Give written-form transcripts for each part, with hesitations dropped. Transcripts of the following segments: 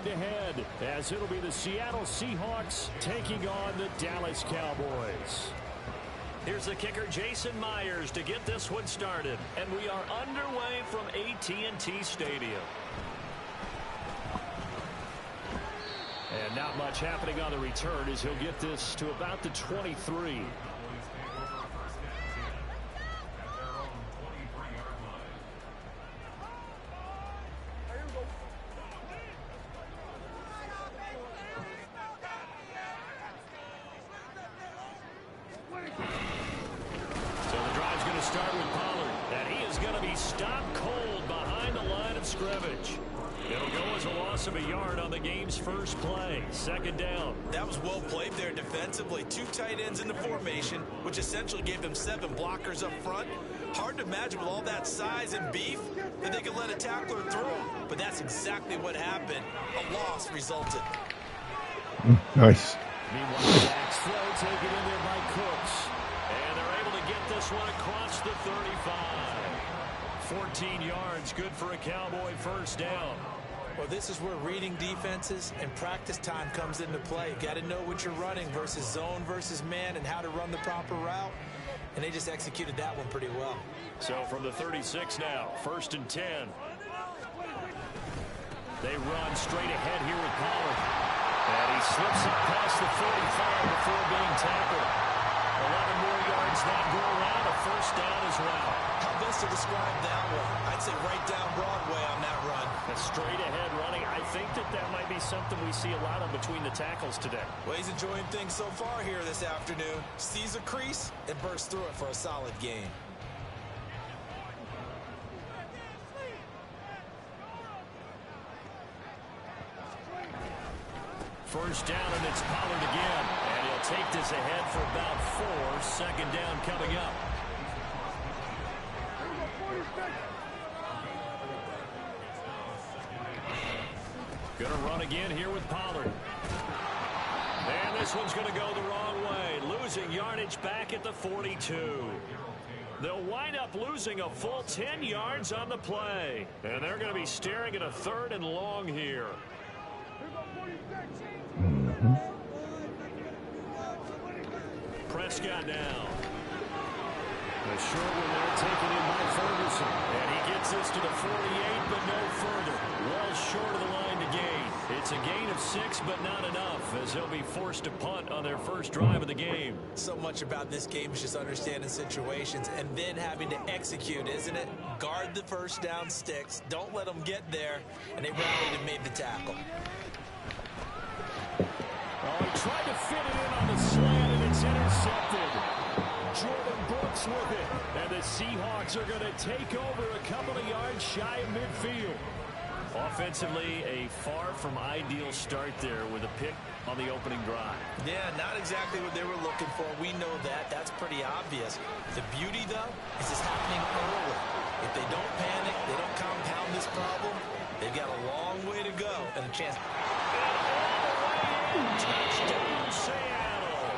to head, as it'll be the Seattle Seahawks taking on the Dallas Cowboys. Here's the kicker, Jason Myers, to get this one started. And we are underway from AT&T Stadium. And not much happening on the return as he'll get this to about the 23. First play, second down. That was well played there defensively. Two tight ends in the formation, which essentially gave them 7 blockers up front. Hard to imagine with all that size and beef that they could let a tackler through. But that's exactly what happened. A loss resulted. Nice. Meanwhile, Dak's throw taken in there by Cooks. And they're able to get this one across the 35. 14 yards, good for a Cowboy first down. Well, this is where reading defenses and practice time comes into play. You got to know what you're running versus zone versus man and how to run the proper route. And they just executed that one pretty well. So from the 36 now, first and 10. They run straight ahead here with Pollard. And he slips up past the 45 before being tackled. 11 more yards that go around, a first down as well. How best to describe that one? I'd say right down Broadway on that run. A straight ahead running. I think that might be something we see a lot of between the tackles today. Well, he's enjoying things so far here this afternoon. Sees a crease and bursts through it for a solid gain. First down, and it's Pollard again. And he'll take this ahead for about 4. Second down coming up. Gonna run again here with Pollard. And this one's gonna go the wrong way. Losing yardage back at the 42. They'll wind up losing a full 10 yards on the play. And they're gonna be staring at a 3rd and long here. Prescott now. A short one there taken in by Ferguson. And he gets this to the 48, but no further. Well short of the line to gain. It's a gain of 6, but not enough, as he'll be forced to punt on their first drive of the game. So much about this game is just understanding situations and then having to execute, isn't it? Guard the first down sticks. Don't let them get there. And they rallied and made the tackle. Oh, he tried to fit it in on the slant, and it's intercepted. Jordan Brooks with it. And the Seahawks are going to take over a couple of yards shy of midfield. Offensively, a far from ideal start there with a pick on the opening drive. Yeah, not exactly what they were looking for. We know that. That's pretty obvious. The beauty, though, is it's happening early. If they don't panic, they don't compound this problem, they've got a long way to go and a chance. Touchdown, Seattle.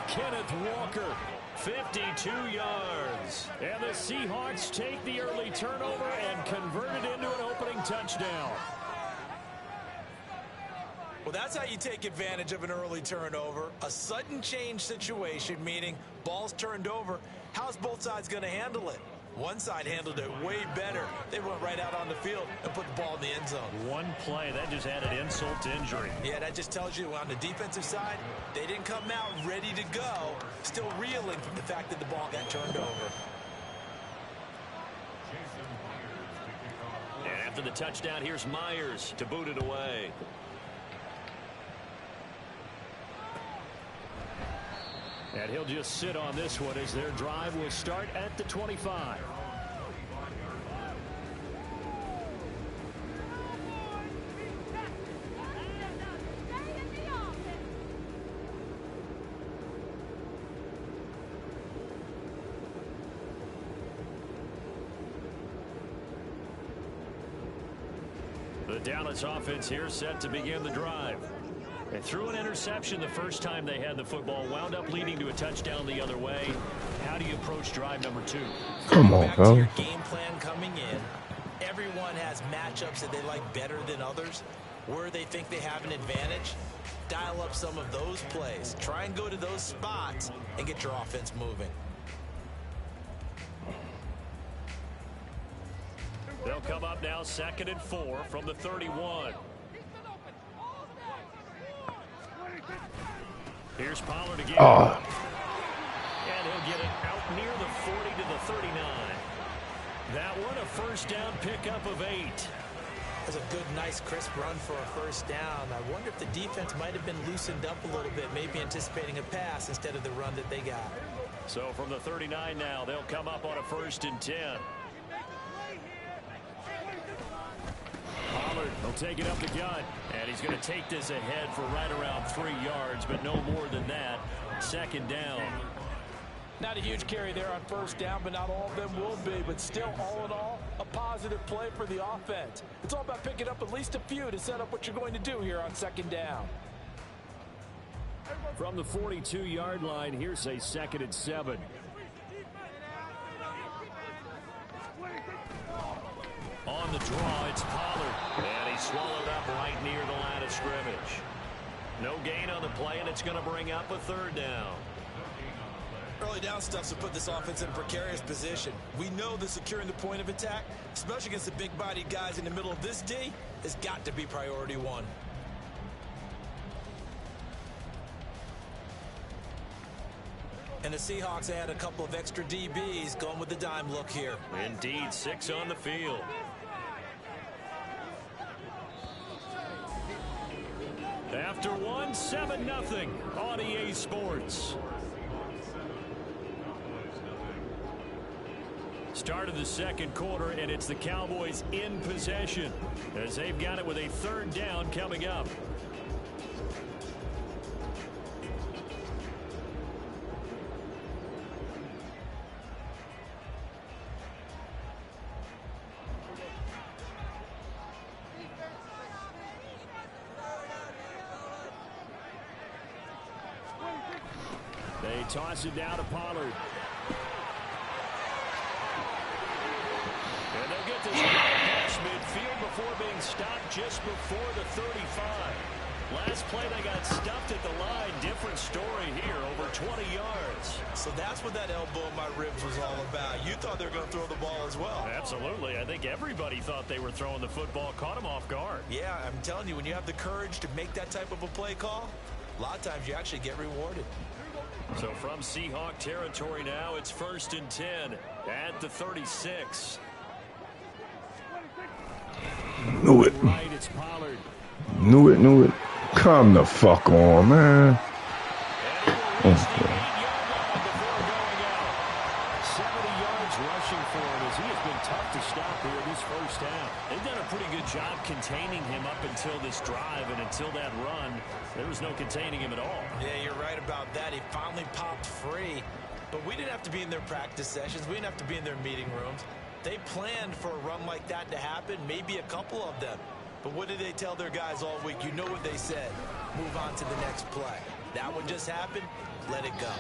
Kenneth Walker, 52 yards. And the Seahawks take the early turnover and convert it into an opening touchdown. Well, that's how you take advantage of an early turnover. A sudden change situation, meaning ball's turned over. How's both sides going to handle it? One side handled it way better. They went right out on the field and put the ball in the end zone. One play, that just added insult to injury. Yeah, that just tells you on the defensive side, they didn't come out ready to go, still reeling from the fact that the ball got turned over. And after the touchdown, here's Myers to boot it away. And he'll just sit on this one as their drive will start at the 25. The Dallas offense here set to begin the drive. They threw an interception the first time they had the football, wound up leading to a touchdown the other way. How do you approach drive number 2? Come on, back bro. to your game plan coming in. Everyone has matchups that they like better than others. where they think they have an advantage, dial up some of those plays. Try and go to those spots and get your offense moving. They'll come up now 2nd and 4 from the 31. Here's Pollard again. And he'll get it out near the 40 to the 39. That one a first down pickup of 8. That's a good, nice, crisp run for a first down. I wonder if the defense might have been loosened up a little bit, maybe anticipating a pass instead of the run that they got. So from the 39 now, they'll come up on a 1st and 10. Pollard will take it up the gut, and he's going to take this ahead for right around 3 yards, but no more than that. 2nd down. Not a huge carry there on first down, but not all of them will be. But still, all in all, a positive play for the offense. It's all about picking up at least a few to set up what you're going to do here on 2nd down. From the 42-yard line, here's a 2nd and 7. On the draw, it's Pollard. And he's swallowed up right near the line of scrimmage. No gain on the play, and it's going to bring up a 3rd down. Early down stuffs will put this offense in a precarious position. We know that securing the point of attack, especially against the big-bodied guys in the middle of this D, has got to be priority 1. And the Seahawks add a couple of extra DBs going with the dime look here. Indeed, 6 on the field. After one, 7-0 on EA Sports. Start of the 2nd quarter, and it's the Cowboys in possession as they've got it with a 3rd down coming up. They toss it down to Pollard. And they'll get this past midfield before being stopped just before the 35. Last play they got stuffed at the line. Different story here, over 20 yards. So that's what that elbow in my ribs was all about. You thought they were going to throw the ball as well. Absolutely. I think everybody thought they were throwing the football. Caught them off guard. Yeah, I'm telling you, when you have the courage to make that type of a play call, a lot of times you actually get rewarded. So from Seahawk territory now, it's 1st and 10 at the 36. Knew it. Right, it's Pollard. Knew it. Come the fuck on, man. And he will reach the 8-yard line before going out. 70 yards rushing for him as he has been tough to stop here this first half. They've done a pretty good job containing him up until this drive, and until that run, there was no containing him at all. Yeah, you're right about that. He finally popped free, but we didn't have to be in their practice sessions. We didn't have to be in their meeting rooms. They planned for a run like that to happen, maybe a couple of them. But what did they tell their guys all week? You know what they said. Move on to the next play. That one just happened. Let it go.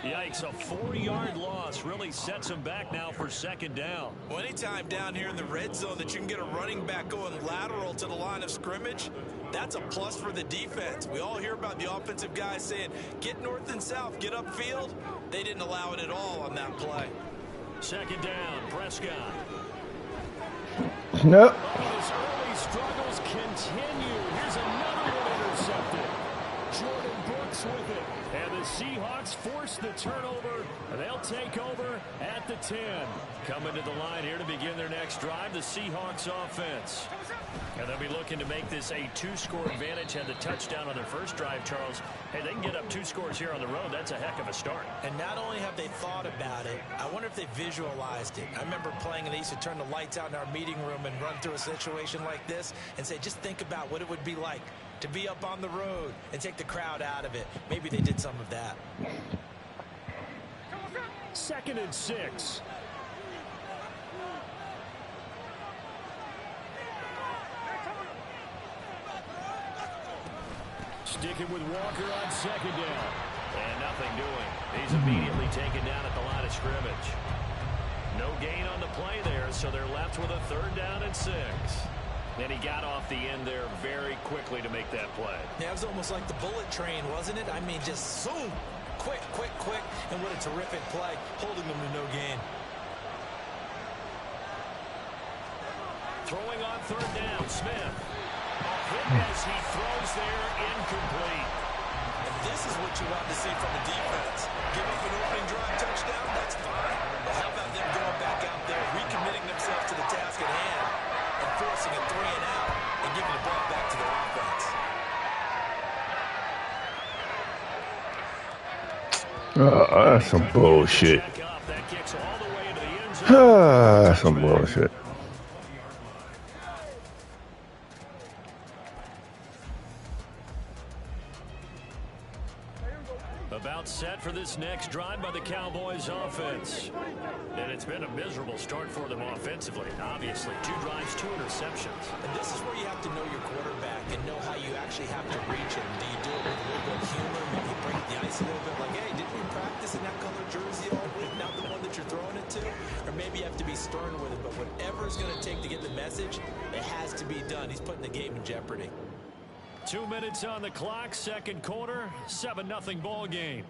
Yikes, a 4-yard loss really sets them back now for 2nd down. Well, anytime down here in the red zone that you can get a running back going lateral to the line of scrimmage, that's a plus for the defense. We all hear about the offensive guys saying, get north and south, get upfield. They didn't allow it at all on that play. 2nd down, Prescott. Nope. His early struggles continue. Here's another one intercepted. Jordan Brooks with it. And the Seahawks force the turnover. And they'll take over at the 10. Coming to the line here to begin their next drive, the Seahawks offense. And they'll be looking to make this a 2-score advantage. Had the touchdown on their first drive, Charles. Hey, they can get up 2 scores here on the road. That's a heck of a start. And not only have they thought about it, I wonder if they visualized it. I remember playing, and they used to turn the lights out in our meeting room and run through a situation like this and say, just think about what it would be like to be up on the road and take the crowd out of it. Maybe they did some of that. 2nd and 6. Sticking with Walker on 2nd down. And nothing doing. He's immediately taken down at the line of scrimmage. No gain on the play there, so they're left with a 3rd down and 6. And he got off the end there very quickly to make that play. Yeah, it was almost like the bullet train, wasn't it? I mean, just zoom. Quick, quick, quick. And what a terrific play, holding them to no gain. Throwing on third down, Smith. A hit as he throws there, incomplete. And this is what you want to see from the defense. Give up an opening drive touchdown, that's fine. But how about them going back out there, recommitting themselves to the task at hand, and forcing a 3 and out, and giving the ball back to their offense? That's some bullshit. That's some bullshit. About set for this next drive by the Cowboys offense. And it's been a miserable start for them offensively. Obviously, 2 drives, 2 interceptions. And this is where you have to know your quarterback and know how you actually have to reach him. Do you do it with a little bit of humor, maybe break the ice a little bit, like, hey, didn't we practice in that color jersey all week, not the one that you're throwing it to? Or maybe you have to be stern with it, but whatever it's going to take to get the message, it has to be done. He's putting the game in jeopardy. 2 minutes on the clock, second quarter, 7-0 ball game.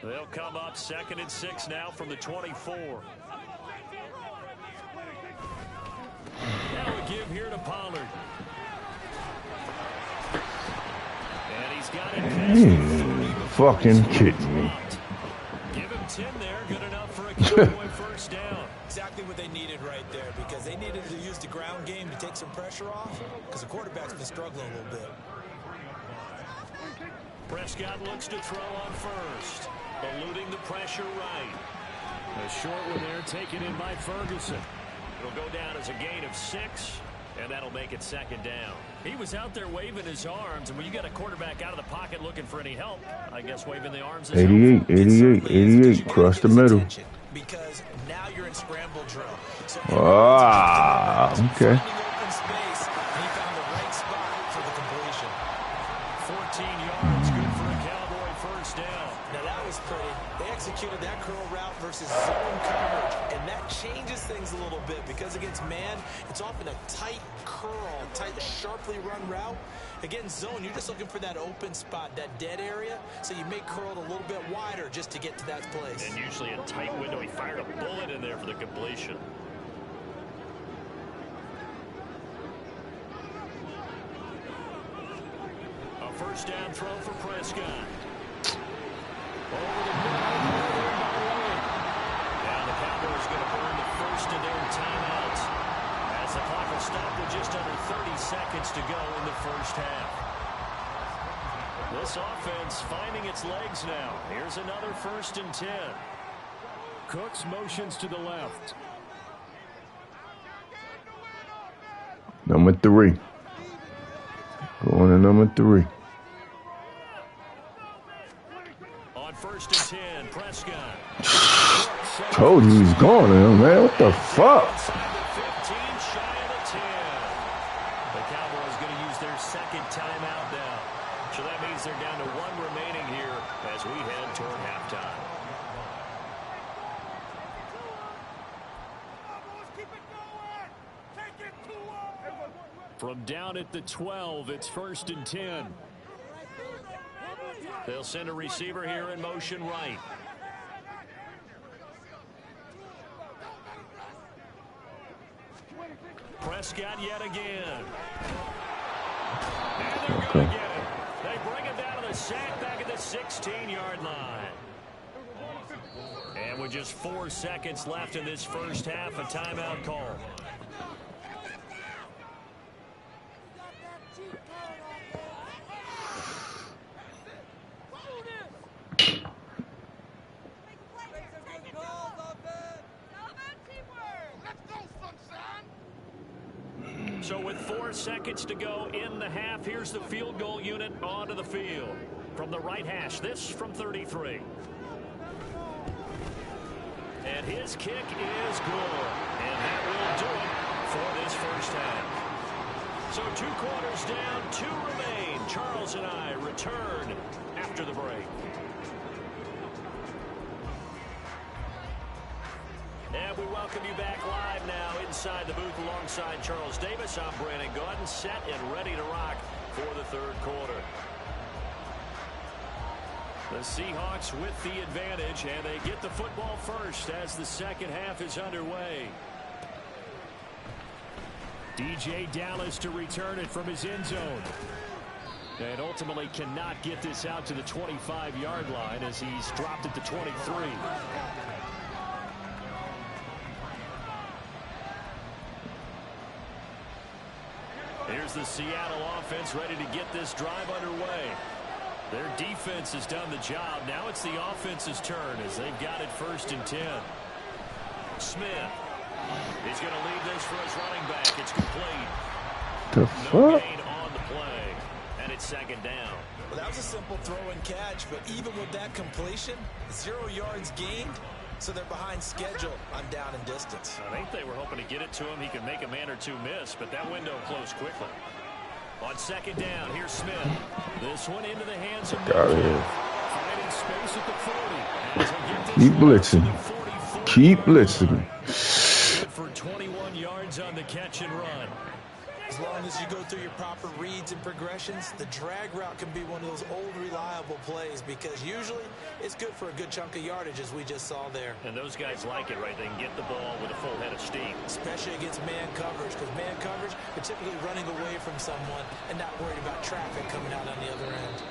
They'll come up 2nd and 6 now from the 24. Now a give here to Pollard. And he's got it. Fucking kidding me. Give him 10 there, good enough for a Cowboy first down. Exactly what they needed right there, because they needed to use the ground game to take some pressure off, because the quarterback's been struggling a little bit. Prescott looks to throw on first, eluding the pressure right. A short one there taken in by Ferguson. It'll go down as a gain of 6, and that'll make it 2nd down. He was out there waving his arms, and when you got a quarterback out of the pocket looking for any help, I guess waving the arms is 88, across the middle. Because now you're in scramble drill. So okay. Open space, and he found the right spot for the completion. 14 yards, good for a Cowboy first down. Now that was pretty. They executed that curl route versus zone coverage, and that changes things a little bit because against man, it's often a tight curl, tight, sharply run route. Against zone, you're just looking for that open spot, that dead area, so you may curl it a little bit wider just to get to that place. And usually a tight window. He fired a bullet in there for the completion. A first down throw for Prescott. Over the middle. Now the Cowboys going to burn the first of their timeouts as the clock will stop with just under 30 seconds to go in the first half. This offense finding its legs now. Here's another 1st and 10. Cooks motions to the left. Number 3. Going to number 3. On 1st and 10, Prescott. Told you he's going to him, man. What the fuck? Inside the 15, shy of the 10. The Cowboys going to use their 2nd timeout now. So that means they're down to 1 remaining here as we head toward halftime. From down at the 12, it's 1st and 10. They'll send a receiver here in motion right. Prescott yet again. And they're going to get it. They bring it down to the sack back at the 16-yard line. And with just 4 seconds left in this first half, a timeout call. So with 4 seconds to go in the half, here's the field goal unit onto the field. From the right hash, this from 33. And his kick is good. And that will do it for this first half. So 2 quarters down, 2 remain. Charles and I return after the break. And we welcome you back live now inside the booth alongside Charles Davis. I'm Brandon Gaudin, set and ready to rock for the 3rd quarter. The Seahawks with the advantage, and they get the football first as the 2nd half is underway. DJ Dallas to return it from his end zone. And ultimately cannot get this out to the 25-yard line as he's dropped at the 23. Here's the Seattle offense ready to get this drive underway. Their defense has done the job. Now it's the offense's turn as they've got it 1st and 10. Smith. He's going to leave this for his running back. It's complete. The No fuck? gain on the play. And it's 2nd down. Well, that was a simple throw and catch, but even with that completion, 0 yards gained, so they're behind schedule on down and distance. I think they were hoping to get it to him. He could make a man or 2 miss, but that window closed quickly. On 2nd down, here's Smith. This one into the hands of Got it. finding space at the 40. As he'll get this Keep one to blitzing. the 44. Keep blitzing. Good for 21 yards on the catch and run. As long as you go through your proper reads and progressions, the drag route can be one of those old reliable plays because usually it's good for a good chunk of yardage as we just saw there. And those guys like it, right? They can get the ball with a full head of steam. Especially against man coverage, because man coverage, you're typically running away from someone and not worried about traffic coming out on the other end.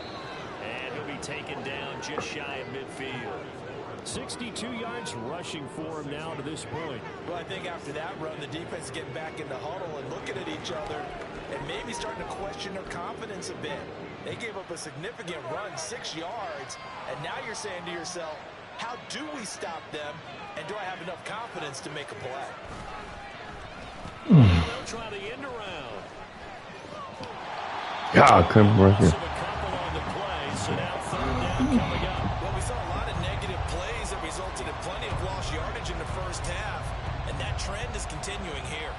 And he'll be taken down just shy of midfield. 62 yards rushing for him now to this point. Well, I think after that run, the defense is getting back in the huddle and looking at each other and maybe starting to question their confidence a bit. They gave up a significant run, 6 yards, and now you're saying to yourself, how do we stop them, and do I have enough confidence to make a play? They'll try the end around. God, couldn't work Loss it. of a couple on the play, so now 3rd down coming up. Well, we saw a lot of negative plays that resulted in plenty of lost yardage in the 1st half, and that trend is continuing here.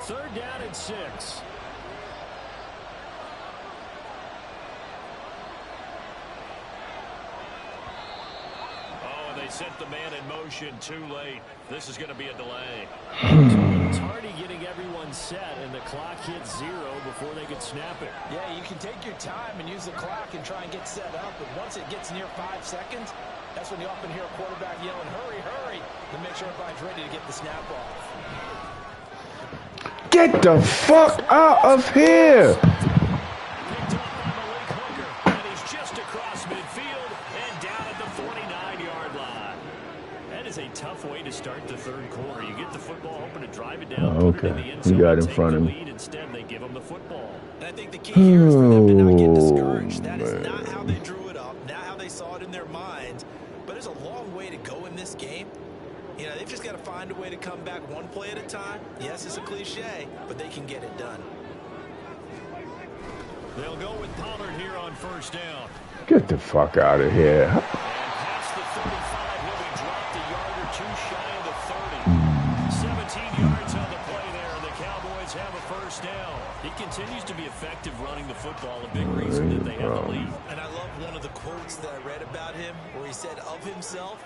Third down and 6. Oh, and they sent the man in motion too late. This is going to be a delay. It's Hardy getting everyone set, and the clock hits 0 before they can snap it. Yeah, you can take your time and use the clock and try and get set up, but once it gets near 5 seconds, that's when you often hear a quarterback yelling, hurry, hurry, to make sure everybody's ready to get the snap off. Get the fuck out of here! Picked up by Malik Hooker, and he's just across midfield and down at the 49-yard line. That is a tough way to start the 3rd quarter. You get the football, hoping to drive it down, Oh, put it in okay. the end He zone, got and in take front the of him. lead. Instead, they give him the football. And I think the key here is for them to not get discouraged. That is man. not how they drew it up, not how they saw it in their minds. But there's a long way to go in this game. You know, they've just got to find a way to come back one play at a time. Yes, it's a cliche, but they can get it done. They'll go with Pollard here on 1st down. Get the fuck out of here. And past the 35, he'll be dropped a yard or 2 shy of the 30. 17 yards on the play there, and the Cowboys have a 1st down. He continues to be effective running the football, a big reason that they have the lead. And I love one of the quotes that I read about him where he said of himself,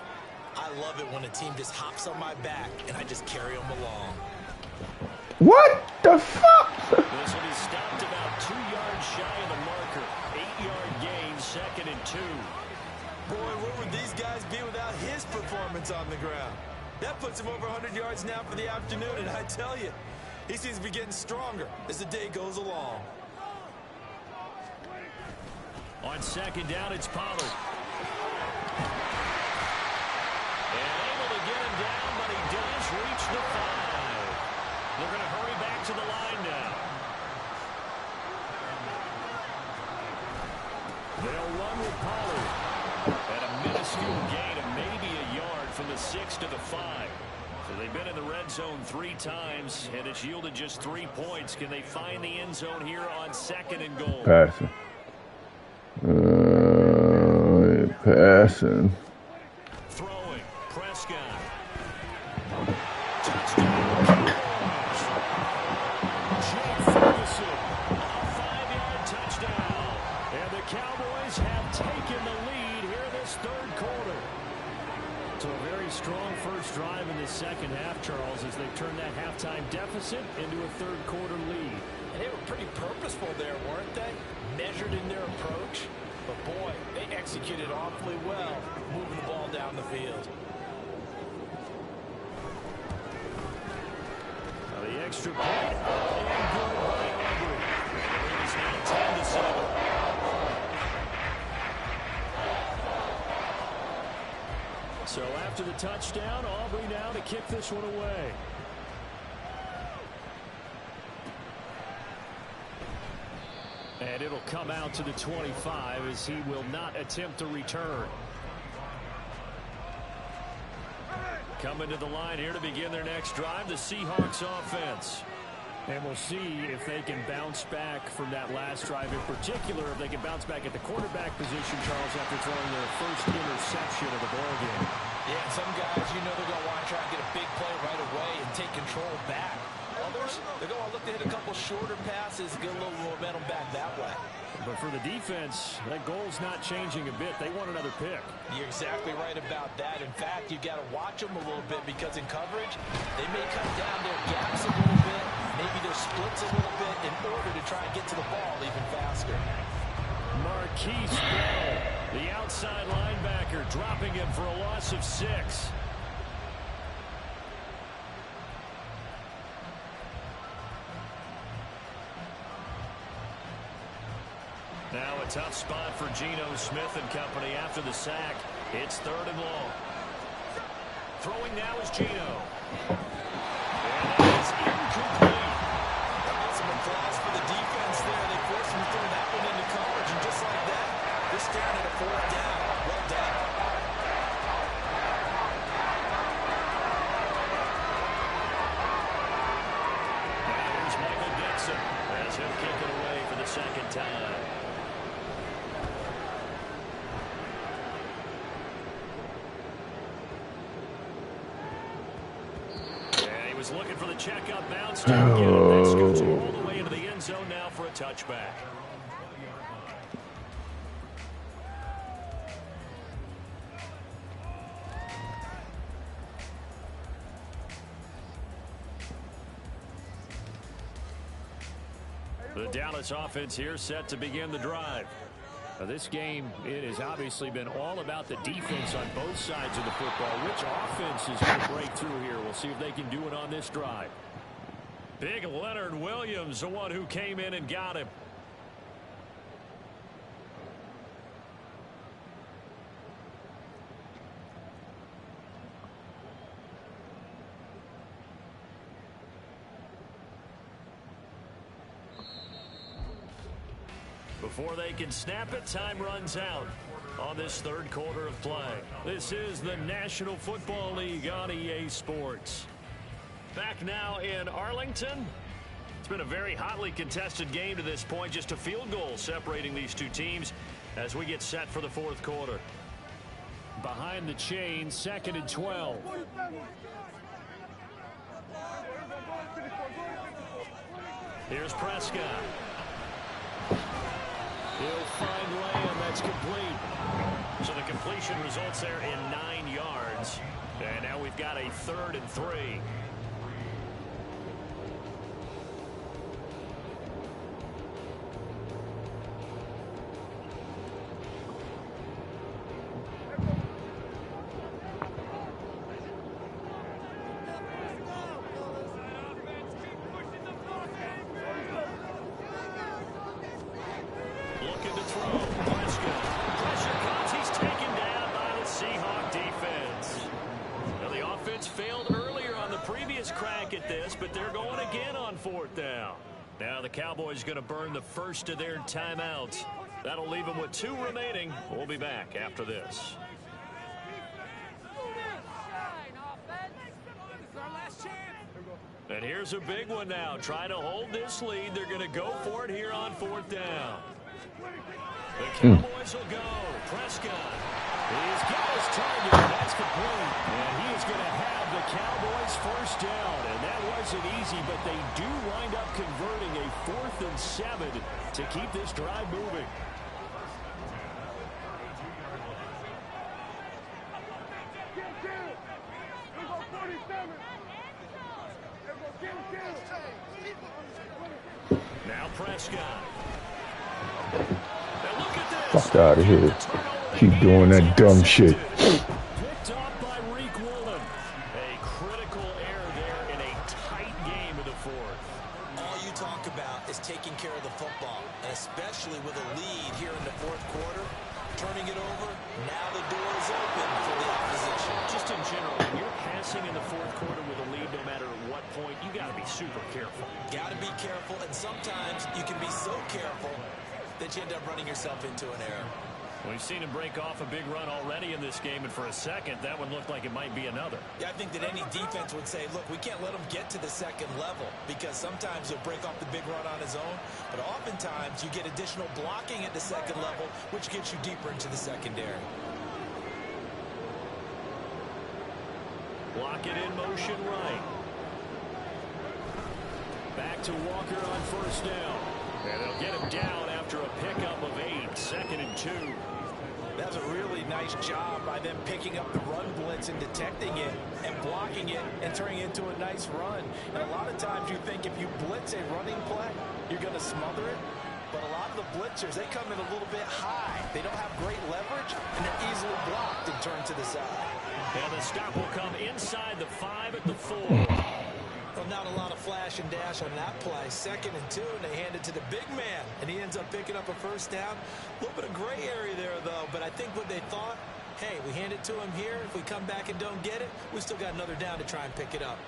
I love it when a team just hops on my back and I just carry them along. What the fuck? This one is stopped about 2 yards shy of the marker. 8-yard gain, 2nd and 2. Boy, where would these guys be without his performance on the ground? That puts him over 100 yards now for the afternoon, and I tell you, he seems to be getting stronger as the day goes along. On 2nd down, it's Pollard. And able to get him down, but he does reach the 5. They're going to hurry back to the line now. They'll run with Pollard. And a minuscule gain, a from the 6 to the 5. So they've been in the red zone 3 times, and it's yielded just 3 points. Can they find the end zone here on 2nd and goal? Passing. Passing. Throwing. Prescott. Touchdown. Jake Ferguson. A 5-yard touchdown. And the Cowboys have taken the lead here in this 3rd quarter. So a very strong first drive in the 2nd half, Charles, as they've turned that halftime deficit into a 3rd quarter lead. And they were pretty purposeful there, weren't they? Measured in their approach. But boy, they executed awfully well, moving the ball down the field. Now the extra point, and good by Aubrey. It is now 10-7. So after the touchdown, Aubrey now to kick this one away. And it'll come out to the 25 as he will not attempt to return. Coming to the line here to begin their next drive, the Seahawks offense. And we'll see if they can bounce back from that last drive, in particular, if they can bounce back at the quarterback position, Charles, after throwing their first interception of the ballgame. Yeah, some guys, you know they're going to want to try and get a big play right away and take control back. Others, they're going to look to hit a couple shorter passes, get a little momentum back that way. But for the defense, that goal's not changing a bit. They want another pick. You're exactly right about that. In fact, you've got to watch them a little bit because in coverage, they may cut down their gaps a little bit, maybe their splits a little bit in order to try and get to the ball even faster. Marquise Bell, the outside linebacker, dropping him for a loss of 6. Now a tough spot for Geno Smith and company after the sack. It's 3rd and long. Throwing now is Geno. And that is incomplete. Some applause for the defense there. They forced him to throw that one into coverage, and just like that, this down at a 4th down. Well done. Now here's Michael Dixon as he'll kick it away for the 2nd time. Looking for the checkup bounce. Didn't get it. That scoots him all the way into the end zone now for a touchback. The Dallas offense here set to begin the drive. Now this game, it has obviously been all about the defense on both sides of the football. Which offense is going to break through here? We'll see if they can do it on this drive. Big Leonard Williams, the one who came in and got him. Before they can snap it, time runs out on this 3rd quarter of play. This is the National Football League on EA Sports. Back now in Arlington. It's been a very hotly contested game to this point. Just a field goal separating these two teams as we get set for the 4th quarter. Behind the chain, 2nd and 12. Here's Prescott. He'll find Lamb. That's complete. So the completion results there in 9 yards. And now we've got a 3rd and 3. Cowboys going to burn the first of their timeouts. That'll leave them with 2 remaining. We'll be back after this. And here's a big one now. Trying to hold this lead. They're going to go for it here on 4th down. The Cowboys will go. Prescott. He's got his target. That's complete. And he is going to have the Cowboys first down. And that wasn't easy, but they do wind up converting a 4th and 7 to keep this drive moving. Now Prescott. Now look at this. Fuck out of here. Keep doing that dumb shit. Picked off by Reek Woolen. A critical error there in a tight game of the 4th. All you talk about is taking care of the football, and especially with a lead here in the 4th quarter. Turning it over, now the door is open for the opposition. Just in general, when you're passing in the 4th quarter with a lead, no matter what point, you got to be super careful. Got to be careful, and sometimes you can be so careful that you end up running yourself into an error. We've seen him break off a big run already in this game, and for a second, that one looked like it might be another. Yeah, I think that any defense would say, look, we can't let him get to the 2nd level, because sometimes he'll break off the big run on his own, but oftentimes you get additional blocking at the 2nd level, which gets you deeper into the secondary. Block it in motion right. Back to Walker on 1st down. And they'll get him down after a pickup of 8, 2nd and 2. That was a really nice job by them picking up the run blitz and detecting it and blocking it and turning it into a nice run. And a lot of times you think if you blitz a running play, you're going to smother it. But a lot of the blitzers, they come in a little bit high. They don't have great leverage, and they're easily blocked and turned to the side. And the stop will come inside the 5 at the 4. Well, not a lot of flash and dash on that play. 2nd and 2, and they hand it to the big man, and he ends up picking up a 1st down. A little bit of gray area there, though, but I think what they thought, hey, we hand it to him here. If we come back and don't get it, we still got another down to try and pick it up.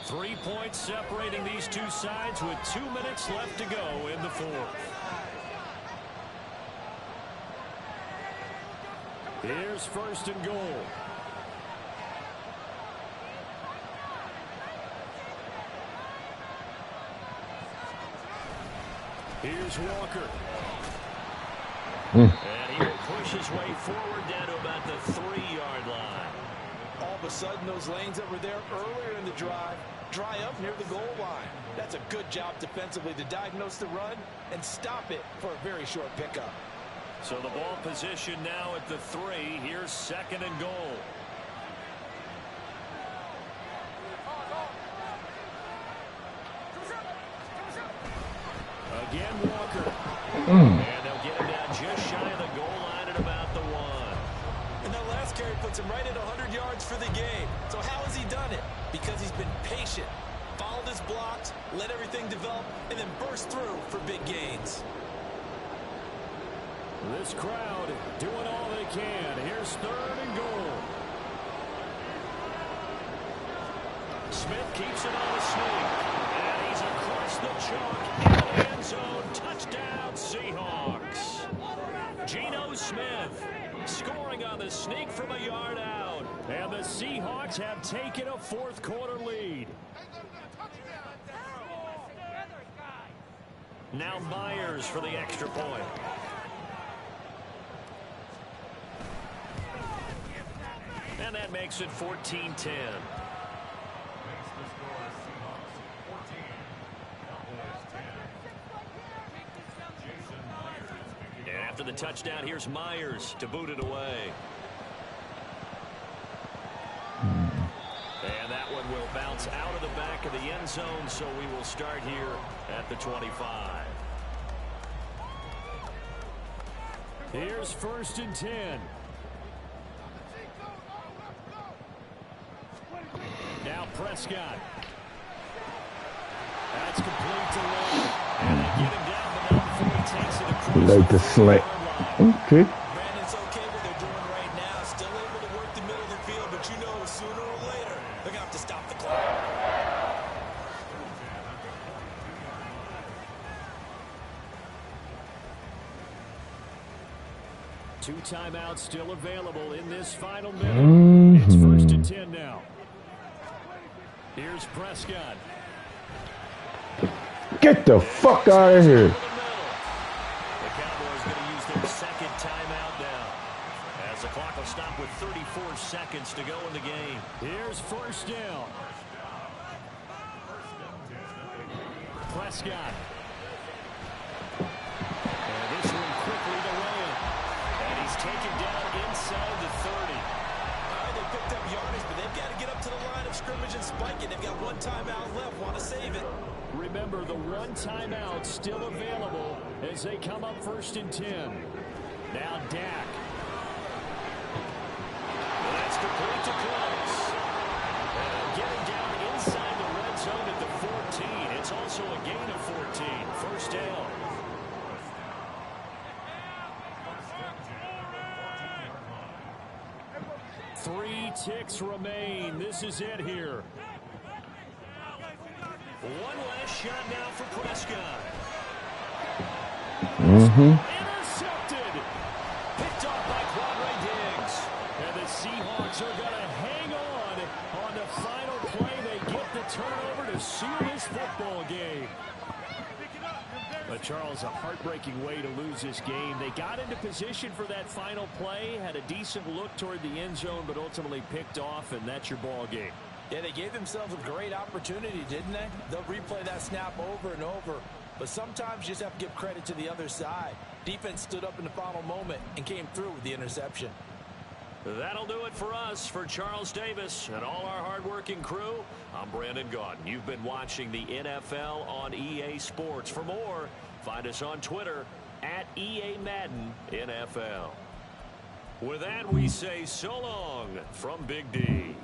3 points separating these two sides with 2 minutes left to go in the 4th. Here's 1st and goal. Here's Walker. And he will push his way forward down to about the 3-yard line. All of a sudden, those lanes that were there earlier in the drive dry up near the goal line. That's a good job defensively to diagnose the run and stop it for a very short pickup. So the ball position now at the 3. Here's 2nd and goal. Again, Walker. And they'll get him down just shy of the goal line at about the 1. And that last carry puts him right at 100 yards for the game. So how has he done it? Because he's been patient, followed his blocks, let everything develop, and then burst through for big gains. This crowd doing all they can. Here's 3rd and goal. Smith keeps it on the sneak. And he's across the chalk in the end zone. Touchdown, Seahawks. Geno Smith scoring on the sneak from a yard out. And the Seahawks have taken a 4th quarter lead. Now Myers for the extra point. And that makes it 14-10. And after the touchdown, here's Myers to boot it away. And that one will bounce out of the back of the end zone, so we will start here at the 25. Here's 1st and 10. Now Prescott. That's complete to Lane. And they get him down, but not before he takes it across Like the slant. Okay. Brandon, it's okay what they're doing right now. Still able to work the middle of the field, but you know sooner or later they're going to have to stop the clock. Two timeouts still available in this final minute. It's 1st and 10 now. Here's Prescott. Get the fuck out of here. The Cowboys going to use their second timeout now, as the clock will stop with 34 seconds to go in the game. Here's first down. Prescott. And this one quickly to Ryan. And he's taken down inside the 30. All right, they picked up yardage, but they've got to get up to the line of scrimmage and spike it. They've got one timeout left. Want to save it. Remember, the one timeout still available as they come up first and 10. Now Dak. That's complete to Close. And getting down inside the red zone at the 14. It's also a gain of 14. First down. Three ticks remain. This is it here. One last shot now for Prescott. Intercepted. Picked off by Quadre Diggs. And the Seahawks are going to hang on the final play. They get the turnover to seal this football game. But, Charles, a heartbreaking way to lose this game. They got into position for that final play, had a decent look toward the end zone, but ultimately picked off, and that's your ball game. Yeah, they gave themselves a great opportunity, didn't they? They'll replay that snap over and over. But sometimes you just have to give credit to the other side. Defense stood up in the final moment and came through with the interception. That'll do it for us. For Charles Davis and all our hardworking crew, I'm Brandon Gaudin. You've been watching the NFL on EA Sports. For more, find us on Twitter at EA Madden NFL. With that, we say so long from Big D.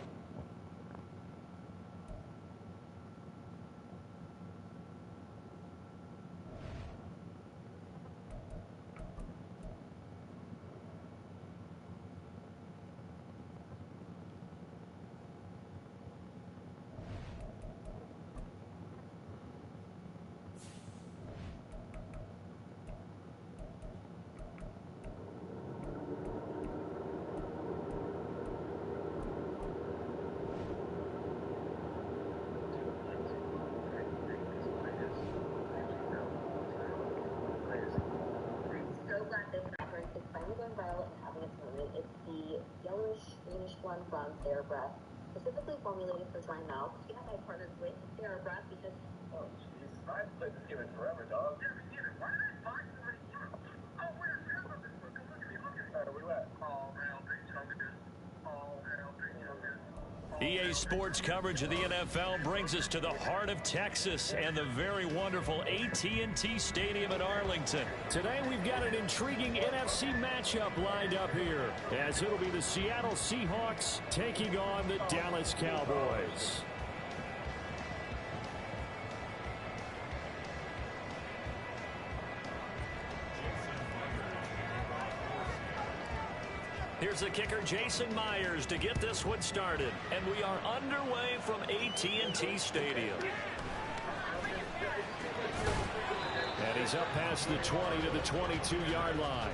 One from TheraBreath, specifically formulated for dry mouth. You have my partner with TheraBreath because oh jeez, I've played this game in forever, dog. Why did I buy so many games? Oh, where's your look at me, look at me. Where you at? All hail Big Chungus. All hail Big Chungus. EA Sports coverage of the NFL brings us to the heart of Texas and the very wonderful AT&T Stadium in Arlington. Today we've got an intriguing NFC matchup lined up here, as it'll be the Seattle Seahawks taking on the Dallas Cowboys. Here's the kicker, Jason Myers, to get this one started. And we are underway from AT&T Stadium. And he's up past the 20 to the 22-yard line.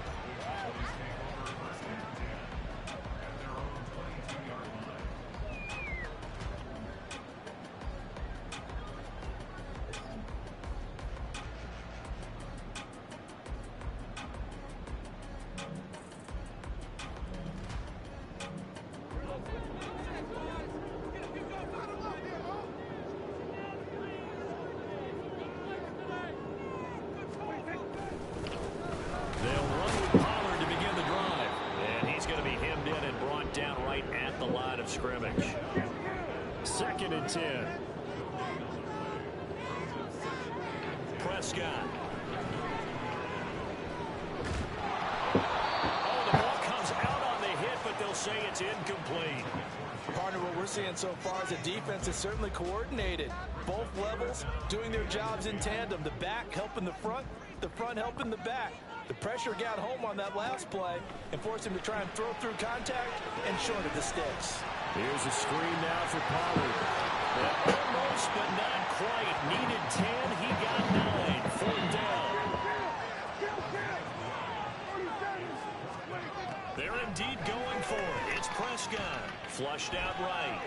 Scrimmage. 2nd and 10. Prescott. Oh, the ball comes out on the hit, but they'll say it's incomplete. Partner, what we're seeing so far is the defense is certainly coordinated. Both levels doing their jobs in tandem. The back helping the front helping the back. The pressure got home on that last play and forced him to try and throw through contact and shorted the sticks. Here's a screen now for Pollard. Almost, but not quite. Needed 10. He got 9. 4th down. They're indeed going for it. It's Prescott. Flushed out right.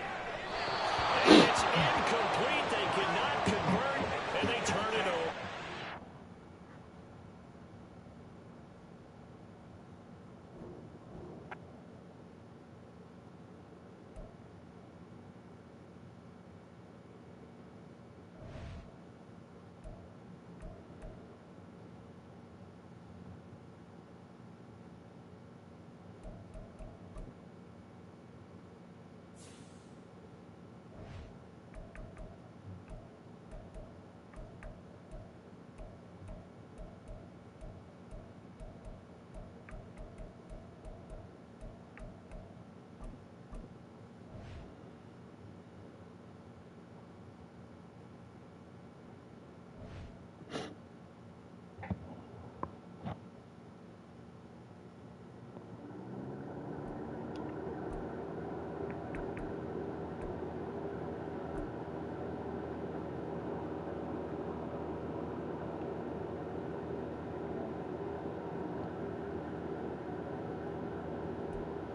And it's incomplete. They cannot convert, and they turn it over.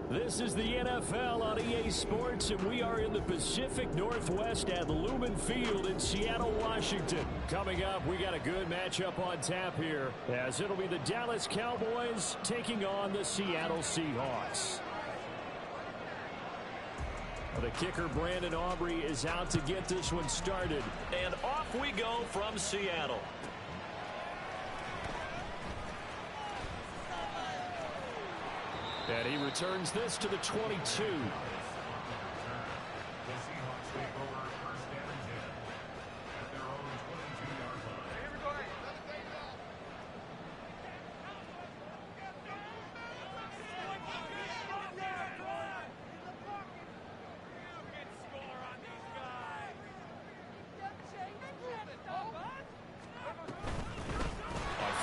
This is the NFL on EA Sports, and we are in the Pacific Northwest at Lumen Field in Seattle, Washington. Coming up, we got a good matchup on tap here, as it'll be the Dallas Cowboys taking on the Seattle Seahawks. The kicker, Brandon Aubrey, is out to get this one started. And off we go from Seattle. And he returns this to the 22.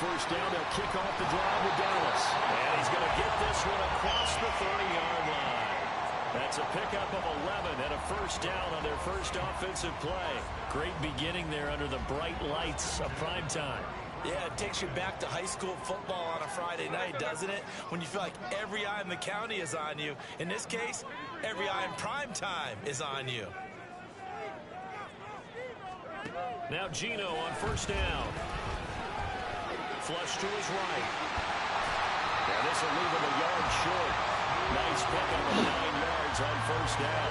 First down, they'll kick off the drive with Dallas. And he's going to get this one across the 30-yard line. That's a pickup of 11 and a first down on their first offensive play. Great beginning there under the bright lights of prime time. Yeah, it takes you back to high school football on a Friday night, doesn't it? When you feel like every eye in the county is on you. In this case, every eye in prime time is on you. Now Gino on first down. Flush to his right. Yeah, this will leave him a yard short. Nice pickup of 9 yards on first down.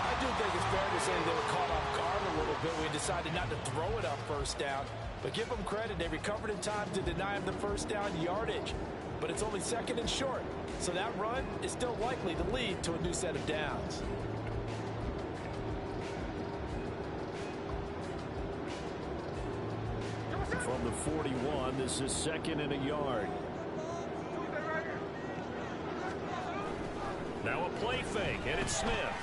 I do think it's fair to say they were caught off guard a little bit. We decided not to throw it up first down. But give them credit. They recovered in time to deny him the first down yardage. But it's only second and short. So that run is still likely to lead to a new set of downs. From the 41, this is second and a yard. Now a play fake, and it's Smith.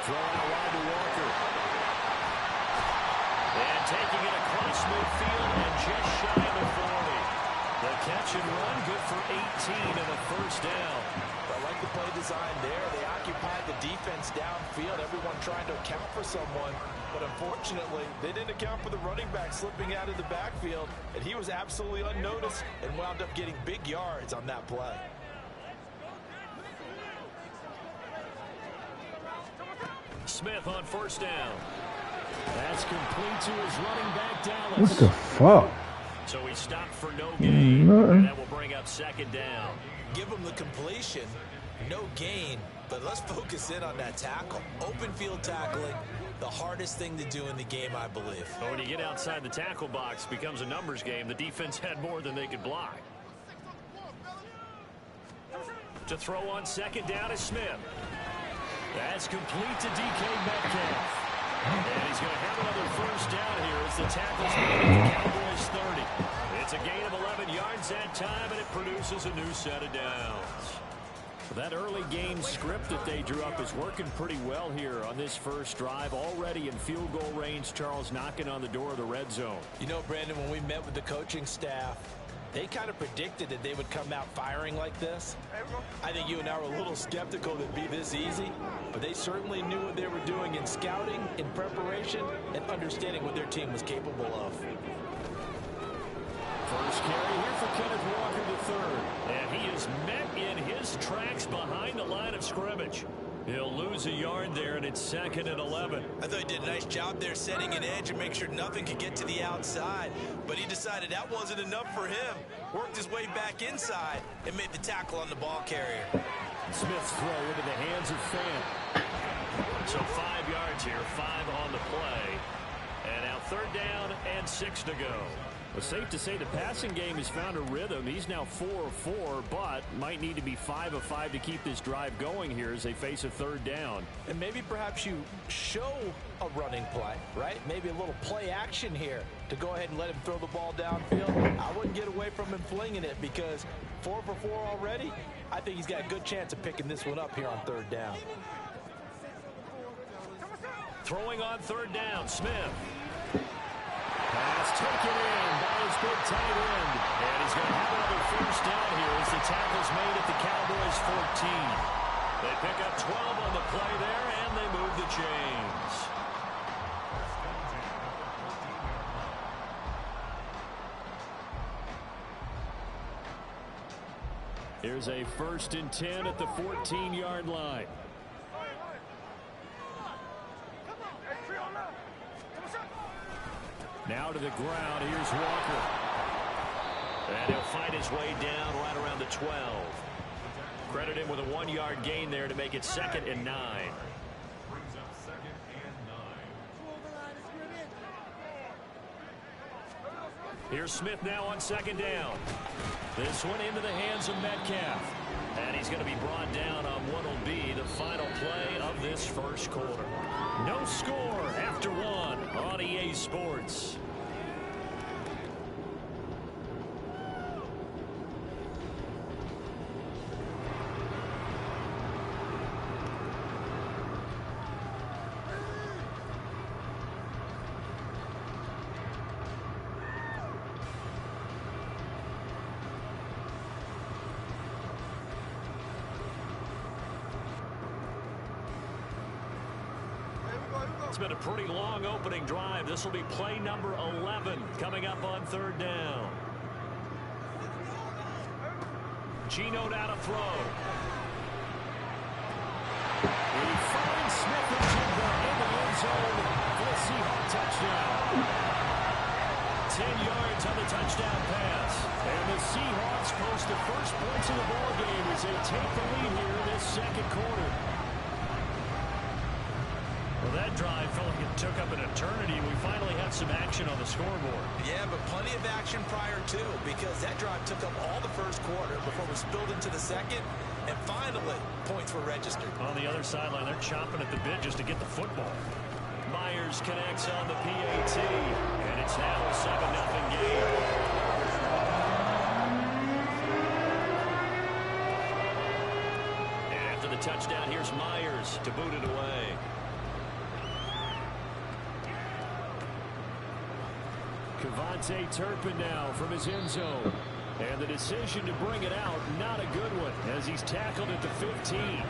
Throw out wide to Walker. And taking it across midfield and just shy of the 40. The catch and run, good for 18 and a first down. I like the play design there. They occupied the defense downfield, everyone trying to account for someone. But unfortunately, they didn't account for the running back slipping out of the backfield, and he was absolutely unnoticed and wound up getting big yards on that play. Smith on first down. That's complete to his running back, Dallas. What the fuck? So he stopped for no gain, and that will bring up second down. Give him the completion, no gain, but let's focus in on that tackle. Open field tackling, the hardest thing to do in the game, I believe. But when you get outside the tackle box, it becomes a numbers game. The defense had more than they could block. To throw on second down is Smith. That's complete to DK Metcalf. And he's going to have another first down here as the tackle's made at the Cowboys 30. It's a gain of 11 yards that time, and it produces a new set of downs. That early game script that they drew up is working pretty well here on this first drive. Already in field goal range, Charles knocking on the door of the red zone. You know, Brandon, when we met with the coaching staff, they kind of predicted that they would come out firing like this. I think you and I were a little skeptical that it'd be this easy, but they certainly knew what they were doing in scouting, in preparation, and understanding what their team was capable of. First carry here for Kenneth Walker III, and he is met in his tracks behind the line of scrimmage. He'll lose a yard there, and it's 2nd and 11. I thought he did a nice job there setting an edge and make sure nothing could get to the outside. But he decided that wasn't enough for him. Worked his way back inside and made the tackle on the ball carrier. Smith's throw into the hands of Fan. So 5 yards here, 5 on the play. And now 3rd down and 6 to go. Well, safe to say the passing game has found a rhythm. He's now 4 of 4, but might need to be 5 of 5 to keep this drive going here as they face a 3rd down. And maybe perhaps you show a running play, right? Maybe a little play action here to go ahead and let him throw the ball downfield. I wouldn't get away from him flinging it because 4 for 4 already. I think he's got a good chance of picking this one up here on 3rd down. Throwing on 3rd down, Smith. Pass taken in by his big tight end. And he's going to have another 1st down here as the tackle's made at the Cowboys 14. They pick up 12 on the play there, and they move the chains. Here's a 1st and 10 at the 14-yard line. Now to the ground. Here's Walker. And he'll fight his way down right around the 12. Credit him with a 1-yard gain there to make it 2nd and 9. Here's Smith now on 2nd down. This one into the hands of Metcalf. And he's going to be brought down on what will be the final play of this 1st quarter. No score after 1 on EA Sports. It's been a pretty long opening drive. This will be play number 11 coming up on 3rd down. Geno now to throw. He finds Smith and Jigba in the end zone for the Seahawks touchdown. 10 yards on the touchdown pass. And the Seahawks post the first points of the ball game as they take the lead here in this 2nd quarter. Well, that drive felt like it took up an eternity. We finally had some action on the scoreboard. Yeah, but plenty of action prior to, because that drive took up all the 1st quarter before we spilled into the 2nd, and finally, points were registered. On the other sideline, they're chomping at the bit just to get the football. Myers connects on the PAT, and it's now a 7-0 game. And after the touchdown, here's Myers to boot it away. Kevontae Turpin now from his end zone. And the decision to bring it out, not a good one, as he's tackled at the 15.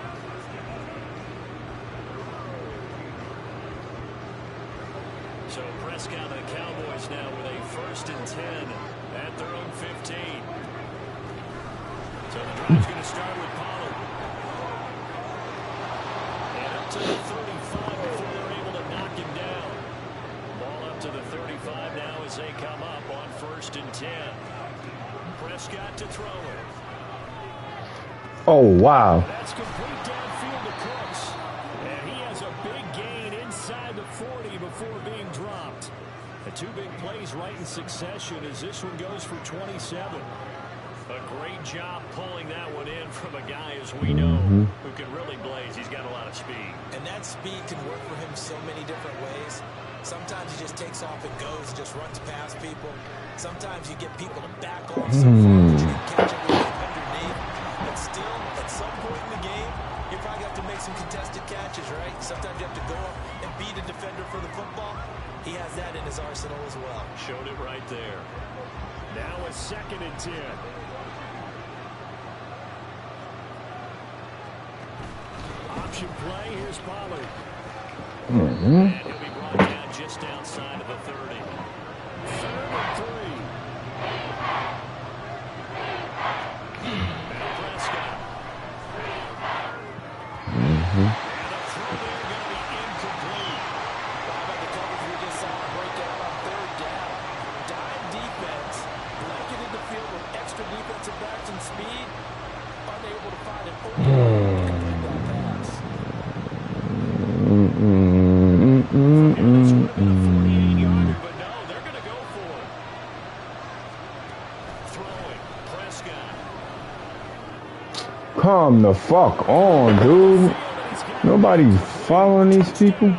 So Prescott and the Cowboys now with a 1st and 10 at their own 15. So the drive's going to start with Pollard. And up to the 35 before they're able to knock him down. Ball up to the 35 now as they come up on 1st and 10. Prescott to throw it. Oh, wow. That's complete downfield to Cooks. And he has a big gain inside the 40 before being dropped. The 2 big plays right in succession as this one goes for 27. A great job pulling that one in from a guy, as we know, who can really blaze. He's got a lot of speed. And that speed can work for him so many different ways. Sometimes he just takes off and goes, just runs past people. Sometimes you get people to back off so far that you can catch everything underneath. But still, at some point in the game, you probably have to make some contested catches, right? Sometimes you have to go up and beat a defender for the football. He has that in his arsenal as well. Showed it right there. Now a 2nd and 10. Option play. Here's Pollard. And he'll be brought down just outside of the 30. 3rd and 3. And Prescott. Come the fuck on, dude. Nobody's following these people.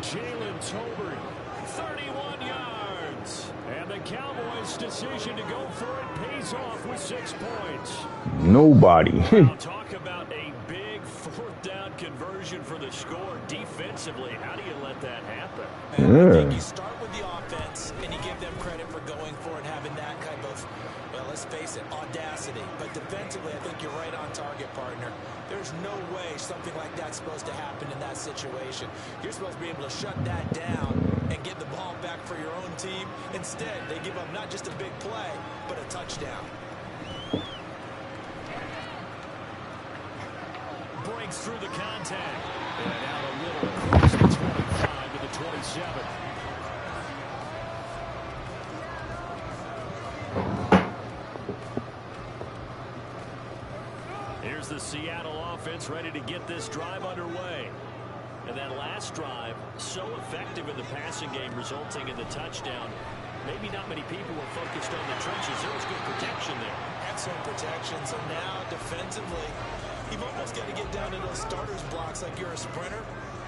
Jalen Tolbert, 31 yards. And the Cowboys' decision to go for it pays off with 6 points. Nobody. Now talk about a big fourth down conversion for the score. Defensively, how do you let that happen? I think you start with the offense and you give them credit for going for it, having that kind of, well, let's face it, audacity. But defensively, I think you're right on target, partner. There's no way something like that's supposed to happen in that situation. You're supposed to be able to shut that down and get the ball back for your own team. Instead, they give up not just a big play, but a touchdown. Breaks through the contact. And out a little across the 25 to the 27. Here's the Seattle offense ready to get this drive underway. And that last drive, so effective in the passing game, resulting in the touchdown. Maybe not many people were focused on the trenches. There was good protection there. Excellent protection. So now, defensively, you've almost got to get down to those starters blocks like you're a sprinter.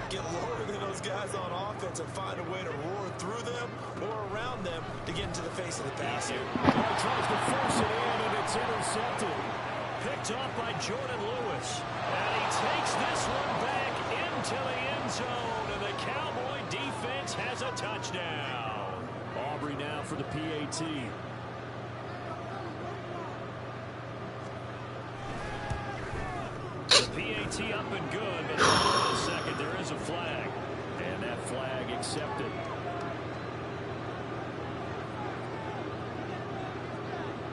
Get lower than those guys on offense and find a way to roar through them or around them to get into the face of the passer. Tries to force it in, and it's intercepted. Picked off by Jordan Lewis. And he takes this one back into the end zone, and the Cowboy defense has a touchdown. Aubrey now for the PAT. The PAT up and good, but hold on a second, there is a flag. And that flag accepted.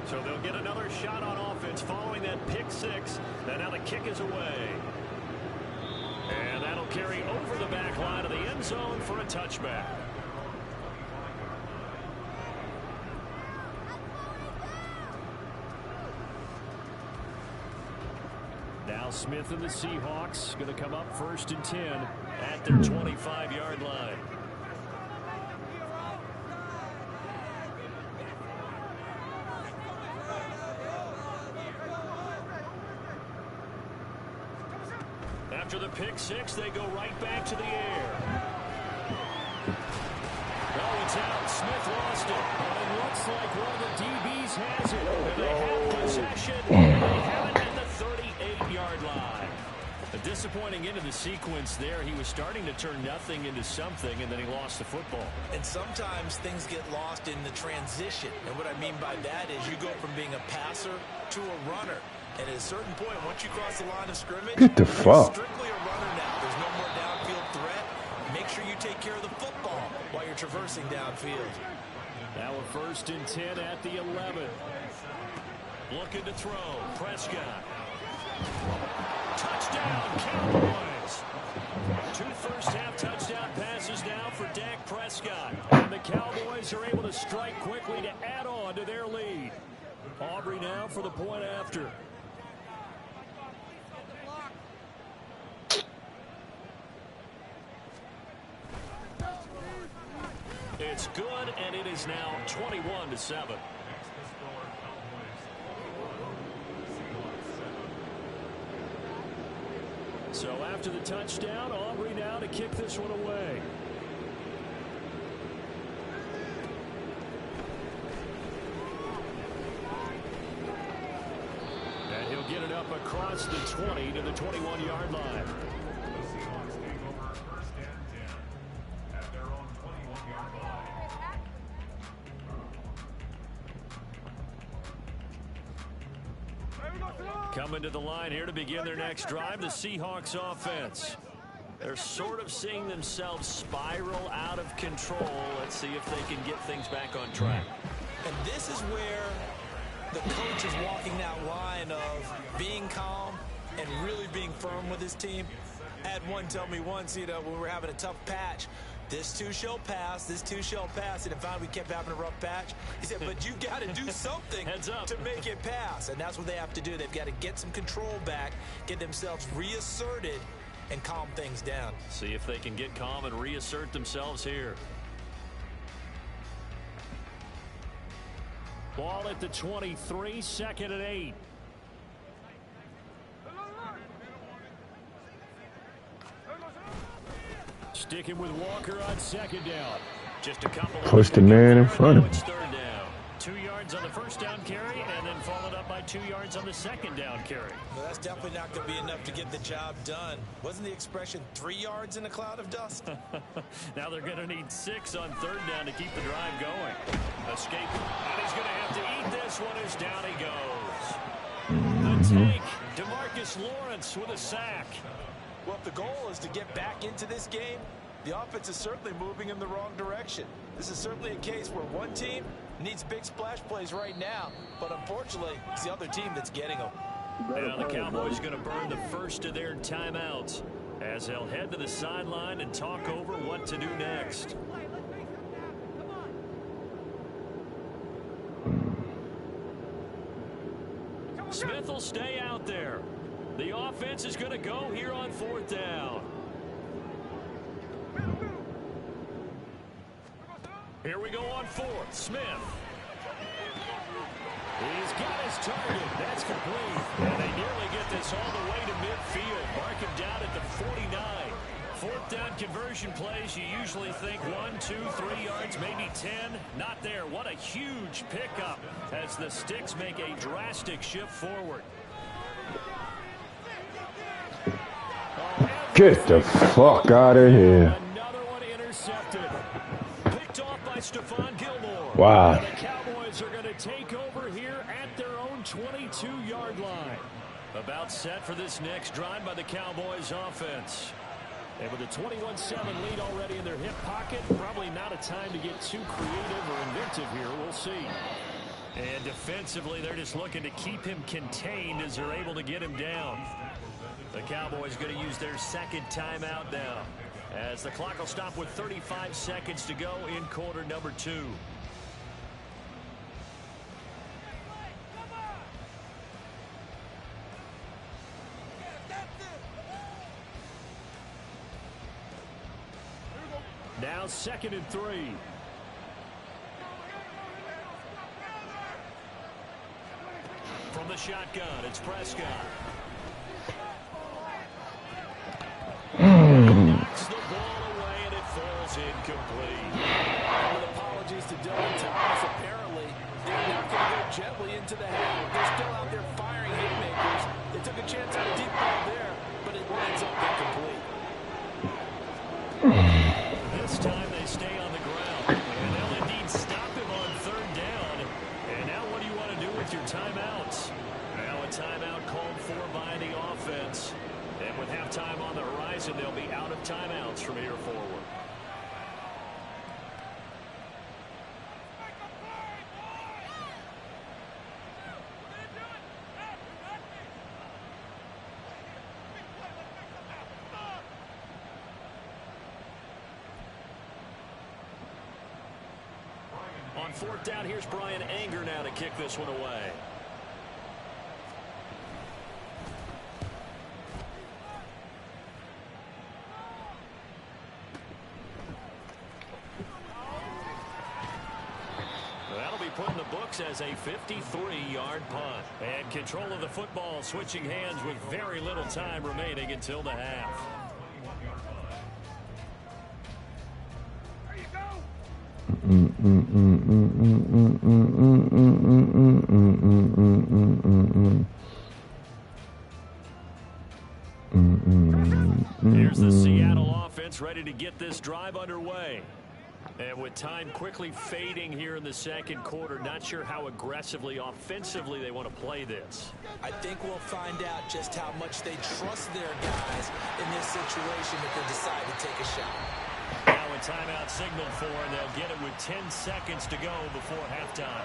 So they'll get another shot on offense following that pick six. And now the kick is away. And that'll carry over the back line of the end zone for a touchback. Now Smith and the Seahawks going to come up 1st and 10 at their 25-yard line. After the pick six, they go right back to the air. Oh, it's out. Smith lost it. And it looks like one of the DBs has it. And they have possession. And they have it at the 38-yard line. A disappointing end of the sequence there. He was starting to turn nothing into something, and then he lost the football. And sometimes things get lost in the transition. And what I mean by that is you go from being a passer to a runner. And at a certain point, once you cross the line of scrimmage, Get the fuck. you're strictly a runner now. There's no more downfield threat. Make sure you take care of the football while you're traversing downfield. Now a 1st and 10 at the 11. Looking to throw. Prescott. Touchdown, Cowboys. 2 first-half touchdown passes now for Dak Prescott. And the Cowboys are able to strike quickly to add on to their lead. Aubrey now for the point after. It's good, and it is now 21-7. So after the touchdown, Aubrey now to kick this one away. And he'll get it up across the 20 to the 21-yard line. Coming to the line here to begin their next drive, the Seahawks offense. They're sort of seeing themselves spiral out of control. Let's see if they can get things back on track. And this is where the coach is walking that line of being calm and really being firm with his team. I had one tell me once, when we were having a tough patch, this too shall pass, this too shall pass, and if finally we kept having a rough patch, he said, but you got to do something to make it pass, and that's what they have to do. They've got to get some control back, get themselves reasserted, and calm things down. See if they can get calm and reassert themselves here. Ball at the 23, 2nd and 8. Sticking with Walker on 2nd down. Just a couple. Push the man in front of him. It's 3rd down. 2 yards on the 1st down carry, and then followed up by 2 yards on the 2nd down carry. Well, that's definitely not going to be enough to get the job done. Wasn't the expression 3 yards in a cloud of dust? Now they're going to need 6 on 3rd down to keep the drive going. Escape, and he's going to have to eat this one as down he goes. The tank, DeMarcus Lawrence with a sack. Well, if the goal is to get back into this game, the offense is certainly moving in the wrong direction. This is certainly a case where one team needs big splash plays right now, but unfortunately, it's the other team that's getting them. Now the Cowboys are going to burn the first of their timeouts as they'll head to the sideline and talk over what to do next. Smith will stay out there. The offense is going to go here on 4th down. Here we go on 4th. Smith. He's got his target. That's complete. And they nearly get this all the way to midfield. Mark him down at the 49. 4th down conversion plays, you usually think 1, 2, 3 yards, maybe 10. Not there. What a huge pickup as the Sticks make a drastic shift forward. Get the fuck out of here. Another one intercepted. Picked off by Stephon Gilmore. Wow. And the Cowboys are going to take over here at their own 22-yard line. About set for this next drive by the Cowboys offense. And with a 21-7 lead already in their hip pocket, probably not a time to get too creative or inventive here. We'll see. And defensively, they're just looking to keep him contained as they're able to get him down. The Cowboys going to use their 2nd timeout now, as the clock will stop with 35 seconds to go in quarter number 2. Now 2nd and 3. From the shotgun, it's Prescott. Knocks the ball away, and it falls incomplete. With apologies to Dylan Thomas, apparently they're not going to go gently into the head. They're still out there firing haymakers. They took a chance on a deep ball there, but it winds up incomplete. This time they stay on the ground, and they'll indeed stop him on 3rd down. And now what do you want to do with your timeouts? Now a timeout called for by the offense. And with halftime on the horizon, they'll be out of timeouts from here forward. On 4th down, here's Brian Anger now to kick this one away. That'll be put in the books as a 53-yard punt. And control of the football switching hands with very little time remaining until the half. Here's the Seattle offense ready to get this drive underway. And with time quickly fading here in the 2nd quarter, not sure how aggressively, offensively they want to play this. I think we'll find out just how much they trust their guys in this situation if they decide to take a shot. Now a timeout signaled for, and they'll get it with 10 seconds to go before halftime.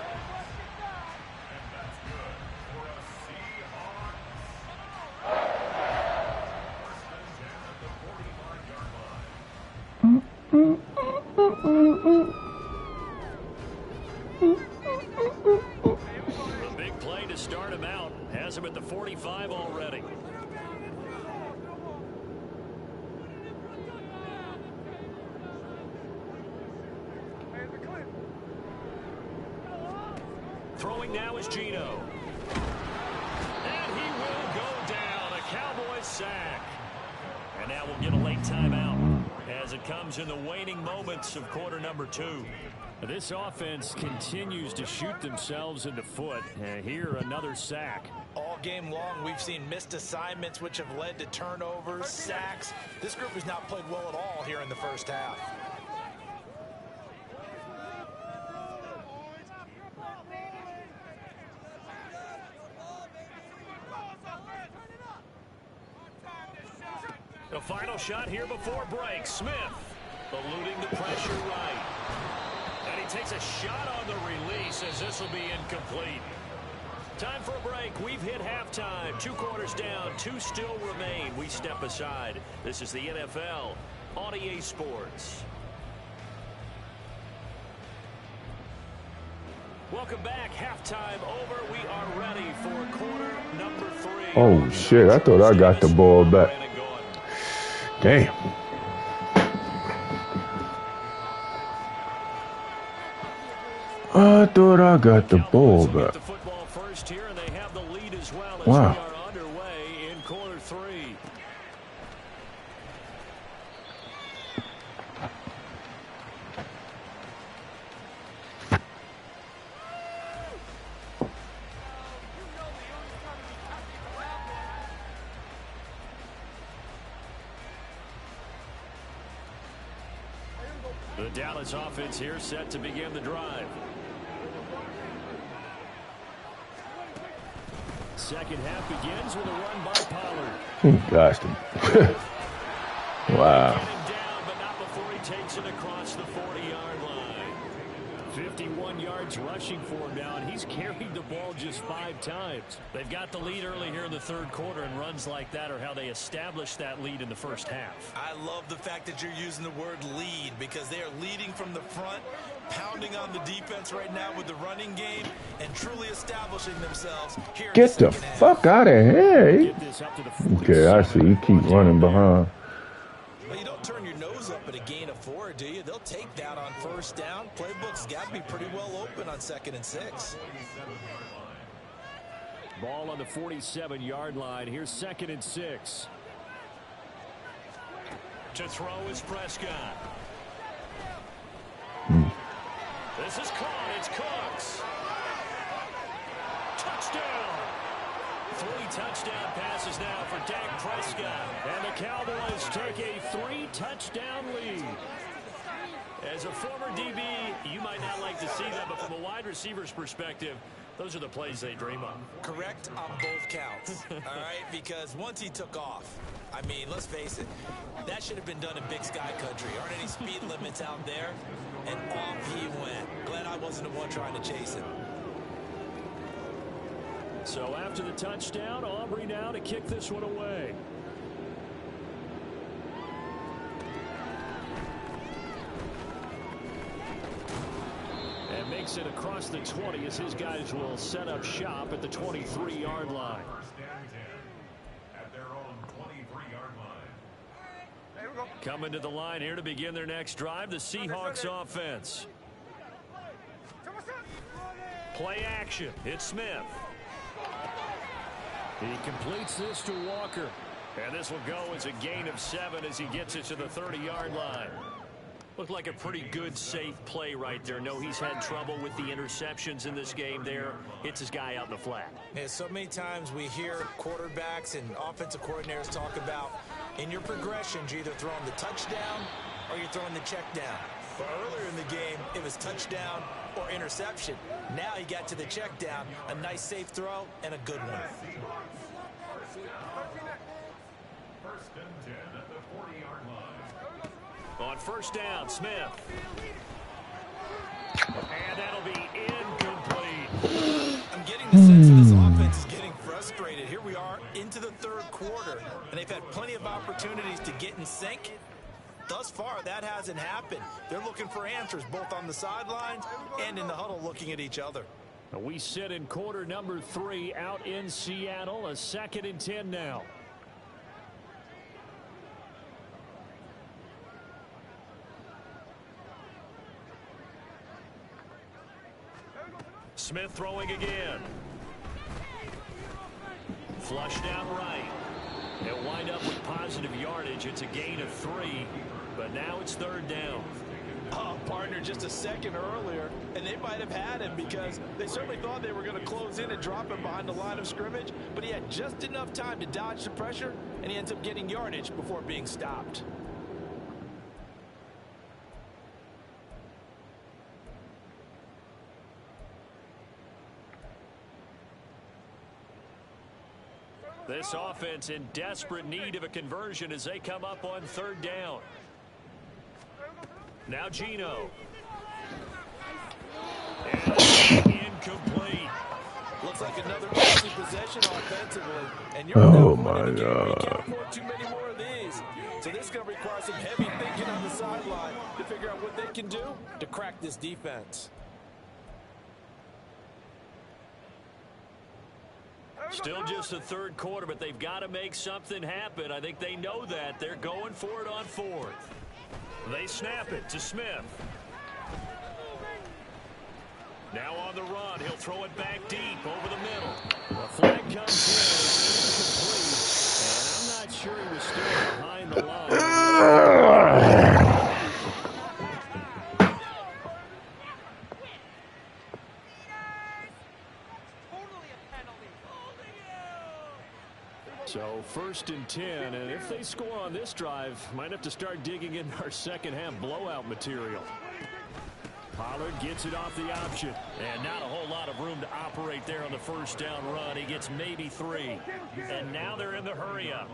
5 already. Throwing now is Gino. And he will go down. A Cowboys sack. And now we'll get a late timeout as it comes in the waning moments of quarter number 2. This offense continues to shoot themselves in the foot. Here, another sack. All game long, we've seen missed assignments, which have led to turnovers, sacks. This group has not played well at all here in the first half. The final shot here before break. Smith eluding the pressure right. And he takes a shot on the release as this will be incomplete. Time for a break. We've hit halftime. 2 quarters down. 2 still remain. We step aside. This is the NFL on EA Sports. Welcome back. Halftime over. We are ready for quarter number 3. Oh, shit. I thought I got the ball back. Damn. I thought I got the ball back. Wow. Underway in quarter 3. The Dallas offense here set to begin the drive. Second half begins with a run by Pollard. Gosh. Wow. Getting down, but not before he takes it across the 40-yard line. 51 yards rushing for him now, and he's carried the ball just 5 times. They've got the lead early here in the third quarter, and runs like that are how they established that lead in the first half. I love the fact that you're using the word lead because they are leading from the front, pounding on the defense right now with the running game, and truly establishing themselves here. Get the fuck out of here. Okay, I see. You keep running behind. Well, you don't turn your nose up at a gain of 4, do you? They'll take that on first down. Playbook's got to be pretty well open on 2nd and 6. Ball on the 47-yard line. Here's 2nd and 6. To throw is Prescott. This is caught. It's Cooks. Touchdown. 3 touchdown passes now for Dak Prescott. And the Cowboys take a 3-touchdown lead. As a former DB, you might not like to see that, but from a wide receiver's perspective, those are the plays they dream of. Correct on both counts, all right? Because once he took off, I mean, let's face it, that should have been done in Big Sky Country. Aren't any speed limits out there? And off he went. Glad I wasn't the one trying to chase him. So after the touchdown, Aubrey now to kick this one away. And makes it across the 20 as his guys will set up shop at the 23-yard line. Coming to the line here to begin their next drive, the Seahawks offense. Play action. It's Smith. He completes this to Walker. And this will go as a gain of 7 as he gets it to the 30-yard line. Looked like a pretty good, safe play right there. No, he's had trouble with the interceptions in this game there. Hits his guy out in the flat. Yeah, so many times we hear quarterbacks and offensive coordinators talk about in your progressions, you're either throwing the touchdown or you're throwing the check down. But earlier in the game, it was touchdown or interception. Now he got to the check down, a nice safe throw, and a good one. First and 10 at the 40-yard line. On first down, Smith. And that'll be incomplete. I'm getting the sense that this offense is getting frustrated. Here we are into the third quarter, and they've had plenty of opportunities to get in sync. Thus far, that hasn't happened. They're looking for answers both on the sidelines and in the huddle looking at each other. We sit in quarter number 3 out in Seattle. A 2nd and 10 now. Smith throwing again. Flushed out right. They'll wind up with positive yardage. It's a gain of 3, but now it's 3rd down. Oh, partner, just a second earlier, and they might have had him because they certainly thought they were going to close in and drop him behind the line of scrimmage, but he had just enough time to dodge the pressure, and he ends up getting yardage before being stopped. This offense in desperate need of a conversion as they come up on 3rd down. Now Gino. And incomplete. Looks like another passing possession offensively. And you're Oh my you God. can't afford too many more of these. So this is going to require some heavy thinking on the sideline to figure out what they can do to crack this defense. Still just the 3rd quarter, but they've got to make something happen. I think they know that. They're going for it on 4th. They snap it to Smith. Now on the run. He'll throw it back deep over the middle. The flag comes in. It's incomplete. And I'm not sure he was still behind the line. So 1st and 10, and if they score on this drive, might have to start digging in our second half blowout material. Pollard gets it off the option, and not a whole lot of room to operate there on the 1st down run. He gets maybe 3, and now they're in the hurry up.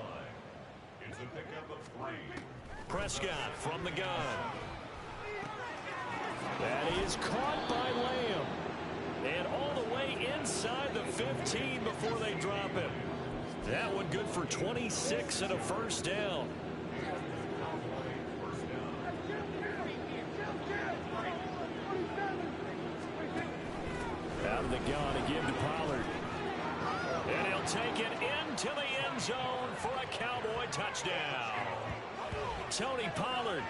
Prescott from the gun. That is caught by Lamb, and all the way inside the 15 before they drop him. That one good for 26 and a 1st down. Out of the gun again to Pollard. And he'll take it into the end zone for a Cowboy touchdown. Tony Pollard,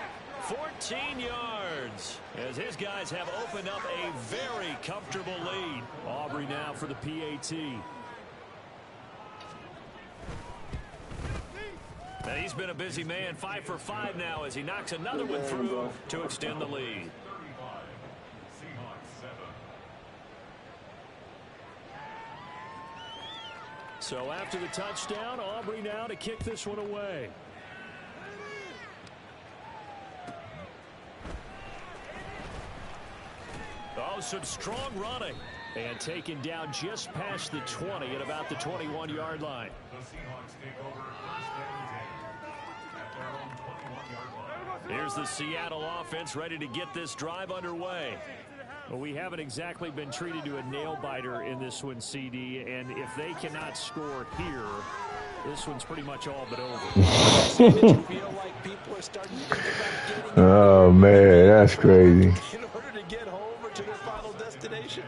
14 yards, as his guys have opened up a very comfortable lead. Aubrey now for the PAT. Now he's been a busy man, 5 for 5 now as he knocks another one through to extend the lead. So after the touchdown, Aubrey now to kick this one away. Oh, some strong running. And taken down just past the 20 at about the 21-yard line. Here's the Seattle offense ready to get this drive underway. Well, we haven't exactly been treated to a nail-biter in this one, CD, and if they cannot score here, this one's pretty much all but over. Oh, man, that's crazy. In order to get home or to their final destination?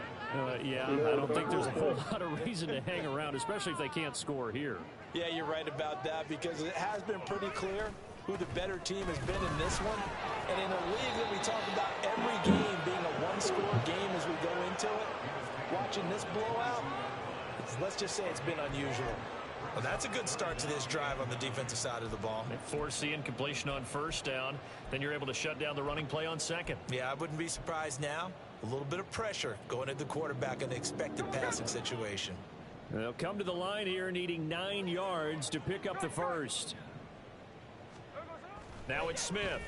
Yeah, I don't think there's a whole lot of reason to hang around, especially if they can't score here. Yeah, you're right about that because it has been pretty clear who the better team has been in this one. And in a league that we talk about every game being a one-score game as we go into it, watching this blowout, let's just say it's been unusual. Well, that's a good start to this drive on the defensive side of the ball. They force the incompletion on 1st down. Then you're able to shut down the running play on 2nd. Yeah, I wouldn't be surprised now. A little bit of pressure going at the quarterback in the expected passing situation. They'll come to the line here needing 9 yards to pick up the 1st. Now it's Smith.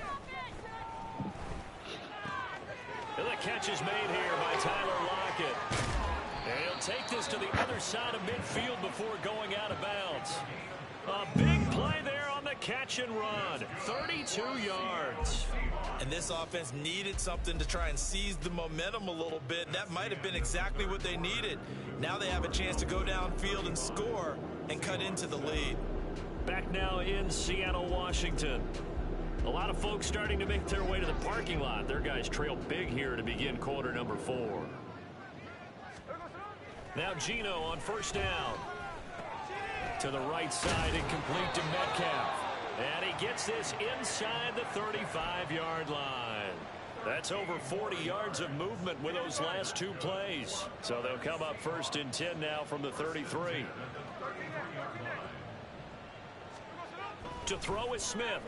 And the catch is made here by Tyler Lockett. And he'll take this to the other side of midfield before going out of bounds. A big play there on the catch and run. 32 yards. And this offense needed something to try and seize the momentum a little bit. That might have been exactly what they needed. Now they have a chance to go downfield and score and cut into the lead. Back now in Seattle, Washington. A lot of folks starting to make their way to the parking lot. Their guys trail big here to begin quarter number 4. Now Gino on first down. To the right side, incomplete to Metcalf. And he gets this inside the 35-yard line. That's over 40 yards of movement with those last two plays. So they'll come up first and 10 now from the 33. To throw is Smith.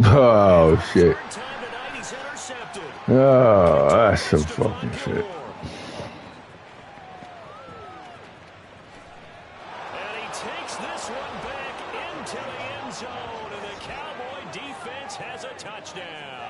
Oh, shit. Time tonight, he's intercepted. Oh, that's some fucking shit. And he takes this one back into the end zone, and the Cowboy defense has a touchdown.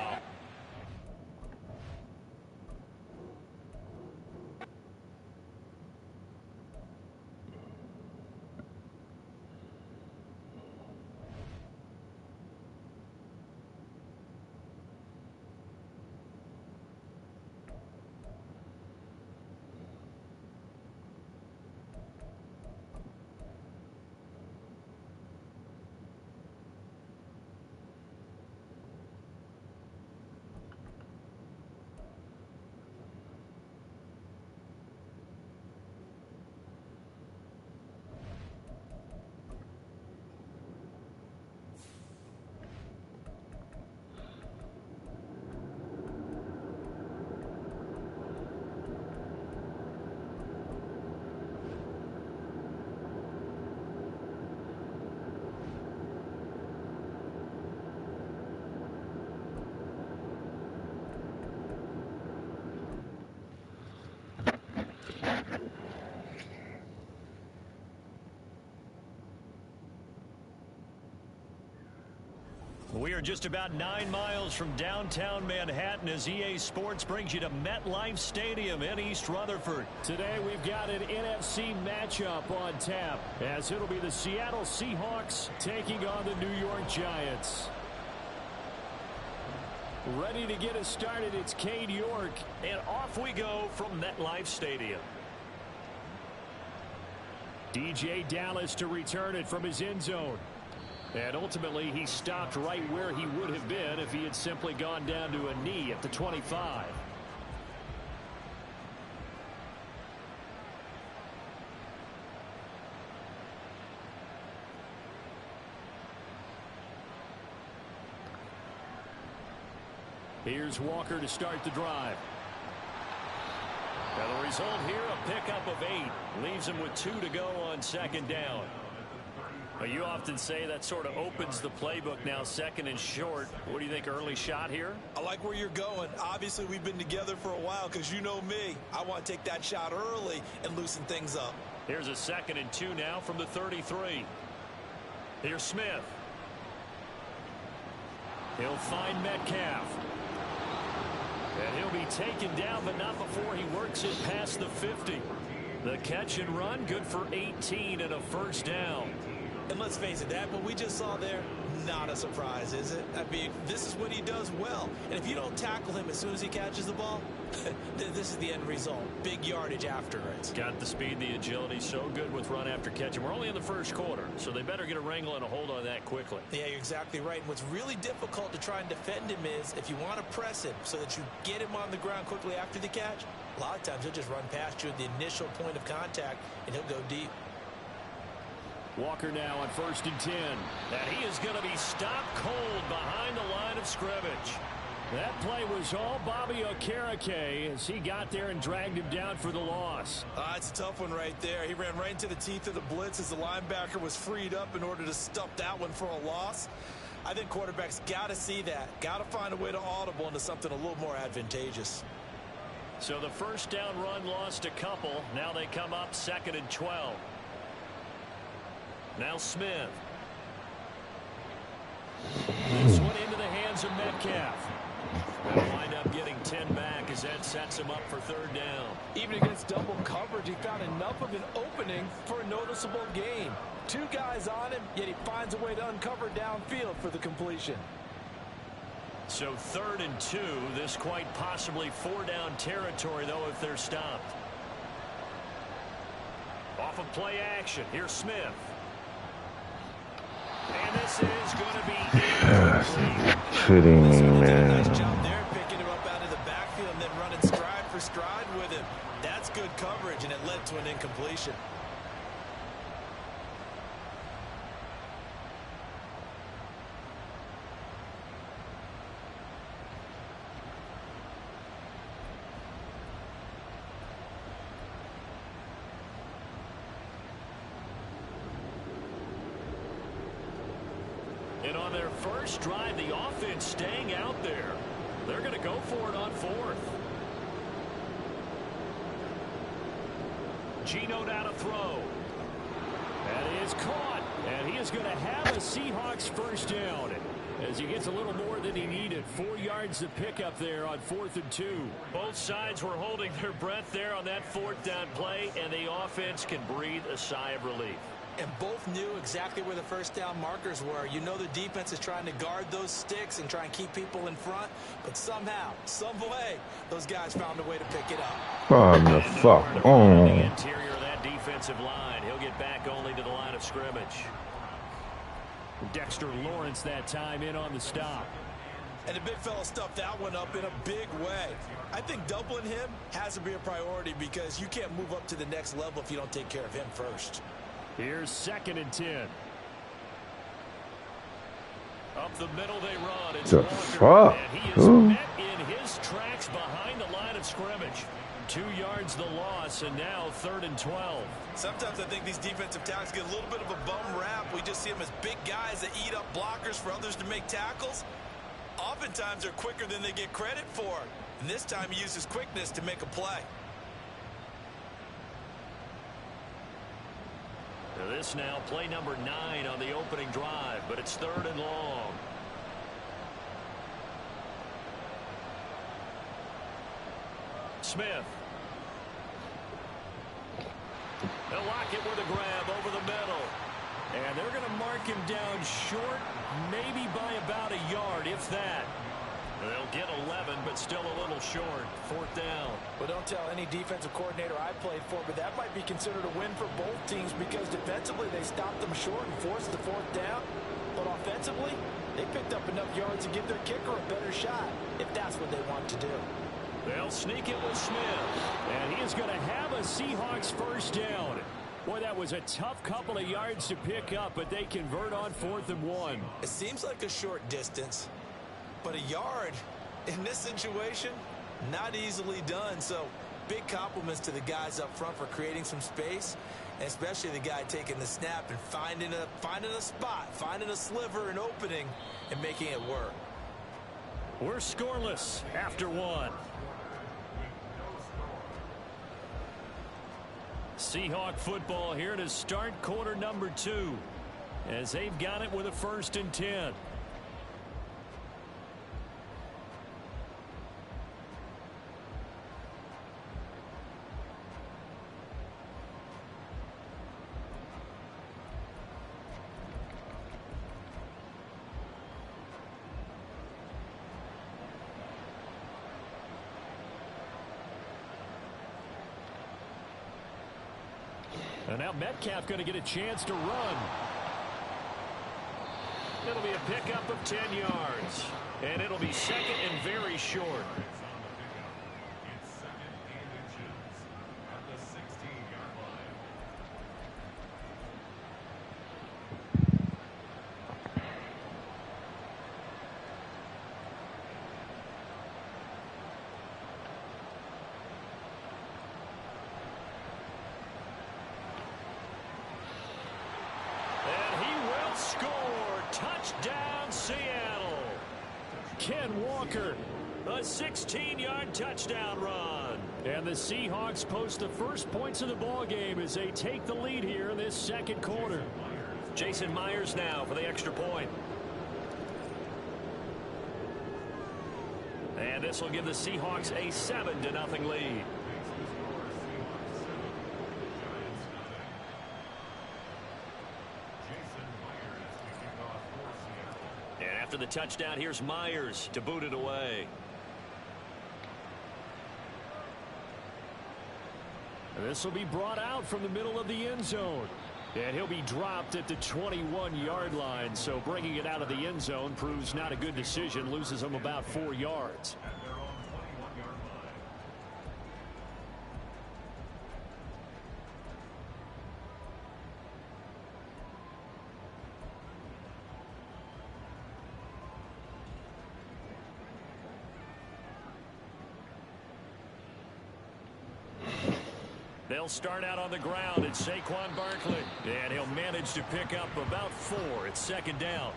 We are just about 9 miles from downtown Manhattan as EA Sports brings you to MetLife Stadium in East Rutherford. Today we've got an NFC matchup on tap as it'll be the Seattle Seahawks taking on the New York Giants. Ready to get us started, it's Cade York, and off we go from MetLife Stadium. DJ Dallas to return it from his end zone. And ultimately, he stopped right where he would have been if he had simply gone down to a knee at the 25. Here's Walker to start the drive. Now the result here, a pickup of 8. Leaves him with 2 to go on second down. You often say that sort of opens the playbook now, second and short. What do you think, early shot here? I like where you're going. Obviously, we've been together for a while because you know me. I want to take that shot early and loosen things up. Here's a 2nd and 2 now from the 33. Here's Smith. He'll find Metcalf. And he'll be taken down, but not before he works it past the 50. The catch and run, good for 18 and a first down. And let's face it, that what we just saw there, not a surprise, is it? I mean, this is what he does well. And if you don't tackle him as soon as he catches the ball, this is the end result. Big yardage after it. Got the speed, the agility, so good with run after catch. And we're only in the first quarter, so they better get a wrangle and a hold on that quickly. Yeah, you're exactly right. And what's really difficult to try and defend him is if you want to press him so that you get him on the ground quickly after the catch, a lot of times he'll just run past you at the initial point of contact, and he'll go deep. Walker now on 1st and 10. And he is going to be stopped cold behind the line of scrimmage. That play was all Bobby Okereke as he got there and dragged him down for the loss. It's a tough one right there. He ran right into the teeth of the blitz as the linebacker was freed up in order to stuff that one for a loss. I think quarterbacks got to see that. Got to find a way to audible into something a little more advantageous. So the first down run lost a couple. Now they come up 2nd and 12. Now Smith. This one into the hands of Metcalf. They'll wind up getting 10 back as that sets him up for 3rd down. Even against double coverage, he found enough of an opening for a noticeable gain. 2 guys on him, yet he finds a way to uncover downfield for the completion. So 3rd and 2. This quite possibly 4-down territory, though, if they're stopped. Off of play action. Here's Smith. And this is going to be Kidding me, man. Nice job there, picking him up out of the backfield and then running stride for stride with him. That's good coverage, and it led to an incompletion. And on their first drive, the offense staying out there. They're going to go for it on fourth. Gino now to throw. That is caught. And he is going to have a Seahawks first down as he gets a little more than he needed. 4 yards to pick up there on 4th and 2. Both sides were holding their breath there on that 4th down play, and the offense can breathe a sigh of relief. And both knew exactly where the first down markers were. You know the defense is trying to guard those sticks and try and keep people in front. But somehow, some way, those guys found a way to pick it up. From the fuck On the on. interior of that defensive line. He'll get back only to the line of scrimmage. Dexter Lawrence that time in on the stop. And the big fella stuffed that one up in a big way. I think doubling him has to be a priority because you can't move up to the next level if you don't take care of him first. Here's 2nd and 10. Up the middle they run. It's The Walker, fuck? and he is Ooh. met in his tracks behind the line of scrimmage. 2 yards the loss, and now 3rd and 12. Sometimes I think these defensive tackles get a little bit of a bum rap. We just see them as big guys that eat up blockers for others to make tackles. Oftentimes they're quicker than they get credit for. And this time he uses quickness to make a play. Now this now play number 9 on the opening drive, but it's 3rd and long. Smith. They'll lock it with a grab over the middle. And they're going to mark him down short, maybe by about a yard, if that. They'll get 11, but still a little short. 4th down. Well, don't tell any defensive coordinator I played for, but that might be considered a win for both teams because defensively they stopped them short and forced the 4th down. But offensively, they picked up enough yards to give their kicker a better shot, if that's what they want to do. They'll sneak it with Smith. And he is going to have a Seahawks first down. Boy, that was a tough couple of yards to pick up, but they convert on 4th and 1. It seems like a short distance, but a yard in this situation, not easily done. So big compliments to the guys up front for creating some space, and especially the guy taking the snap and finding a spot, finding a sliver, an opening, and making it work. We're scoreless after 1. Seahawk football here to start quarter number 2 as they've got it with a 1st and 10. And now Metcalf going to get a chance to run. It'll be a pickup of 10 yards. And it'll be 2nd and very short. Touchdown, Seattle. Ken Walker, a 16-yard touchdown run. And the Seahawks post the first points of the ball game as they take the lead here in this 2nd quarter. Jason Myers now for the extra point. And this will give the Seahawks a 7-0 lead. After the touchdown, here's Myers to boot it away. This will be brought out from the middle of the end zone. And he'll be dropped at the 21-yard line. So bringing it out of the end zone proves not a good decision. Loses him about 4 yards. They'll start out on the ground. It's Saquon Barkley. And he'll manage to pick up about 4. It's second down.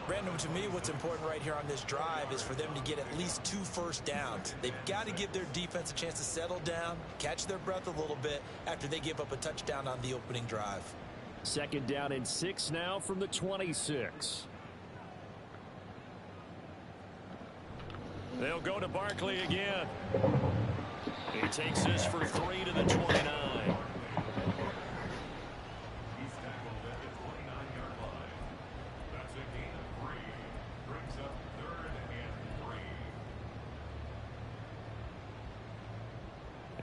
Brandon, to me, what's important right here on this drive is for them to get at least 2 first downs. They've got to give their defense a chance to settle down, catch their breath a little bit after they give up a touchdown on the opening drive. Second down and 6 now from the 26. They'll go to Barkley again. He takes this for 3 to the 29.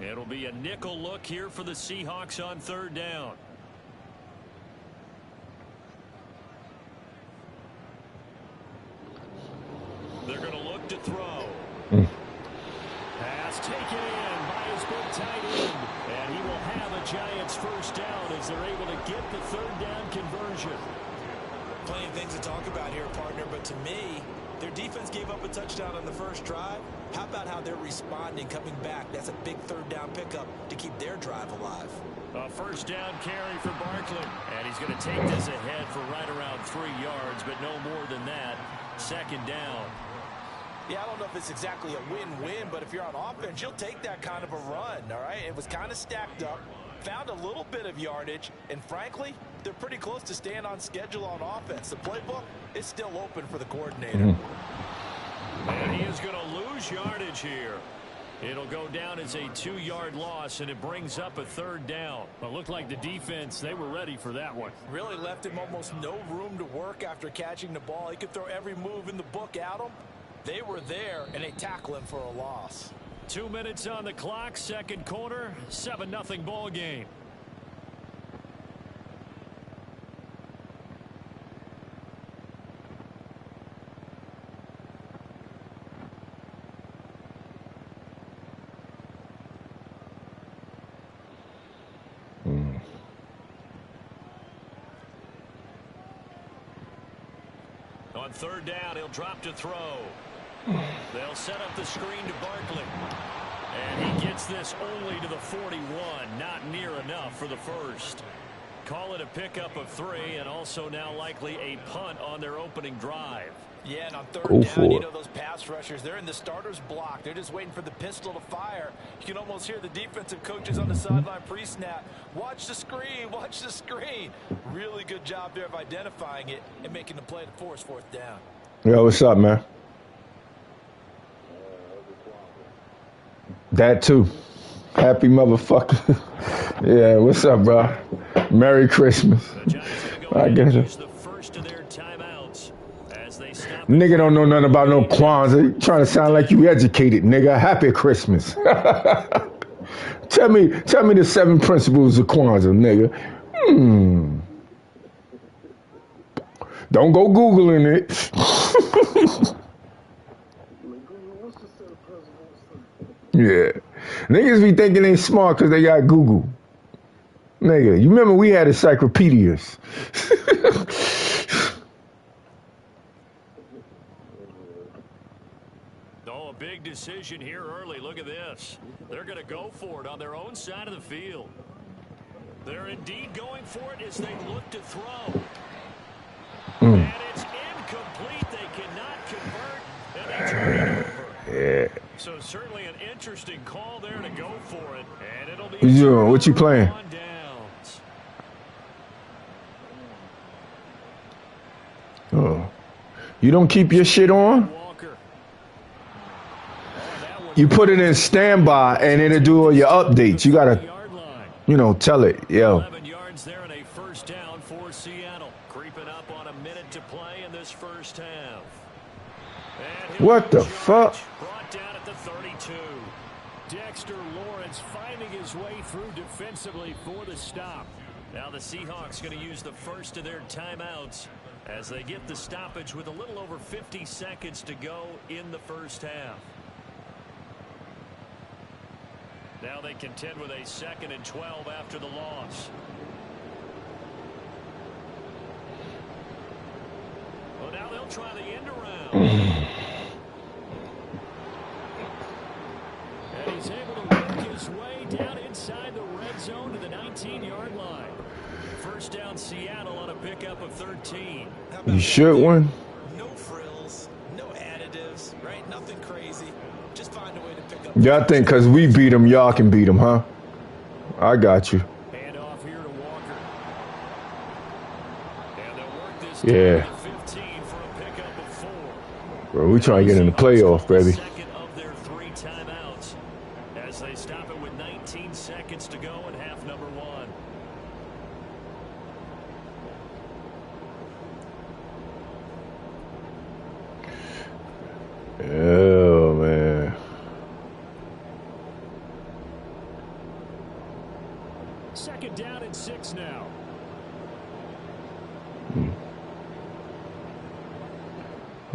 It'll be a nickel look here for the Seahawks on third down. They're going to look to throw. Pass taken in by his big tight end. And he will have a Giants first down as they're able to get the third down conversion. Plenty of things to talk about here, partner, but to me, their defense gave up a touchdown on the first drive. How about how they're responding, coming back? That's a big third down pickup to keep their drive alive. A first down carry for Barkley. And he's going to take this ahead for right around 3 yards, but no more than that. Second down. Yeah, I don't know if it's exactly a win-win, but if you're on offense, you'll take that kind of a run, all right? It was kind of stacked up, found a little bit of yardage, and frankly, they're pretty close to staying on schedule on offense. The playbook is still open for the coordinator. And he is going to lose yardage here. It'll go down as a 2-yard loss, and it brings up a third down. It looked like the defense, they were ready for that one. Really left him almost no room to work after catching the ball. He could throw every move in the book at him. They were there, and they tackle him for a loss. 2 minutes on the clock, second quarter, 7-0 ball game. On third down, he'll drop to throw. They'll set up the screen to Barkley. And he gets this only to the 41. Not near enough for the first. Call it a pickup of 3, and also now likely a punt on their opening drive. Yeah, and on third down, you know those pass rushers, they're in the starter's block. They're just waiting for the pistol to fire. You can almost hear the defensive coaches on the sideline pre-snap. Watch the screen, watch the screen. Really good job there of identifying it and making the play to force fourth down. Yo, what's up, man? That too. Happy motherfucker. Yeah, what's up, bro? Merry Christmas. I get it. Nigga don't know nothing about no Kwanzaa. You trying to sound like you educated, nigga. Happy Christmas. Tell me the 7 principles of Kwanzaa, nigga. Don't go Googling it. Yeah. Niggas be thinking they smart because they got Google. Nigga, you remember we had encyclopedias. Oh, a big decision here early. Look at this. They're going to go for it on their own side of the field. They're indeed going for it as they look to throw. And it's incomplete. They cannot convert, and they turn it over. Yeah. So certainly an interesting call there to go for it. And it'll be what you playing? Oh. You don't keep your shit on? You put it in standby and it'll do all your updates. You gotta, tell it. Yo. 11 yards there and a first down for Seattle. Creeping up on a minute to play in this first half. What the fuck? Brought down at the 32. Dexter Lawrence finding his way through defensively for the stop. Now the Seahawks going to use the first of their timeouts as they get the stoppage with a little over 50 seconds to go in the first half. Now they contend with a 2nd and 12 after the loss. Well, now they'll try the end around. And he's able to work his way down inside the red 19-yard line. First down, Seattle on a pickup of 13. You should win. No frills, no additives, right? Nothing crazy. Just find a way to pick up. Y'all think because we beat them, y'all can beat them, huh? I got you. Hand off here to Walker. And they'll work this Yeah. 15 for a pickup of 4. Bro, we trying to get in the playoff, baby. Second of their 3 timeouts as they stop it with 19 seconds to go in half number 1. Oh, man. Second down and 6 now.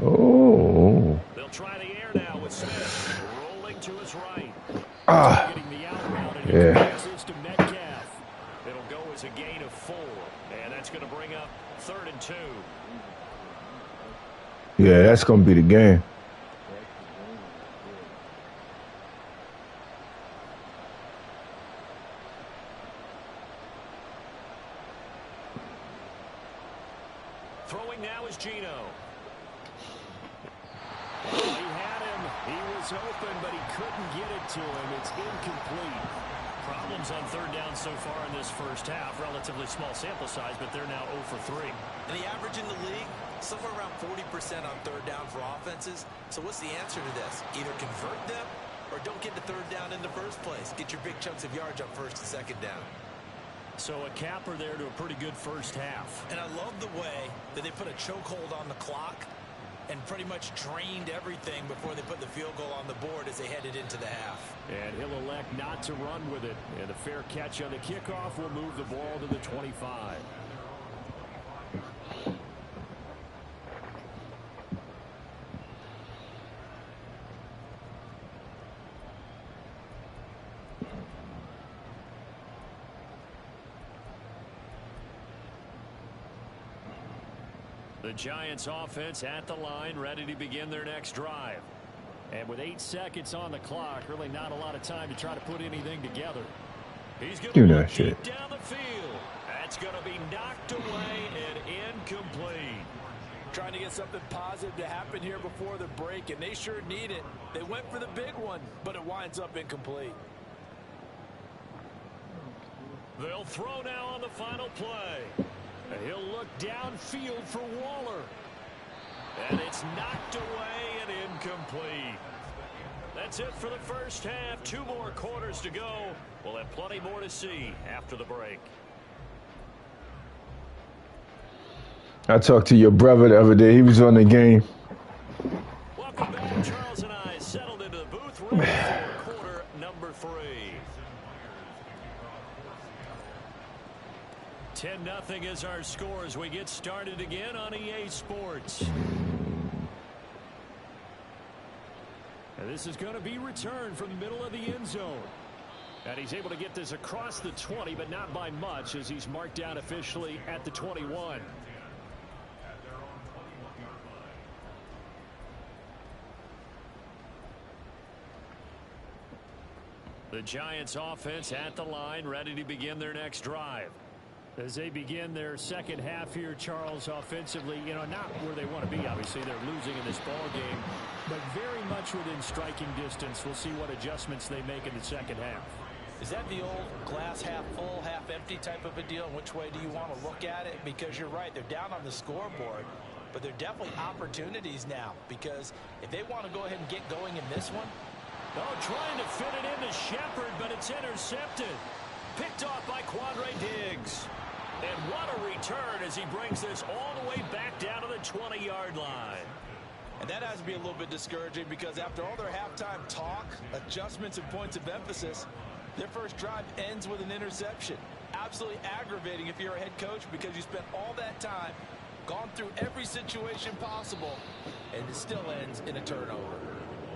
Oh. They'll try the air now with Smith rolling to his right. Ah. Getting the out route and Yeah. passes to Metcalf. It'll go as a gain of 4, and that's going to bring up 3rd and 2. Yeah, that's going to be the game. Throwing now is Geno. He had him. He was open, but he couldn't get it to him. It's incomplete. Problems on 3rd down so far in this first half. Relatively small sample size, but they're now 0 for 3. And the average in the league, somewhere around 40% on 3rd down for offenses. So what's the answer to this? Either convert them or don't get to 3rd down in the first place. Get your big chunks of yards on 1st and 2nd down. So a capper there to a pretty good first half. And I love the way that they put a chokehold on the clock and pretty much drained everything before they put the field goal on the board as they headed into the half. And he'll elect not to run with it. And a fair catch on the kickoff will move the ball to the 25. The Giants offense at the line, ready to begin their next drive. And with 8 seconds on the clock, really not a lot of time to try to put anything together. He's going to look deep down the field. That's going to be knocked away and incomplete. Trying to get something positive to happen here before the break, and they sure need it. They went for the big one, but it winds up incomplete. They'll throw now on the final play. And he'll look downfield for Waller. And it's knocked away and incomplete. That's it for the first half. 2 more quarters to go. We'll have plenty more to see after the break. I talked to your brother the other day. He was on the game. Welcome back. Charles and I settled into the booth ready for quarter number 3. 10-0 is our score as we get started again on EA Sports. And this is going to be returned from the middle of the end zone. And he's able to get this across the 20, but not by much as he's marked down officially at the 21. The Giants offense at the line, ready to begin their next drive. As they begin their second half here, Charles, offensively, not where they want to be. Obviously, they're losing in this ball game, but very much within striking distance. We'll see what adjustments they make in the second half. Is that the old glass half full, half empty type of a deal? And which way do you want to look at it? Because you're right, they're down on the scoreboard, but they're definitely opportunities now. Because if they want to go ahead and get going in this one. Oh, trying to fit it into Shepard, but it's intercepted. Picked off by Quandre Diggs. And what a return as he brings this all the way back down to the 20-yard line. And that has to be a little bit discouraging because after all their halftime talk, adjustments and points of emphasis, their first drive ends with an interception. Absolutely aggravating if you're a head coach because you spent all that time, gone through every situation possible, and it still ends in a turnover.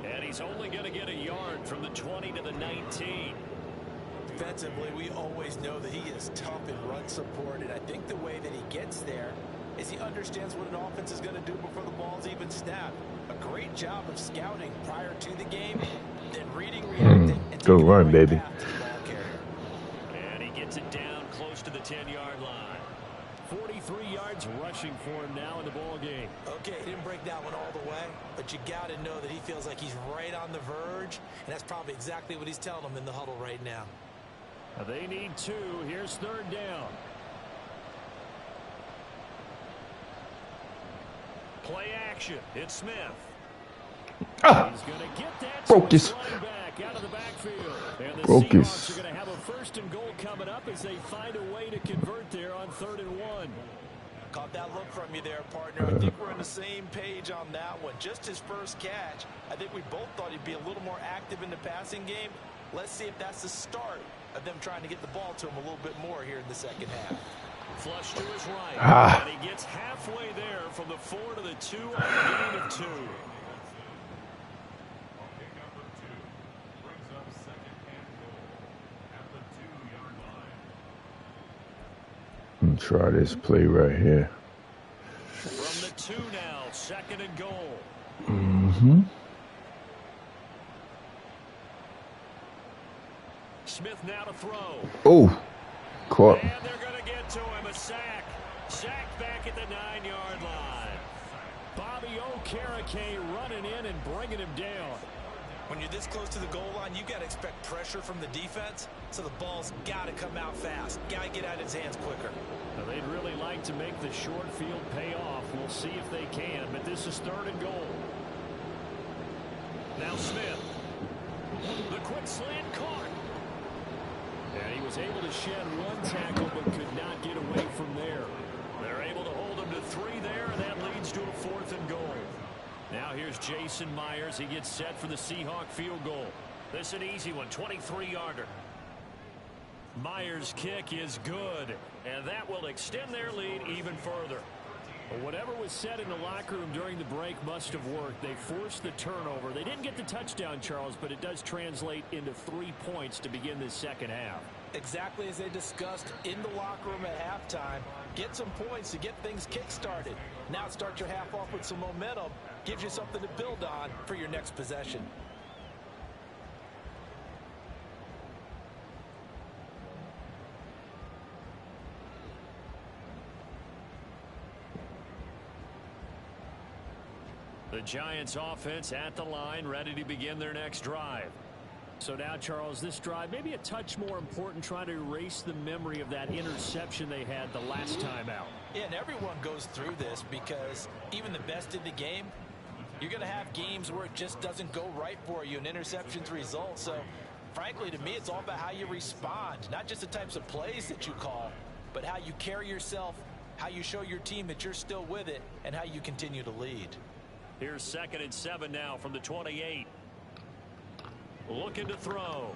And he's only going to get a yard from the 20 to the 19. Defensively, we always know that he is tough in run support, and I think the way that he gets there is he understands what an offense is going to do before the ball's even snapped. A great job of scouting prior to the game, then reading, reacting, and Go run, baby. And he gets it down 10-yard line. 43 yards rushing for him now in the ball game. Okay, he didn't break that one all the way, but you got to know that he feels like he's right on the verge, and that's probably exactly what he's telling them in the huddle right now. They need 2. Here's 3rd down. Play action. It's Smith. He's going to get that. Focus. Back out of the backfield. And the Focus. Seahawks are going to have a 1st and goal coming up as they find a way to convert there on 3rd and 1. Caught that look from you there, partner. I think we're on the same page on that one. Just his first catch. I think we both thought he'd be a little more active in the passing game. Let's see if that's the start of them trying to get the ball to him a little bit more here in the second half. Flush to his right. And he gets halfway there from the 4 to the 2 on a gain of 2. Try this play right here. From the 2 now, 2nd and goal. Smith now to throw. Oh, caught. And they're going to get to him. A sack. Sack back at the 9-yard line. Bobby Okereke running in and bringing him down. When you're this close to the goal line, you got to expect pressure from the defense, so the ball's got to come out fast. Got to get out of his hands quicker. Now, they'd really like to make the short field pay off. We'll see if they can, but this is 3rd and goal. Now Smith. The quick slant caught. And he was able to shed 1 tackle, but could not get away from there. They're able to hold him to 3 there, and that leads to a 4th and goal. Now here's Jason Myers. He gets set for the Seahawk field goal. This is an easy one, 23-yarder. Myers' kick is good, and that will extend their lead even further. Well, whatever was said in the locker room during the break must have worked. They forced the turnover. They didn't get the touchdown, Charles, but it does translate into 3 points to begin this second half. Exactly as they discussed in the locker room at halftime. Get some points to get things kick-started. Now start your half off with some momentum. Gives you something to build on for your next possession. The Giants offense at the line, ready to begin their next drive. So now, Charles, this drive maybe a touch more important, trying to erase the memory of that interception they had the last time out. Yeah, and everyone goes through this because even the best in the game, you're going to have games where it just doesn't go right for you and interceptions result. So, frankly, to me, it's all about how you respond, not just the types of plays that you call, but how you carry yourself, how you show your team that you're still with it, and how you continue to lead. Here's 2nd and 7 now from the 28. Looking to throw.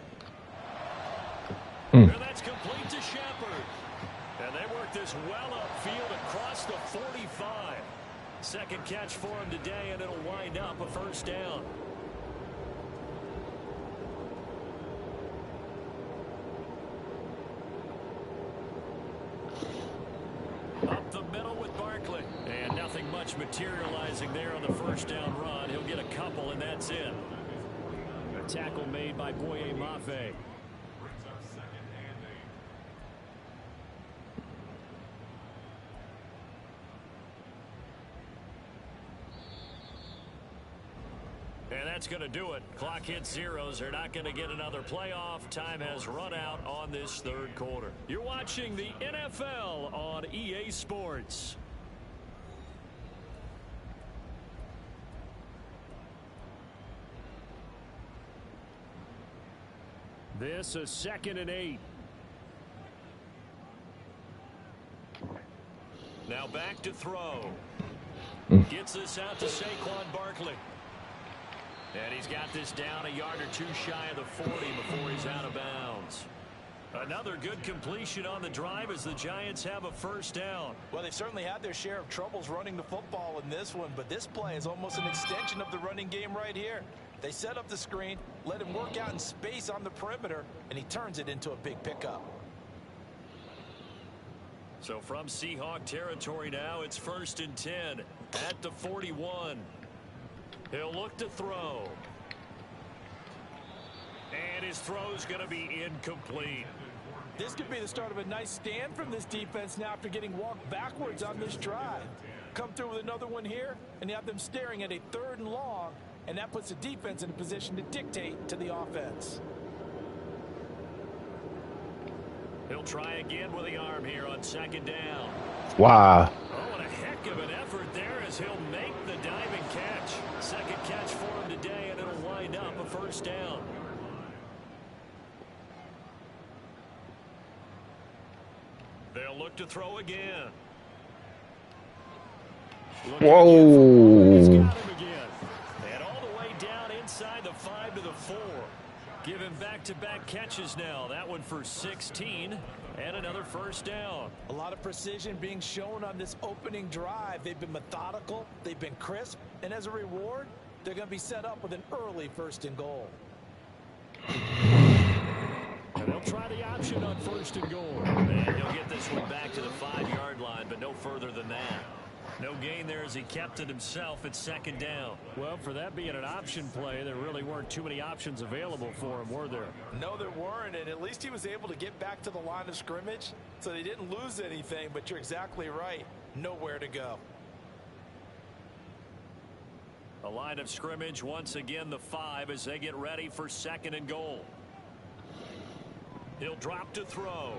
And that's complete to Shepard. And they work this well upfield across the 45. Second catch for him today, and it'll wind up a 1st down. Up the middle with Barkley. And nothing much materializing there on the 1st down run. He'll get a couple, and that's it. A tackle made by Boye Mafe. And that's going to do it. Clock hits zeros. They're not going to get another playoff. Time has run out on this 3rd quarter. You're watching the NFL on EA Sports. This is 2nd and 8. Now back to throw. Gets this out to Saquon Barkley. And he's got this down a yard or 2 shy of the 40 before he's out of bounds. Another good completion on the drive as the Giants have a 1st down. Well, they've certainly had their share of troubles running the football in this one, but this play is almost an extension of the running game right here. They set up the screen, let him work out in space on the perimeter, and he turns it into a big pickup. So from Seahawk territory now, it's 1st and 10 at the 41. He'll look to throw. And his throw's going to be incomplete. This could be the start of a nice stand from this defense now after getting walked backwards on this drive. Come through with another one here, and you have them staring at a 3rd and long, and that puts the defense in a position to dictate to the offense. He'll try again with the arm here on 2nd down. Wow. Oh, and a heck of an effort there as he'll make the diving catch. 2nd catch for him today, and it'll wind up a 1st down. They'll look to throw again. Whoa. He's got him again. And all the way down inside the 5 to the 4. Give him back-to-back catches now. That one for 16 and another 1st down. A lot of precision being shown on this opening drive. They've been methodical, they've been crisp, and as a reward, they're going to be set up with an early 1st and goal. And they'll try the option on 1st and goal. And he'll get this one back to the 5-yard line, but no further than that. No gain there as he kept it himself at 2nd down. Well, for that being an option play, there really weren't too many options available for him, were there? No, there weren't, and at least he was able to get back to the line of scrimmage, so they didn't lose anything, but you're exactly right. Nowhere to go. A line of scrimmage, once again the 5 as they get ready for 2nd and goal. He'll drop to throw.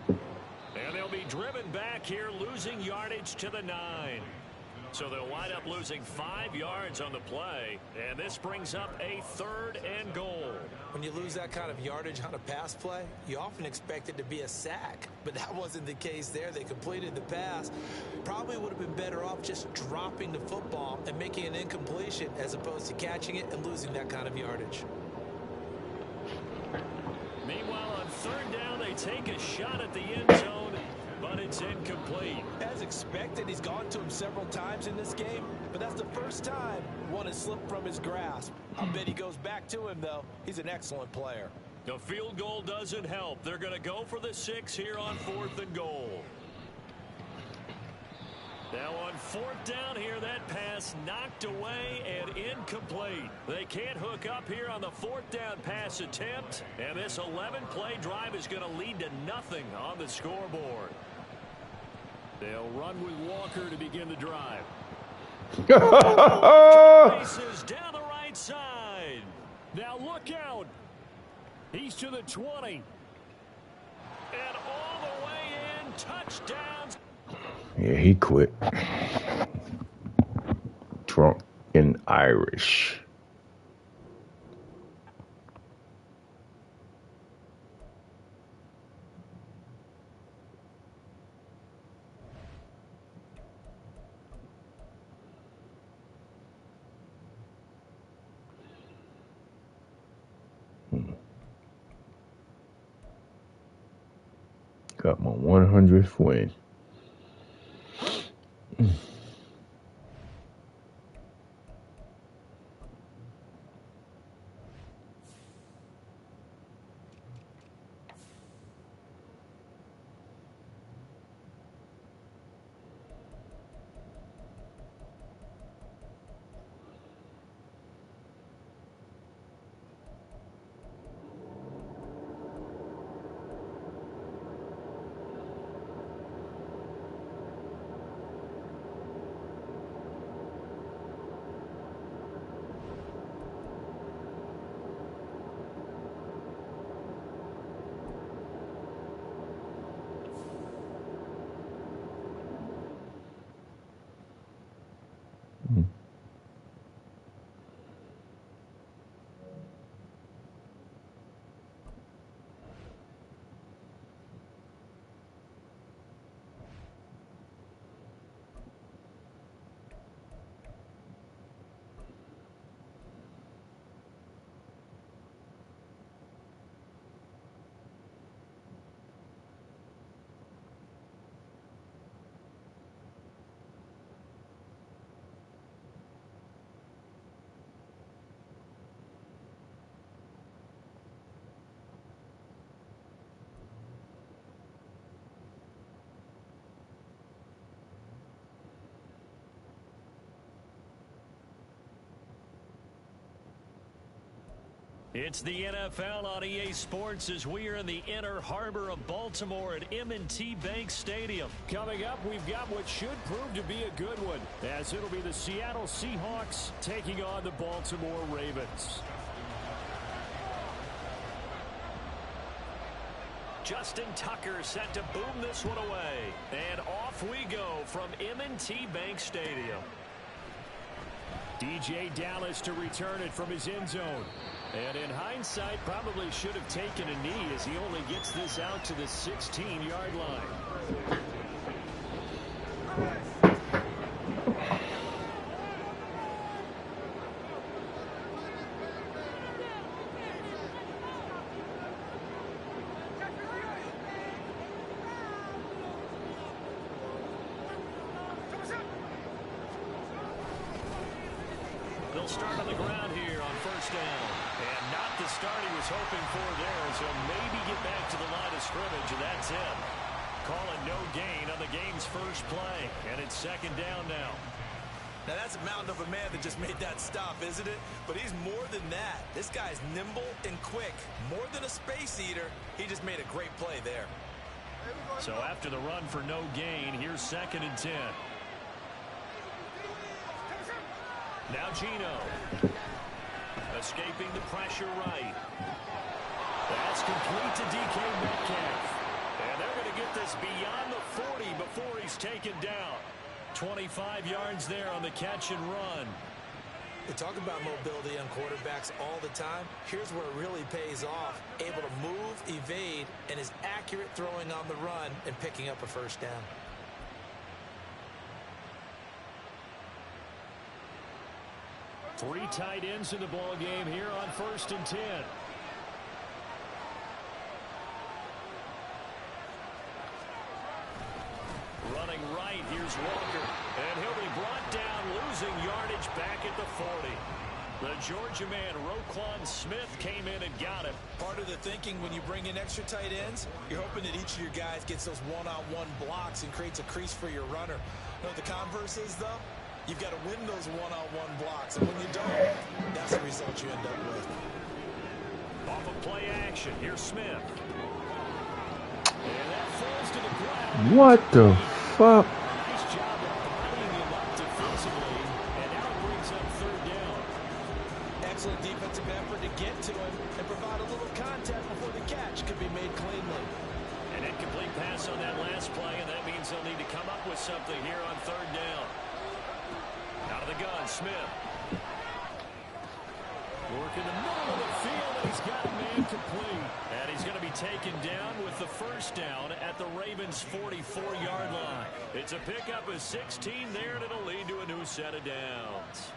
And they'll be driven back here, losing yardage to the 9. So they'll wind up losing 5 yards on the play. And this brings up a 3rd and goal. When you lose that kind of yardage on a pass play, you often expect it to be a sack. But that wasn't the case there. They completed the pass. Probably would have been better off just dropping the football and making an incompletion as opposed to catching it and losing that kind of yardage. Meanwhile, on 3rd down, they take a shot at the end zone, but it's incomplete. As expected, he's gone to him several times in this game, but that's the first time one has slipped from his grasp. I bet he goes back to him, though. He's an excellent player. The field goal doesn't help. They're going to go for the 6 here on 4th and goal. Now on 4th down here, that pass knocked away and incomplete. They can't hook up here on the 4th down pass attempt, and this 11-play drive is going to lead to nothing on the scoreboard. They'll run with Walker to begin the drive. Races down the right side. Now look out. He's to the 20. And all the way in, touchdowns. Yeah, he quit. Drunk and Irish. Got my 100th win. It's the NFL on EA Sports as we are in the inner harbor of Baltimore at M&T Bank Stadium. Coming up, we've got what should prove to be a good one, as it'll be the Seattle Seahawks taking on the Baltimore Ravens. Justin Tucker set to boom this one away. And off we go from M&T Bank Stadium. DJ Dallas to return it from his end zone. And in hindsight, probably should have taken a knee as he only gets this out to the 16-yard line. They'll start on the ground here on first down. And not the start he was hoping for there, so maybe get back to the line of scrimmage, and that's it. Calling no gain on the game's first play, and it's second down now. Now that's a mountain of a man that just made that stop, isn't it? But he's more than that. This guy's nimble and quick. More than a space eater, he just made a great play there. So after the run for no gain, here's second and 10. Now Gino. Escaping the pressure right. That's complete to DK Metcalf. And they're going to get this beyond the 40 before he's taken down. 25 yards there on the catch and run. We talk about mobility on quarterbacks all the time. Here's where it really pays off. Able to move, evade, and is accurate throwing on the run and picking up a first down. Three tight ends in the ball game here on first and 10. Running right, here's Walker. And he'll be brought down, losing yardage back at the 40. The Georgia man, Roquan Smith, came in and got him. Part of the thinking when you bring in extra tight ends, you're hoping that each of your guys gets those one-on-one blocks and creates a crease for your runner. You know what the converse is, though? You've got to win those one-on-one blocks, and when you don't, that's the result you end up with. Off of play action, here's Smith. And that falls to the ground. What the fuck? Nice job of bodying him up defensively, and now it brings up third down. Excellent defensive effort to get to him and provide a little contact before the catch could be made cleanly. An incomplete pass on that last play, and that means they'll need to come up with something here on third down. Out of the gun, Smith. Working the middle of the field, and he's got a man complete. And he's going to be taken down with the first down at the Ravens' 44-yard line. It's a pickup of 16 there, and it'll lead to a new set of downs.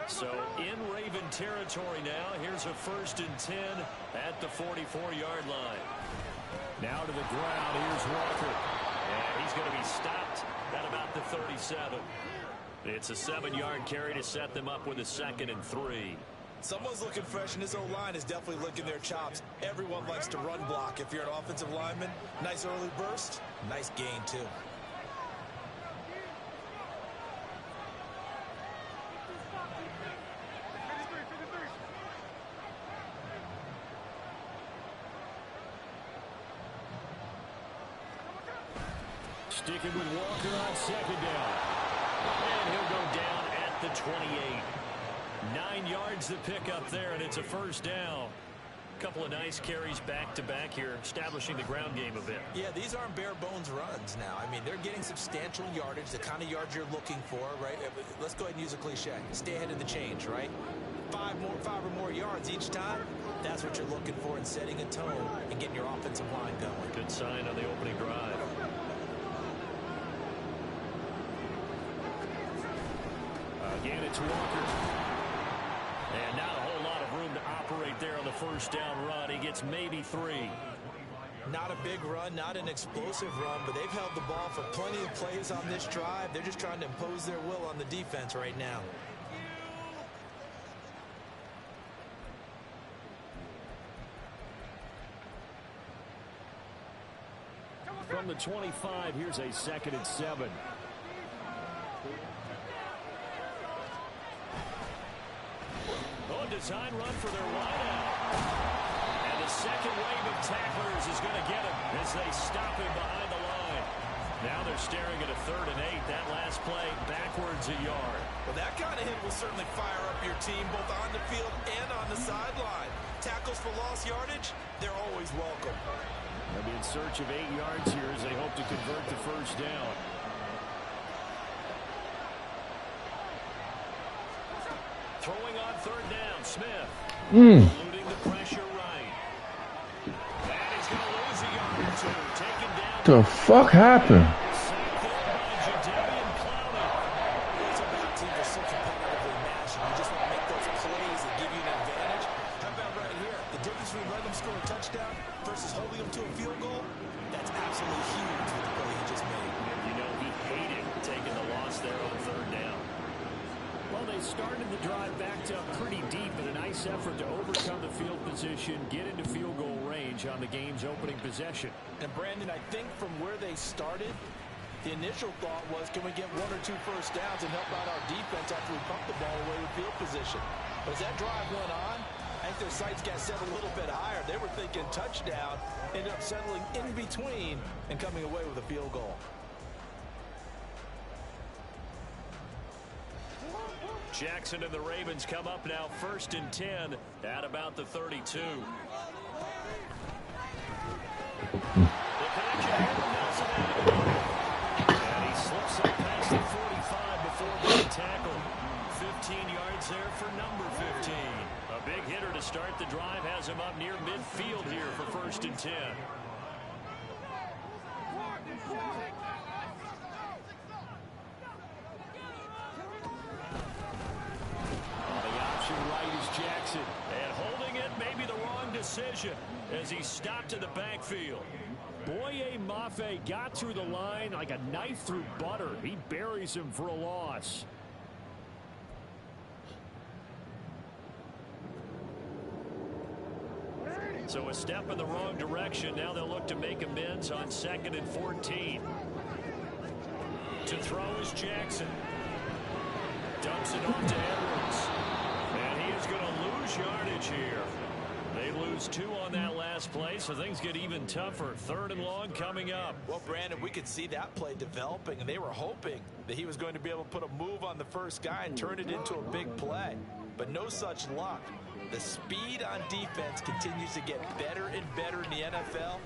So in Raven territory now. Here's a first and 10 at the 44-yard line. Now to the ground. Here's Walker. And he's going to be stopped at about the 37. It's a 7-yard carry to set them up with a second and 3. Someone's looking fresh, and his O-line is definitely licking their chops. Everyone likes to run block. If you're an offensive lineman, nice early burst, nice gain, too. Sticking with Walker on second down. And he'll go down at the 28. 9 yards to pick up there, and it's a first down. Couple of nice carries back-to-back here, establishing the ground game a bit. Yeah, these aren't bare-bones runs now. I mean, they're getting substantial yardage, the kind of yards you're looking for, right? Let's go ahead and use a cliche. Stay ahead of the change, right? 5 or more yards each time. That's what you're looking for in setting a tone and getting your offensive line going. Good sign on the opening drive. Again, it's Walker. And not a whole lot of room to operate there on the first down run. He gets maybe 3. Not a big run, not an explosive run, but they've held the ball for plenty of plays on this drive. They're just trying to impose their will on the defense right now. From from the 25. Here's a 2nd and 7. Oh, design run for their wideout. And the second wave of tacklers is going to get him as they stop him behind the line. Now they're staring at a 3rd and 8. That last play backwards a yard. Well, that kind of hit will certainly fire up your team both on the field and on the sideline. Tackles for lost yardage, they're always welcome. They'll be in search of 8 yards here as they hope to convert the first down. Throwing on 3rd down, Smith. Eluding the pressure right. And he's going to lose a yard or 2. Taken down. The fuck happened? It's about teams are so competitively matched. You just want to make those plays that give you an advantage. How about right here? The difference between letting them score a touchdown versus holding them to a field goal, that's absolutely huge with the play he just made. You know, he hated taking the loss there on 3rd down. Well, they started the drive backed up pretty deep in a nice effort to overcome the field position, get into field goal range on the game's opening possession. And Brandon, I think from where they started, the initial thought was, can we get 1 or 2 first downs and help out our defense after we pump the ball away with field position? But as that drive went on, I think their sights got set a little bit higher. They were thinking touchdown, ended up settling in between and coming away with a field goal. Jackson and the Ravens come up now 1st and 10 at about the 32. The connection here to Nelson Aguilar. And he slips up past the 45 before being tackled. 15 yards there for number 15. A big hitter to start the drive has him up near midfield here for 1st and 10. Jackson, and holding it may be the wrong decision as he stopped in the backfield. Boye Mafe got through the line like a knife through butter. He buries him for a loss. So a step in the wrong direction. Now they'll look to make amends on 2nd and 14. To throw is Jackson. Dumps it off to Edwards. And he is going to lose yardage here. They lose 2 on that last play, so things get even tougher. 3rd and long coming up. Well, Brandon, we could see that play developing, and they were hoping that he was going to be able to put a move on the first guy and turn it into a big play. But no such luck. The speed on defense continues to get better and better in the NFL.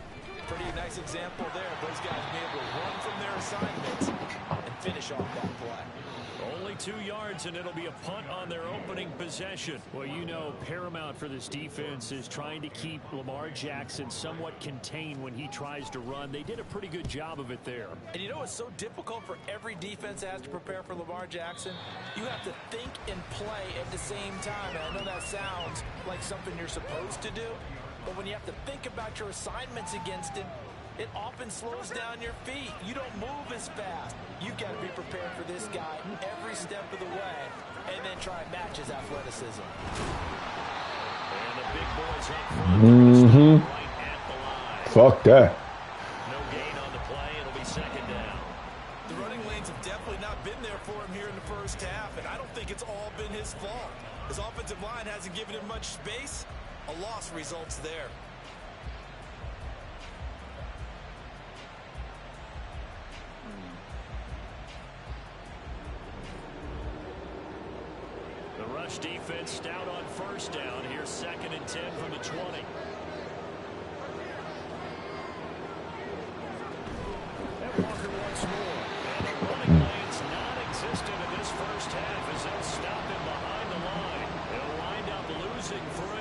Pretty nice example there. Those guys being able to run from their assignments and finish off that play. Only 2 yards, and it'll be a punt on their opening possession. Well, you know, paramount for this defense is trying to keep Lamar Jackson somewhat contained when he tries to run. They did a pretty good job of it there. And you know it's so difficult for every defense that has to prepare for Lamar Jackson? You have to think and play at the same time. And I know that sounds like something you're supposed to do, but when you have to think about your assignments against him, it often slows down your feet. You don't move as fast. You've got to be prepared for this guy every step of the way and then try and match his athleticism. And the big boys up front. Right at the line. Fuck that. No gain on the play. It'll be 2nd down. The running lanes have definitely not been there for him here in the first half, and I don't think it's all been his fault. His offensive line hasn't given him much space. A loss results there. The rush defense stout on 1st down. Here's 2nd and 10 from the 20. And Walker once more. And the running lane's non-existent in this first half as they'll stop him behind the line. They'll wind up losing 3.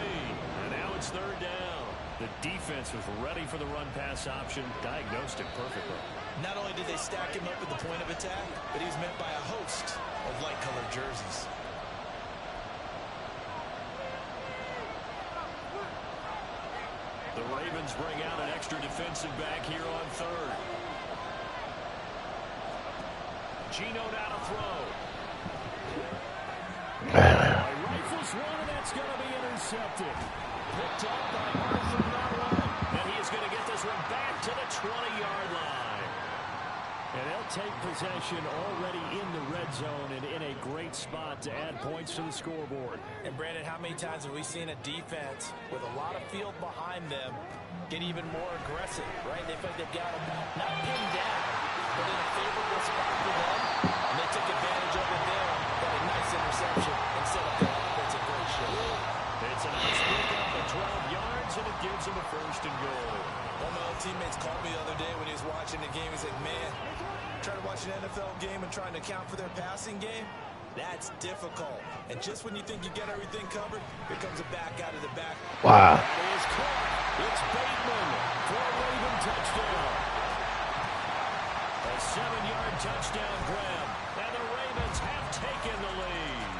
And now it's 3rd down. The defense was ready for the run-pass option, diagnosed it perfectly. Not only did they stack him up at the point of attack, but he was met by a host of light-colored jerseys. The Ravens bring out an extra defensive back here on 3rd. Gino now to throw. Rifles one, and that's going to be intercepted. Picked up by Arthur Mello. And he is going to get this one back to the 20-yard line. zone and in a great spot to add points to the scoreboard. And Brandon, how many times have we seen a defense with a lot of field behind them get even more aggressive, right? They feel like they've got them not pinned down, but in a favorable spot for them. And they took advantage of it there. Got a nice interception and set up their offense in great shape. It's a nice pickup of 12 yards, and it gives them a first and goal. One of my old teammates called me the other day when he was watching the game. He's like, man, trying to watch an NFL game and trying to account for their passing game, that's difficult. And just when you think you get everything covered, here comes a back out of the back. Wow. That is caught. It's Bateman for a Raven touchdown. A 7-yard touchdown grab, and the Ravens have taken the lead.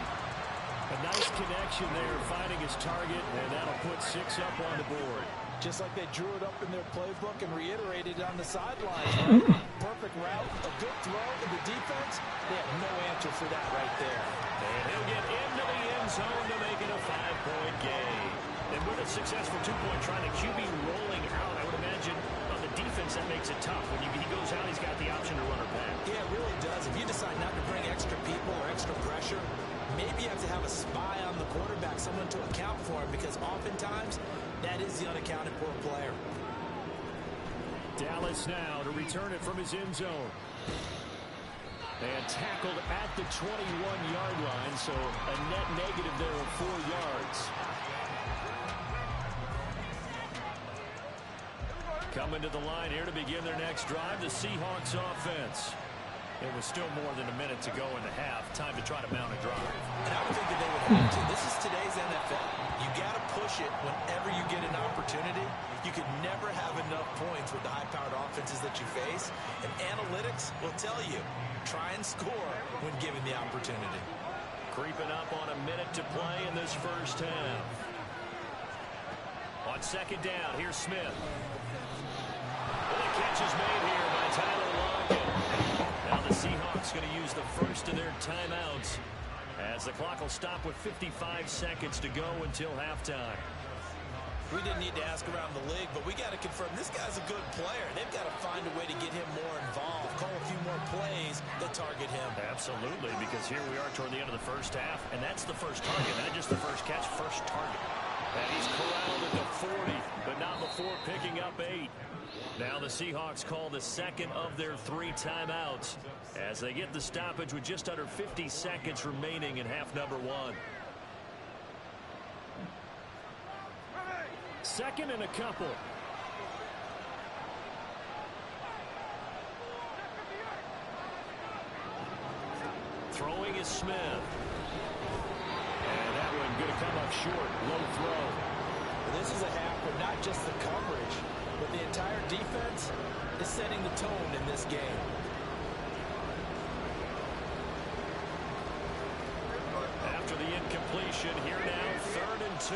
A nice connection there, finding his target, and that'll put 6 up on the board. Just like they drew it up in their playbook and reiterated it on the sidelines. Right? Perfect route, a good throw to the defense. They have no answer for that right there. And he'll get into the end zone to make it a 5-point game. And with a successful 2-point try, the QB rolling out, I would imagine on the defense that makes it tough. When he goes out, he's got the option to run or pass. Yeah, it really does. If you decide not to bring extra people or extra pressure, maybe you have to have a spy on the quarterback, someone to account for him, because oftentimes that is the unaccounted for player. Dallas now to return it from his end zone. And tackled at the 21-yard line, so a net negative there of 4 yards. Coming to the line here to begin their next drive, the Seahawks offense. It was still more than a minute to go in the half. Time to try to mount a drive. And I would think that they would have to. This is today's NFL. You got to push it whenever you get an opportunity. You could never have enough points with the high-powered offenses that you face. And analytics will tell you, try and score when given the opportunity. Creeping up on a minute to play in this first half. On second down, here's Smith. Well, the catch is made here by Tyler Lockett. Now the Seahawks going to use the first of their timeouts as the clock will stop with 55 seconds to go until halftime. We didn't need to ask around the league, but we got to confirm this guy's a good player. They've got to find a way to get him more involved, call a few more plays that target him. Absolutely, because here we are toward the end of the first half, and that's the first target, not just the first catch, first target. And he's corralled at the 40, but not before picking up 8. Now the Seahawks call the second of their 3 timeouts as they get the stoppage with just under 50 seconds remaining in half number 1. Second and a couple. Throwing is Smith. And that one going to come up short. Low throw. This is a half where not just the coverage, but the entire defense is setting the tone in this game. After the incompletion, here now, 3rd and 2.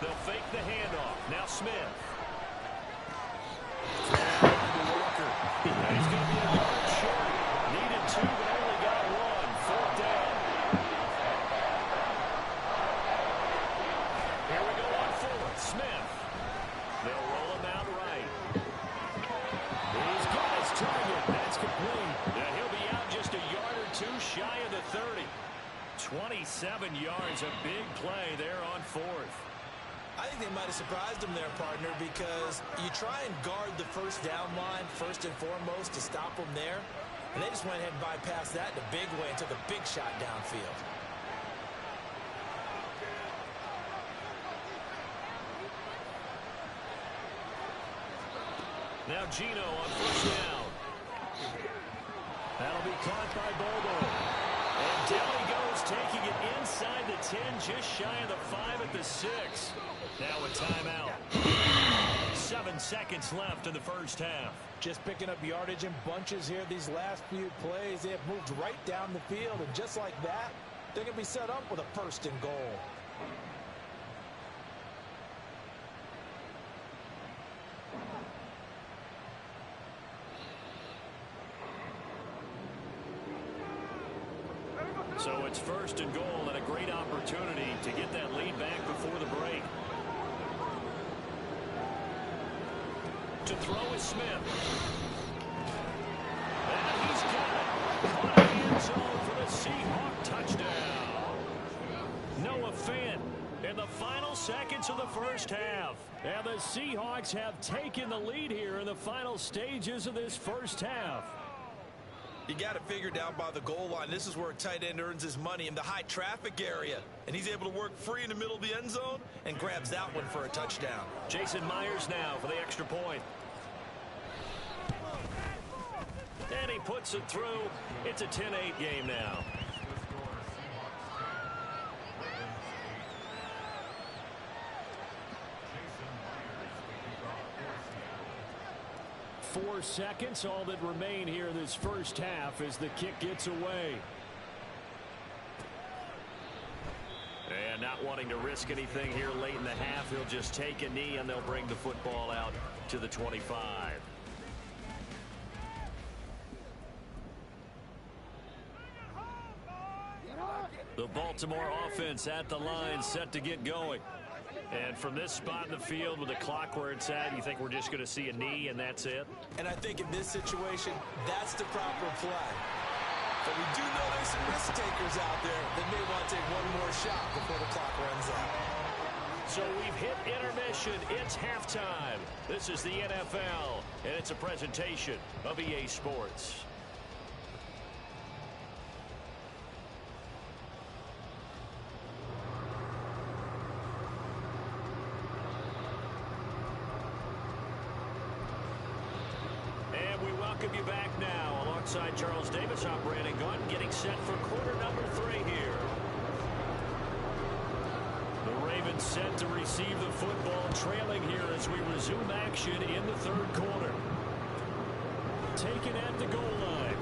They'll fake the handoff. Now Smith. Walker. And he's going to be a yard short. Needed 2, but only got 1. 4th down. Here we go on 4th. Smith. They'll roll him out right. He's got his target. That's complete. And he'll be out just a yard or 2 shy of the 30. 27 yards. A big play there on 4th. I think they might have surprised him there, partner, because you try and guard the first down line first and foremost to stop them there. And they just went ahead and bypassed that in a big way and took a big shot downfield. Now Gino on 1st down. That'll be caught by Bobo. And down he goes, taking it inside the 10, just shy of the 5 at the 6. Now a timeout. 7 seconds left in the first half. Just picking up yardage in bunches here. These last few plays, they have moved right down the field. And just like that, they're going to be set up with a 1st and goal. So it's first and goal and a great opportunity to get that lead back before the break. To throw is Smith. And he's got it. Caught in the end zone for the Seahawk touchdown. Noah Fant in the final seconds of the first half. And the Seahawks have taken the lead here in the final stages of this first half. You got it figured out by the goal line. This is where a tight end earns his money, in the high traffic area. And he's able to work free in the middle of the end zone and grabs that one for a touchdown. Jason Myers now for the extra point. And he puts it through. It's a 10-8 game now. Four seconds, all that remain here in this first half as the kick gets away. And not wanting to risk anything here late in the half, he'll just take a knee and they'll bring the football out to the 25. The Baltimore offense at the line, set to get going. And from this spot in the field with the clock where it's at, you think we're just going to see a knee and that's it? And I think in this situation, that's the proper play. But we do know there's some risk takers out there that may want to take one more shot before the clock runs out. So we've hit intermission. It's halftime. This is the NFL, and it's a presentation of EA Sports. Welcome you back now alongside Charles Davis operating gun, getting set for quarter number 3 here. The Ravens set to receive the football, trailing here as we resume action in the third quarter. Taken at the goal line.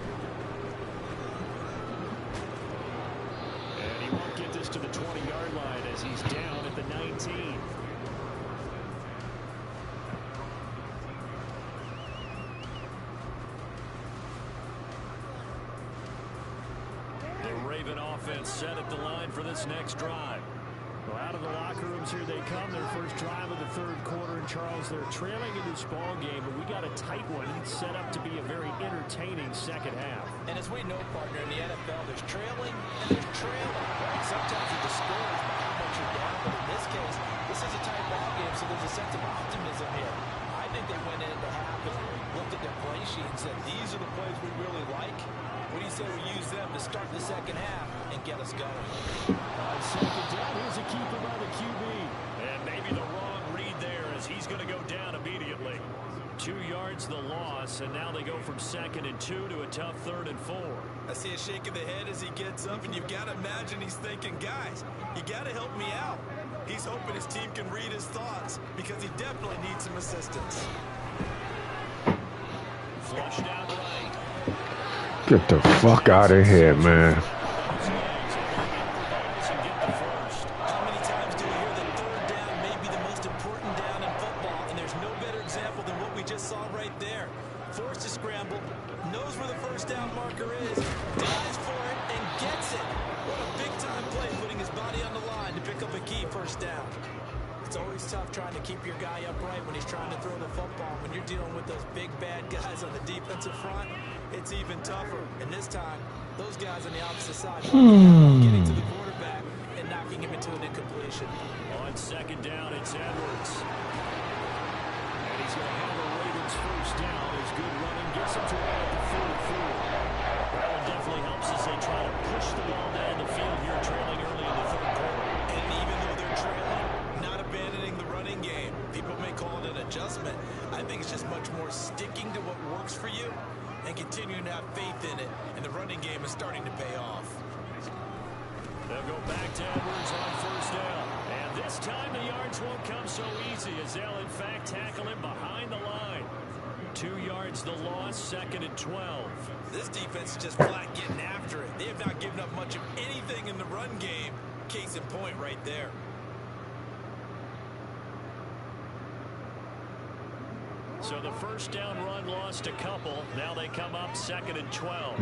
And he won't get this to the 20-yard line as he's down at the 19. Offense set at the line for this next drive. Well, out of the locker rooms here they come. Their first drive of the third quarter. And Charles, they're trailing in this ball game, but we got a tight one set up to be a very entertaining second half. And as we know, partner, in the NFL, there's trailing and there's trailing. Sometimes you're discouraged by how much you're down, but in this case, this is a tight ball game, so there's a sense of optimism here. I think they went into half and looked at their play sheet and said, these are the plays we really like. What do you say we use them to start the second half and get us going? On second down, here's a keeper by the QB. And maybe the wrong read there as he's going to go down immediately. 2 yards the loss, and now they go from 2nd and 2 to a tough 3rd and 4. I see a shake of the head as he gets up, and you've got to imagine he's thinking, guys, you got to help me out. He's hoping his team can read his thoughts because he definitely needs some assistance. Flushed out right. Get the fuck out of here, man. How many times do we hear that third down may be the most important down in football, and there's no better example than what we just saw right there. Forced to scramble, knows where the first down marker is, dives for it, and gets it. What a big-time play, putting his body on the line to pick up a key first down. It's always tough trying to keep your guy upright when he's trying to throw the football. When you're dealing with those big, bad guys on the defensive front, it's even tougher. And this time, those guys on the opposite side getting to the quarterback and knocking him into an incompletion. On second down, it's Edwards. And he's going to have the Ravens first down. His good running gets him to about the 44. That one definitely helps as they try to push the ball down the field here, trailing early in the third quarter. And even though they're trailing, not abandoning the running game. People may call it an adjustment. I think it's just much more sticking to what works for you and continuing to have faith in it, and the running game is starting to pay off. They'll go back to Edwards on first down. And this time the yards won't come so easy as they'll in fact tackle him behind the line. 2 yards the loss, 2nd and 12. This defense is just flat getting after it. They have not given up much of anything in the run game. Case in point right there. So the first down run lost a couple. Now they come up 2nd and 12.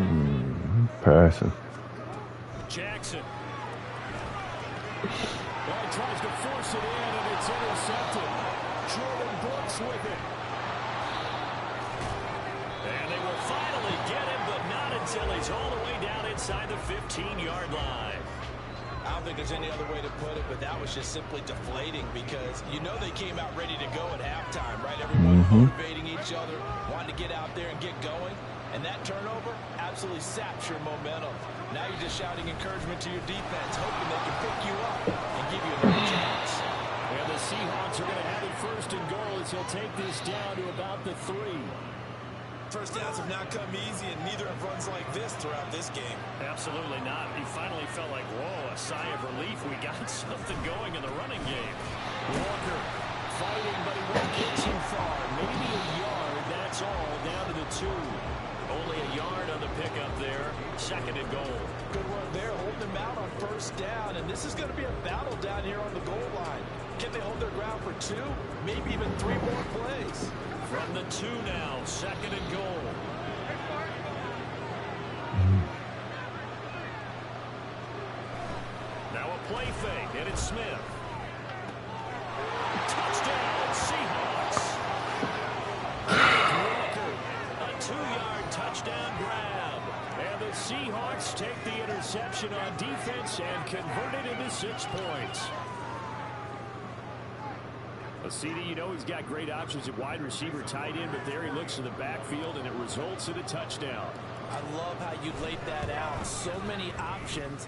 Passing. Jackson. Well, he tries to force it in, and it's intercepted. Jordan Brooks with it. And they will finally get him, but not until he's all the way down inside the 15-yard line. I don't think there's any other way to put it, but that was just simply deflating because you know they came out ready to go at halftime, right? Everyone motivating each other, wanting to get out there and get going. And that turnover absolutely saps your momentum. Now you're just shouting encouragement to your defense, hoping they can pick you up and give you another chance. And the Seahawks are going to have it first and goal as he'll take this down to about the 3. First downs have not come easy, and neither have runs like this throughout this game. Absolutely not. He finally felt like, whoa, a sigh of relief. We got something going in the running game. Walker fighting, but he won't get too far. Maybe a yard, that's all, down to the 2. Only a yard on the pickup there. Second and goal. Good run there, holding them out on first down, and this is going to be a battle down here on the goal line. Can they hold their ground for 2, maybe even 3 more plays? From the 2 now, second and goal. Now a play fake, and it's Smith. Touchdown, Seahawks. Walker, a 2-yard touchdown grab. And the Seahawks take the interception on defense and convert it into 6 points. CD, you know he's got great options at wide receiver, tight end, but there he looks to the backfield, and it results in a touchdown. I love how you laid that out. So many options.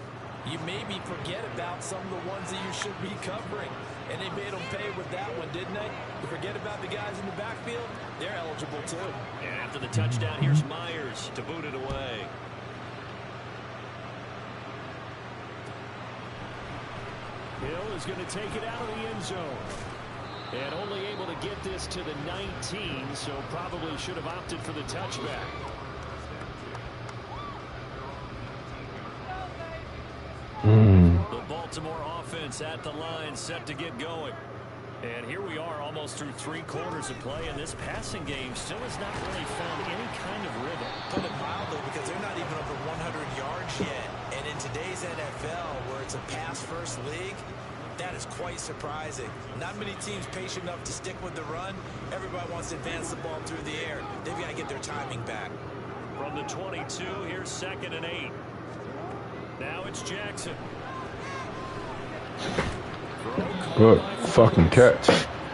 You maybe forget about some of the ones that you should be covering. And they made them pay with that one, didn't they? You forget about the guys in the backfield, they're eligible too. And after the touchdown, here's Myers to boot it away. Hill is going to take it out of the end zone. And only able to get this to the 19, so probably should have opted for the touchback. The Baltimore offense at the line set to get going. And here we are almost through 3 quarters of play, and this passing game still has not really found any kind of rhythm. Put it mildly, because they're not even over 100 yards yet. And in today's NFL, where it's a pass-first league, that is quite surprising. Not many teams patient enough to stick with the run. Everybody wants to advance the ball through the air. They've got to get their timing back. From the 22, here's 2nd and 8. Now it's Jackson. Good fucking catch.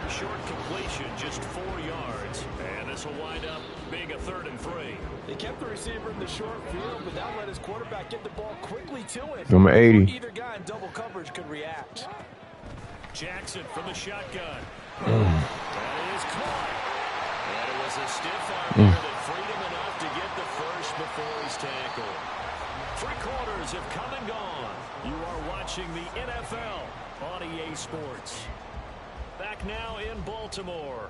Short completion, just 4 yards. And this will wind up being a 3rd and 3. They kept the receiver in the short field, but now let his quarterback get the ball quickly to him. Number 80. Either guy in double coverage could react. Jackson from the shotgun. That is caught. And it was a stiff arm there that freed him enough to get the first before he's tackled. 3 quarters have come and gone. You are watching the NFL on EA Sports. Back now in Baltimore.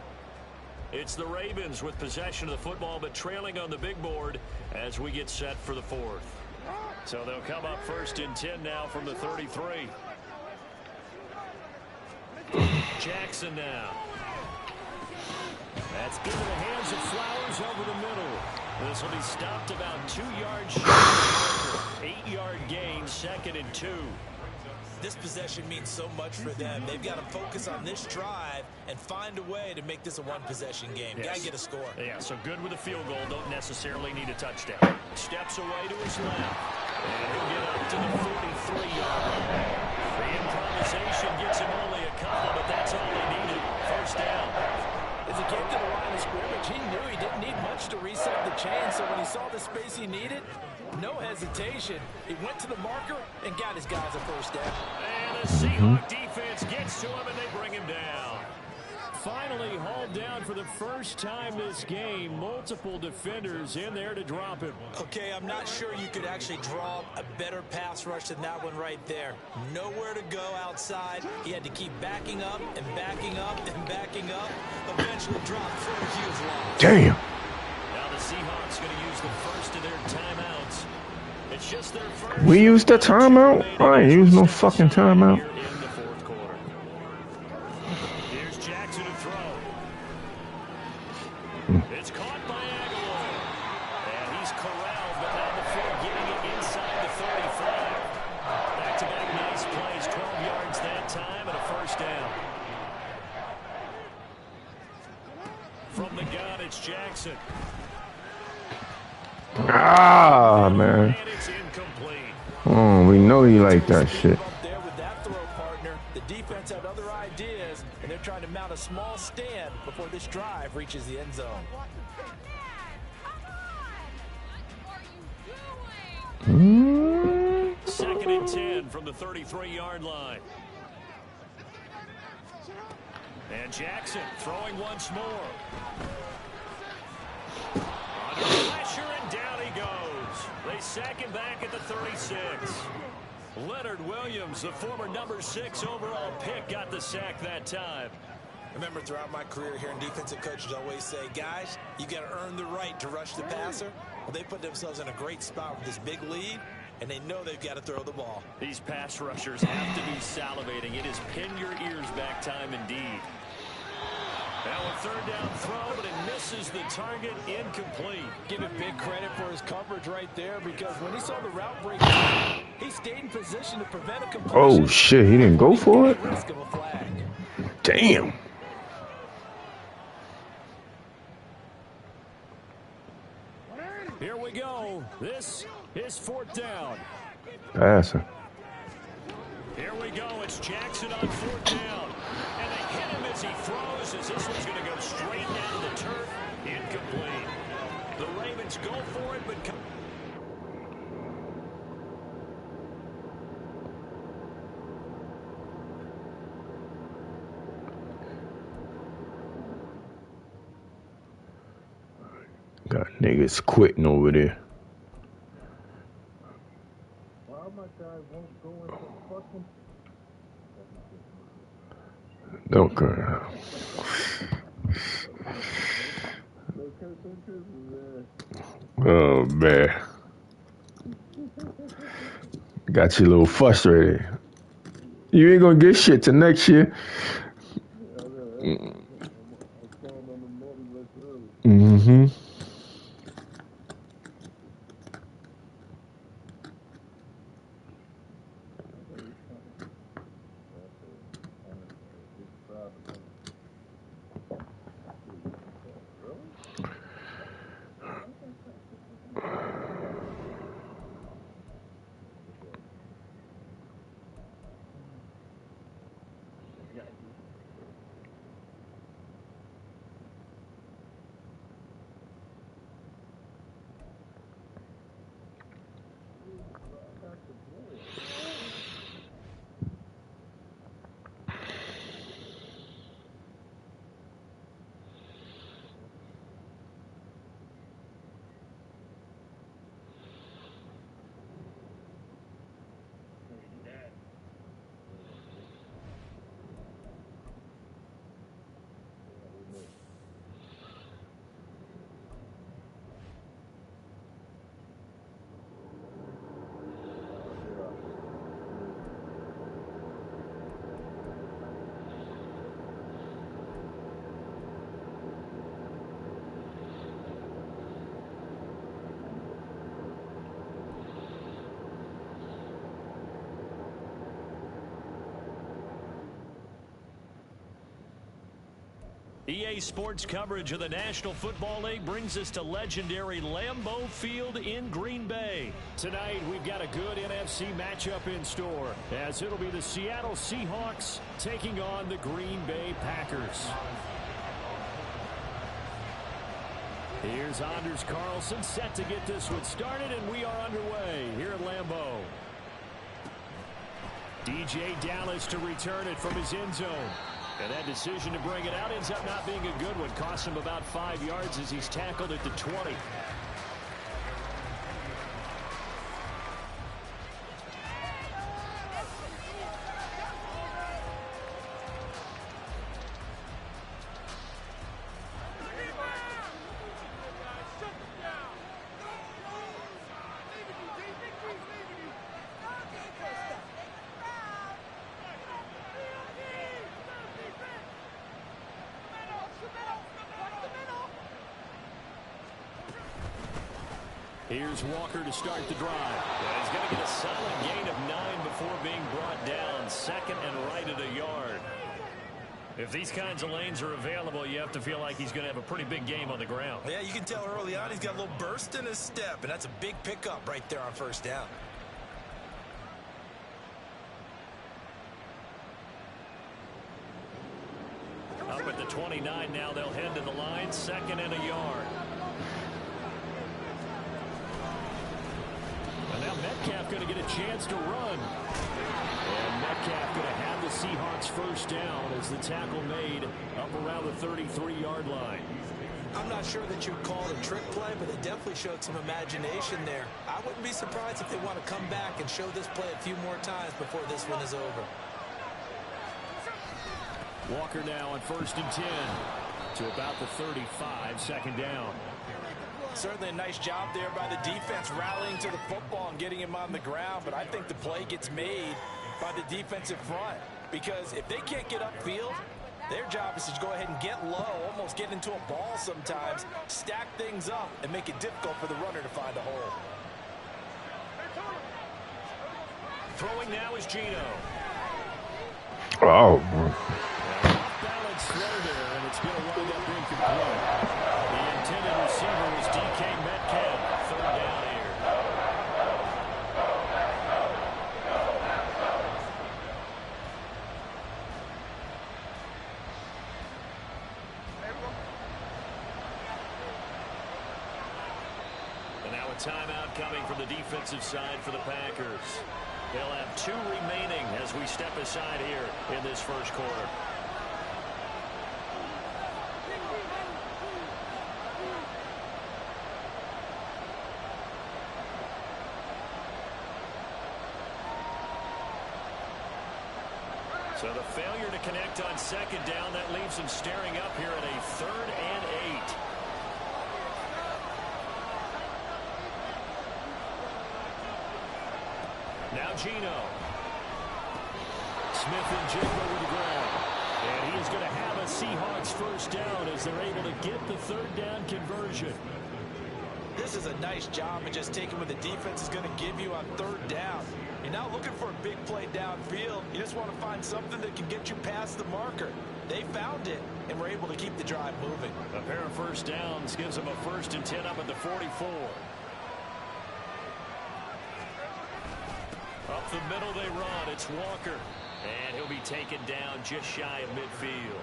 It's the Ravens with possession of the football, but trailing on the big board as we get set for the 4th. So they'll come up 1st and 10 now from the 33. Jackson now. That's into the hands of Flowers over the middle. This will be stopped about 2 yards short. 8-yard gain, 2nd and 2. This possession means so much for them. They've got to focus on this drive and find a way to make this a 1-possession game. Yes. Got to get a score. Yeah, so good with a field goal. Don't necessarily need a touchdown. Steps away to his left. And he'll get up to the 43-yard line. The improvisation gets him only a couple, but that's all he needed. First down. As he came to the line of scrimmage, he knew he didn't need much to reset the chain, so when he saw the space he needed, no hesitation. He went to the marker and got his guys a first down. And the Seahawks defense gets to him, and they bring him down. Finally hauled down for the first time this game. Multiple defenders in there to drop him. Okay, I'm not sure you could actually draw a better pass rush than that one right there. Nowhere to go outside. He had to keep backing up and backing up and backing up. Eventually dropped for a huge loss. Damn. Now the Seahawks going to use the first of their timeouts. It's just their first. We used the timeout? I ain't used no fucking timeout. In the 4th quarter. Here's Jackson to throw. It's caught by Aguilar. And he's corralled, but now the field getting it inside the 35. From the gun, it's Jackson. Ah, man. And it's incomplete. Oh, we know you like that shit. There with that throw, partner. The defense had other ideas, and they're trying to mount a small stand before this drive reaches the end zone. Second and 10 from the 33-yard line. And Jackson throwing once more. Under pressure, and down he goes. They sack him back at the 36. Leonard Williams, the former number 6 overall pick, got the sack that time. Remember, throughout my career here in defensive coaches always say, guys, you got to earn the right to rush the passer. Well, they put themselves in a great spot with this big lead, and they know they've got to throw the ball. These pass rushers have to be salivating. It is pin your ears back time indeed. Now a third down throw, but it misses the target, incomplete. Give him big credit for his coverage right there, because when he saw the route break, he stayed in position to prevent a completion. Oh, shit. He didn't go for it? Risk of a flag. Damn. Here we go. This is fourth down. Passing. Here we go. It's Jackson on fourth down. And they hit him as he throws, as this one's going to go straight down the turf. Incomplete. The Ravens go for it, but... Got niggas quitting over there. Don't go. Oh, man. Got you a little frustrated. You ain't gonna get shit till next year. Mm-hmm. EA Sports coverage of the National Football League brings us to legendary Lambeau Field in Green Bay. Tonight, we've got a good NFC matchup in store, as it'll be the Seattle Seahawks taking on the Green Bay Packers. Here's Anders Carlson set to get this one started, and we are underway here at Lambeau. DJ Dallas to return it from his end zone. And that decision to bring it out ends up not being a good one. Cost him about 5 yards as he's tackled at the 20. Here's Walker to start the drive. And he's going to get a solid gain of 9 before being brought down. Second and right at a yard. If these kinds of lanes are available, you have to feel like he's going to have a pretty big game on the ground. Yeah, you can tell early on he's got a little burst in his step, and that's a big pickup right there on first down. Up at the 29 now, they'll head to the line, 2nd and a yard. And now Metcalf going to get a chance to run. And Metcalf going to have the Seahawks first down as the tackle made up around the 33-yard line. I'm not sure that you'd call it a trick play, but they definitely showed some imagination there. I wouldn't be surprised if they want to come back and show this play a few more times before this one is over. Walker now on 1st and 10 to about the 35, 2nd down. Certainly a nice job there by the defense rallying to the football and getting him on the ground, but I think the play gets made by the defensive front because if they can't get upfield, their job is to go ahead and get low, almost get into a ball sometimes, stack things up, and make it difficult for the runner to find a hole. Throwing now is Gino. Oh, Off-balance throw there, and it's going to wind up incomplete. The intended receiver was DK Metcalf. 3rd down here. And now a timeout coming from the defensive side for the Packers. They'll have 2 remaining as we step aside here in this first quarter. So the failure to connect on 2nd down, that leaves them staring up here at a 3rd and 8. Now Gino. Smith and Jigba with the ground. And he is going to have a Seahawks first down as they're able to get the 3rd down conversion. This is a nice job of just taking what the defense is going to give you on 3rd down. You're not looking for a big play downfield. You just want to find something that can get you past the marker. They found it and were able to keep the drive moving. A pair of first downs gives them a 1st and 10 up at the 44. Up the middle they run. It's Walker. And he'll be taken down just shy of midfield.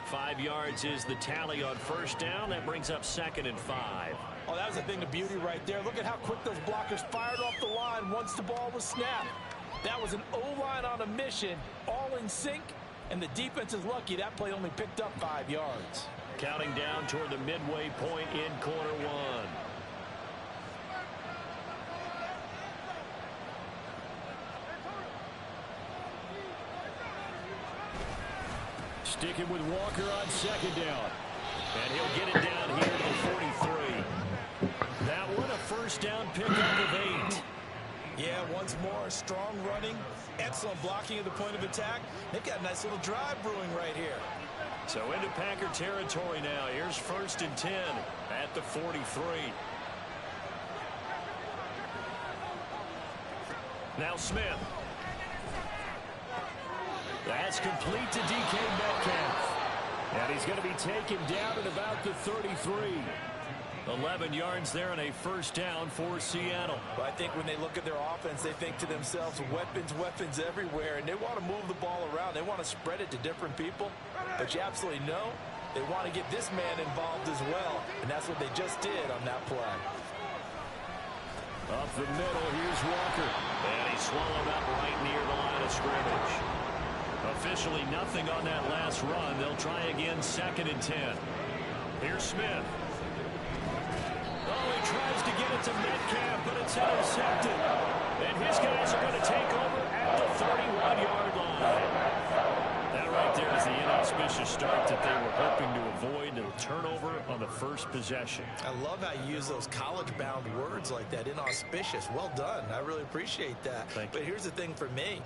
5 yards is the tally on first down. That brings up 2nd and 5. Oh, that was a thing of beauty right there. Look at how quick those blockers fired off the line once the ball was snapped. That was an O-line on a mission, all in sync, and the defense is lucky that play only picked up 5 yards. Counting down toward the midway point in quarter 1. Sticking with Walker on 2nd down. And he'll get it down here to the 43. That one a first down pickup of 8. Yeah, once more, strong running, excellent blocking at the point of attack. They've got a nice little drive brewing right here. So into Packer territory now. Here's 1st and 10 at the 43. Now Smith. That's complete to DK Metcalf. And he's going to be taken down at about the 33. 11 yards there and a first down for Seattle. But I think when they look at their offense, they think to themselves, weapons, weapons everywhere. And they want to move the ball around. They want to spread it to different people. But you absolutely know they want to get this man involved as well. And that's what they just did on that play. Up the middle, here's Walker. And he's swallowed up right near the line of scrimmage. Officially nothing on that last run. They'll try again 2nd and 10. Here's Smith. Oh, he tries to get it to Metcalf, but it's intercepted. And his guys are going to take over at the 31-yard line. That right there is the inauspicious start that they were hoping to avoid, a turnover on the first possession. I love how you use those college-bound words like that, inauspicious. Well done. I really appreciate that. But here's the thing for me.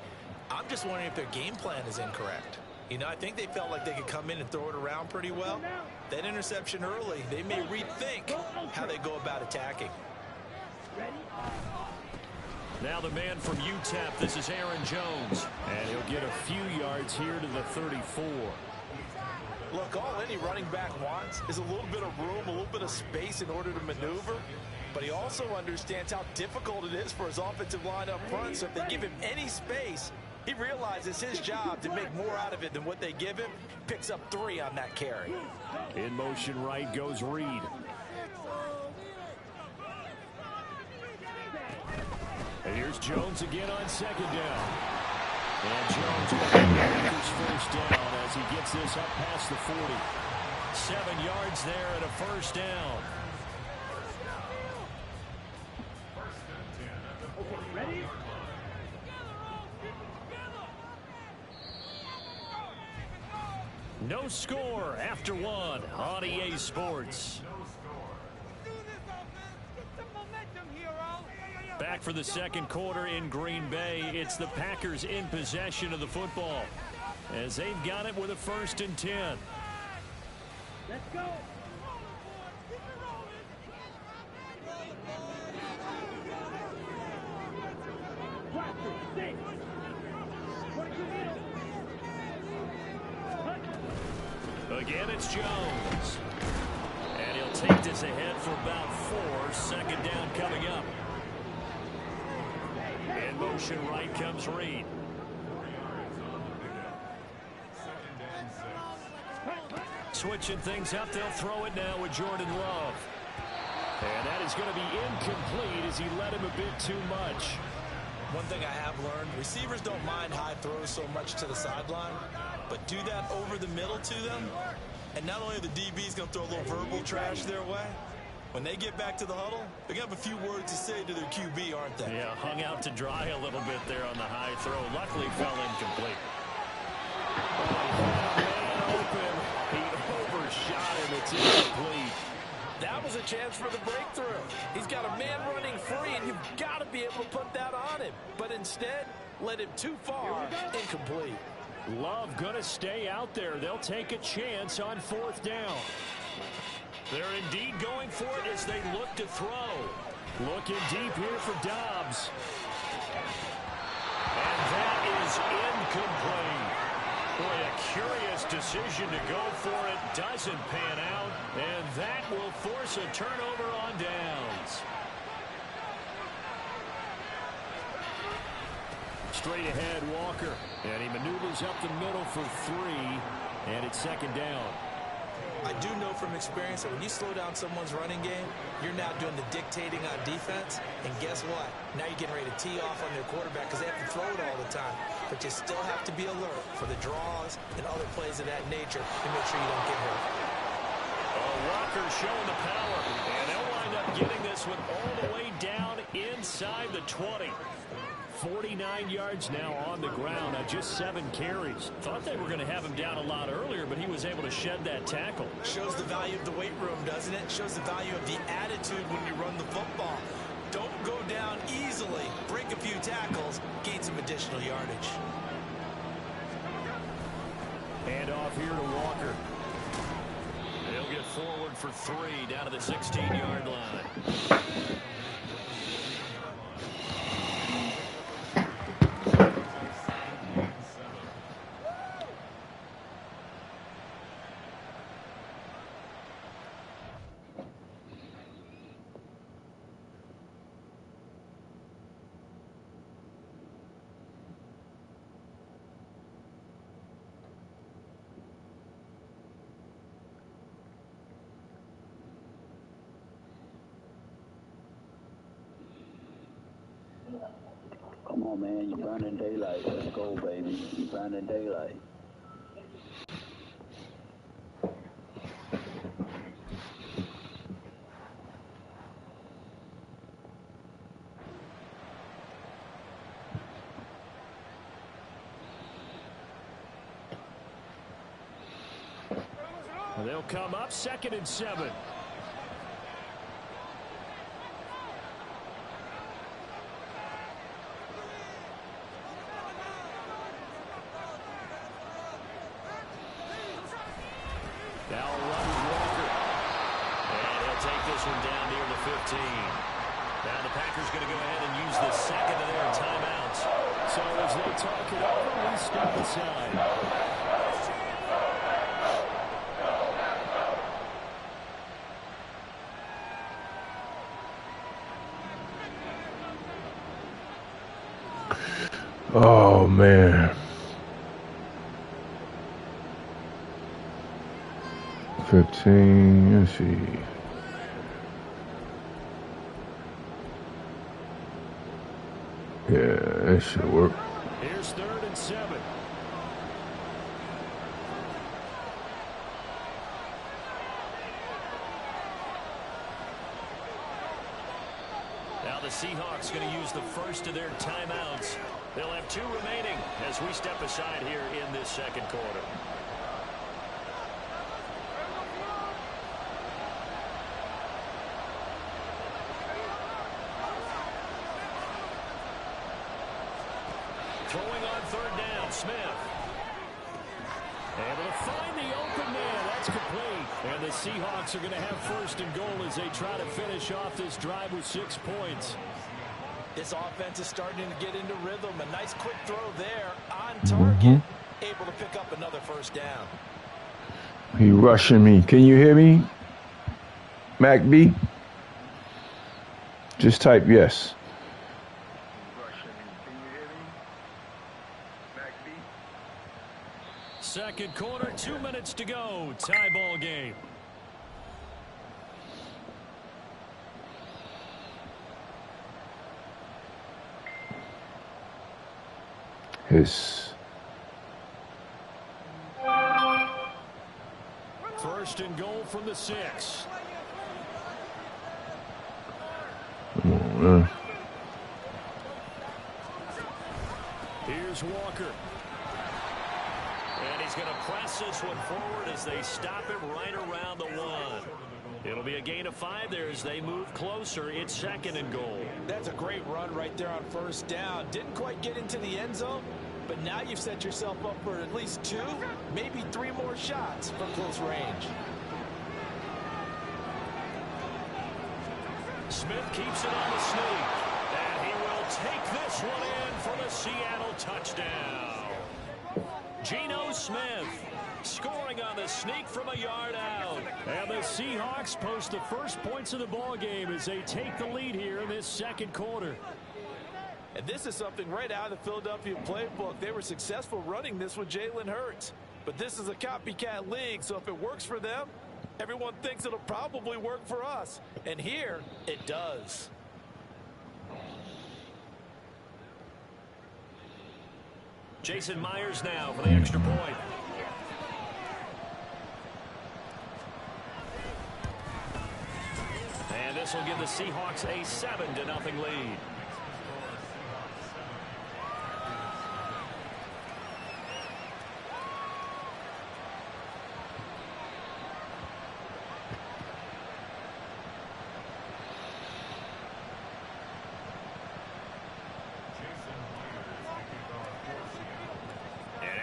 I'm just wondering if their game plan is incorrect. You know, I think they felt like they could come in and throw it around pretty well. That interception early, they may rethink how they go about attacking. Now the man from UTEP, this is Aaron Jones. And he'll get a few yards here to the 34. Look, all any running back wants is a little bit of room, a little bit of space in order to maneuver. But he also understands how difficult it is for his offensive line up front. So if they give him any space, he realizes his job to make more out of it than what they give him. Picks up 3 on that carry. In motion right goes Reed. And here's Jones again on second down. And Jones will get the Packers first down as he gets this up past the 40. 7 yards there and a first down. Ready? No score after 1 on EA Sports. Back for the second quarter in Green Bay. It's the Packers in possession of the football as they've got it with a 1st and 10. Let's go. Again, it's Jones. And he'll take this ahead for about 4. Second down coming up. In motion right comes Reed. Switching things up, they'll throw it now with Jordan Love. And that is going to be incomplete as he led him a bit too much. One thing I have learned, receivers don't mind high throws so much to the sideline, but do that over the middle to them, and not only are the DBs going to throw a little verbal trash their way, when they get back to the huddle, they're going to have a few words to say to their QB, aren't they? Yeah, hung out to dry a little bit there on the high throw. Luckily fell incomplete. Man open. He overshot him. It's incomplete. That was a chance for the breakthrough. He's got a man running free, and you've got to be able to put that on him. But instead, led him too far, incomplete. Love going to stay out there. They'll take a chance on 4th down. They're indeed going for it as they look to throw. Looking deep here for Dobbs. And that is incomplete. Boy, a curious decision to go for it. Doesn't pan out. And that will force a turnover on downs. Straight ahead, Walker. And he maneuvers up the middle for 3. And it's second down. I do know from experience that when you slow down someone's running game, you're now doing the dictating on defense. And guess what? Now you're getting ready to tee off on their quarterback because they have to throw it all the time. But you still have to be alert for the draws and other plays of that nature to make sure you don't get hurt. Walker showing the power. And they'll wind up getting this one all the way down inside the 20. 49 yards now on the ground on just 7 carries. Thought they were going to have him down a lot earlier, but he was able to shed that tackle. Shows the value of the weight room, doesn't it? Shows the value of the attitude when you run the football. Don't go down easily. Break a few tackles. Gain some additional yardage. Hand off here to Walker. He'll get forward for 3 down to the 16-yard line. Come on, man. You're burning daylight. Let's go, baby. You're burning daylight. They'll come up 2nd and 7. Now runs Walker. And he'll take this one down near the 15. Now the Packers going to go ahead and use the second of their timeouts. So as they talk it over, we step aside. Oh, man. 15, let's see. Yeah, that should work. Here's 3rd and 7. Now the Seahawks going to use the first of their timeouts. They'll have 2 remaining as we step aside here in this second quarter. Throwing on 3rd down, Smith. Able to find the open man. That's complete. And the Seahawks are going to have 1st and goal as they try to finish off this drive with 6 points. This offense is starting to get into rhythm. A nice quick throw there on target. Able to pick up another 1st down. He rushing me. Can you hear me, Mac B? Just type yes. Second quarter, 2 minutes to go. Tie ball game. His 1st and goal from the 6. Come on, man. Here's Walker. And he's going to press this one forward as they stop it right around the 1. It'll be a gain of 5 there as they move closer. It's 2nd and goal. That's a great run right there on 1st down. Didn't quite get into the end zone, but now you've set yourself up for at least 2, maybe 3 more shots from close range. Smith keeps it on the sneak. And he will take this one in for the Seattle touchdown. Geno Smith scoring on the sneak from a yard out. And the Seahawks post the first points of the ball game as they take the lead here in this second quarter. And this is something right out of the Philadelphia playbook. They were successful running this with Jalen Hurts. But this is a copycat league, so if it works for them, everyone thinks it'll probably work for us. And here, it does. Jason Myers now for the extra point. And this will give the Seahawks a 7-0 lead.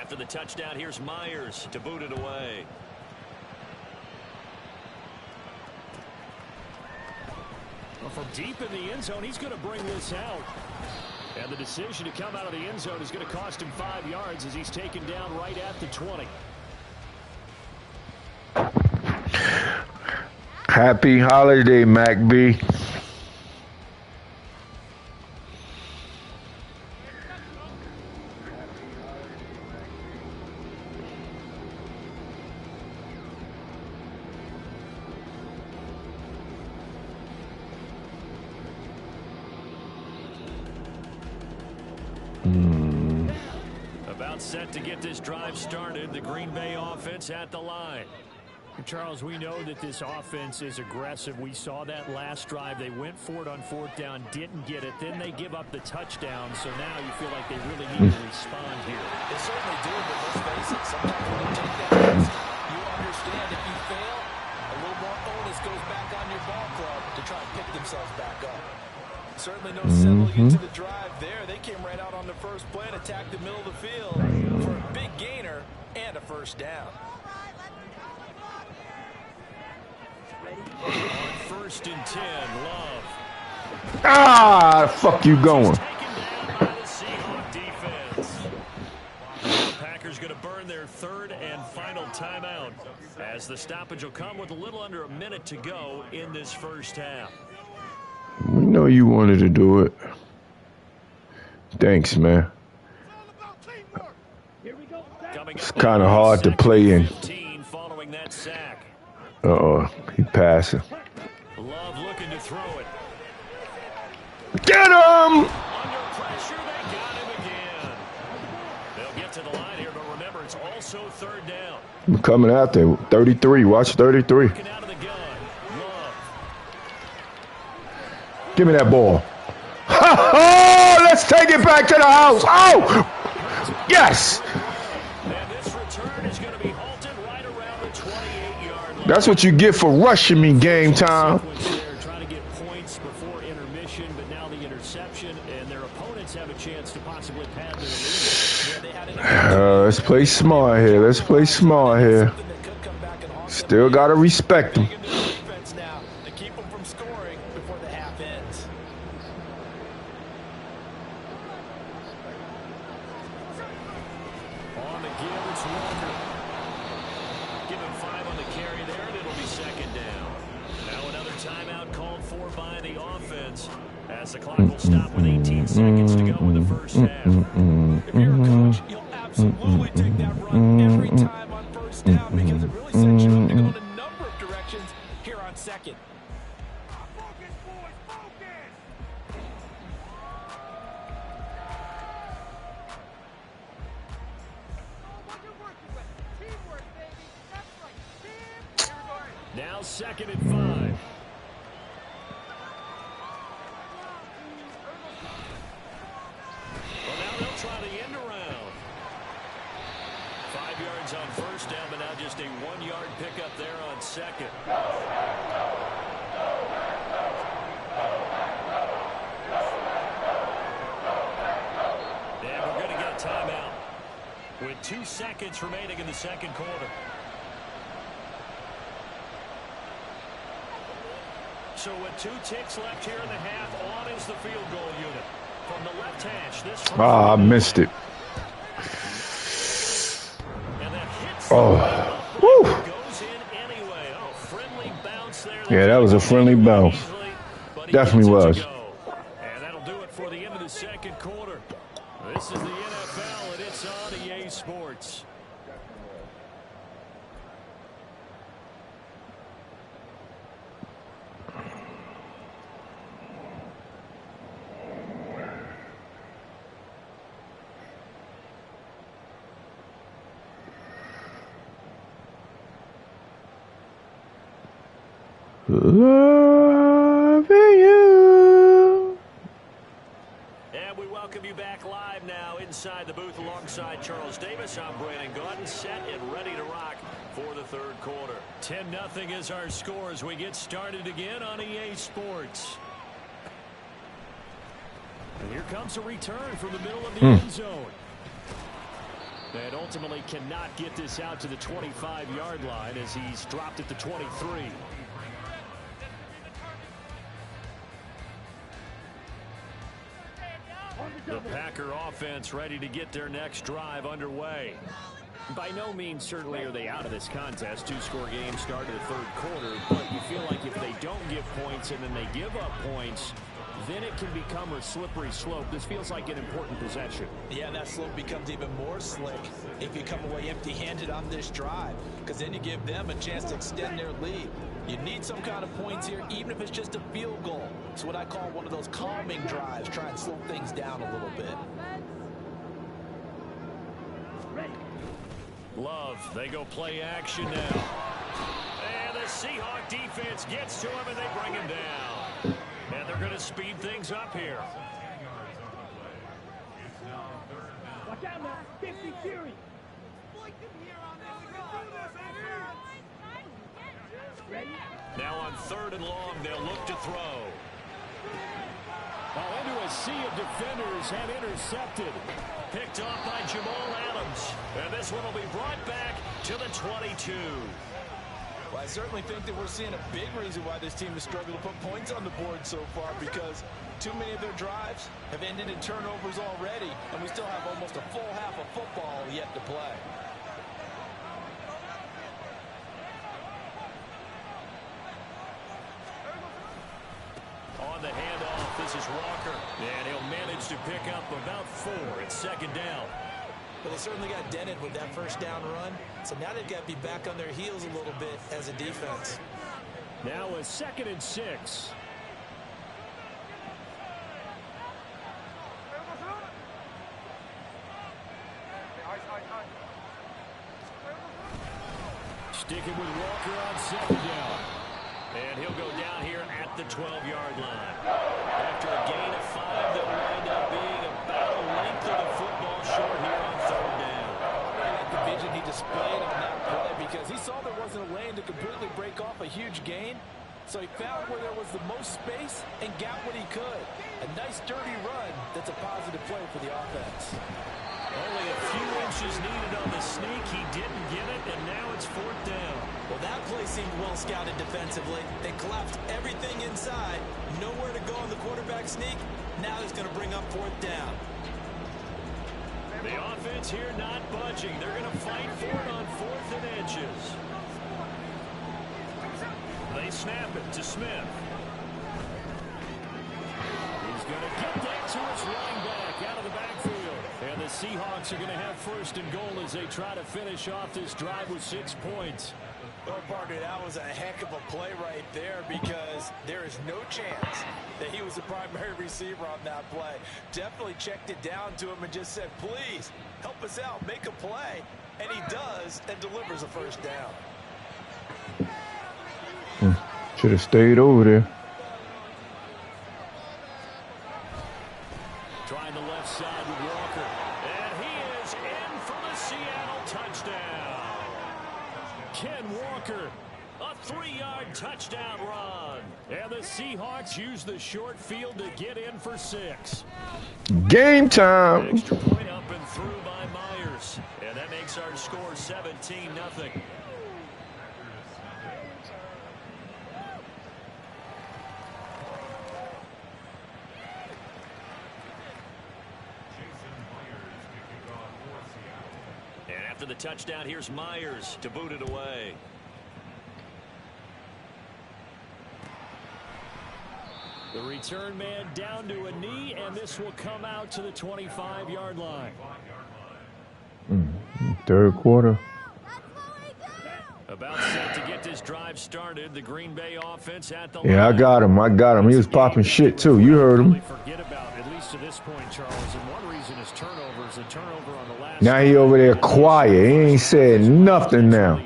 After the touchdown, here's Myers to boot it away. Well, from deep in the end zone, he's going to bring this out. And the decision to come out of the end zone is going to cost him 5 yards as he's taken down right at the 20. Happy holiday, Mac B. About set to get this drive started. The Green Bay offense at the line. Charles, we know that this offense is aggressive. We saw that last drive. They went for it on 4th down, didn't get it. Then they give up the touchdown. So now you feel like they really need to respond here. They certainly do, but let's face it, sometimes when you take that risk, you understand if you fail, a little more onus goes back on your ball club to try and pick themselves back up. Certainly no settling into the drive there. They came right out on the first play and attacked the middle of the field for a big gainer and a 1st down. On 1st and 10, Love. Ah, fuck you going? The Packers going to burn their third and final timeout as the stoppage will come with a little under a minute to go in this first half. We know you wanted to do it. Thanks, man. It's kind of hard to play in. Following that sack. He passing. Love looking to throw it. Get him! Under pressure, they got him again. They'll get to the line here, but remember, it's also third down. I'm coming out there. 33. Watch 33. Out of the gun. Love. Give me that ball. Oh, let's take it back to the house. Oh, yes. And this return is going to be halted right around the 28-yard line. That's what you get for rushing me, game time. They're trying to get points before intermission, but now the interception, and their opponents have a chance to possibly pad their lead. Let's play smart here. Let's play smart here. Still got to respect them. Now to keep them from scoring before the half ends. On the give, it's Walker. Give him 5 on the carry there, and it'll be second down. Now another timeout called for by the offense as the clock will stop with 18 seconds to go in the first half. If you're a coach, you'll absolutely take that run every time on first down because it really sets you up to go in a number of directions here on second. Focus, boys, focus! What you're working with. Teamwork, baby. That's right. Team. Here we go. Now second and 5. Well, now they'll try the end around. 5 yards on first down, but now just a 1-yard pickup there on second. And we're going to get a timeout with 2 seconds remaining in the second quarter. So with 2 ticks left here in the half, on is the field goal unit. From the left hash, this I missed it. and that hits Oh, woo. goes in anyway. Oh, friendly bounce there. Yeah, that was a friendly bounce. Definitely was. And that'll do it for the end of the second quarter. This is the NFL, and it's on EA Sports. Loving you. And we welcome you back live now inside the booth alongside Charles Davis. I'm Brandon Gordon, set and ready to rock for the third quarter. 10-0 is our score as we get started again on EA Sports. And here comes a return from the middle of the end zone. And ultimately cannot get this out to the 25-yard line as he's dropped at the 23. The Packer offense ready to get their next drive underway. By no means certainly are they out of this contest. 2-score game start of the third quarter, but you feel like if they don't get points and then they give up points, then it can become a slippery slope. This feels like an important possession. Yeah, that slope becomes even more slick if you come away empty-handed on this drive, because then you give them a chance to extend their lead. You need some kind of points here, even if it's just a field goal. It's what I call one of those calming drives. Try and slow things down a little bit. Love, they go play action now. And the Seahawk defense gets to him and they bring him down. And they're going to speed things up here. Watch out now. 50 series. Now on third and long, they'll look to throw. Oh, into a sea of defenders and intercepted. Picked off by Jamal Adams. And this one will be brought back to the 22. Well, I certainly think that we're seeing a big reason why this team has struggled to put points on the board so far, because too many of their drives have ended in turnovers already, and we still have almost a full half of football yet to play. On the handoff, this is Walker, and he'll manage to pick up about 4. It's second down. Well, they certainly got dented with that first down run, so now they've got to be back on their heels a little bit as a defense. Now a 2nd and 6. Sticking with Walker on 2nd down. And he'll go down here at the 12-yard line. After a gain of 5, they'll wind up being about a length of the football short here on 3rd down. I like the vision he displayed on that play because he saw there wasn't a lane to completely break off a huge gain. So he found where there was the most space and got what he could. A nice, dirty run that's a positive play for the offense. Only a few inches needed on the sneak. He didn't get it, and now it's 4th down. Well, that play seemed well scouted defensively. They collapsed everything inside. Nowhere to go on the quarterback sneak. Now he's going to bring up 4th down. The offense here not budging. They're going to fight for it on 4th and inches. They snap it to Smith. He's going to get that to his running back out of the backfield. And the Seahawks are going to have 1st and goal as they try to finish off this drive with 6 points. Well, Parker, that was a heck of a play right there because there is no chance that he was the primary receiver on that play. Definitely checked it down to him and just said, please, help us out, make a play. And he does and delivers a 1st down. Should have stayed over there. Trying the left side with Walker. And he is in for the Seattle touchdown. Ken Walker, a 3-yard touchdown run. And the Seahawks use the short field to get in for 6. Game time. Extra point up and through by Myers. And that makes our score 17-0. After the touchdown, here's Myers to boot it away. The return man down to a knee, and this will come out to the 25-yard line. 3rd quarter. About set to get this drive started. The Green Bay offense at the Yeah, line. I got him. He was popping shit, too. You heard him. Forget about, at least to this point, Charles. And one reason is turnovers. A turnover on the last. Now he over there quiet. He ain't said nothing now.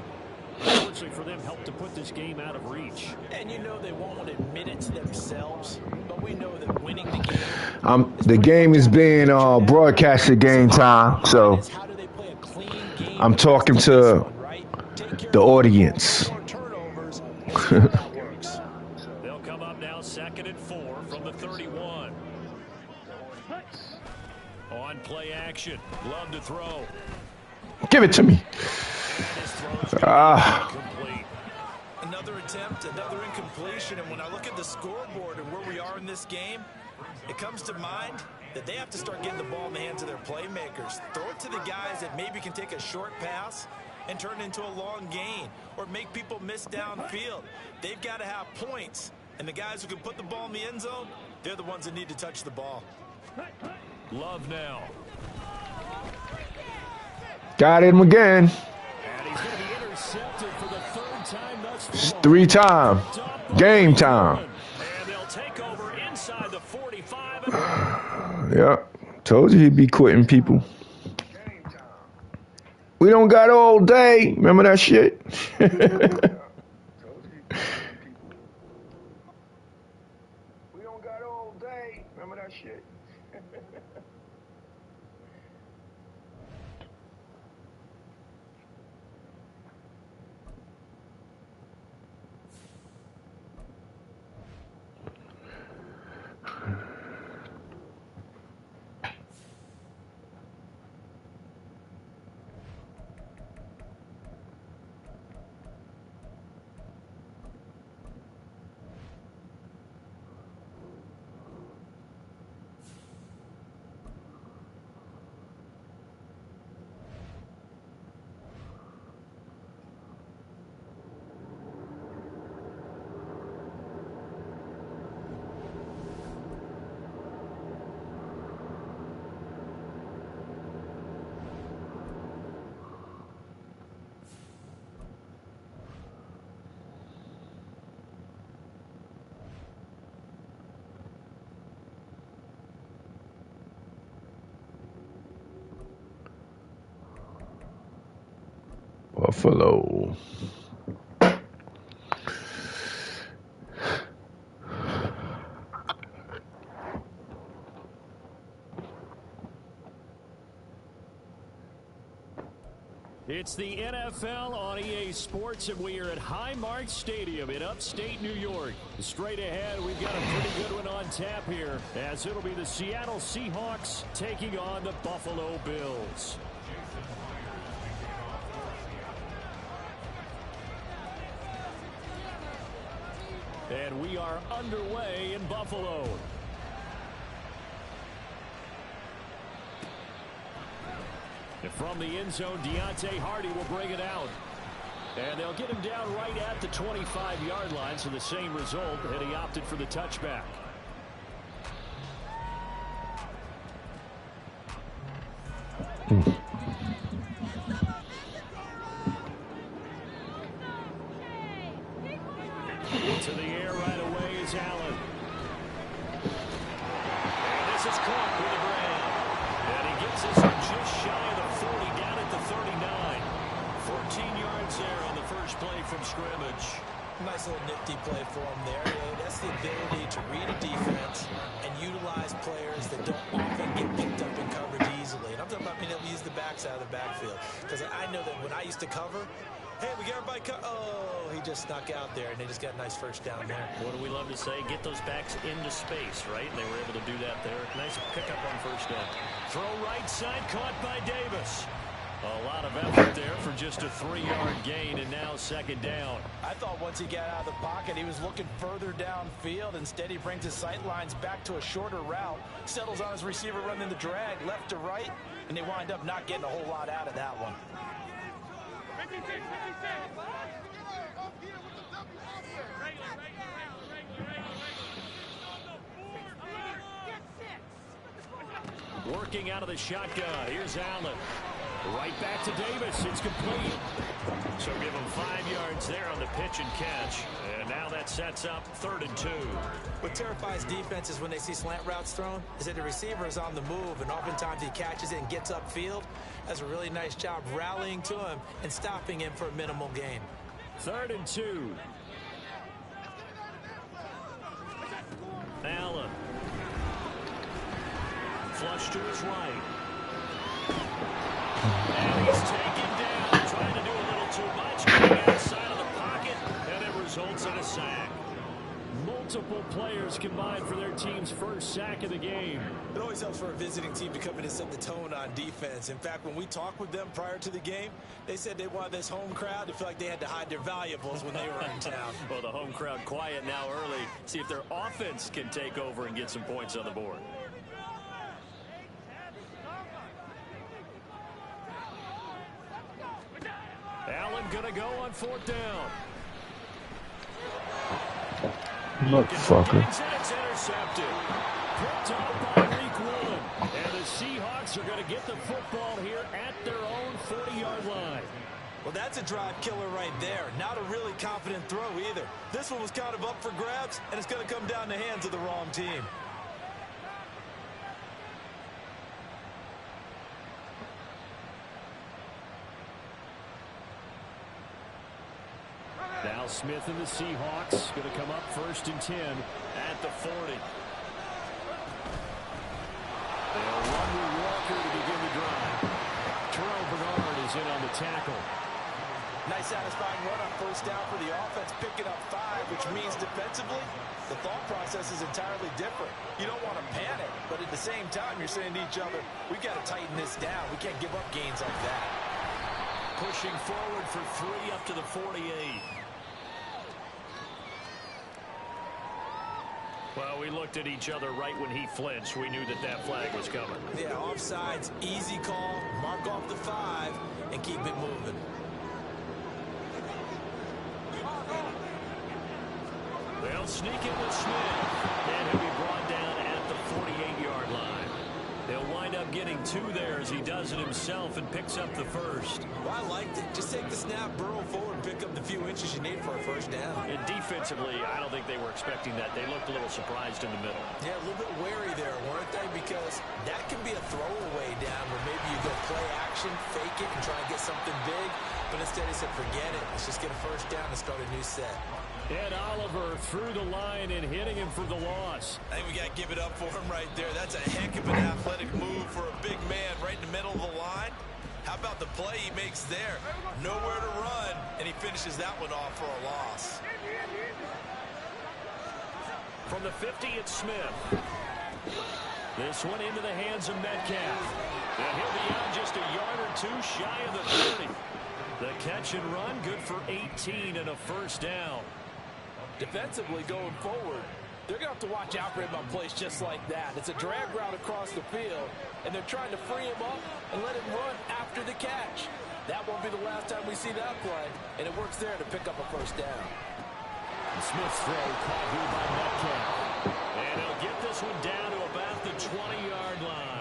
Unfortunately for them, helped to put this game out of reach. And you know they won't admit it to themselves, but we know that winning the game. The game is being broadcasted game time, so I'm talking to the audience. They'll come up now 2nd and 4 from the 31. On play action. Love to throw. Give it to me. Another attempt, another incompletion, and when I look at the scoreboard and where we are in this game, it comes to mind that they have to start getting the ball in the hands of their playmakers. Throw it to the guys that maybe can take a short pass and turn it into a long gain or make people miss downfield. They've got to have points, and the guys who can put the ball in the end zone, they're the ones that need to touch the ball. Love now. Got him again. And he's going to be intercepted for the 3rd time thus far. 3 time. Game time. And they'll take over inside the 45. Yeah. Told you he'd be quitting people. We don't got all day. Remember that shit? We don't got all day. Remember that shit? Buffalo. It's the NFL on EA Sports, and we are at Highmark Stadium in upstate New York. Straight ahead, we've got a pretty good one on tap here, as it'll be the Seattle Seahawks taking on the Buffalo Bills. And we are underway in Buffalo. And from the end zone, Deontay Hardy will bring it out. And they'll get him down right at the 25-yard line, so the same result, and he opted for the touchback. To the air right away is Allen. And this is caught with the grab. And he gets this one just shy of the 40, down at the 39. 14 yards there on the first play from scrimmage. Nice little nifty play for him there. That's the ability to read a defense and utilize players that don't often get picked up in coverage easily. And I'm talking about being able to use the backside of the backfield. Because I know that when I used to cover, hey, we got everybody oh, he just snuck out there, and they just got a nice first down there. What do we love to say? Get those backs into space, right? And they were able to do that there. Nice pickup on first down. Throw right side, caught by Davis. A lot of effort there for just a 3-yard gain, and now second down. I thought once he got out of the pocket, he was looking further downfield. Instead, he brings his sight lines back to a shorter route, settles on his receiver running the drag left to right, and they wind up not getting a whole lot out of that one. Working out of the shotgun. Here's Allen. Right back to Davis. It's complete. So give him 5 yards there on the pitch and catch. And now that sets up 3rd and 2. What terrifies defenses when they see slant routes thrown is that the receiver is on the move, and oftentimes he catches it and gets upfield. Does a really nice job rallying to him and stopping him for a minimal gain. 3rd and 2. Allen. Flush to his right. And he's taken down, trying to do a little too much, getting outside of the pocket, and it results in a sack. Multiple players combined for their team's first sack of the game. It always helps for a visiting team to come in and set the tone on defense. In fact, when we talked with them prior to the game, they said they wanted this home crowd to feel like they had to hide their valuables when they were in town. Well, the home crowd quiet now early. See if their offense can take over and get some points on the board. Allen gonna go on 4th down. Motherfucker. It's intercepted. Picked up by Leak Woolen. And the Seahawks are going to get the football here at their own 40-yard line. Well, that's a drive killer right there. Not a really confident throw either. This one was kind of up for grabs, and it's going to come down the hands of the wrong team. Now Smith and the Seahawks going to come up 1st and 10 at the 40. They'll run with Walker to begin the drive. Terrell Bernard is in on the tackle. Nice satisfying run on 1st down for the offense, picking up 5, which means defensively, the thought process is entirely different. You don't want to panic, but at the same time, you're saying to each other, we've got to tighten this down. We can't give up gains like that. Pushing forward for 3 up to the 48. Well, we looked at each other right when he flinched. We knew that that flag was coming. Yeah, offsides, easy call, mark off the 5, and keep it moving. They'll sneak in with Smith, and he'll be brought down at the 48-yard line. They'll wind up getting 2 there as he does it himself and picks up the 1st. Well, I liked it. Just take the snap, burrow forward, and pick up the few inches you need for a 1st down. And defensively, I don't think they were expecting that. They looked a little surprised in the middle. Yeah, a little bit wary there, weren't they? Because that can be a throwaway down where maybe you go play action, fake it, and try and get something big. but instead he said, forget it. Let's just get a first down and start a new set. And Oliver through the line and hitting him for the loss. I think we got to give it up for him right there. That's a heck of an athletic move for a big man right in the middle of the line. How about the play he makes there? Nowhere to run, and he finishes that one off for a loss. From the 50, it's Smith. This one into the hands of Metcalf. And he'll be out just a yard or two shy of the 30. The catch and run, good for 18 and a first down. Defensively going forward, they're going to have to watch out for him on plays just like that. It's a drag route across the field, and they're trying to free him up and let him run after the catch. That won't be the last time we see that play, and it works there to pick up a first down. Smith's throw caught here by Metcalf. And he'll get this one down to about the 20-yard line.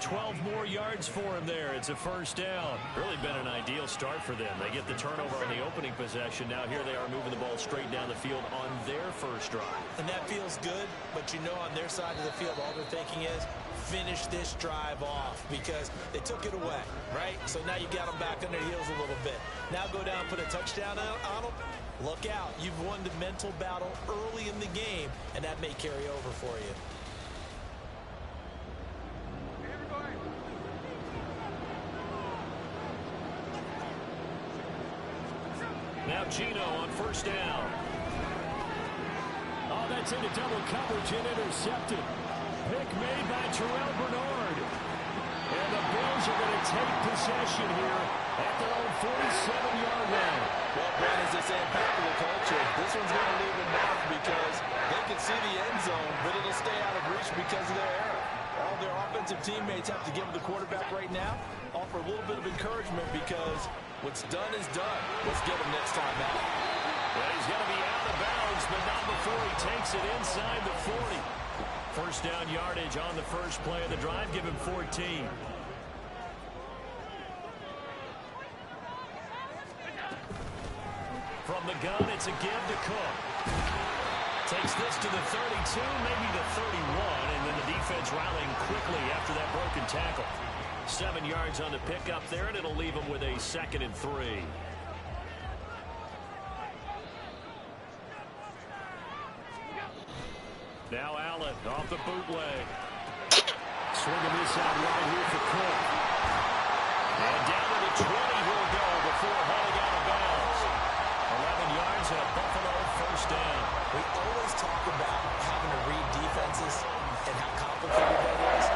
12 more yards for him there. It's a first down. Really been an ideal start for them. They get the turnover on the opening possession. Now here they are moving the ball straight down the field on their first drive. And that feels good, but you know on their side of the field, all they're thinking is finish this drive off because they took it away, right? So now you got them back on their heels a little bit. Now go down and put a touchdown on them. Look out. You've won the mental battle early in the game, and that may carry over for you. Now Gino on first down. Oh, that's into double coverage and intercepted. Pick made by Terrell Bernard. And the Bills are going to take possession here at their own 47-yard line. Well, Brad, as they say in popular culture, this one's going to leave a mark because they can see the end zone, but it'll stay out of reach because of their error. All their offensive teammates have to give the quarterback right now, offer a little bit of encouragement because what's done is done. Let's get him next time out. Well, he's going to be out of bounds, but not before he takes it inside the 40. First down yardage on the first play of the drive. Give him 14. From the gun, it's a give to Cook. Takes this to the 32, maybe the 31, and then the defense rallying quickly after that broken tackle. 7 yards on the pickup there, and it'll leave him with a 2nd and 3. Now Allen off the bootleg. Swinging this out right here for Cook. And down to the 20 he'll go before heading out of bounds. 11 yards and a Buffalo first down. We always talk about having to read defenses and how complicated that is.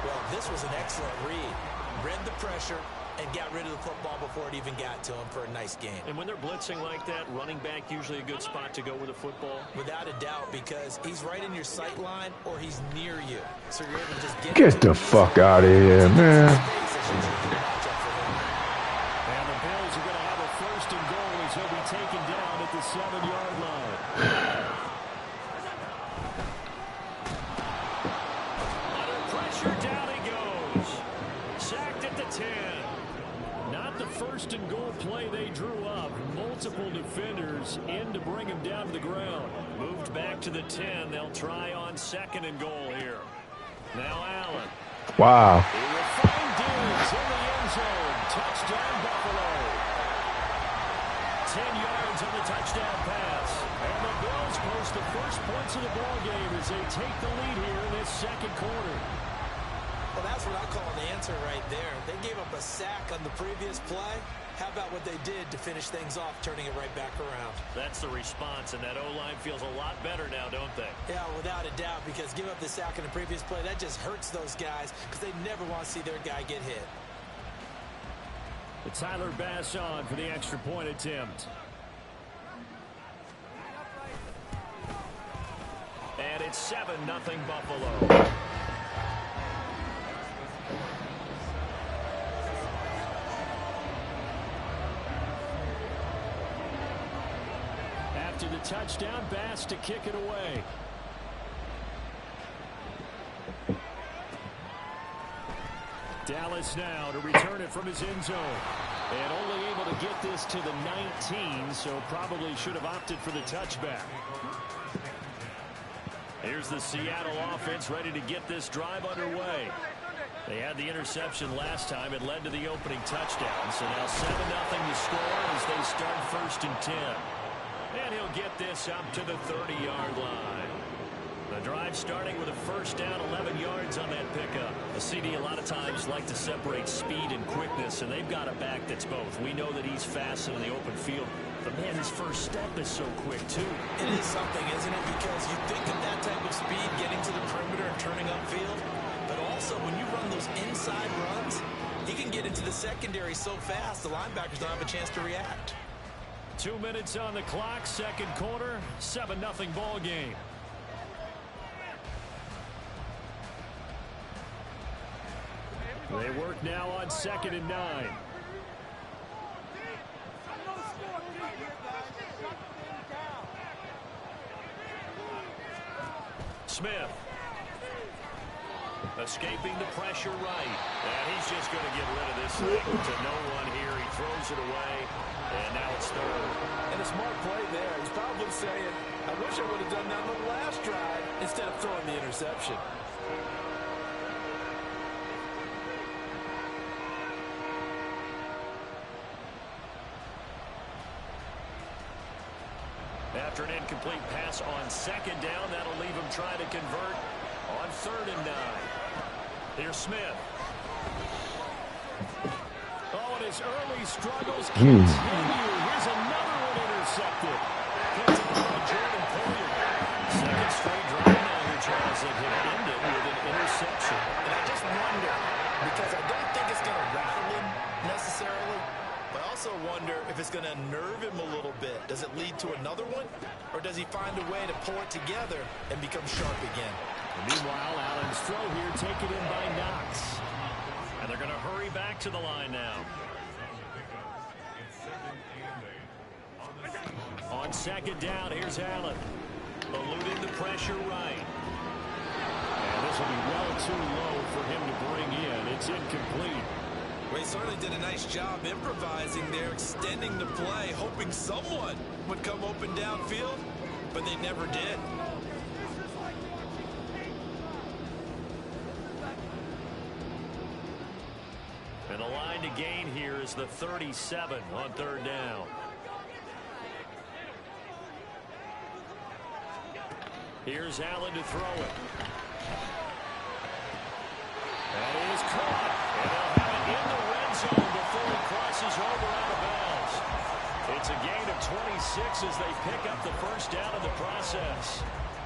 Well, this was an excellent read. Read the pressure and got rid of the football before it even got to him for a nice game. And when they're blitzing like that, running back usually a good spot to go with the football? Without a doubt, because he's right in your sight line or he's near you. So you're able to just Get the fuck out of here, man. And the Bills are going to have a first and goal as he'll be taken down at the 7-yard line. Under pressure, down he goes. Sacked at the 10. Not the first and goal play they drew up. Multiple defenders in to bring him down to the ground. Moved back to the 10. They'll try on 2nd and goal here. Now Allen. Wow. He will find Diggs in the end zone. Touchdown Buffalo. 10 yards on the touchdown pass. And the Bills post the first points of the ball game as they take the lead here in this second quarter. Well, that's what I call an answer right there. They gave up a sack on the previous play. How about what they did to finish things off, turning it right back around? That's the response, and that O-line feels a lot better now, don't they? Yeah, without a doubt, because give up the sack on the previous play, that just hurts those guys because they never want to see their guy get hit. It's Tyler Bass on for the extra point attempt. And it's 7-0 Buffalo. After the touchdown, Bass to kick it away. Dallas now to return it from his end zone. And only able to get this to the 19, so probably should have opted for the touchback. Here's the Seattle offense ready to get this drive underway. They had the interception last time. It led to the opening touchdown. So now 7-0 to score as they start 1st and 10. And he'll get this up to the 30-yard line. The drive starting with a 1st down, 11 yards on that pickup. The CD a lot of times like to separate speed and quickness, and they've got a back that's both. We know that he's fast in the open field, but man, his first step is so quick too. It is something, isn't it? Because you think of that type of speed getting to the perimeter and turning upfield, but also when you run those inside runs, he can get into the secondary so fast the linebackers don't have a chance to react. 2 minutes on the clock, 2nd quarter, 7-0 ball game. They work now on 2nd and 9. Smith. Escaping the pressure right. And he's just going to get rid of this thing to no one here. He throws it away. And now it's 3rd. And a smart play there. He's probably saying, I wish I would have done that on the last drive instead of throwing the interception. After an incomplete pass on 2nd down, that'll leave him trying to convert on 3rd and 9. Here's Smith. Oh, and his early struggles continue. Here's another one intercepted. Picked up by Jordan Poyer. 2nd straight drive now here, Charles, that hit ended with an interception. And I just wonder, because I don't think it's going to rattle him necessarily, but I also wonder if it's going to nerve him a little bit. Does it lead to another one? Or does he find a way to pull it together and become sharp again? And meanwhile, Allen's throw here taken in by Knox. And they're going to hurry back to the line now. On 2nd down, here's Allen. Eluding the pressure right. And this will be well too low for him to bring in. It's incomplete. Well, he certainly did a nice job improvising there, extending the play, hoping someone would come open downfield, but they never did. And the line to gain here is the 37 on 3rd down. Here's Allen to throw it. That is caught. And they'll have it in the red zone before it crosses over out of bounds. It's a gain of 26 as they pick up the 1st down in the process.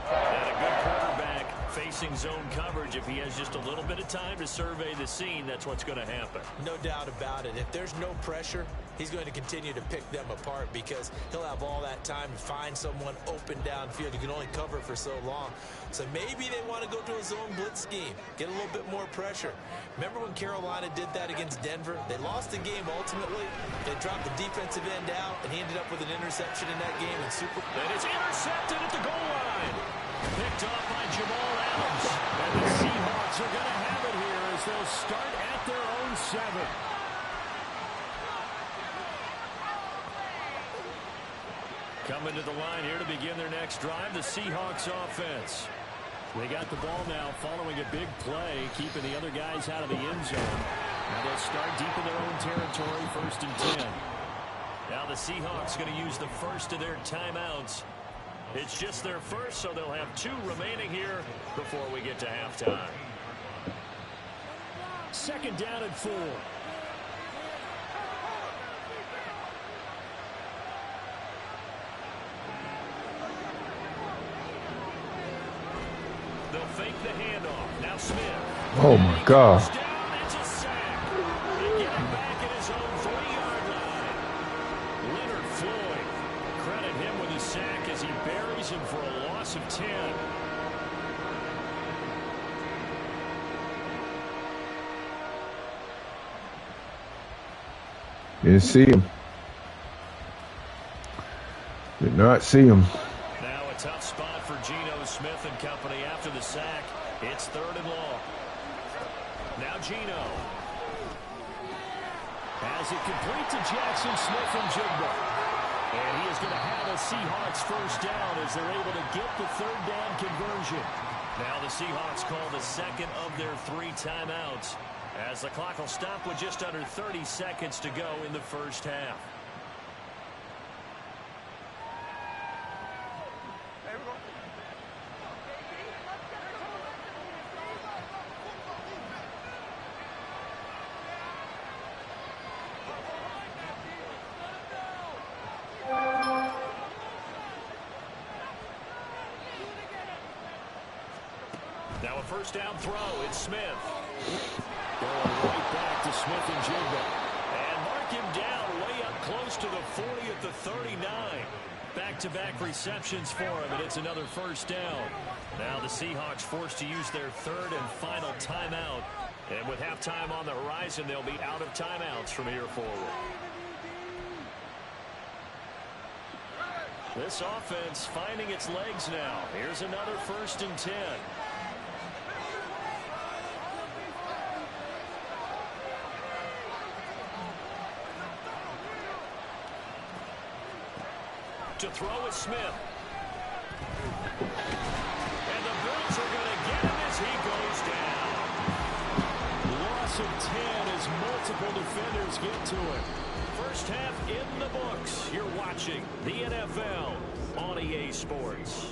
And a good quarterback facing zone coverage. If he has just a little bit of time to survey the scene, that's what's going to happen. No doubt about it. If there's no pressure, he's going to continue to pick them apart because he'll have all that time to find someone open downfield. You can only cover for so long. So maybe they want to go to a zone blitz scheme, get a little bit more pressure. Remember when Carolina did that against Denver? They lost the game ultimately. They dropped the defensive end out, and he ended up with an interception in that game. And it's intercepted at the goal line. Picked off by Jamal Adams. And the Seahawks are going to have it here as they'll start at their own 7. Coming to the line here to begin their next drive, the Seahawks offense. They got the ball now following a big play, keeping the other guys out of the end zone. Now they'll start deep in their own territory, 1st and 10. Now the Seahawks going to use the first of their timeouts. It's just their first, so they'll have 2 remaining here before we get to halftime. 2nd down and 4. They'll fake the handoff. Now Smith. Oh, my God. It's a sack. They get it back at his own 3-yard line. Leonard Floyd. Credit him with his sack as he buries him for a loss of 10. Didn't see him. Did not see him. Now a tough spot for Geno Smith and company after the sack. It's 3rd and long. Now Geno. Has it complete to Jackson Smith and Jigba. And he is going to have a Seahawks 1st down as they're able to get the 3rd down conversion. Now the Seahawks call the second of their 3 timeouts, as the clock will stop with just under 30 seconds to go in the first half. Now a first down throw. It's Smith. Going right back to Smith and Jigba. And mark him down way up close to the 40 at the 39. Back-to-back receptions for him, and it's another first down. Now the Seahawks forced to use their third and final timeout. And with halftime on the horizon, they'll be out of timeouts from here forward. This offense finding its legs now. Here's another 1st and 10. To throw is Smith. And the Bills are going to get him as he goes down. Loss of 10 as multiple defenders get to him. First half in the books. You're watching the NFL on EA Sports.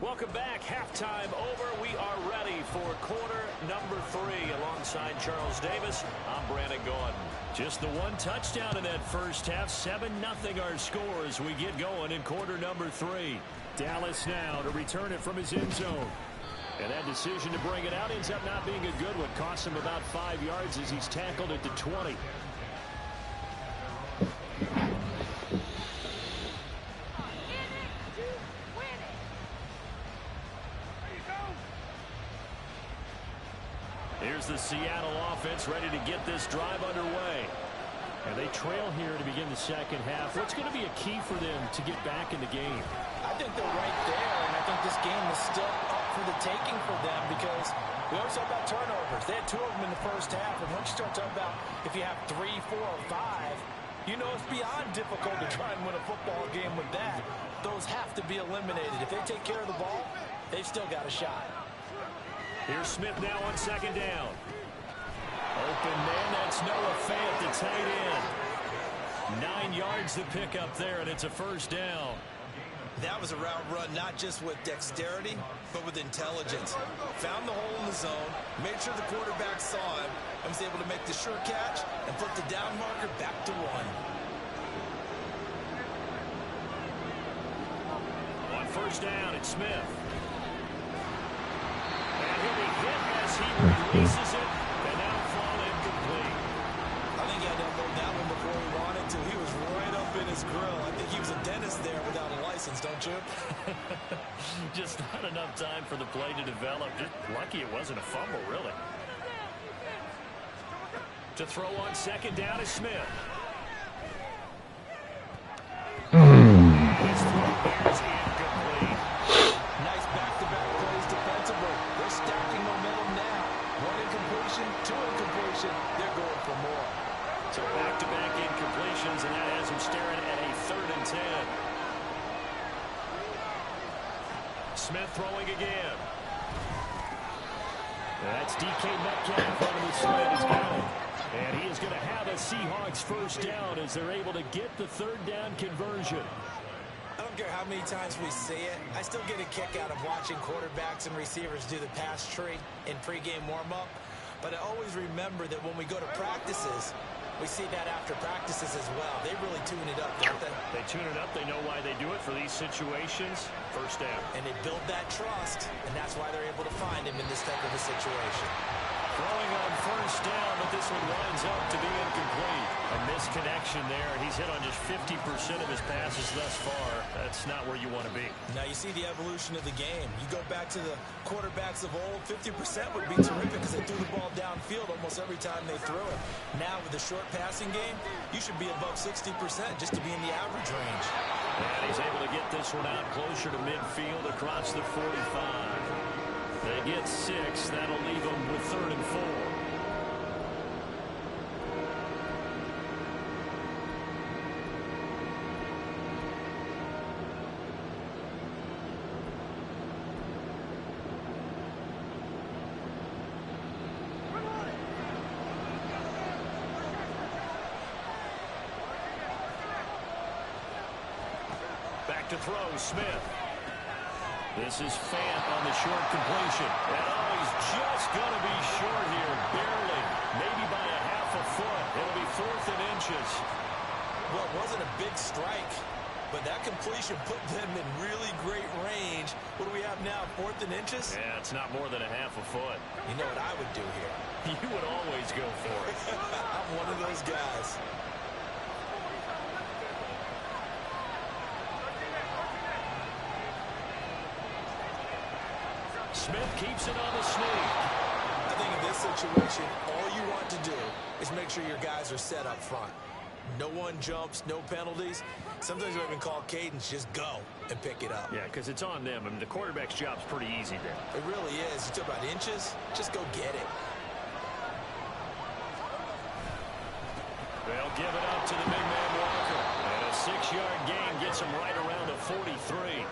Welcome back. Halftime over. We are ready for quarter number 3. Alongside Charles Davis, I'm Brandon Gordon. Just the one touchdown in that first half. 7-0 our score as we get going in quarter number 3. Dallas now to return it from his end zone. And that decision to bring it out ends up not being a good one. Costs him about 5 yards as he's tackled at the 20. Here's the Seattle offense ready to get this drive underway. And they trail here to begin the second half. What's going to be a key for them to get back in the game? I think they're right there, and I think this game is still up for the taking for them because we always talk about turnovers. They had 2 of them in the first half, and once you start talking about if you have 3, 4, or 5, you know it's beyond difficult to try and win a football game with that. Those have to be eliminated. If they take care of the ball, they've still got a shot. Here's Smith now on second down. Open man, that's Noah Fant, the tight end. 9 yards to pick up there, and it's a first down. That was a route run not just with dexterity, but with intelligence. Found the hole in the zone, made sure the quarterback saw him, and was able to make the sure catch and put the down marker back to 1. On first down, it's Smith. And he'll be hit as he releases it, and now fall incomplete. I think he had to unload that one before he wanted to. He was right up in his grill. I think he was a dentist there without a license, don't you? Just not enough time for the play to develop. Just lucky it wasn't a fumble, really. To throw on second down is Smith. His throw there is incomplete. Nice back-to-back plays defensively. They're stacking momentum now. 1 incompletion, 2 incompletion. They're going for more. So back-to-back incompletions, and that has him staring at a 3rd and 10. Smith throwing again. That's DK Metcalf running the sled. He's got it. And he is going to have a Seahawks first down as they're able to get the 3rd down conversion. I don't care how many times we see it. I still get a kick out of watching quarterbacks and receivers do the pass tree in pregame warm-up. But I always remember that when we go to practices, we see that after practices as well. They really tune it up, don't they? They tune it up. They know why they do it for these situations. First down. And they build that trust, and that's why they're able to find him in this type of a situation. Throwing on first down, but this one winds up to be incomplete. A misconnection there, and he's hit on just 50% of his passes thus far. That's not where you want to be. Now you see the evolution of the game. You go back to the quarterbacks of old, 50% would be terrific because they threw the ball downfield almost every time they threw it. Now with the short passing game, you should be above 60% just to be in the average range. And he's able to get this one out closer to midfield across the 45. They get 6. That'll leave them with 3rd and 4. Back to throw, Smith. This is Fant on the short completion. And he's just going to be short here, barely. Maybe by a half a foot. It'll be 4th and inches. Well, it wasn't a big strike, but that completion put them in really great range. What do we have now, 4th and inches? Yeah, it's not more than a half a foot. You know what I would do here? You would always go for it. I'm one of those guys. Smith keeps it on the sneak. I think in this situation, all you want to do is make sure your guys are set up front. No one jumps, no penalties. Sometimes we even call cadence, just go and pick it up. Yeah, because it's on them. I mean, the quarterback's job's pretty easy there. It really is. You talk about inches, just go get it. They'll give it up to the big man Walker. And a 6-yard gain gets him right around the 43.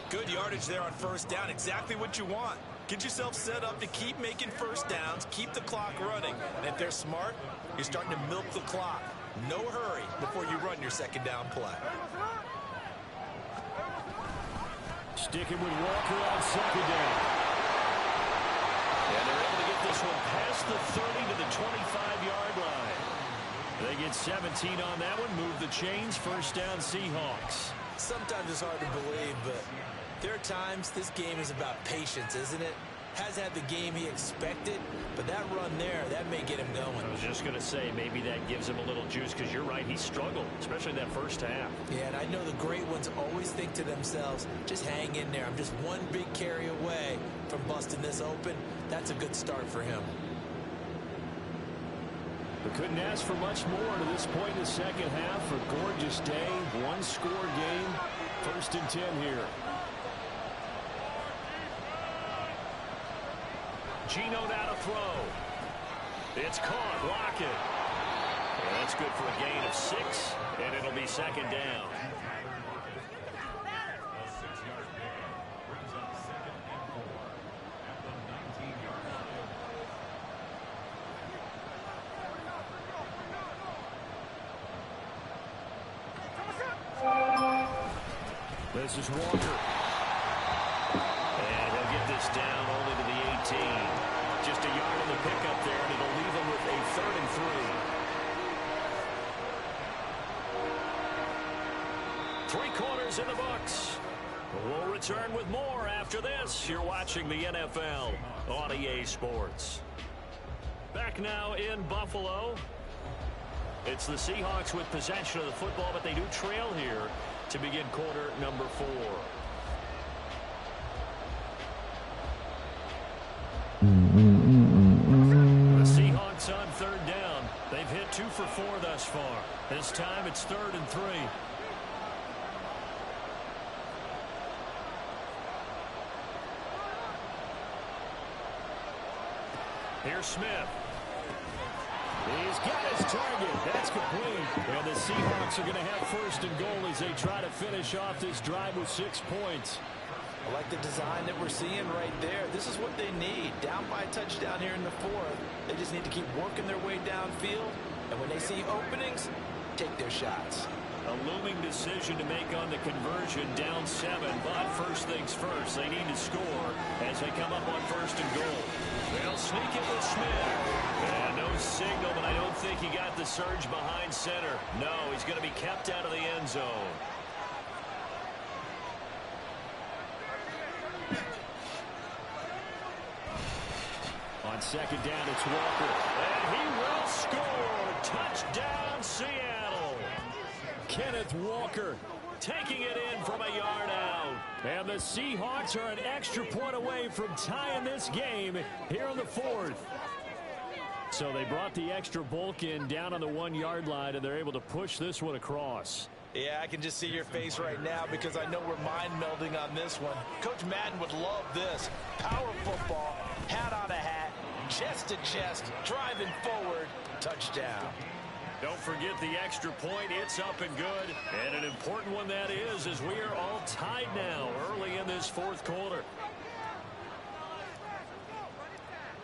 Good yardage there on 1st down. Exactly what you want. Get yourself set up to keep making 1st downs, keep the clock running. And if they're smart, you're starting to milk the clock. No hurry before you run your 2nd down play. Sticking with Walker on 2nd down. And they're able to get this one past the 30 to the 25-yard line. They get 17 on that one, move the chains, 1st down Seahawks. Sometimes it's hard to believe, but there are times this game is about patience, isn't it? Has had the game he expected, but that run there, that may get him going. I was just going to say, maybe that gives him a little juice, because you're right, he struggled, especially that 1st half. Yeah, and I know the great ones always think to themselves, just hang in there. I'm just one big carry away from busting this open. That's a good start for him. We couldn't ask for much more to this point in the 2nd half. A gorgeous day, 1-score game. 1st and 10 here. Gino now to throw. It's caught. Lockett. And that's good for a gain of 6, and it'll be 2nd down. This is Walker. And he'll get this down only to the 18. Just a yard in the pickup there, and it'll leave him with a 3rd and 3. 3 quarters in the books. We'll return with more after this. You're watching the NFL on EA Sports. Back now in Buffalo. It's the Seahawks with possession of the football, but they do trail here to begin quarter number 4. The Seahawks on 3rd down. They've hit 2 for 4 thus far. This time it's 3rd and 3. Here's Smith. He's got his target. That's complete. And the Seahawks are going to have 1st and goal as they try to finish off this drive with 6 points. I like the design that we're seeing right there. This is what they need. Down by a touchdown here in the 4th. They just need to keep working their way downfield. And when they see openings, take their shots. A looming decision to make on the conversion, down 7. But first things first, they need to score as they come up on 1st and goal. They'll sneak it with Smith. And no signal, but I don't think he got the surge behind center. No, he's going to be kept out of the end zone. On 2nd down, it's Walker. And he will score. Touchdown, Seattle. Kenneth Walker taking it in from a yard out. And the Seahawks are an extra point away from tying this game here in the fourth. So they brought the extra bulk in down on the 1 yard line, and they're able to push this one across. Yeah, I can just see your face right now because I know we're mind melding on this one. Coach Madden would love this. Power football, hat on a hat, chest to chest, driving forward, touchdown. Don't forget the extra point. It's up and good. And an important one that is, as we are all tied now early in this fourth quarter.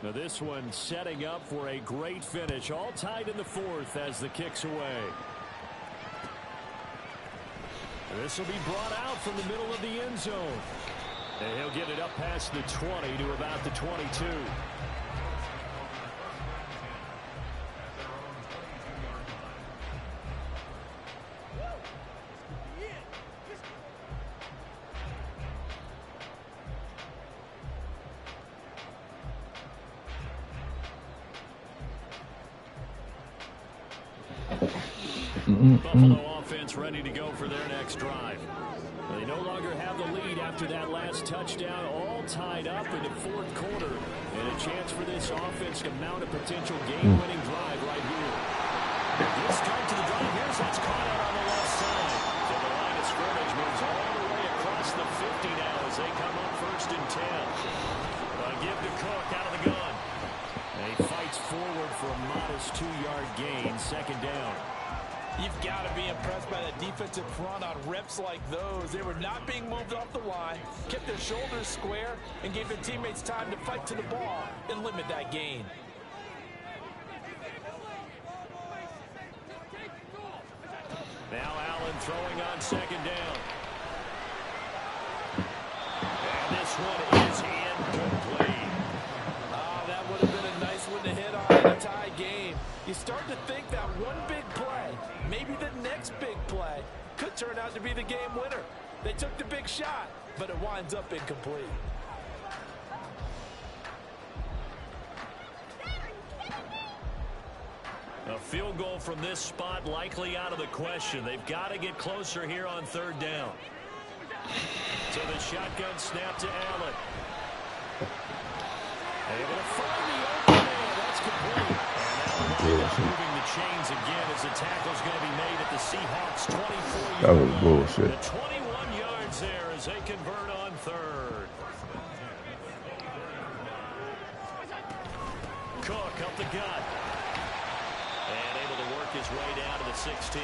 Now this one setting up for a great finish. All tied in the fourth as the kick's away. This will be brought out from the middle of the end zone. And he'll get it up past the 20 to about the 22. Buffalo offense ready to go for their next drive. They no longer have the lead after that last touchdown, all tied up in the fourth quarter. And a chance for this offense to mount a potential game-winning drive right here. Good start to the drive. Here's what's caught out on the left side. So the line of scrimmage moves all the way across the 50 now as they come up 1st and 10. Give to Cook out of the gun. And he fights forward for a modest 2-yard gain, 2nd down. You've got to be impressed by the defensive front on reps like those. They were not being moved off the line, kept their shoulders square, and gave their teammates time to fight to the ball and limit that gain. Now Allen throwing on 2nd down. And this one is incomplete. That would have been a nice one to hit on in a tie game. You start to think that one big play, maybe the next big play, could turn out to be the game winner. They took the big shot, but it winds up incomplete. A field goal from this spot likely out of the question. They've got to get closer here on 3rd down. So the shotgun snap to Allen. Able to find the open man. That's complete. And now moving the chains again as the tackle's going to be made at the Seahawks' 24-yard That was line. bullshit. The 21 yards there as they convert on 3rd. Cook up the gut. And able to work his way down to the 16.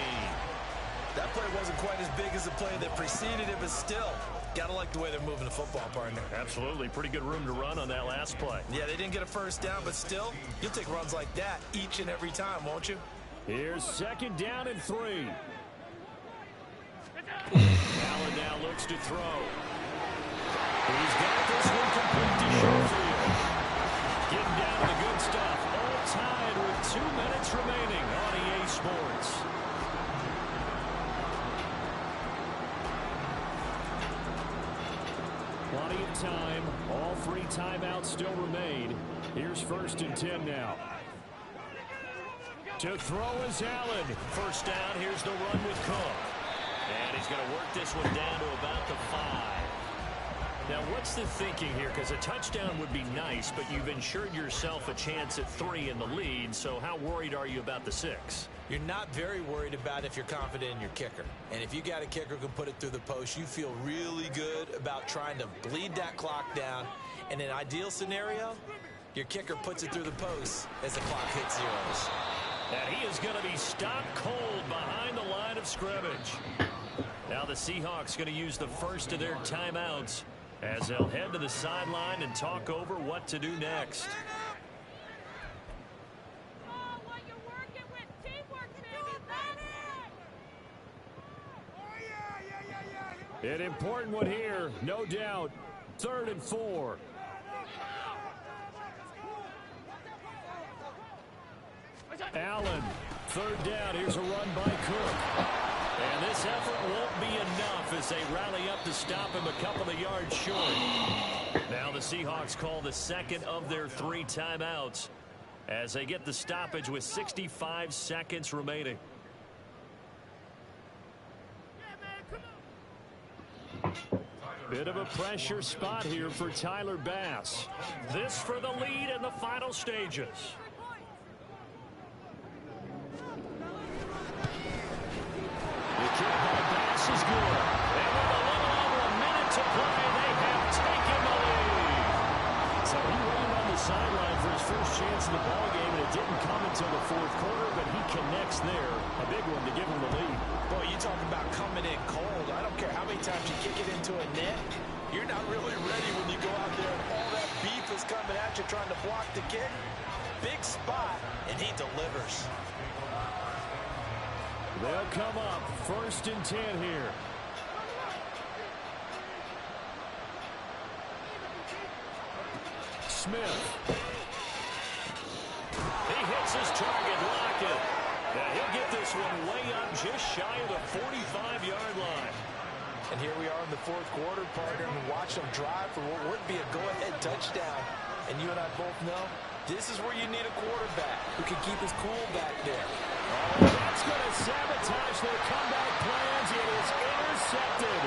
That play wasn't quite as big as the play that preceded it, but still, gotta like the way they're moving the football, partner. Absolutely. Pretty good room to run on that last play. Yeah, they didn't get a 1st down, but still, you'll take runs like that each and every time, won't you? Here's 2nd down and 3. Allen now looks to throw. He's got this one complete to Schofield. Getting down to the good stuff. All tied with 2 minutes remaining on EA Sports. Plenty of time. All 3 timeouts still remain. Here's 1st and 10 now. To throw is Allen. 1st down. Here's the run with Cook. And he's going to work this one down to about the 5. Now, what's the thinking here? Because a touchdown would be nice, but you've ensured yourself a chance at 3 in the lead. So how worried are you about the 6? You're not very worried about if you're confident in your kicker. And if you got a kicker who can put it through the post, you feel really good about trying to bleed that clock down. In an ideal scenario, your kicker puts it through the post as the clock hits zeros. And he is going to be stopped cold behind the line of scrimmage. Now the Seahawks going to use the first of their timeouts as they'll head to the sideline and talk over what to do next. An important one here, no doubt. 3rd and 4. Allen, 3rd down. Here's a run by Cook. And this effort won't be enough as they rally up to stop him a couple of yards short. Now the Seahawks call the 2nd of their 3 timeouts as they get the stoppage with 65 seconds remaining. Bit of a pressure spot here for Tyler Bass. This for the lead in the final stages. The kick by Bass is good. And with a little over a minute to play, they have taken the lead. So he waited on the sideline for his first chance in the ballgame, and it didn't come until the fourth quarter, but he connects there. A big one to give him the lead. Boy, you talk about coming in cold. I don't care how many times you kick it into a net. You're not really ready when you go out there and all that beef is coming at you trying to block the kick. Big spot, and he delivers. They'll come up 1st and 10 here. Smith. He hits his target, Lockett. And he'll get this one way up just shy of the 45-yard line. And here we are in the fourth quarter, partner, and watch them drive for what would be a go-ahead touchdown. And you and I both know this is where you need a quarterback who can keep his cool back there. Oh, that's going to sabotage their comeback plans. It is intercepted.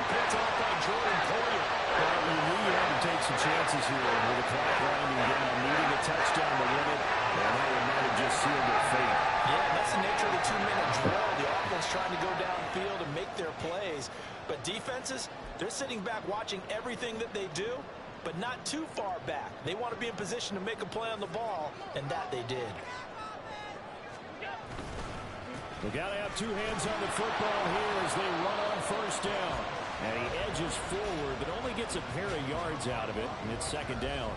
Picked off by Jordan Poyer. Well, you knew you had to take some chances here with the clock winding down, needing a touchdown to win it. And that one might have just sealed their fate. Yeah, that's the nature of the 2-minute drill. The offense trying to go downfield and make their plays. But defenses, they're sitting back watching everything that they do, but not too far back. They want to be in position to make a play on the ball, and that they did. They got to have two hands on the football here as they run on 1st down. And he edges forward, but only gets a pair of yards out of it, and it's 2nd down.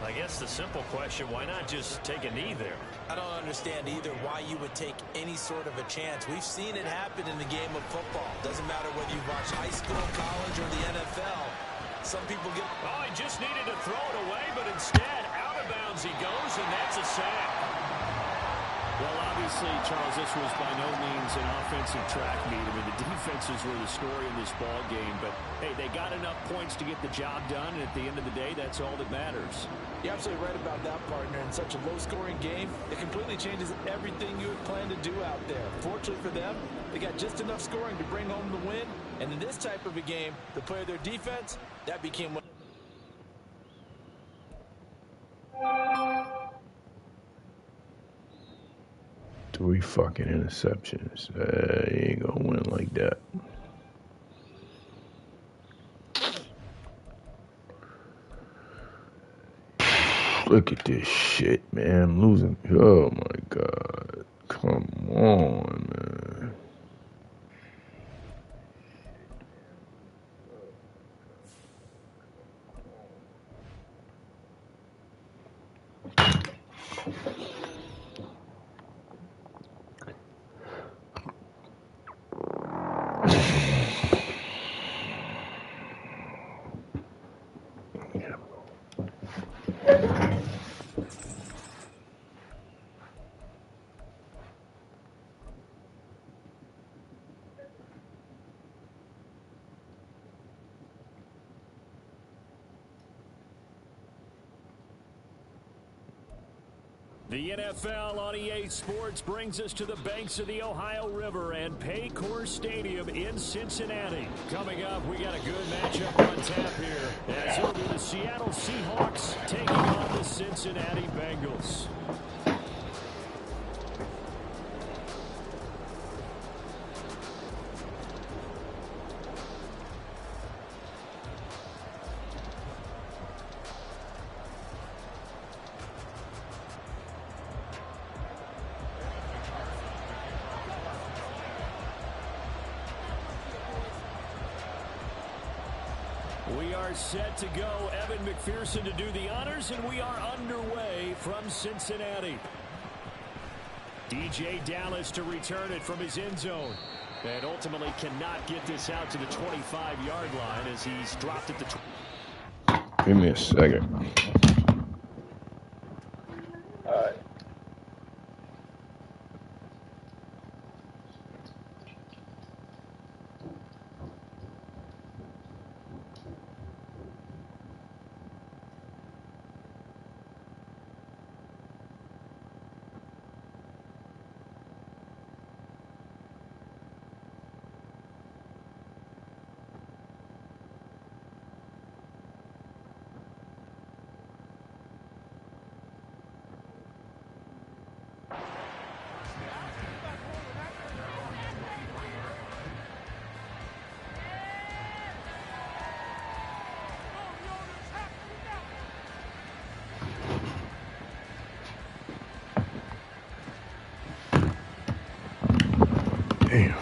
I guess the simple question, why not just take a knee there? I don't understand either why you would take any sort of a chance. We've seen it happen in the game of football. Doesn't matter whether you watch high school, college, or the NFL. Some people get... Oh, he just needed to throw it away, but instead, out of bounds he goes, and that's a sack. Well, obviously, Charles, this was by no means an offensive track meet. I mean, the defenses were the story in this ball game, but, hey, they got enough points to get the job done, and at the end of the day, that's all that matters. You're absolutely right about that, partner. In such a low-scoring game, it completely changes everything you had planned to do out there. Fortunately for them, they got just enough scoring to bring home the win, and in this type of a game, to play their defense, that became what... 3 fucking interceptions. You ain't gonna win like that. Look at this shit, man. I'm losing. Oh my God. Come on, man. The NFL on EA Sports brings us to the banks of the Ohio River and Paycor Stadium in Cincinnati. Coming up, we got a good matchup on tap here as it'll be the Seattle Seahawks taking on the Cincinnati Bengals. We are set to go. Evan McPherson to do the honors, and we are underway from Cincinnati. DJ Dallas to return it from his end zone. And ultimately cannot get this out to the 25-yard line as he's dropped at the... Give me a second. Damn. Here's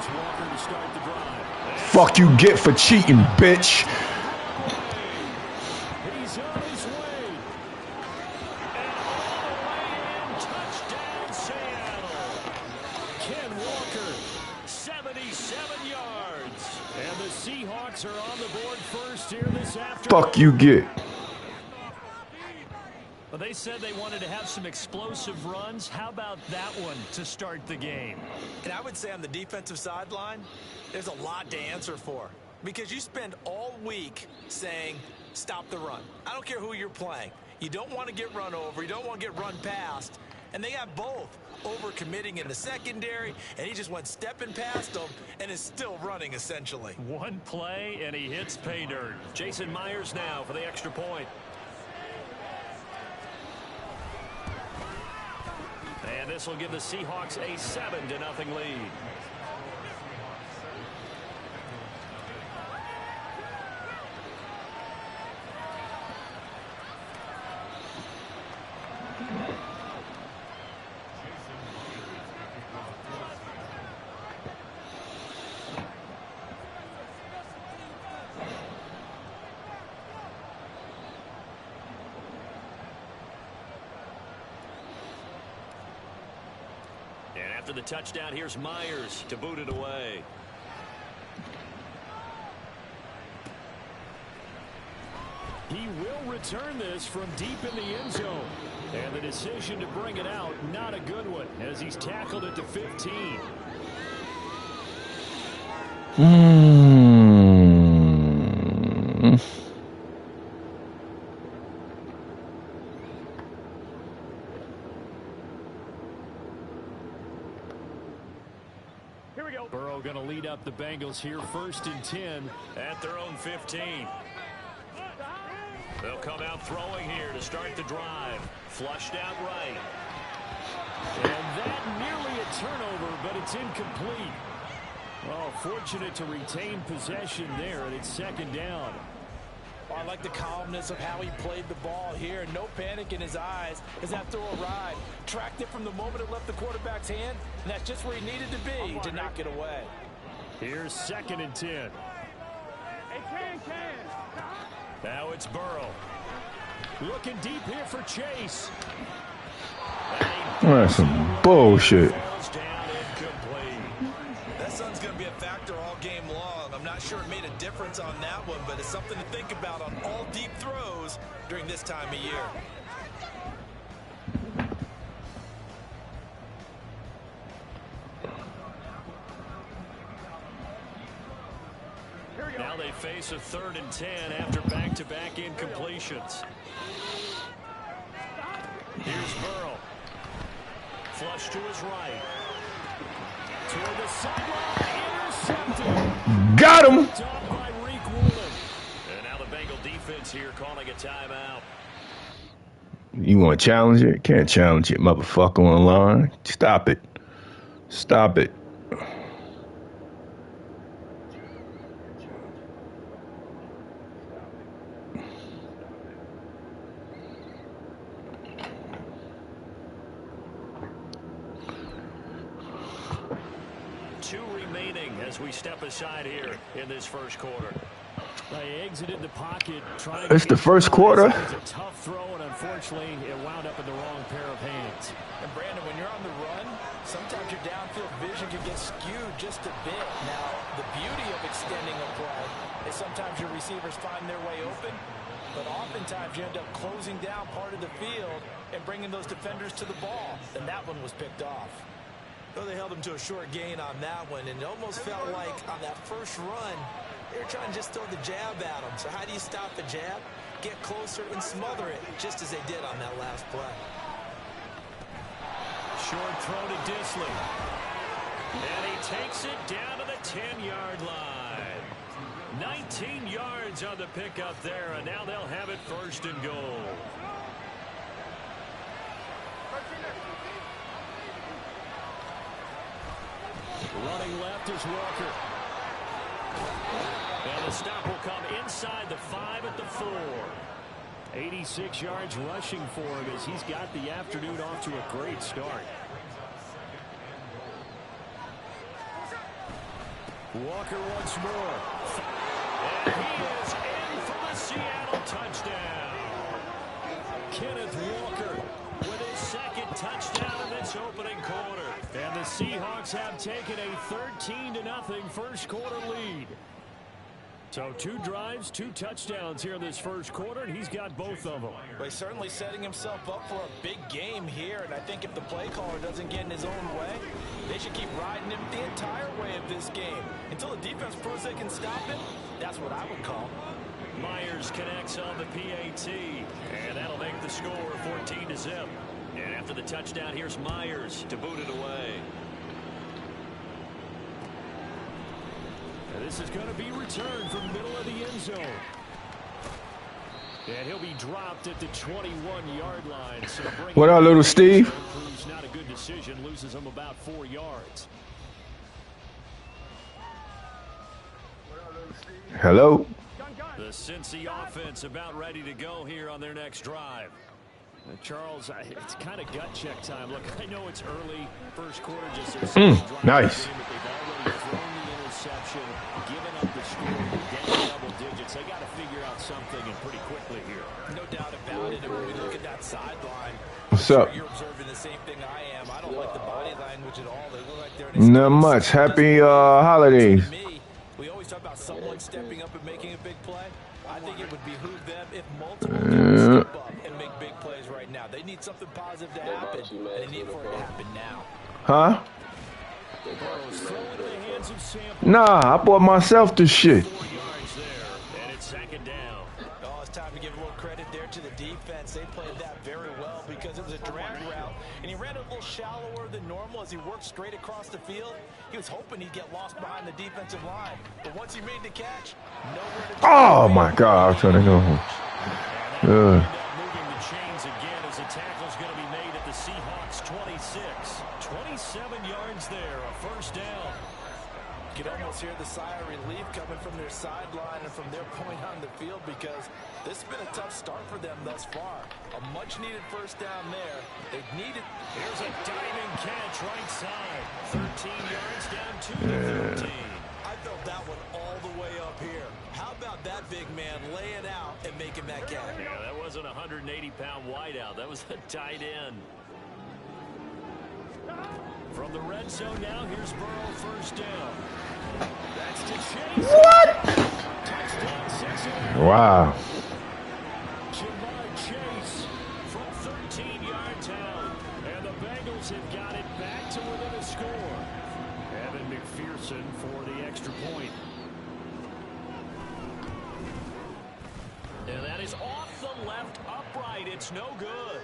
Walker to start the drive. Fuck you get for cheating, bitch. He's on his way. And all the way in, touchdown Seattle. Ken Walker, 77 yards. And the Seahawks are on the board first here this afternoon. Fuck you get. Well, they said they wanted to have some explosive runs. How about that one to start the game? And I would say on the defensive sideline, there's a lot to answer for. Because you spend all week saying, stop the run. I don't care who you're playing. You don't want to get run over. You don't want to get run past. And they got both. Over-committing in the secondary, and he just went stepping past them and is still running, essentially. One play, and he hits pay dirt. Jason Myers now for the extra point. And this will give the Seahawks a 7-0 lead. And after the touchdown, here's Myers to boot it away. He will return this from deep in the end zone. And the decision to bring it out, not a good one, as he's tackled at the 15. Here we go. Burrow going to lead up the Bengals here, 1st and 10 At their own 15. They'll come out throwing here to start the drive. Flushed out right. And that nearly a turnover, but it's incomplete. Oh, fortunate to retain possession there, and it's 2nd down. I like the calmness of how he played the ball here. No panic in his eyes as that throw arrived. Tracked it from the moment it left the quarterback's hand, and that's just where he needed to be to knock it away. Here's 2nd and 10. Now it's Burrow. Looking deep here for Chase. That's some bullshit. Falls down incomplete. That sun's going to be a factor all game long. I'm not sure it made a difference on that one, but it's something to think about on all deep throws during this time of year. Now they face a 3rd and 10 after back-to-back incompletions. Here's Burrow. Flush to his right. Toward the sideline, intercepted. Got him. Top by Reek Woolen. And now the Bengal defense here calling a timeout. You want to challenge it? Can't challenge it, motherfucker, online. Stop it. Stop it. As we step aside here in this 1st quarter. They exited the pocket. It's the 1st quarter. It was a tough throw, and unfortunately, it wound up in the wrong pair of hands. And Brandon, when you're on the run, sometimes your downfield vision can get skewed just a bit. Now, the beauty of extending a play is sometimes your receivers find their way open, but oftentimes you end up closing down part of the field and bringing those defenders to the ball. And that one was picked off. Well, they held him to a short gain on that one, and it almost felt like on that first run, they were trying to just throw the jab at him. So how do you stop the jab? Get closer and smother it, just as they did on that last play. Short throw to Disley. And he takes it down to the 10-yard line. 19 yards on the pickup there, and now they'll have it 1st and goal. Running left is Walker. And the stop will come inside the 5 at the 4. 86 yards rushing for him as he's got the afternoon off to a great start. Walker once more. And he is in for the Seattle touchdown. Kenneth Walker with his second touchdown in this opening quarter. And the Seahawks have taken a 13-0 first quarter lead. So 2 drives, 2 touchdowns here in this first quarter, and he's got both of them. Well, he's certainly setting himself up for a big game here, and I think if the play caller doesn't get in his own way, they should keep riding him the entire way of this game. Until the defense proves they can stop him, that's what I would call. Myers connects on the PAT, and that'll make the score 14-0. And after the touchdown, here's Myers to boot it away. And this is going to be returned from the middle of the end zone. And he'll be dropped at the 21-yard line. So what up, little Steve? Proves not a good decision, loses him about 4 yards. Hello? The Cincy offense about ready to go here on their next drive. Charles, it's kind of gut check time. Look, I know it's early, first quarter, just their second drive nice. Game, but they've already thrown the interception, given up the score, down double digits. They got to figure out something and pretty quickly here. No doubt about it. And when we look at that sideline, what's up? You're observing the same thing I am. I don't like the body language at all. They look like they're in Not much. Happy holidays. To me, we always talk about someone stepping up and making a big play. I think it would behoove them if multiple guys step up and make big plays right now. They need something positive to happen, and they need for it to happen now. Huh? Nah, I bought myself this shit. 4 yards there, and it's second down. Oh, it's time to give a little credit there to the defense. They played that very well because it was a drag route, and he ran a little shallower than normal as he worked straight across the field. He was hoping he'd get lost behind the defensive line, but once he made the catch, nowhere to go. Oh my God! I'm trying to go home. Moving the chains again as the tackle's going to be made at the Seahawks 26. 27 yards there, a first down. You can almost hear the sigh of relief coming from their sideline and from their point on the field because this has been a tough start for them thus far. A much-needed first down there. They needed. Here's a diving catch right side. 13 yards down 2 to 13. I felt that one all the way up here. How about that big man laying out and making that catch? Yeah, that wasn't a 180-pound wideout. That was a tight end. From the red zone now, here's Burrow, first down. That's to Chase. What? Touchdown, 6. Wow. Jamar Chase from 13 yards out. And the Bengals have got it back to within a score. Evan McPherson for the extra point. And that is off the left upright. It's no good.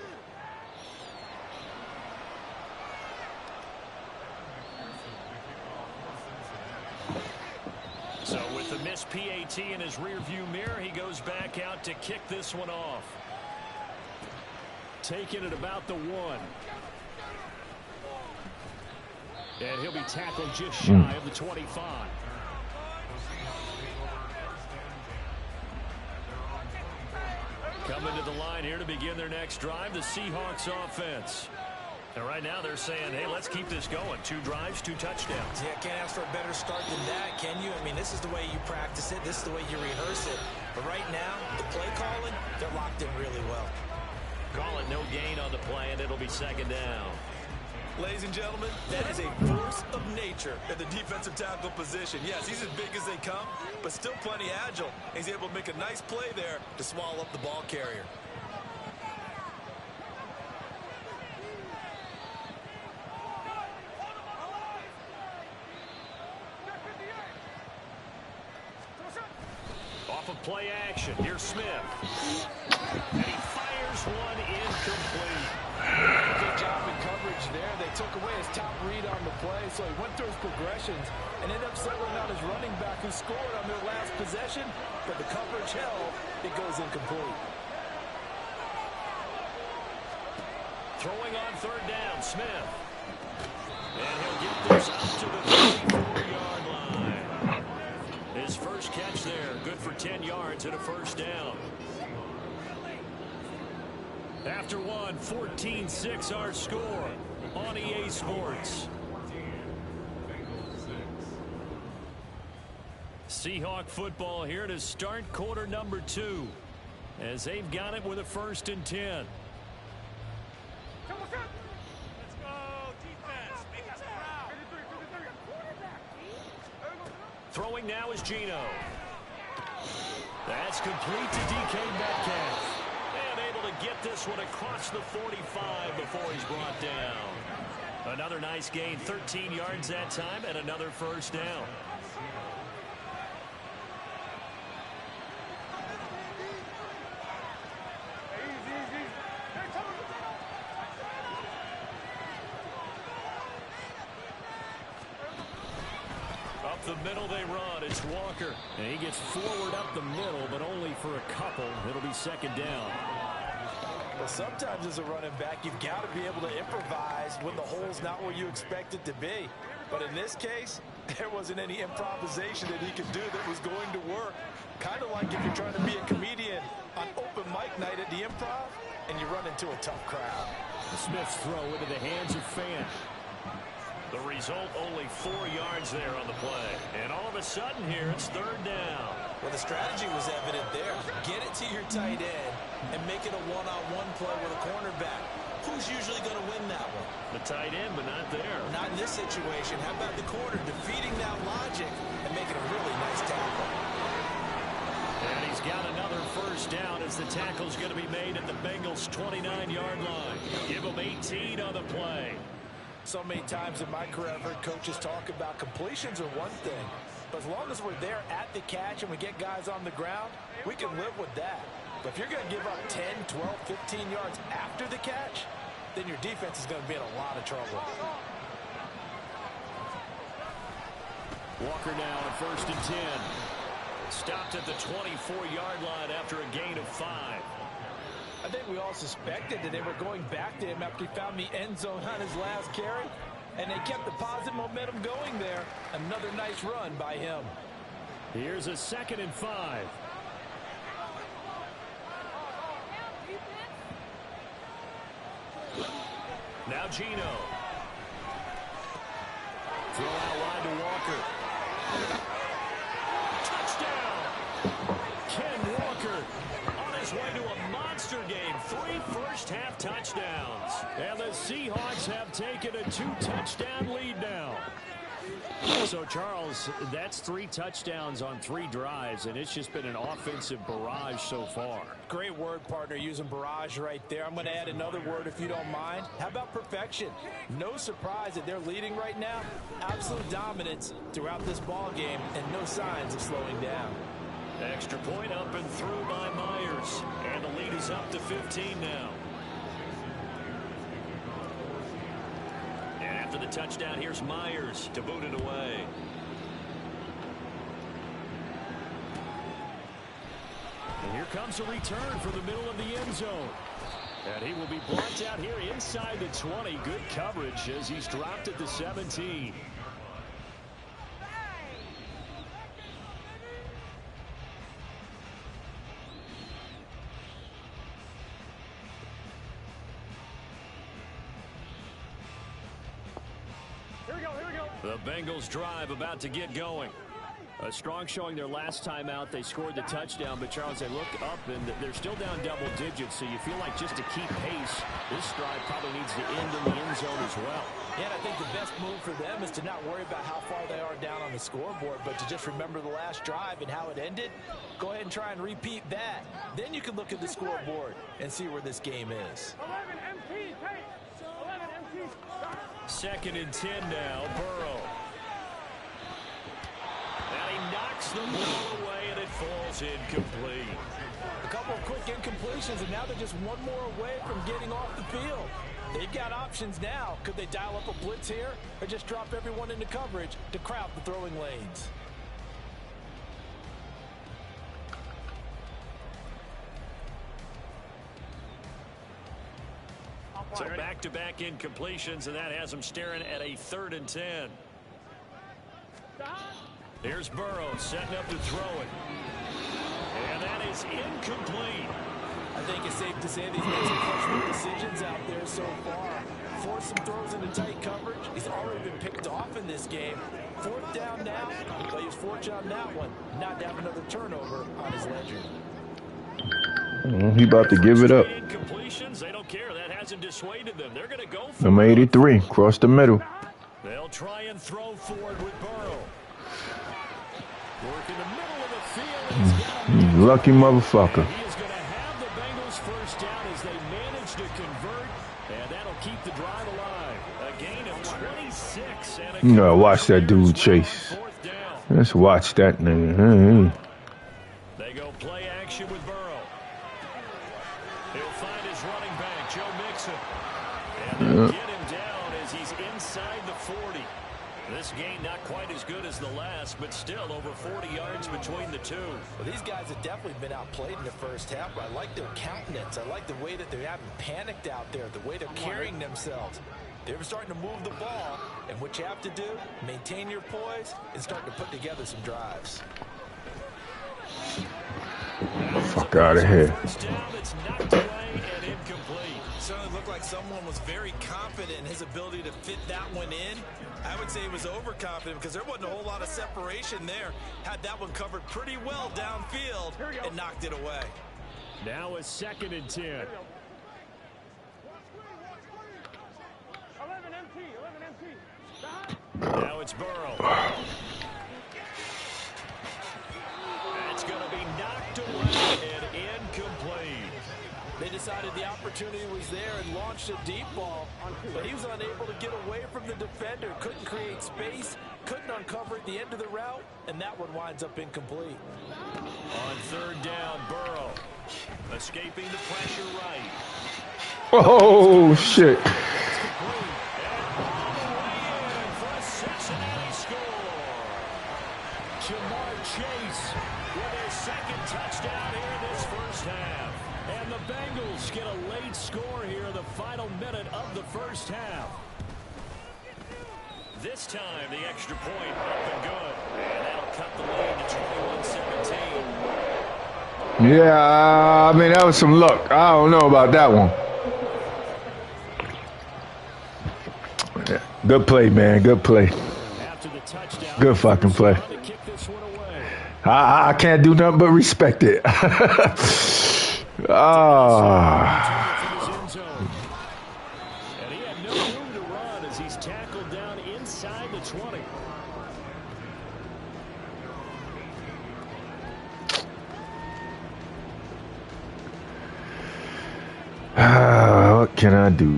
So with the missed PAT in his rearview mirror, he goes back out to kick this one off. Taking it about the 1. And he'll be tackled just shy of the 25. Coming to the line here to begin their next drive, the Seahawks offense. And right now they're saying, hey, let's keep this going. 2 drives, 2 touchdowns. Yeah, can't ask for a better start than that, can you? I mean, this is the way you practice it. This is the way you rehearse it. But right now, the play calling, they're locked in really well. Call it no gain on the play, and it'll be second down. Ladies and gentlemen, that is a force of nature at the defensive tackle position. Yes, he's as big as they come, but still plenty agile. He's able to make a nice play there to swallow up the ball carrier. Off of play action, here's Smith. And he fires one incomplete. Good job in coverage there. They took away his top read on the play, so he went through his progressions and ended up settling on his running back who scored on their last possession, but the coverage held. It goes incomplete. Throwing on third down, Smith. And he'll get this up to the 35. yards and a first down. After one, 14-6 our score on EA Sports. Seahawk football here to start quarter number 2 as they've got it with a 1st and 10. Throwing now is Geno. That's complete to DK Metcalf. And able to get this one across the 45 before he's brought down. Another nice gain, 13 yards that time, and another first down. Up the middle they run. It's Walker. And he gets forward up the middle, but only for a couple. It'll be 2nd down. Well, sometimes as a running back, you've got to be able to improvise when the hole's not where you expect it to be. But in this case, there wasn't any improvisation that he could do that was going to work. Kind of like if you're trying to be a comedian on open mic night at the Improv and you run into a tough crowd. Smith's throw into the hands of Fant. The result, only 4 yards there on the play. And all of a sudden here, it's 3rd down. Well, the strategy was evident there. Get it to your tight end and make it a one-on-one play with a cornerback. Who's usually going to win that one? The tight end, but not there. Not in this situation. How about the corner defeating that logic and making a really nice tackle? And he's got another first down as the tackle's going to be made at the Bengals' 29-yard line. Give them 18 on the play. So many times in my career, I've heard coaches talk about completions are one thing. But as long as we're there at the catch and we get guys on the ground, we can live with that. But if you're going to give up 10, 12, 15 yards after the catch, then your defense is going to be in a lot of trouble. Walker now on 1st and 10. Stopped at the 24-yard line after a gain of 5. I think we all suspected that they were going back to him after he found the end zone on his last carry. And they kept the positive momentum going there. Another nice run by him. Here's a 2nd and 5. Now Geno. Throw out wide to Walker. Touchdown! Ken Walker on his way to a monster game. 3 first-half touchdowns. And the Seahawks have taken a 2-touchdown lead now. So, Charles, that's 3 touchdowns on 3 drives, and it's just been an offensive barrage so far. Great word, partner, using barrage right there. I'm going to add another word if you don't mind. How about perfection? No surprise that they're leading right now. Absolute dominance throughout this ball game, and no signs of slowing down. Extra point up and through by Myers, and the lead is up to 15 now. After the touchdown, here's Myers to boot it away. And here comes a return from the middle of the end zone. And he will be blocked out here inside the 20. Good coverage as he's dropped at the 17. The Bengals drive about to get going. A strong showing their last time out. They scored the touchdown, but Charles, they look up and they're still down double digits, so you feel like just to keep pace, this drive probably needs to end in the end zone as well. Yeah, and I think the best move for them is to not worry about how far they are down on the scoreboard, but to just remember the last drive and how it ended. Go ahead and try and repeat that. Then you can look at the scoreboard and see where this game is. 2nd and 10 now, Burrow. And he knocks the ball away, and it falls incomplete. A couple of quick incompletions, and now they're just one more away from getting off the field. They've got options now. Could they dial up a blitz here or just drop everyone into coverage to crowd the throwing lanes? So back-to-back incompletions, and that has them staring at a 3rd and 10. Here's Burrow setting up to throw it. And that is incomplete. I think it's safe to say that he's made some questionable decisions out there so far. Forced some throws into tight coverage. He's already been picked off in this game. 4th down now, but he was fortunate on that one not to have another turnover on his ledger. He about to give it up. They don't care. That hasn't dissuaded them. They're going to go for Number 83, across the middle. They'll try and throw forward with Burrow. Work in the middle of the field. He's got him. Lucky motherfucker. He is going to have the Bengals first down as they manage to convert, and that'll keep the drive alive. A gain of 26. And You gotta watch that dude chase. Let's watch that nigga. They go play action with Burrow. He'll find his running back, Joe Mixon. And they'll get him down as he's inside the 40. This gain not quite as good as the last, but still over 40 yards between the two. Well, these guys have definitely been outplayed in the first half, but I like their countenance. I like the way that they haven't panicked out there, the way they're carrying themselves. They're starting to move the ball, and what you have to do, maintain your poise and start to put together some drives. Fuck out of here. It's knocked away and incomplete. Certainly looked like someone was very confident in his ability to fit that one in. I would say he was overconfident because there wasn't a whole lot of separation there. Had that one covered pretty well downfield and knocked it away. Now a 2nd and 10. Now it's Burrow. That's going to be knocked away and incomplete. They decided the opportunity was there and launched a deep ball, but he was unable to get away from the defender, couldn't create space, couldn't uncover at the end of the route, and that one winds up incomplete. On 3rd down, Burrow escaping the pressure right. Oh, shit. Jamar Chase with his 2nd touchdown here in this first half. And the Bengals get a late score here in the final minute of the first half. This time the extra point up and good. And that'll cut the lead to 21-17. Yeah, I mean, that was some luck. I don't know about that one. Good play, man. Good play. After the touchdown, Good fucking play. to kick this one away. I can't do nothing but respect it. And he had no room to run as he's tackled down inside the 20. What can I do?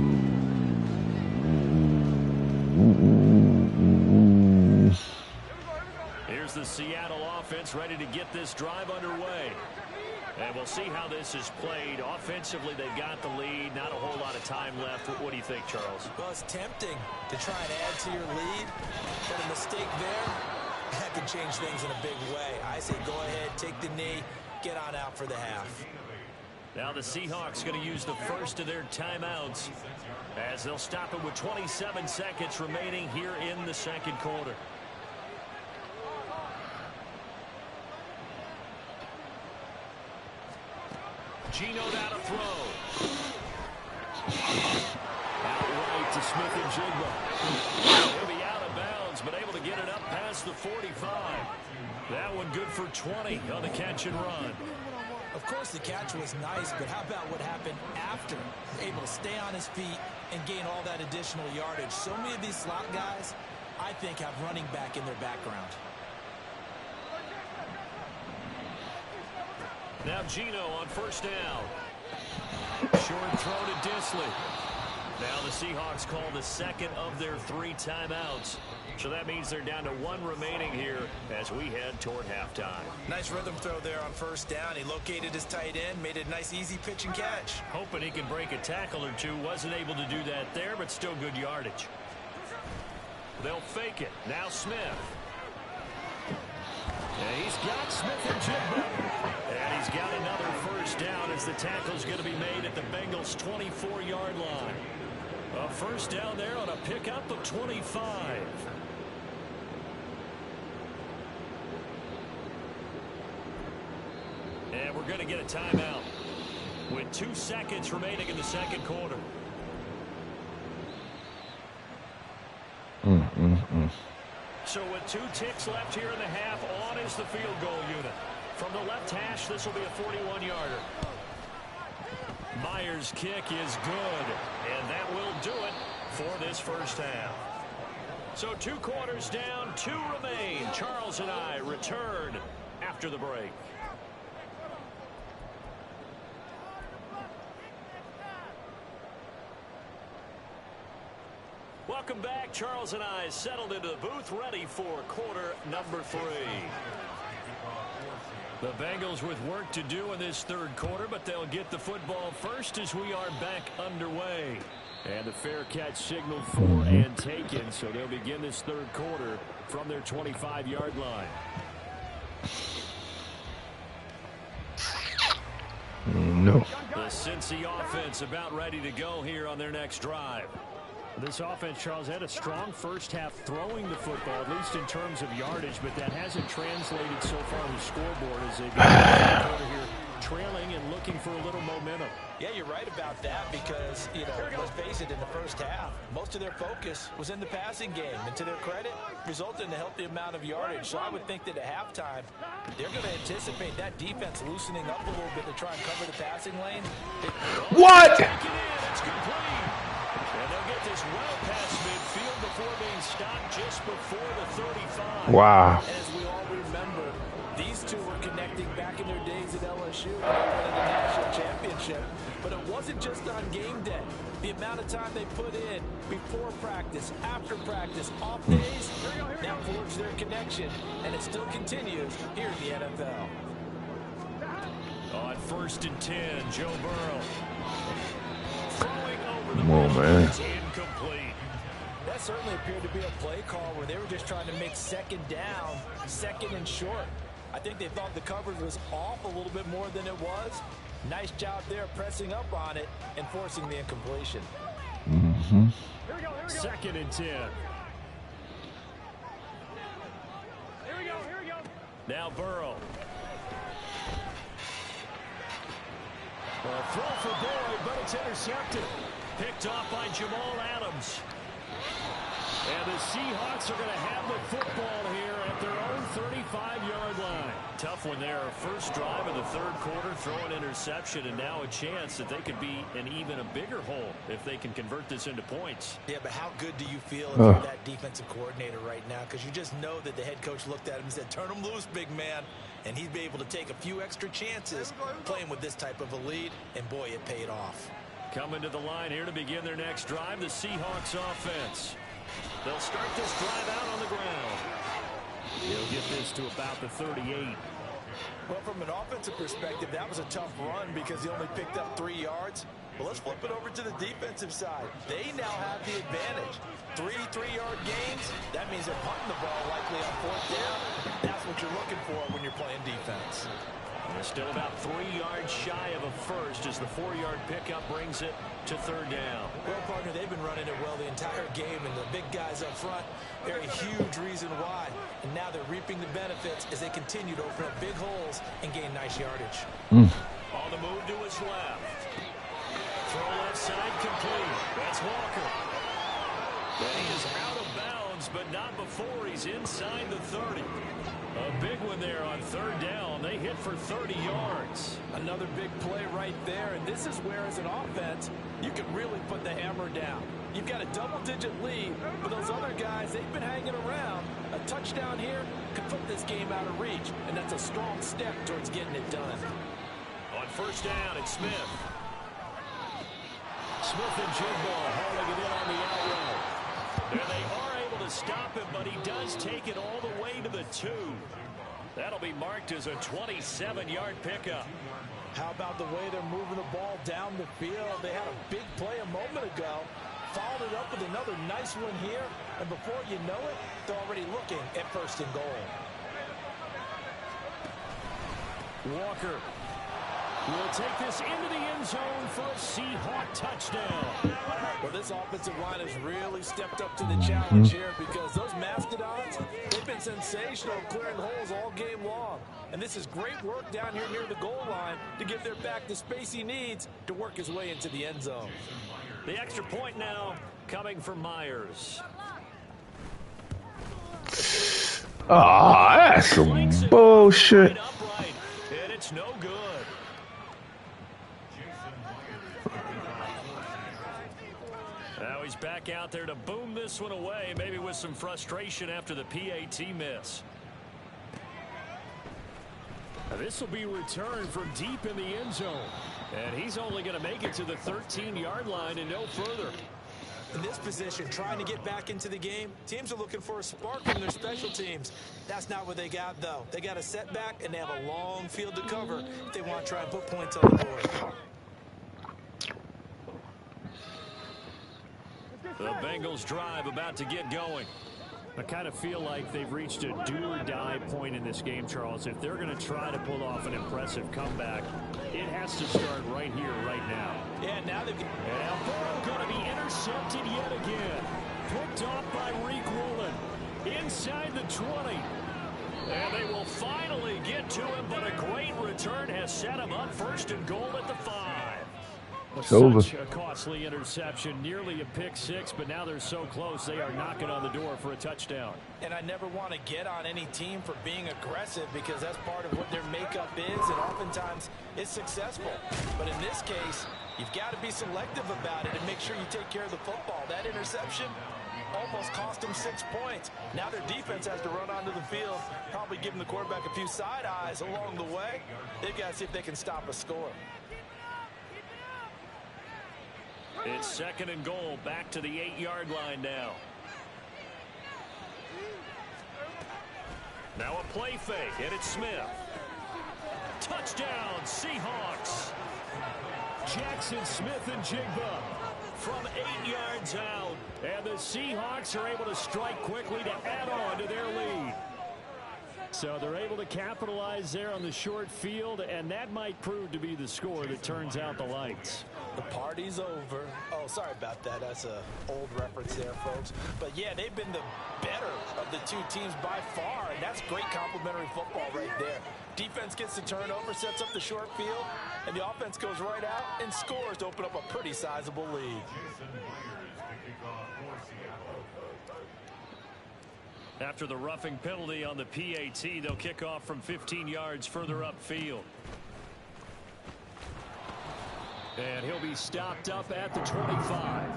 Here's the Seattle offense ready to get this drive underway. And we'll see how this is played. Offensively, they've got the lead. Not a whole lot of time left. What do you think, Charles? Well, it's tempting to try and add to your lead, but a mistake there, that could change things in a big way. I say go ahead, take the knee, get on out for the half. Now the Seahawks going to use the first of their timeouts as they'll stop it with 27 seconds remaining here in the 2nd quarter. Gino down to throw. Outright to Smith-Njigba. He'll be out of bounds, but able to get it up past the 45. That one good for 20 on the catch and run. Of course, the catch was nice, but how about what happened after? Able to stay on his feet and gain all that additional yardage. So many of these slot guys, I think, have running back in their background. Now Gino on 1st down. Short throw to Disley. Now the Seahawks call the 2nd of their 3 timeouts. So that means they're down to 1 remaining here as we head toward halftime. Nice rhythm throw there on 1st down. He located his tight end, made a nice easy pitch and catch. Hoping he can break a tackle or two. Wasn't able to do that there, but still good yardage. They'll fake it. Now Smith. And he's got Smith-Njigba. And he's got another 1st down as the tackle's going to be made at the Bengals' 24-yard line. A 1st down there on a pickup of 25. And we're going to get a timeout with 2 seconds remaining in the second quarter. So with 2 ticks left here in the half, on is the field goal unit. From the left hash, this will be a 41-yarder. Myers' kick is good, and that will do it for this first half. So 2 quarters down, 2 remain. Charles and I return after the break. Welcome back. Charles and I settled into the booth, ready for quarter number 3. The Bengals with work to do in this third quarter, but they'll get the football first as we are back underway. And the fair catch signaled for and taken, so they'll begin this third quarter from their 25-yard line. No. The Cincy offense about ready to go here on their next drive. This offense, Charles, had a strong first half throwing the football, at least in terms of yardage, but that hasn't translated so far on the scoreboard as they begin the quarter here, trailing and looking for a little momentum. Yeah, you're right about that because, you know, let's face it, in the first half, most of their focus was in the passing game. And to their credit, resulted in a healthy amount of yardage. So I would think that at halftime, they're going to anticipate that defense loosening up a little bit to try and cover the passing lane. What? It's complete. And they'll get this well past midfield before being stopped just before the 35. Wow. And as we all remember, these two were connecting back in their days at LSU when they won the national championship. But it wasn't just on game day. The amount of time they put in before practice, after practice, off days, now forged their connection. And it still continues here in the NFL. On 1st and 10, Joe Burrow. Throwing over the Come on, man. Incomplete. That certainly appeared to be a play call where they were just trying to make second down, second and short. I think they thought the coverage was off a little bit more than it was. Nice job there pressing up on it and forcing the incompletion. Mm-hmm. 2nd and 10. Here we go. Now Burrow. A throw for Boyd, but it's intercepted. Picked off by Jamal Adams. And the Seahawks are going to have the football here at their own 35-yard line. Tough one there. First drive of the third quarter, throw an interception, and now a chance that they could be in even a bigger hole if they can convert this into points. Yeah, but how good do you feel if you're that defensive coordinator right now? Because you just know that the head coach looked at him and said, turn him loose, big man. And he'd be able to take a few extra chances playing with this type of a lead, and boy, it paid off. Coming to the line here to begin their next drive, the Seahawks offense. They'll start this drive out on the ground. He'll get this to about the 38. Well, from an offensive perspective, that was a tough run because he only picked up 3 yards. Well, let's flip it over to the defensive side. They now have the advantage. 3 3-yard gains. That means they're punting the ball likely on 4th down. That's what you're looking for when you're playing defense. They're still about 3 yards shy of a first as the 4-yard pickup brings it to 3rd down. Well, partner, they've been running it well the entire game, and the big guys up front, they're a huge reason why. And now they're reaping the benefits as they continue to open up big holes and gain nice yardage. On the move to his left. Throw left side complete. That's Walker. And he is out of bounds, but not before he's inside the 30. A big one there on 3rd down. They hit for 30 yards. Another big play right there, and this is where, as an offense, you can really put the hammer down. You've got a double-digit lead, but those other guys, they've been hanging around. A touchdown here could put this game out of reach, and that's a strong step towards getting it done. On 1st down, it's Smith. Smith and Jigba holding it in on the out route. And they are able to stop him, but he does take it all the way to the 2. That'll be marked as a 27-yard pickup. How about the way they're moving the ball down the field? They had a big play a moment ago. Followed it up with another nice one here. And before you know it, they're already looking at 1st and goal. Walker will take this into the end zone for a Seahawk touchdown. Well, this offensive line has really stepped up to the challenge here because those Mastodons, they've been sensational clearing holes all game long. And this is great work down here near the goal line to give their back the space he needs to work his way into the end zone. The extra point now coming from Myers. Ah, that's some bullshit. And it's no good. Now he's back out there to boom this one away, maybe with some frustration after the PAT miss. Now this will be returned from deep in the end zone. And he's only going to make it to the 13-yard line and no further. In this position, trying to get back into the game, teams are looking for a spark from their special teams. That's not what they got, though. They got a setback, and they have a long field to cover if they want to try and put points on the board. The Bengals drive about to get going. I kind of feel like they've reached a do-or-die point in this game, Charles. If they're going to try to pull off an impressive comeback, it has to start right here, right now. Yeah, now they've... And Burrow going to be intercepted yet again. Picked off by Reek Woolen. Inside the 20. And they will finally get to him, but a great return has set him up first and goal at the 5. It's over. Such a costly interception, nearly a pick six, but now they're so close they are knocking on the door for a touchdown. And I never want to get on any team for being aggressive because that's part of what their makeup is, and oftentimes it's successful. But in this case, you've got to be selective about it and make sure you take care of the football. That interception almost cost them 6 points. Now their defense has to run onto the field, probably giving the quarterback a few side eyes along the way. They've got to see if they can stop a score. It's second and goal, back to the 8-yard line now. Now a play fake, and it's Smith. Touchdown, Seahawks. Jackson Smith and Jigba From 8 yards out. And the Seahawks are able to strike quickly to add on to their lead. So they're able to capitalize there on the short field, and that might prove to be the score that turns out the lights. The party's over. Oh, sorry about that. That's an old reference there, folks. But, yeah, they've been the better of the two teams by far, and that's great complimentary football right there. Defense gets the turnover, sets up the short field, and the offense goes right out and scores to open up a pretty sizable lead. After the roughing penalty on the PAT, they'll kick off from 15 yards further upfield. And he'll be stopped up at the 25.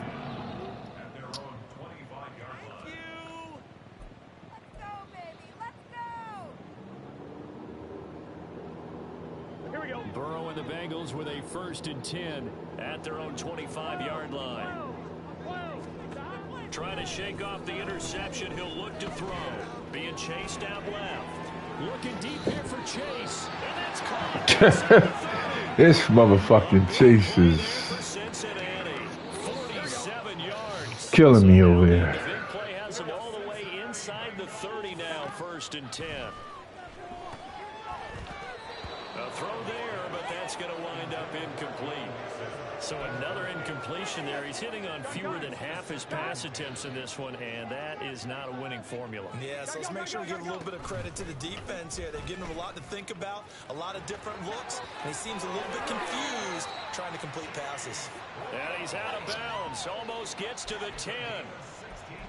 Here we go. Burrow and the Bengals with a 1st and 10 at their own 25-yard line. Trying to shake off the interception. He'll look to throw. Being chased out left. Looking deep here for Chase. And that's caught. This motherfucking Chase is Cincinnati. 47 yards. killing me over here. The big play has him all the way inside the 30 now. 1st and 10. A throw there, but that's going to wind up incomplete. So another incompletion there. He's hitting on fewer than half his pass attempts in this one, and that is not a winning formula. Yeah, so let's make sure we give a little bit of credit to the defense here. They've given him a lot to think about, a lot of different looks, and he seems a little bit confused trying to complete passes. And he's out of bounds. Almost gets to the 10.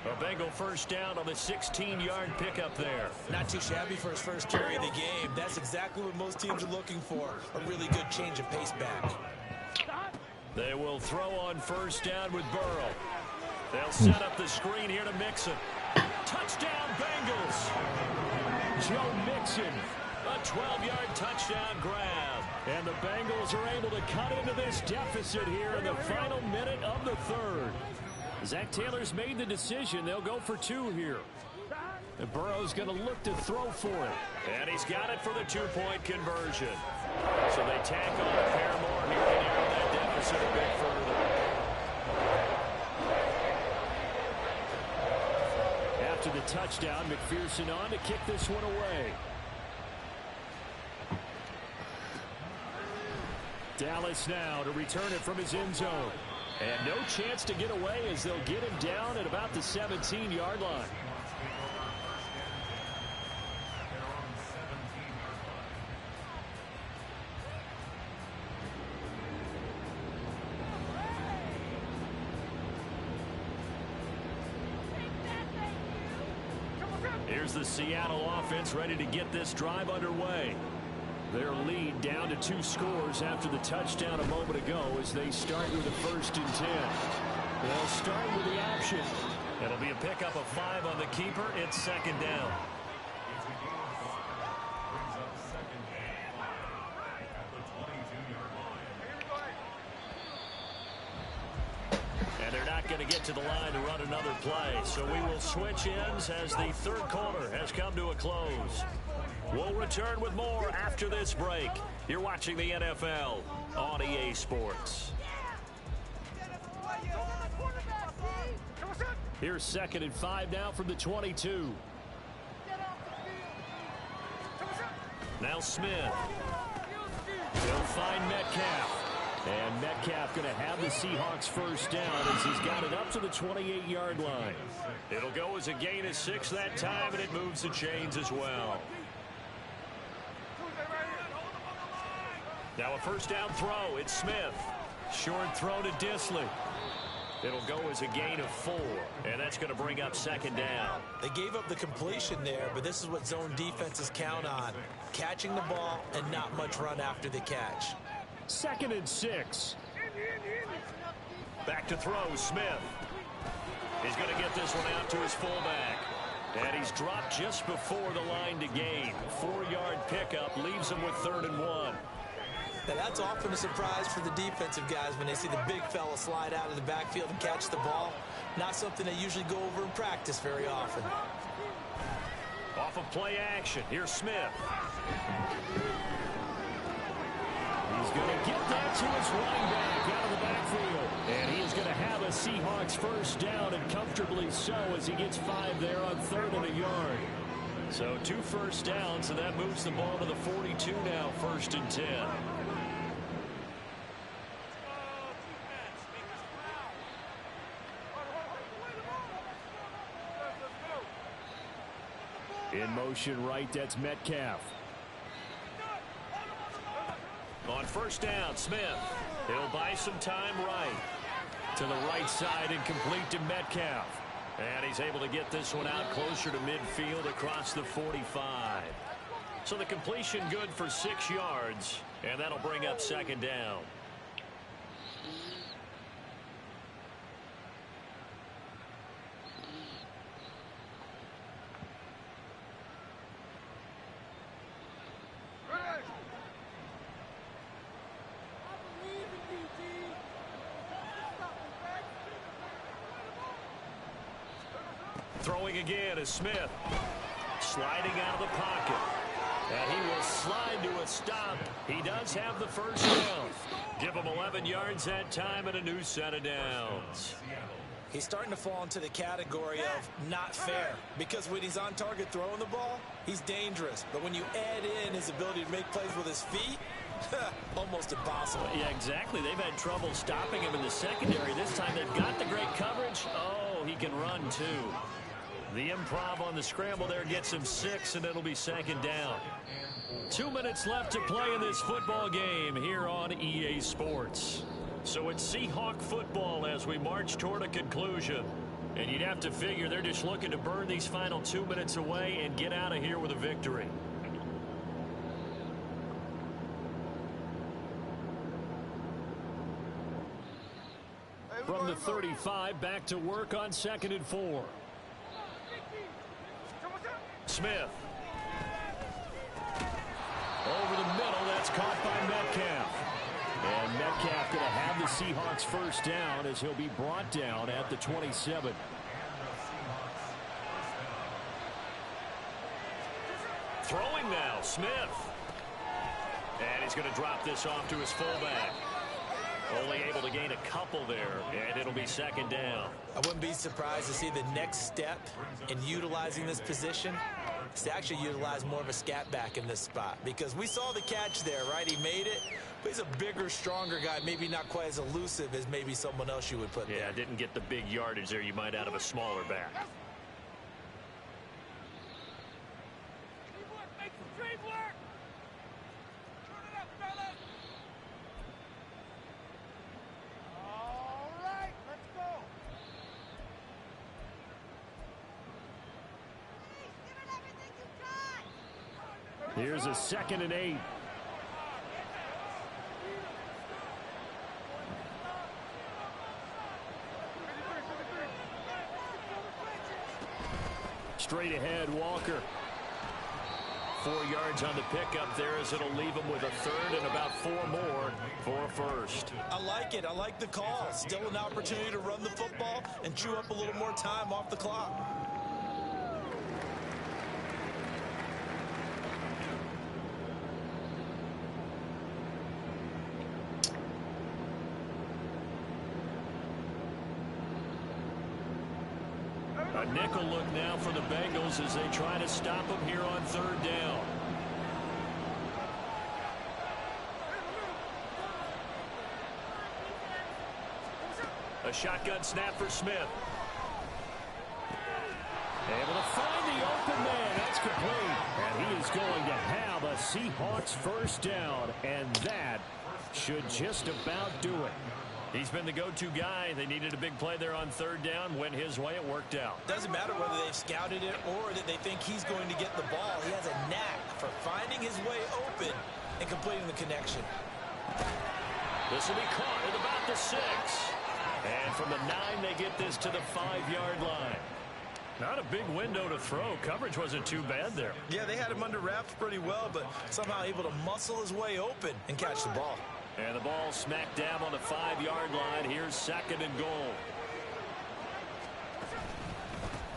A Bengal 1st down on the 16-yard pickup there. Not too shabby for his first carry of the game. That's exactly what most teams are looking for, a really good change of pace back. They will throw on 1st down with Burrow. They'll set up the screen here to Mixon. Touchdown, Bengals. Joe Mixon. A 12-yard touchdown grab. And the Bengals are able to cut into this deficit here in the final minute of the 3rd. Zach Taylor's made the decision. They'll go for 2 here. And Burrow's going to look to throw for it. And he's got it for the 2-point conversion. So they tack on a pair more here to narrow that deficit a bit further. After the touchdown, McPherson on to kick this one away. Dallas now to return it from his end zone. And no chance to get away as they'll get him down at about the 17-yard line. Here's the Seattle offense ready to get this drive underway. Their lead down to 2 scores after the touchdown a moment ago as they start with a 1st and 10. They'll start with the option. It'll be a pickup of 5 on the keeper. It's 2nd down. And they're not going to get to the line to run another play. So we will switch ends as the 3rd quarter has come to a close. We'll return with more after this break. You're watching the NFL on EA Sports. Here's 2nd and 5 now from the 22. Now Smith. He'll find Metcalf. And Metcalf going to have the Seahawks 1st down as he's got it up to the 28-yard line. It'll go as a gain of 6 that time, and it moves the chains as well. Now a 1st down throw. It's Smith. Short throw to Disley. It'll go as a gain of 4, and that's going to bring up 2nd down. They gave up the completion there, but this is what zone defenses count on. Catching the ball and not much run after the catch. 2nd and 6. Back to throw, Smith. He's going to get this one out to his fullback. And he's dropped just before the line to gain. 4-yard pickup leaves him with 3rd and 1. Now that's often a surprise for the defensive guys when they see the big fella slide out of the backfield and catch the ball. Not something they usually go over in practice very often. Off of play action. Here's Smith. He's going to get that to his running back out of the backfield. And he is going to have a Seahawks 1st down, and comfortably so, as he gets 5 there on 3rd and a yard. So 2 1st downs, and that moves the ball to the 42 now, 1st and 10. In motion right, that's Metcalf. On 1st down, Smith. He'll buy some time right. To the right side and complete to Metcalf. And he's able to get this one out closer to midfield across the 45. So the completion good for 6 yards, and that'll bring up 2nd down. Throwing again is Smith. Sliding out of the pocket. And he will slide to a stop. He does have the 1st down. Give him 11 yards that time and a new set of downs. He's starting to fall into the category of not fair, because when he's on target throwing the ball, he's dangerous. But when you add in his ability to make plays with his feet, almost impossible. Yeah, exactly. They've had trouble stopping him in the secondary. This time they've got the great coverage. Oh, he can run too. The improv on the scramble there gets him 6, and it'll be 2nd down. 2 minutes left to play in this football game here on EA Sports. So it's Seahawk football as we march toward a conclusion. And you'd have to figure they're just looking to burn these final 2 minutes away and get out of here with a victory. From the 35, back to work on 2nd and 4. Smith. Over the middle, that's caught by Metcalf. And Metcalf going to have the Seahawks 1st down as he'll be brought down at the 27. Throwing now, Smith. And he's going to drop this off to his fullback. Only able to gain a couple there, and it'll be 2nd down. I wouldn't be surprised to see the next step in utilizing this position is to actually utilize more of a scat back in this spot, because we saw the catch there, right? He made it, but he's a bigger, stronger guy, maybe not quite as elusive as maybe someone else you would put there. Yeah, didn't get the big yardage there you might out of a smaller back. Here's a 2nd and 8. Straight ahead, Walker. 4 yards on the pickup there as it'll leave him with a 3rd and about 4 more for a 1st. I like it. I like the call. Still an opportunity to run the football and chew up a little more time off the clock. A nickel look now for the Bengals as they try to stop him here on 3rd down. A shotgun snap for Smith. Able to find the open man. That's complete. And he is going to have a Seahawks 1st down. And that should just about do it. He's been the go-to guy. They needed a big play there on 3rd down. Went his way. It worked out. Doesn't matter whether they've scouted it or that they think he's going to get the ball. He has a knack for finding his way open and completing the connection. This will be caught at about the 6. And from the 9, they get this to the 5-yard line. Not a big window to throw. Coverage wasn't too bad there. Yeah, they had him under wraps pretty well, but somehow able to muscle his way open and catch the ball. And the ball smack dab on the 5-yard line. Here's 2nd and goal.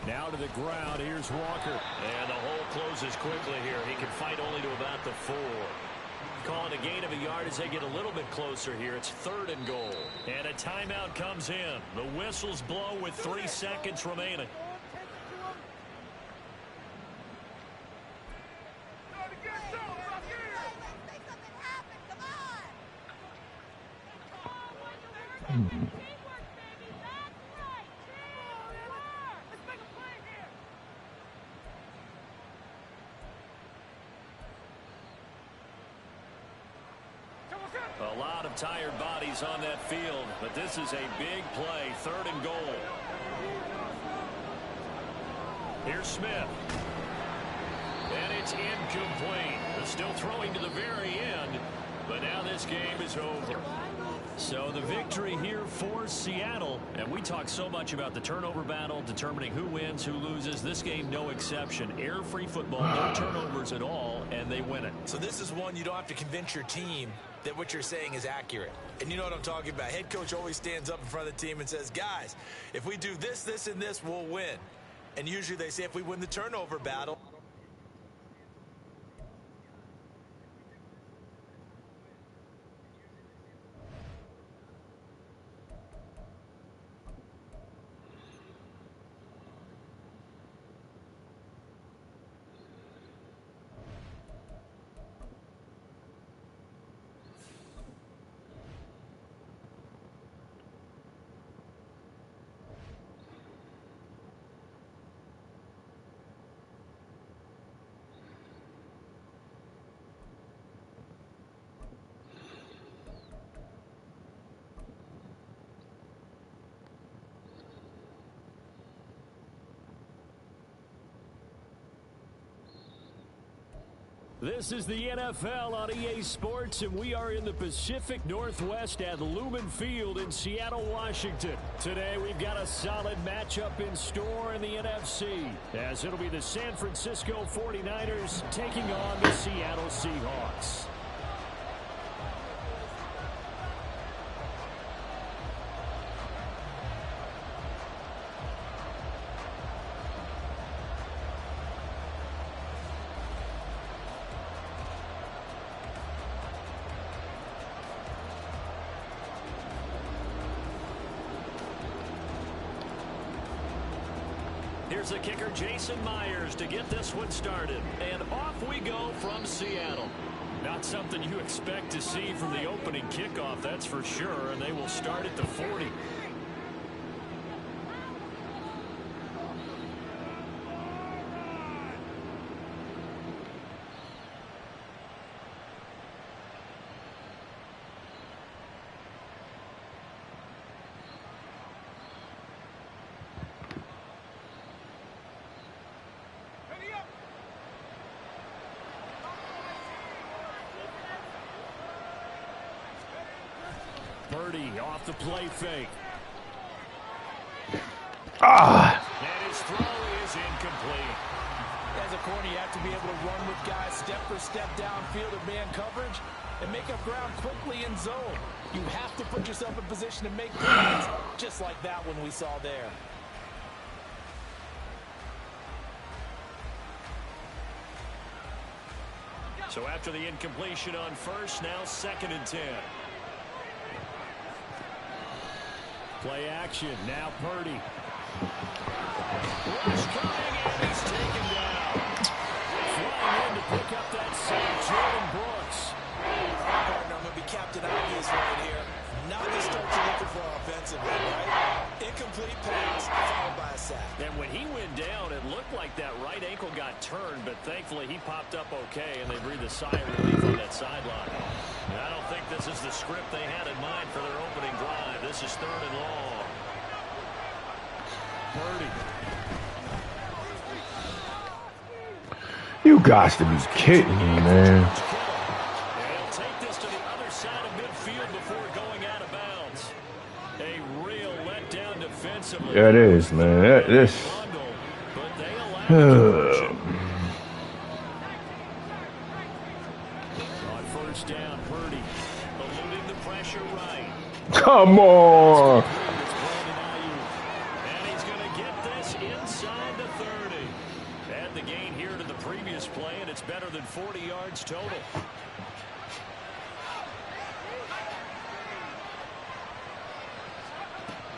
Now to the ground. Here's Walker. And the hole closes quickly here. He can fight only to about the 4. Calling a gain of a yard as they get a little bit closer here. It's 3rd and goal. And a timeout comes in. The whistles blow with 3 seconds remaining. A lot of tired bodies on that field, but this is a big play. 3rd and goal. Here's Smith. And it's incomplete. They're still throwing to the very end, but now this game is over. So the victory here for Seattle. And we talk so much about the turnover battle, determining who wins, who loses. This game, no exception. Air-free football, no turnovers at all, and they win it. So this is one you don't have to convince your team that what you're saying is accurate. And you know what I'm talking about. Head coach always stands up in front of the team and says, guys, if we do this, this, and this, we'll win. And usually they say if we win the turnover battle, This is the NFL on EA Sports, and we are in the Pacific Northwest at Lumen Field in Seattle, Washington. Today, we've got a solid matchup in store in the NFC, as it'll be the San Francisco 49ers taking on the Seattle Seahawks. Here's the kicker, Jason Myers, to get this one started. And off we go from Seattle. Not something you expect to see from the opening kickoff, that's for sure. And they will start at the 40. Purdy off the play fake. And his throw is incomplete. As a corner, you have to be able to run with guys step for step downfield in man coverage and make up ground quickly in zone. You have to put yourself in position to make plays, just like that one we saw there. So after the incompletion on first, now 2nd and 10. Play action, now Purdy. Rush coming, and he's taken down. Flying in to pick up that sack, Jordan Brooks. Partner, I'm going to be Captain Obvious right here. Not the start you're looking for offensively, right? Incomplete pass, followed by a sack. And when he went down, it looked like that right ankle got turned, but thankfully he popped up okay, and they breathed a sigh of relief on that sideline. And I don't think this is the script they had in mind for their opening drive. This is 3rd and long. Purdy. You got to be kidding me, man. He'll take this to the other side of midfield before going out of bounds. A real letdown defensively. Yeah, it is, man. This. On first down, Purdy eluding the pressure right. Come on. And he's going to get this inside the 30. Add the gain here to the previous play, and it's better than 40 yards total.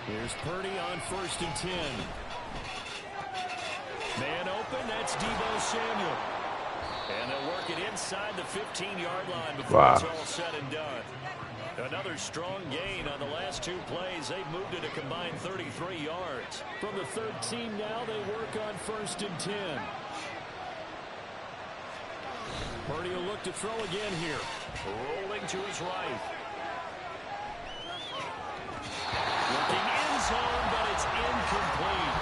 Here's Purdy on 1st and 10. Man open, that's Deebo Samuel. And they'll work it inside the 15-yard line before it's all said and done. Another strong gain on the last 2 plays. They've moved it a combined 33 yards. From the 13 now, they work on 1st and 10. Purdy will look to throw again here. Rolling to his right. Looking in zone, but it's incomplete.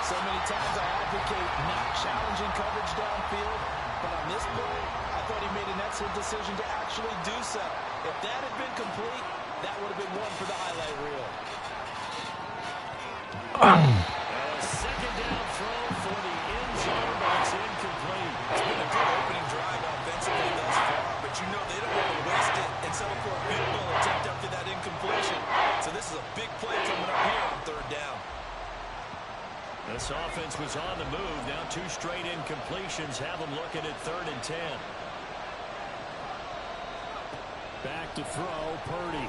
So many times I advocate not challenging coverage downfield, but on this play, I thought he made an excellent decision to actually do so. If that had been complete, that would have been one for the highlight reel. A 2nd down throw for the end zone, but it's incomplete. It's been a good opening drive offensively thus far, but you know they don't want to waste it and settle for a field goal attempt after that incompletion. So this is a big play coming up here on 3rd down. This offense was on the move. Now 2 straight incompletions have them looking at 3rd and 10. Back to throw, Purdy.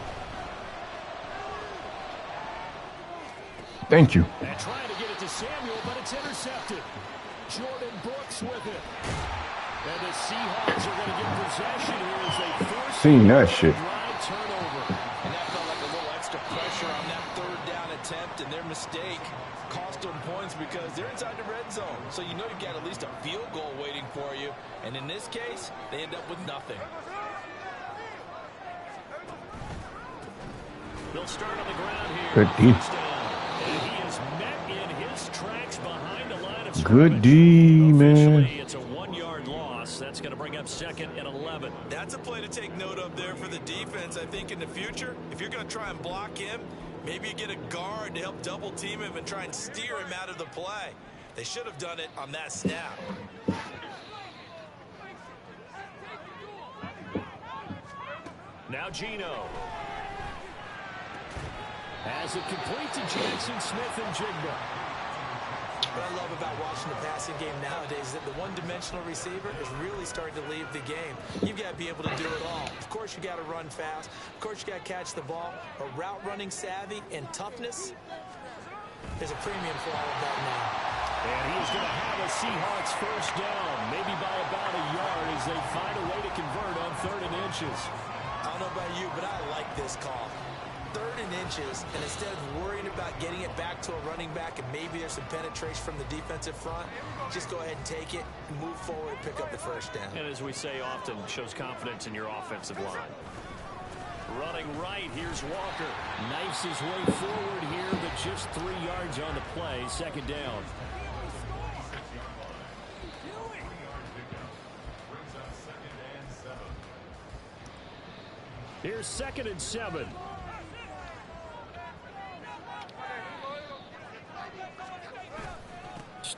Thank you. And trying to get it to Samuel, but it's intercepted. Jordan Brooks with it. And the Seahawks are going to get possession here as they force Seen that shit. Turnover. And that felt like a little extra pressure on that 3rd down attempt, and their mistake cost them points because they're inside the red zone. So you know you've got at least a field goal waiting for you. And in this case, they end up with nothing. They'll start on the ground here. Good D. And he is met in his tracks behind the line of scrimmage. Good D, man. It's a 1-yard loss. That's going to bring up 2nd and 11. That's a play to take note of there for the defense. I think in the future, if you're going to try and block him, maybe you get a guard to help double team him and try and steer him out of the play. They should have done it on that snap. Now Geno. Has it complete to Jackson Smith and Jigba. What I love about watching the passing game nowadays is that the one-dimensional receiver is really starting to leave the game. You've got to be able to do it all. Of course, you got to run fast. Of course, you got to catch the ball. But route running savvy and toughness is a premium for all of that now. And he's going to have a Seahawks 1st down, maybe by about a yard as they find a way to convert on 3rd and inches. I don't know about you, but I like this call. 3rd and inches, and instead of worrying about getting it back to a running back and maybe there's some penetration from the defensive front, just go ahead and take it, move forward, and pick up the 1st down. And as we say often, shows confidence in your offensive line. Running right, here's Walker. Knifes his way forward here, but just 3 yards on the play, 2nd down. Here's 2nd and 7.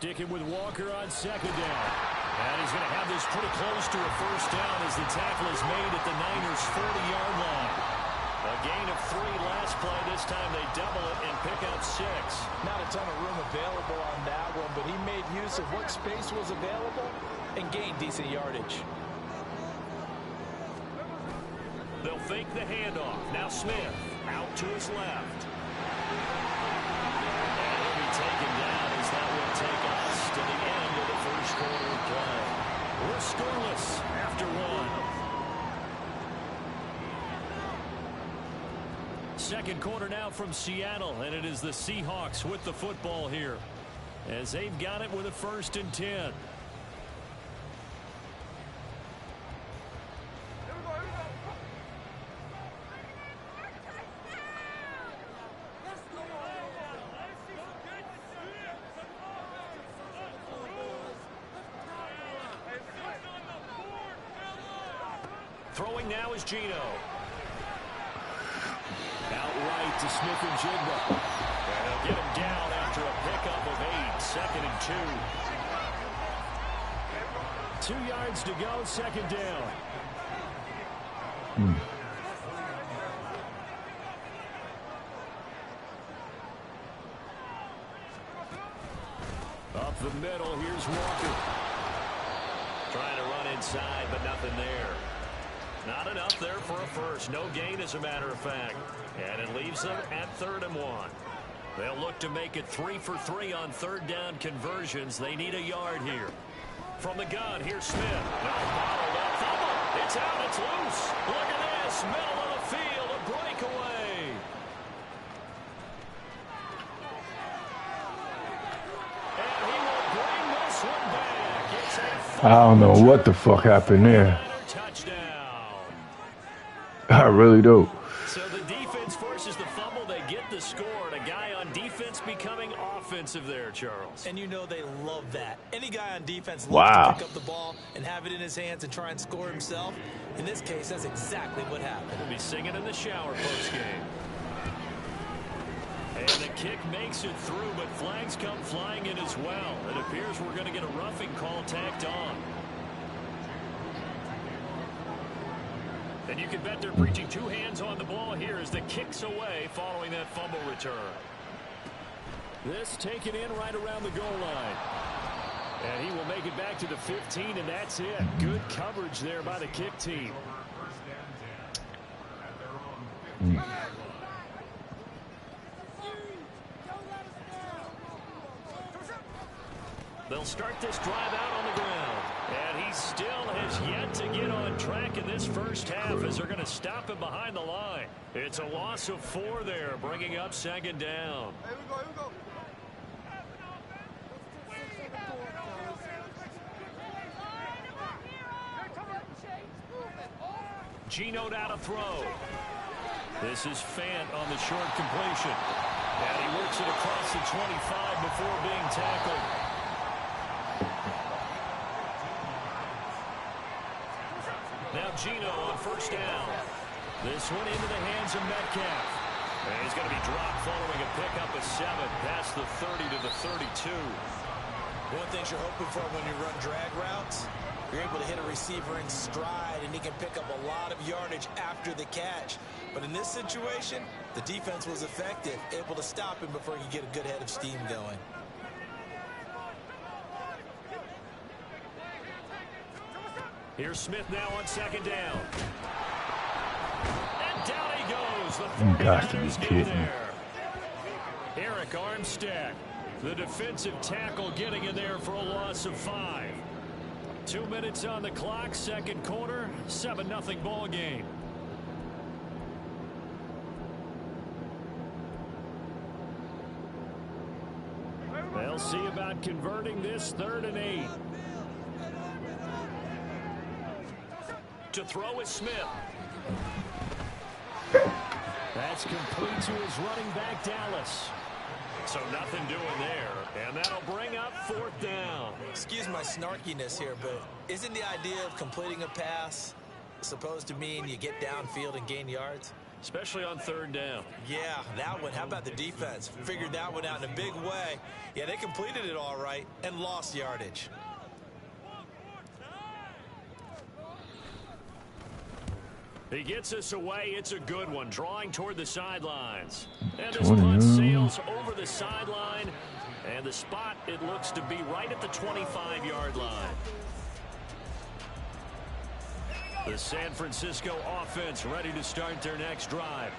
sticking with Walker on second down. And he's going to have this pretty close to a first down as the tackle is made at the Niners' 40-yard line. A gain of 3 last play. This time they double it and pick up 6. Not a ton of room available on that one, but he made use of what space was available and gained decent yardage. They'll fake the handoff. Now Smith out to his left. And he'll be taken down as that will take us to the end of the first quarter of play. We're scoreless after 1. Second quarter now from Seattle, and it is the Seahawks with the football here as they've got it with a 1st and 10. Throwing now is Geno. Outright to Smith and Jigba. And they'll get him down after a pickup of 8. 2nd and 2. 2 yards to go, 2nd down. Up the middle, here's Walker. Trying to run inside, but nothing there. Not enough there for a first. No gain, as a matter of fact. And it leaves them at 3rd and 1. They'll look to make it 3 for 3 on 3rd down conversions. They need a yard here. From the gun, here's Smith. No, followed up. Fumble. It's out. It's loose. Look at this. Middle of the field. A breakaway. And he will bring this one back. It's a I don't know what the fuck happened there. I really do. So the defense forces the fumble. They get the score. And a guy on defense becoming offensive there, Charles. And you know they love that. Any guy on defense Wow. loves to pick up the ball and have it in his hands and try and score himself. In this case, that's exactly what happened. He'll be singing in the shower postgame. And the kick makes it through, but flags come flying in as well. It appears we're going to get a roughing call tacked on. And you can bet they're preaching 2 hands on the ball here as the kick's away following that fumble return. This taken in right around the goal line. And he will make it back to the 15, and that's it. Good coverage there by the kick team. They'll start this drive out on the ground. And he still has yet to get on track in this first half as they're going to stop him behind the line. It's a loss of 4 there, bringing up 2nd down. Here we go. Geno out to throw. This is Fant on the short completion. And he works it across the 25 before being tackled. Now Geno on 1st down. This one into the hands of Metcalf. And he's going to be dropped following a pickup of 7 past the 30 to the 32. One of the things you're hoping for when you run drag routes, you're able to hit a receiver in stride, and he can pick up a lot of yardage after the catch. But in this situation, the defense was effective, able to stop him before he could get a good head of steam going. Here's Smith now on 2nd down. And down he goes. The You got to be 49ers get kidding. there. Eric Armstead, the defensive tackle, getting in there for a loss of 5. 2 minutes on the clock, 2nd quarter, 7-0 ball game. They'll see about converting this 3rd and 8. To throw is Smith. That's complete to his running back, Dallas. So nothing doing there, and that'll bring up 4th down. Excuse my snarkiness here, but isn't the idea of completing a pass supposed to mean you get downfield and gain yards? especially on third down. Yeah, that one. How about the defense? Figured that one out in a big way. Yeah, they completed it all right and lost yardage. He gets us away. It's a good one. Drawing toward the sidelines. And this punt sails over the sideline. And the spot, it looks to be right at the 25-yard line. The San Francisco offense ready to start their next drive.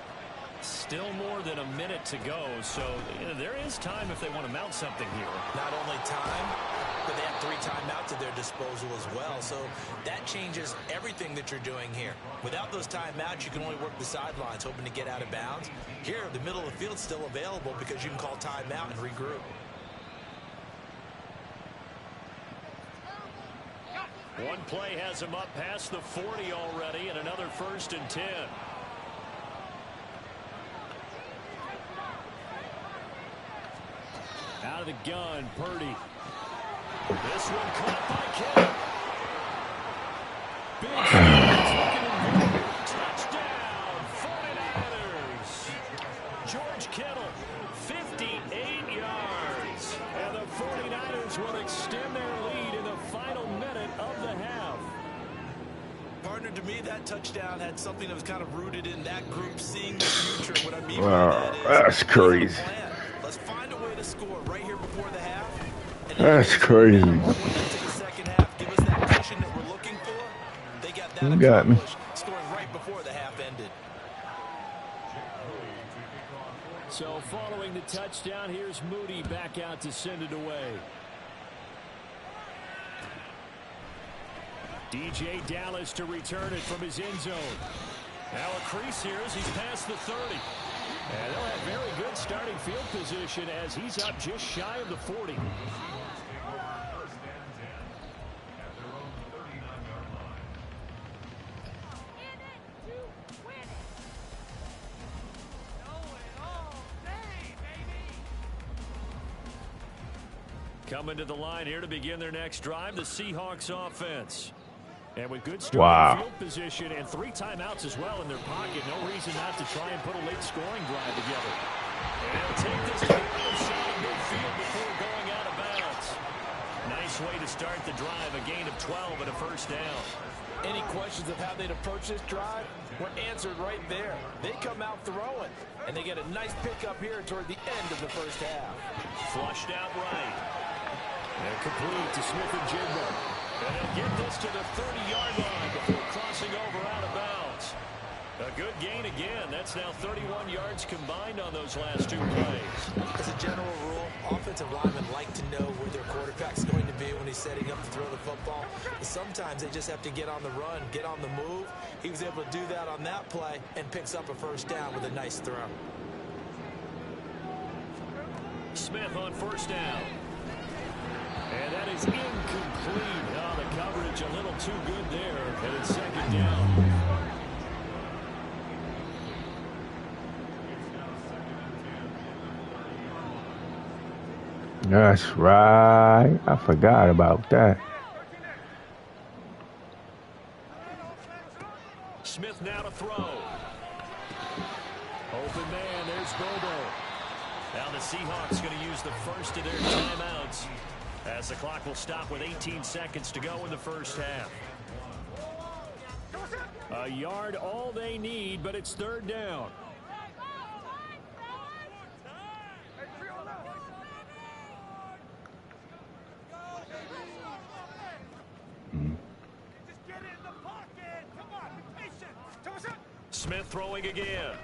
Still more than a minute to go, so there is time if they want to mount something here. Not only time, but they have 3 timeouts at their disposal as well. So that changes everything that you're doing here. Without those timeouts, you can only work the sidelines, hoping to get out of bounds. Here, the middle of the field's still available because you can call timeout and regroup. One play has him up past the 40 already, and another 1st and 10. Out of the gun, Purdy. This one caught by Kittle. Big touchdown, 49ers. George Kittle, 58 yards. And the 49ers will extend their lead in the final minute of the half. Partner, to me, that touchdown had something that was kind of rooted in that group seeing the future. What I mean by that is, that's crazy. Let's find a way to score right here before the half. That's crazy. To the second half, give us that cushion that we're looking for. They got that You got me. scoring right before the half ended. So following the touchdown, here's Moody back out to send it away. DJ Dallas to return it from his end zone. Now a crease here as he's past the 30. And they'll have very good starting field position as he's up just shy of the 40. Coming to the line here to begin their next drive, the Seahawks offense. And with good starting field position and 3 timeouts as well in their pocket, no reason not to try and put a late scoring drive together. And they'll take this to the other side of midfield before going out of bounds. Nice way to start the drive, a gain of 12 and a 1st down. Any questions of how they'd approach this drive were answered right there. They come out throwing, and they get a nice pickup here toward the end of the 1st half. Flushed out right. And complete to Smith and Jigba. And he'll get this to the 30-yard line before crossing over out of bounds. A good gain again. That's now 31 yards combined on those last 2 plays. As a general rule, offensive linemen like to know where their quarterback's going to be when he's setting up to throw the football. But sometimes they just have to get on the run, get on the move. He was able to do that on that play and picks up a 1st down with a nice throw. Smith on 1st down. And that is incomplete. Oh, the coverage a little too good there. And it's 2nd down. That's right. I forgot about that. Smith now to throw. Open man, there's Bobo. Now the Seahawks going to use the first of their timeouts as the clock will stop with 18 seconds to go in the 1st half. A yard all they need, but it's 3rd down. Smith throwing again.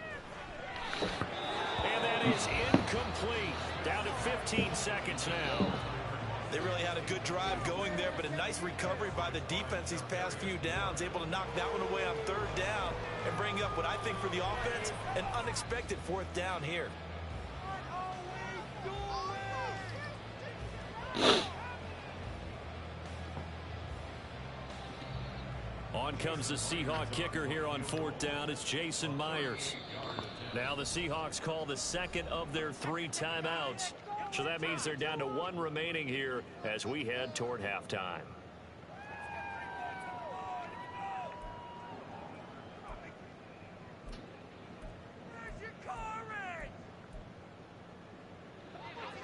And that is incomplete. Down to 15 seconds now. They really had a good drive going there, but a nice recovery by the defense these past few downs, able to knock that one away on 3rd down and bring up what I think for the offense, an unexpected 4th down here. On comes the Seahawk kicker here on 4th down. It's Jason Myers. Now the Seahawks call the 2nd of their 3 timeouts. So that means they're down to 1 remaining here as we head toward halftime.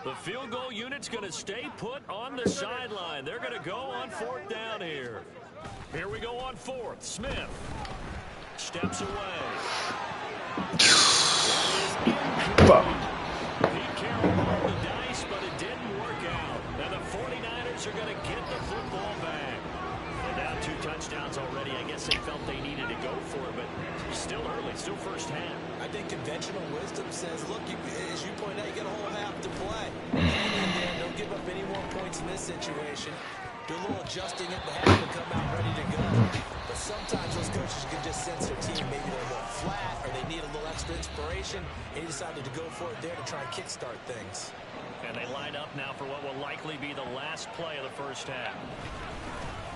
The field goal unit's going to stay put on the sideline. They're going to go on 4th down here. Here we go on 4th. Smith steps away. Fuck. Pete Carroll rolled the dice, but it didn't work out. Now the 49ers are going to get the football back. They're down 2 touchdowns already. I guess they felt they needed to go for it, but still early, still first half. I think conventional wisdom says, look, as you point out, you got a whole half to play. Hang in there. Don't give up any more points in this situation. Do a little adjusting at the half and come out ready to go. But sometimes those coaches can just sense their team. Maybe they're a little flat or they need a little extra inspiration. And he decided to go for it there to try and kickstart things. And they line up now for what will likely be the last play of the first half.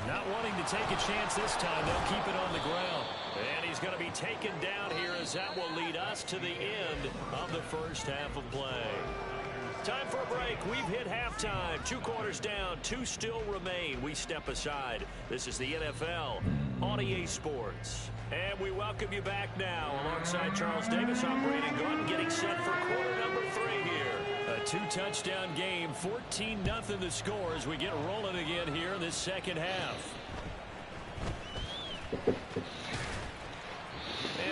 Not wanting to take a chance this time, they'll keep it on the ground. And he's going to be taken down here as that will lead us to the end of the first half of play. Time for a break. We've hit halftime. 2 quarters down. 2 still remain. We step aside. This is the NFL on EA Sports. And we welcome you back now. Alongside Charles Davis, I'm Brandon Gordon, getting set for quarter number 3 here. A 2-touchdown game. 14-0 the score as we get rolling again here in this second half.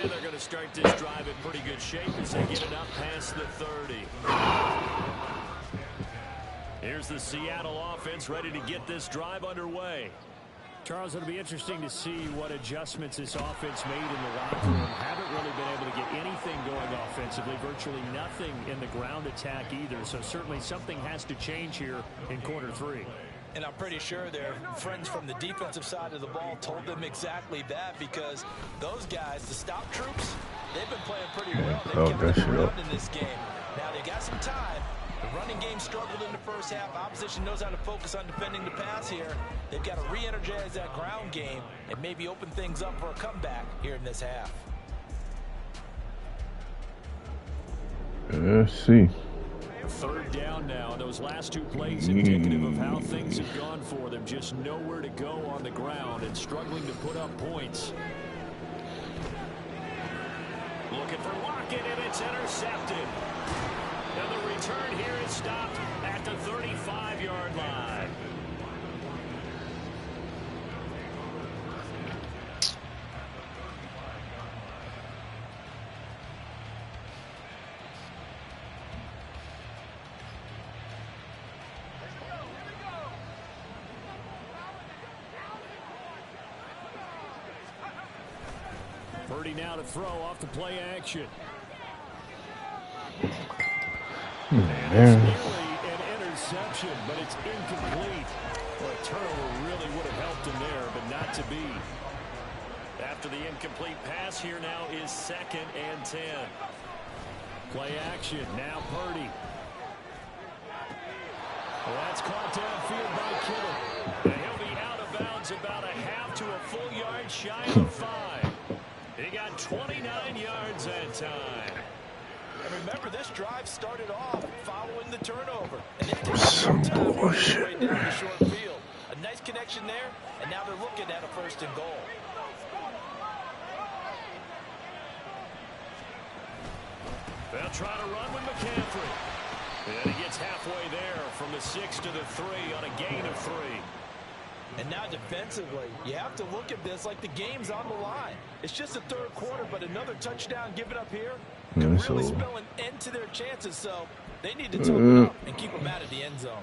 And they're going to start this drive in pretty good shape as they get it up past the 30. Here's the Seattle offense ready to get this drive underway. Charles, it'll be interesting to see what adjustments this offense made in the locker room. Haven't really been able to get anything going offensively, virtually nothing in the ground attack either. So certainly something has to change here in quarter 3. And I'm pretty sure their friends from the defensive side of the ball told them exactly that, because those guys, the stop troops, they've been playing pretty well. They've kept them around in this game. Now they got some time. The running game struggled in the first half. Opposition knows how to focus on defending the pass here. They've got to re-energize that ground game and maybe open things up for a comeback here in this half. Let's see. 3rd down now. Those last 2 plays indicative of how things have gone for them. Just nowhere to go on the ground and struggling to put up points. Looking for Lockett, and it's intercepted. And the return here is stopped at the 35-yard line. Purdy now to throw off the play action. And it's nearly an interception, but it's incomplete. Well, a turnover really would have helped him there, but not to be. After the incomplete pass, here now is 2nd and 10. Play action, now Purdy. Well, that's caught downfield by Kittle. And he'll be out of bounds about a half to a full yard shy of 5. He got 29 yards that time. And remember, this drive started off following the turnover. And some bullshit. Right down the short field. A nice connection there, and now they're looking at a 1st and goal. They'll try to run with McCaffrey. And he gets halfway there from the 6 to the 3 on a gain of 3. And now defensively, you have to look at this like the game's on the line. It's just the 3rd quarter, but another touchdown given up here could really spell an end to their chances. So they need to toughen up and keep them out of the end zone.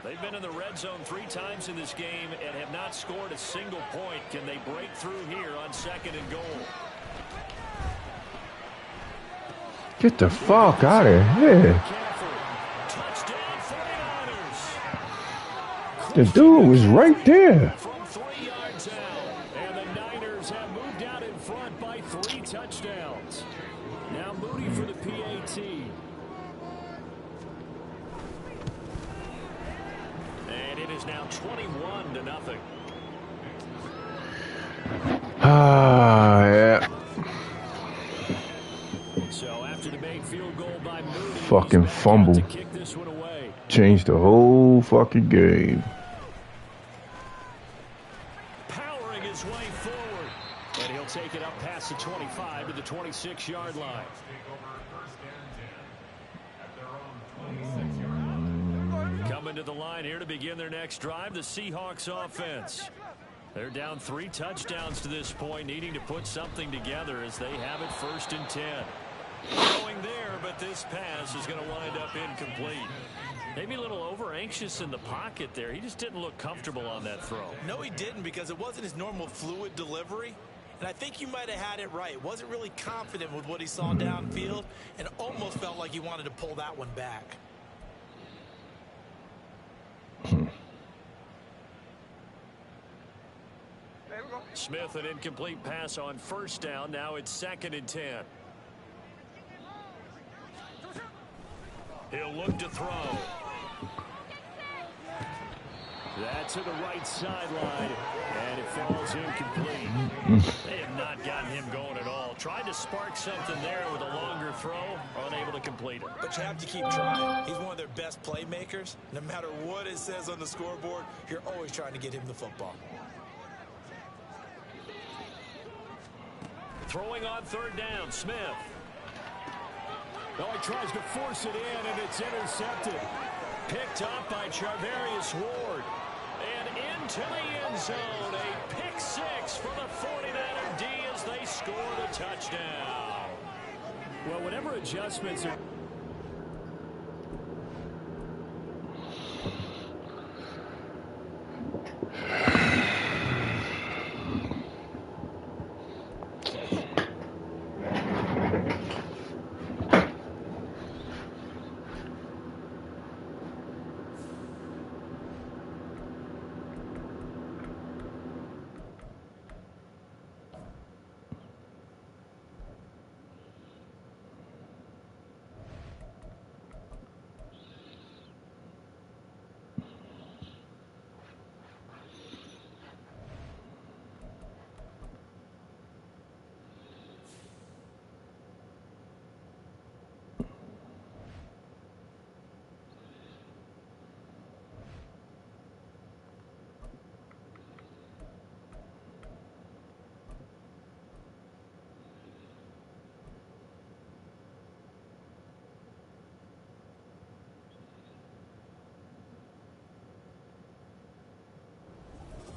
They've been in the red zone 3 times in this game and have not scored a single point. Can they break through here on 2nd and goal? Get the fuck out of here. The dude was right there. From 3 yards out, and the Niners have moved out in front by 3 touchdowns. Now Moody for the PAT. And it is now 21-0. Yeah. So after the big field goal by Moody, fucking fumble. to kick this one away. Changed the whole fucking game. Powering his way forward. And he'll take it up past the 25 to the 26-yard line. Coming to the line here to begin their next drive, the Seahawks offense. They're down 3 touchdowns to this point, needing to put something together as they have it 1st and 10. Going there, but this pass is going to wind up incomplete. Maybe a little over-anxious in the pocket there. He just didn't look comfortable on that throw. No, he didn't, because it wasn't his normal fluid delivery. And I think you might have had it right. Wasn't really confident with what he saw downfield and almost felt like he wanted to pull that one back. Smith, an incomplete pass on 1st down. Now it's 2nd and 10. He'll look to throw. That's to the right sideline, and it falls incomplete. They have not gotten him going at all. Tried to spark something there with a longer throw, unable to complete it. But you have to keep trying. He's one of their best playmakers. No matter what it says on the scoreboard, you're always trying to get him the football. Throwing on 3rd down, Smith. Well, he tries to force it in, and it's intercepted. Picked up by Charvarius Ward. And into the end zone. A pick 6 for the 49er D as they score the touchdown. Well, whatever adjustments are...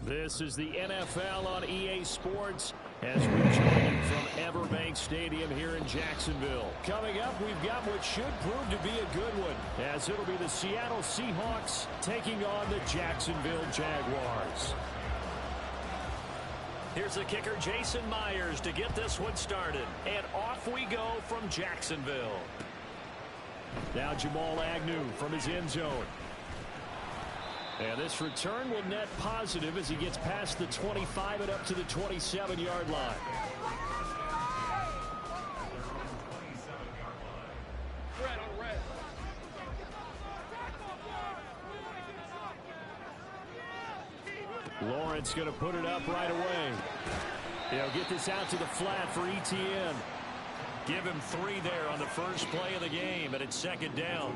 This is the NFL on EA Sports as we join you from Everbank Stadium here in Jacksonville. Coming up, we've got what should prove to be a good one, as it'll be the Seattle Seahawks taking on the Jacksonville Jaguars. Here's the kicker, Jason Myers, to get this one started. And off we go from Jacksonville. Now Jamal Agnew from his end zone. And this return will net positive as he gets past the 25 and up to the 27-yard line. Lawrence going to put it up right away. He'll get this out to the flat for ETN. Give him 3 there on the first play of the game, and it's 2nd down.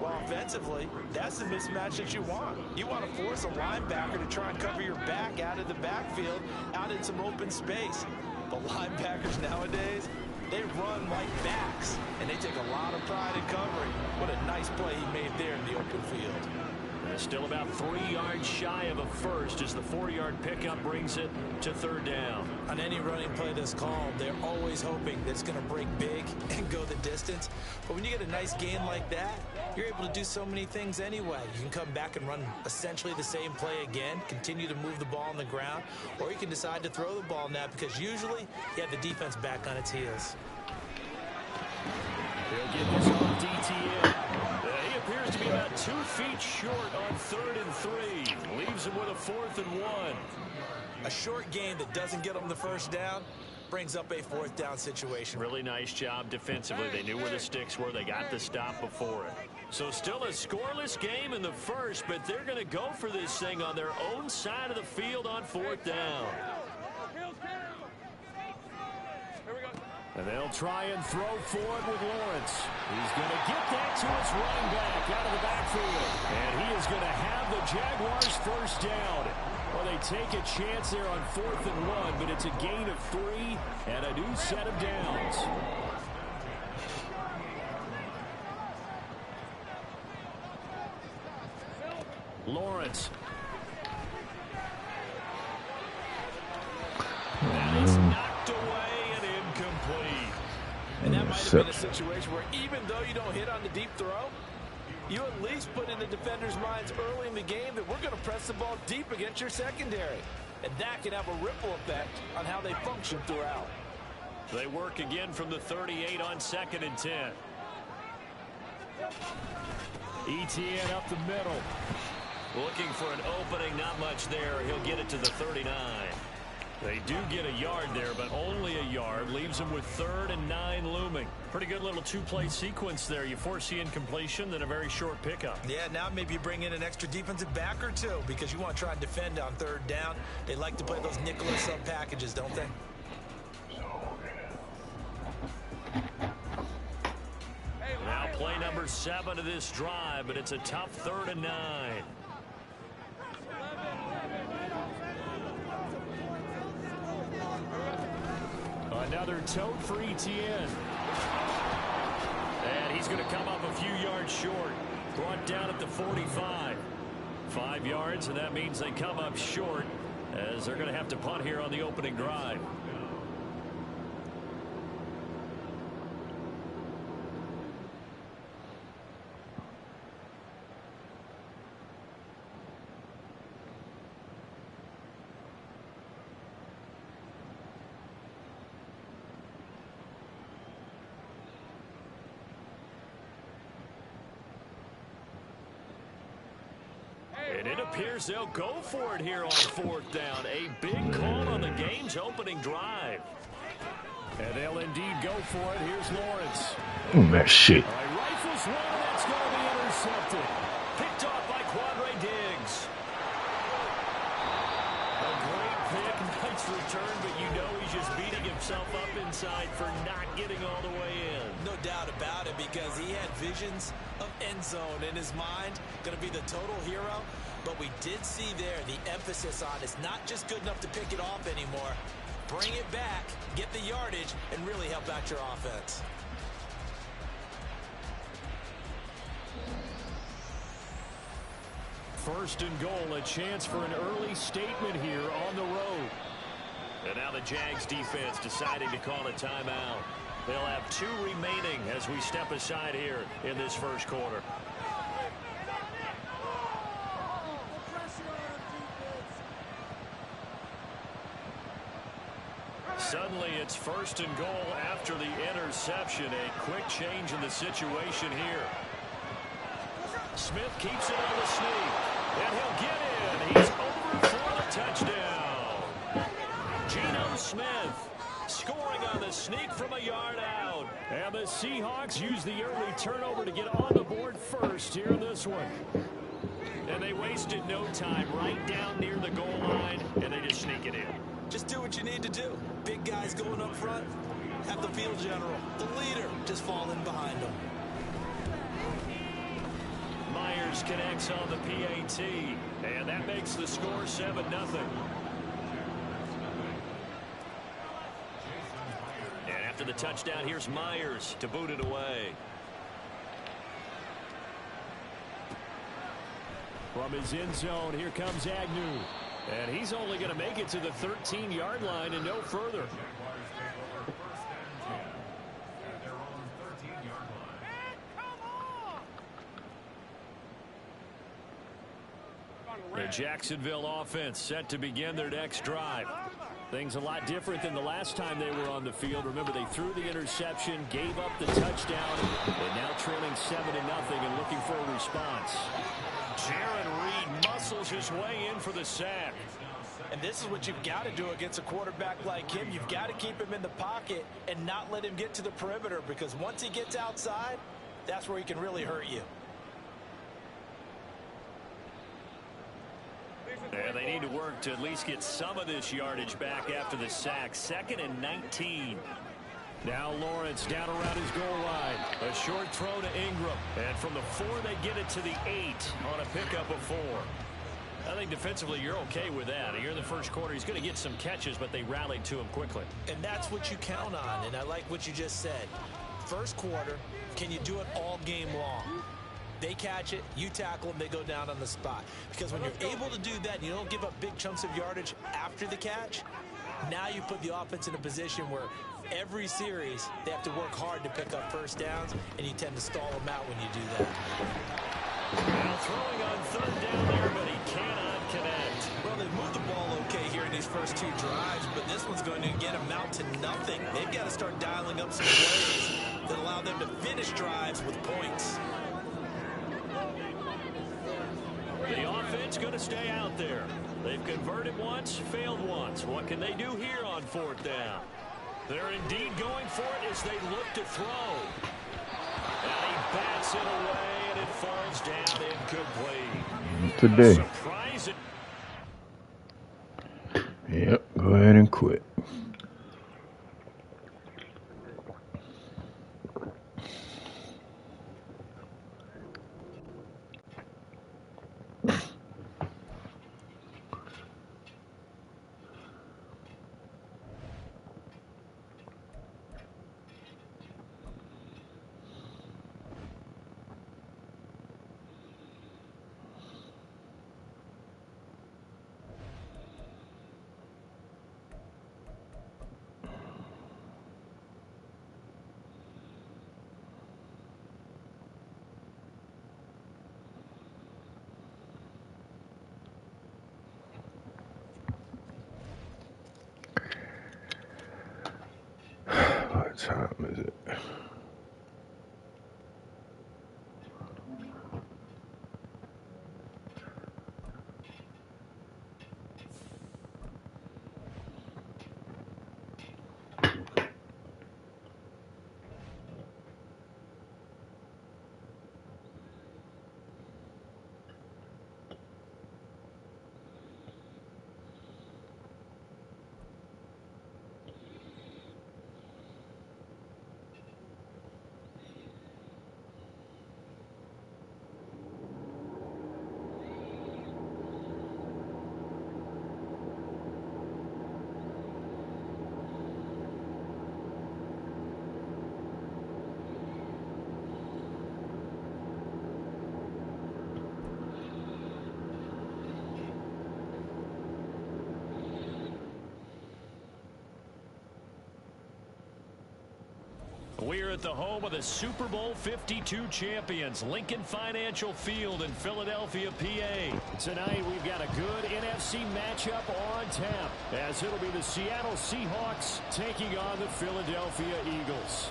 Well, offensively, that's the mismatch that you want. You want to force a linebacker to try and cover your back out of the backfield, out in some open space. But linebackers nowadays, they run like backs, and they take a lot of pride in covering. What a nice play he made there in the open field. They're still about 3 yards shy of a first as the 4-yard pickup brings it to 3rd down. On any running play that's called, they're always hoping that it's going to break big and go the distance. But when you get a nice gain like that, you're able to do so many things anyway. You can come back and run essentially the same play again, continue to move the ball on the ground, or you can decide to throw the ball now because usually you have the defense back on its heels. He'll get this off DTN. He appears to be about 2 feet short on 3rd and 3. Leaves him with a 4th and 1. A short game that doesn't get them the first down brings up a 4th down situation. Really nice job defensively. They knew where the sticks were. They got the stop before it. So still a scoreless game in the first, but they're going to go for this thing on their own side of the field on 4th down. And they'll try and throw forward with Lawrence. He's going to get that to his running back out of the backfield. And he is going to have the Jaguars first down. Well, they take a chance there on 4th and 1, but it's a gain of 3 and a new set of downs. Lawrence. That's knocked away and incomplete. And that might have been a situation where even though you don't hit on the deep throw, you at least put in the defenders' minds early in the game that we're going to press the ball deep against your secondary. And that can have a ripple effect on how they function throughout. They work again from the 38 on 2nd and 10. Etienne up the middle. Looking for an opening, not much there. He'll get it to the 39. They do get a yard there, but only a yard. Leaves them with 3rd and 9 looming. Pretty good little two-play sequence there. You foresee incompletion, then a very short pickup. Yeah, now maybe you bring in an extra defensive back or two because you want to try and defend on 3rd down. They like to play those nickel or sub packages, don't they? Now play number 7 of this drive, but it's a tough 3rd and 9. Another tote for Etienne. And he's going to come up a few yards short. Brought down at the 45. 5 yards, and that means they come up short as they're going to have to punt here on the opening drive. And it appears they'll go for it here on 4th down. A big call on the game's opening drive. And they'll indeed go for it. Here's Lawrence. That shit. All right, rifles one, and that's going to be intercepted. Picked off by Quadre Diggs. A great pick, nice return, but you know he's just beating himself up inside for not getting all the way in. No doubt about it, because he had visions of end zone in his mind. Going to be the total hero. But we did see there the emphasis on it's not just good enough to pick it off anymore. Bring it back, get the yardage, and really help out your offense. First and goal, a chance for an early statement here on the road. And now the Jags defense deciding to call a timeout. They'll have 2 remaining as we step aside here in this first quarter. Suddenly it's first and goal after the interception. A quick change in the situation here. Smith keeps it on the sneak. And he'll get in. He's over for the touchdown. Geno Smith scoring on the sneak from a yard out. And the Seahawks use the early turnover to get on the board first here in this one. And they wasted no time right down near the goal line, and they just sneak it in. Just do what you need to do. Big guys going up front. Have the field general, the leader, just fall in behind them. Myers connects on the PAT, and that makes the score 7-0. And after the touchdown, here's Myers to boot it away. From his end zone, here comes Agnew. And he's only going to make it to the 13-yard line and no further. The Jacksonville offense set to begin their next drive. Things a lot different than the last time they were on the field. Remember, they threw the interception, gave up the touchdown, and now trailing 7-0 and looking for a response. Jaron Reed muscles his way in for the sack. And this is what you've got to do against a quarterback like him. You've got to keep him in the pocket and not let him get to the perimeter, because once he gets outside, that's where he can really hurt you. Yeah, they need to work to at least get some of this yardage back after the sack. 2nd and 19. Now Lawrence down around his goal line. A short throw to Ingram. And from the 4, they get it to the 8 on a pickup of 4. I think defensively you're okay with that. Here in the first quarter, he's going to get some catches, but they rallied to him quickly. And that's what you count on, and I like what you just said. First quarter, can you do it all game long? They catch it, you tackle them, they go down on the spot. Because when you're able to do that, and you don't give up big chunks of yardage after the catch, now you put the offense in a position where every series they have to work hard to pick up first downs, and you tend to stall them out when you do that. Now throwing on third down there, but he cannot connect. Well, they moved the ball okay here in these first two drives, but this one's going to again amount to nothing. They've got to start dialing up some plays that allow them to finish drives with points. The offense going to stay out there. They've converted once, failed once. What can they do here on fourth down? They're indeed going for it as they look to throw. And he bats it away, and it falls down incomplete. Today. Surprising. Yep, go ahead and quit. What time is it? We're at the home of the Super Bowl 52 champions, Lincoln Financial Field in Philadelphia, PA. Tonight, we've got a good NFC matchup on tap, as it'll be the Seattle Seahawks taking on the Philadelphia Eagles.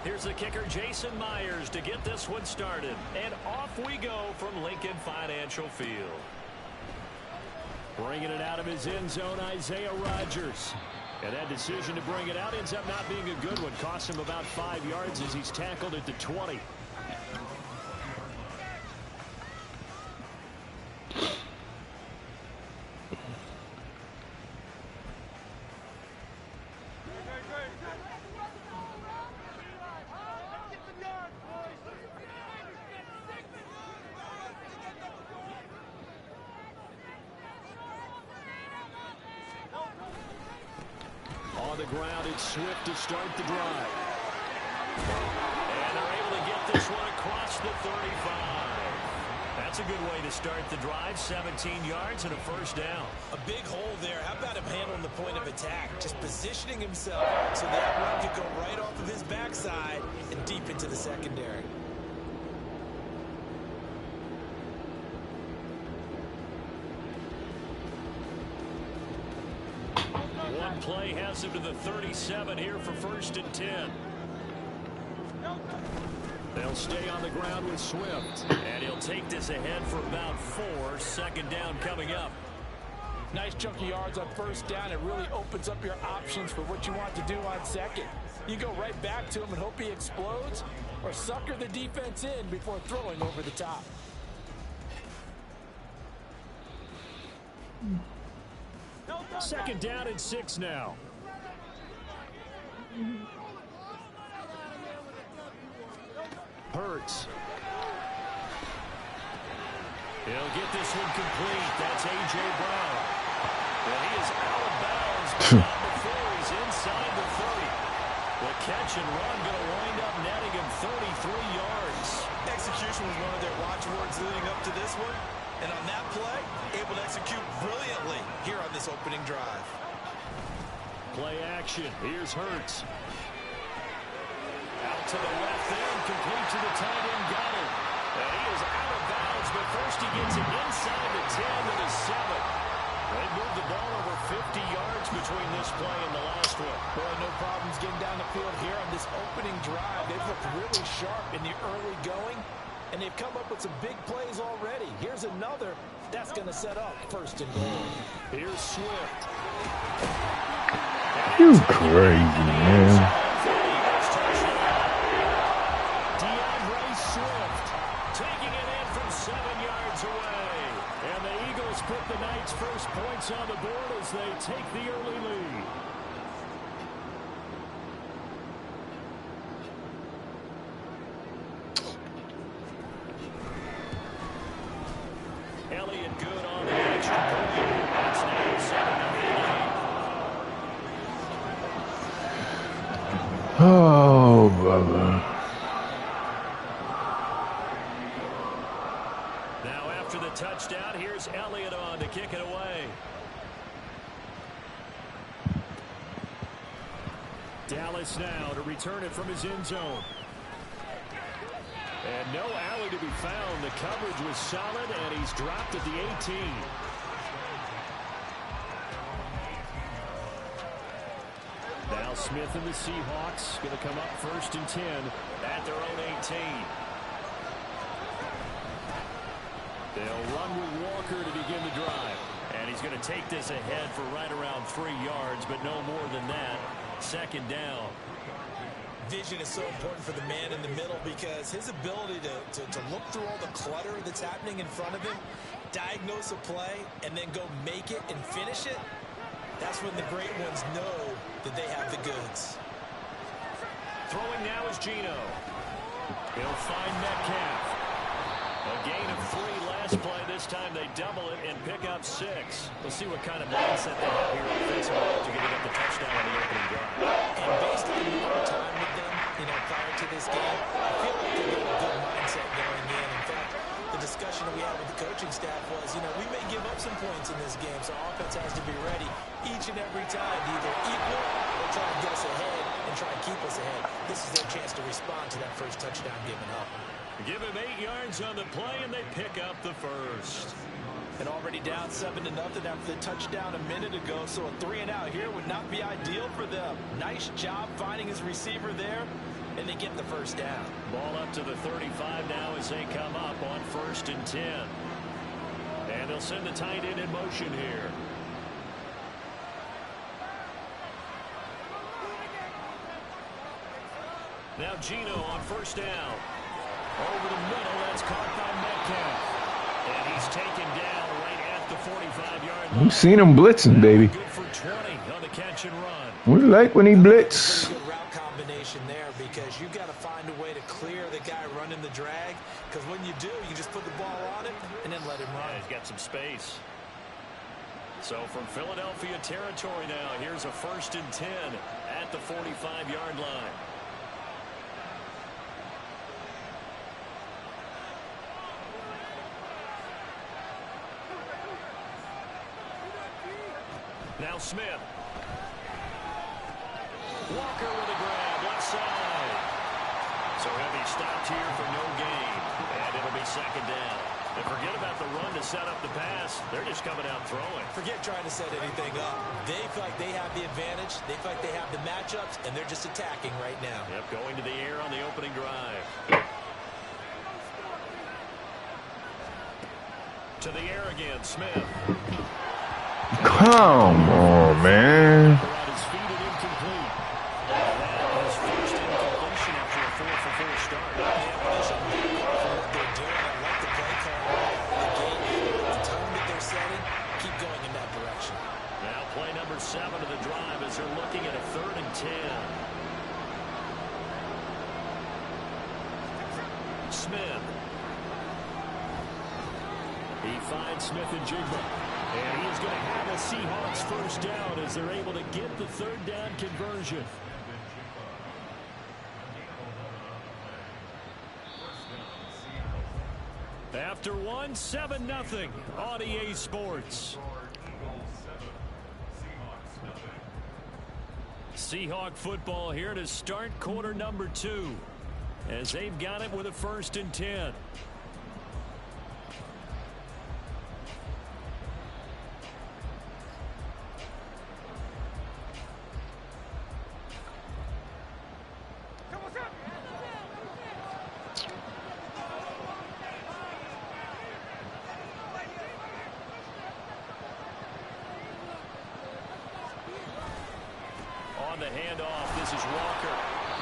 Here's the kicker, Jason Myers, to get this one started. And off we go from Lincoln Financial Field. Bringing it out of his end zone, Isaiah Rodgers. And that decision to bring it out ends up not being a good one. Costs him about 5 yards as he's tackled at the 20. On the ground, it's Swift to start the drive. And they're able to get this one across the 35. That's a good way to start the drive. 17 yards and a first down. A big hole there. How about him handling the point of attack? Just positioning himself so that run could go right off of his backside and deep into the secondary. One play has him to the 37 here for 1st and 10. They'll stay on the ground with Swift. And he'll take this ahead for about 4. 2nd down coming up. Nice chunky yards on 1st down. It really opens up your options for what you want to do on 2nd. You go right back to him and hope he explodes, or sucker the defense in before throwing over the top. Second down and 6 now. Hurts. He'll get this one complete. That's A.J. Brown. And he is out of bounds before he's inside the 30. The catch and run going to wind up netting him 33 yards. Execution was one of their watchwords leading up to this one. And on that play, able to execute brilliantly here on this opening drive. Play action. Here's Hurts. Out to the left end, complete to the tight end, got it. And he is out of bounds, but first he gets it inside the 10 to the 7. They moved the ball over 50 yards between this play and the last one. Boy, no problems getting down the field here on this opening drive. They've looked really sharp in the early going, and they've come up with some big plays already. Here's another that's going to set up first and goal. Here's Swift. You crazy, man. Swift taking it in from 7 yards away. And the Eagles put the Knights' first points on the board as they take the early lead. Elliott good on the extra point. That's now 7-0. Oh, brother. Touchdown. Here's Elliott on to kick it away. Dallas now to return it from his end zone. And no alley to be found. The coverage was solid, and he's dropped at the 18. Now Smith and the Seahawks going to come up first and 10 at their own 18. They'll run with Walker to begin the drive. And he's going to take this ahead for right around 3 yards, but no more than that. Second down. Vision is so important for the man in the middle because his ability to look through all the clutter that's happening in front of him, diagnose a play, and then go make it and finish it, that's when the great ones know that they have the goods. Throwing now is Geno. He'll find Metcalf. A gain of 3 last play. This time they double it and pick up 6. We'll see what kind of mindset they have here offensively to get up the touchdown on the opening drive. And based on the amount of time with them, prior to this game, I feel like they got a good mindset going in. In fact, the discussion that we had with the coaching staff was, we may give up some points in this game, so our offense has to be ready each and every time to either equal or try to get us ahead and try to keep us ahead. This is their chance to respond to that first touchdown given up. Give him 8 yards on the play, and they pick up the first. And already down 7-0 after the touchdown a minute ago, so a 3-and-out here would not be ideal for them. Nice job finding his receiver there, and they get the first down. Ball up to the 35 now as they come up on 1st and 10. And they'll send the tight end in motion here. Now Geno on 1st down. Over the middle, that's caught by Metcalf. And he's taken down right at the 45-yard line. We've seen him blitzing, baby. Good for 20 on the catch and run. We like when he blitz. Pretty good route combination there because you've got to find a way to clear the guy running the drag. Because when you do, you just put the ball on him and then let him run. Yeah, he's got some space. So from Philadelphia territory now, here's a 1st and 10 at the 45-yard line. Now Smith. Walker with a grab, left side. So he'll be stopped here for no gain. And it'll be 2nd down. And forget about the run to set up the pass. They're just coming out throwing. Forget trying to set anything up. They feel like they have the advantage. They feel like they have the matchups, and they're just attacking right now. Yep, going to the air on the opening drive. To the air again, Smith. Come on, man. His feet and incomplete. That is first incompletion after a 4-for-4 start. What they're doing, I like the play call. The game, the tone that they're setting, keep going in that direction. Now play number 7 of the drive as they're looking at a 3rd and 10. He finds Smith and Jigba. And he is going to have a Seahawks first down as they're able to get the third down conversion. After one, 7-0 on EA Sports. Seahawk football here to start quarter number 2 as they've got it with a 1st and 10. On the handoff, this is Walker.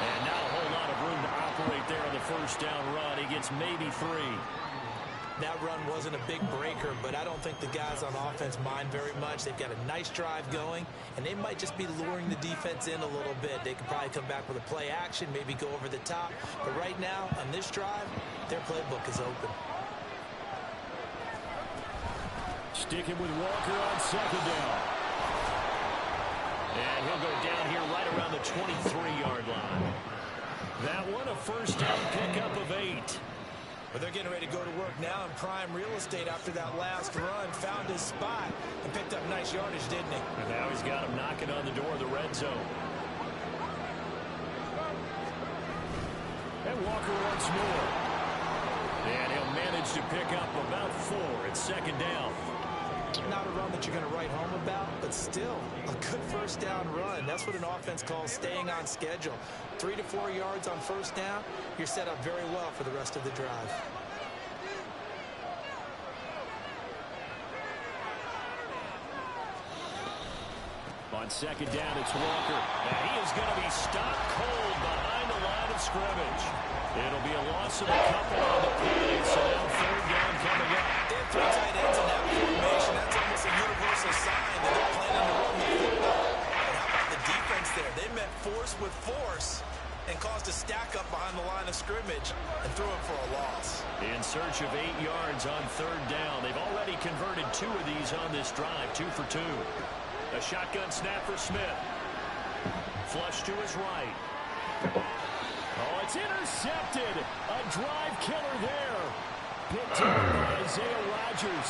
And not a whole lot of room to operate there on the first down run. He gets maybe 3. That run wasn't a big breaker, but I don't think the guys on offense mind very much. They've got a nice drive going, and they might just be luring the defense in a little bit. They could probably come back with a play action, maybe go over the top. But right now, on this drive, their playbook is open. Sticking with Walker on 2nd down. And he'll go down here right around the 23-yard line. That one a first down pickup of 8. But they're getting ready to go to work now in prime real estate after that last run. Found his spot and picked up nice yardage, didn't he? And now he's got him knocking on the door of the red zone. And Walker once more. And he'll manage to pick up about 4 at 2nd down. Not a run that you're going to write home about, but still a good first down run. That's what an offense calls staying on schedule. 3 to 4 yards on first down, you're set up very well for the rest of the drive. On 2nd down, it's Walker. And he is going to be stopped cold behind the line of scrimmage. It'll be a loss of a couple on the play, so now 3rd down coming up. They have 3 tight ends in that formation. That's almost a universal sign that they're planning to run the football. But how about the defense there? They met force with force and caused a stack up behind the line of scrimmage and threw it for a loss. In search of 8 yards on 3rd down. They've already converted 2 of these on this drive, 2 for 2. A shotgun snap for Smith. Flush to his right. Oh, it's intercepted. A drive killer there. Picked up by Isaiah Rodgers.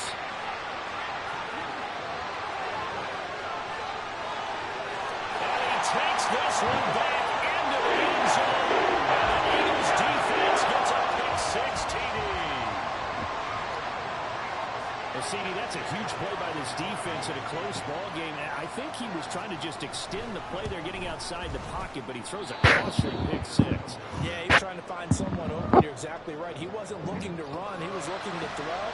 And he takes this one back into the end zone. And the Eagles defense gets a pick 6 TD. Well, CD, that's a huge play by this defense in a close ball game. I think he was trying to just extend the play. They're getting outside the pocket, but he throws a costly pick 6. Yeah, he's trying to find someone open. You're exactly right. He wasn't looking to run. He was looking to throw.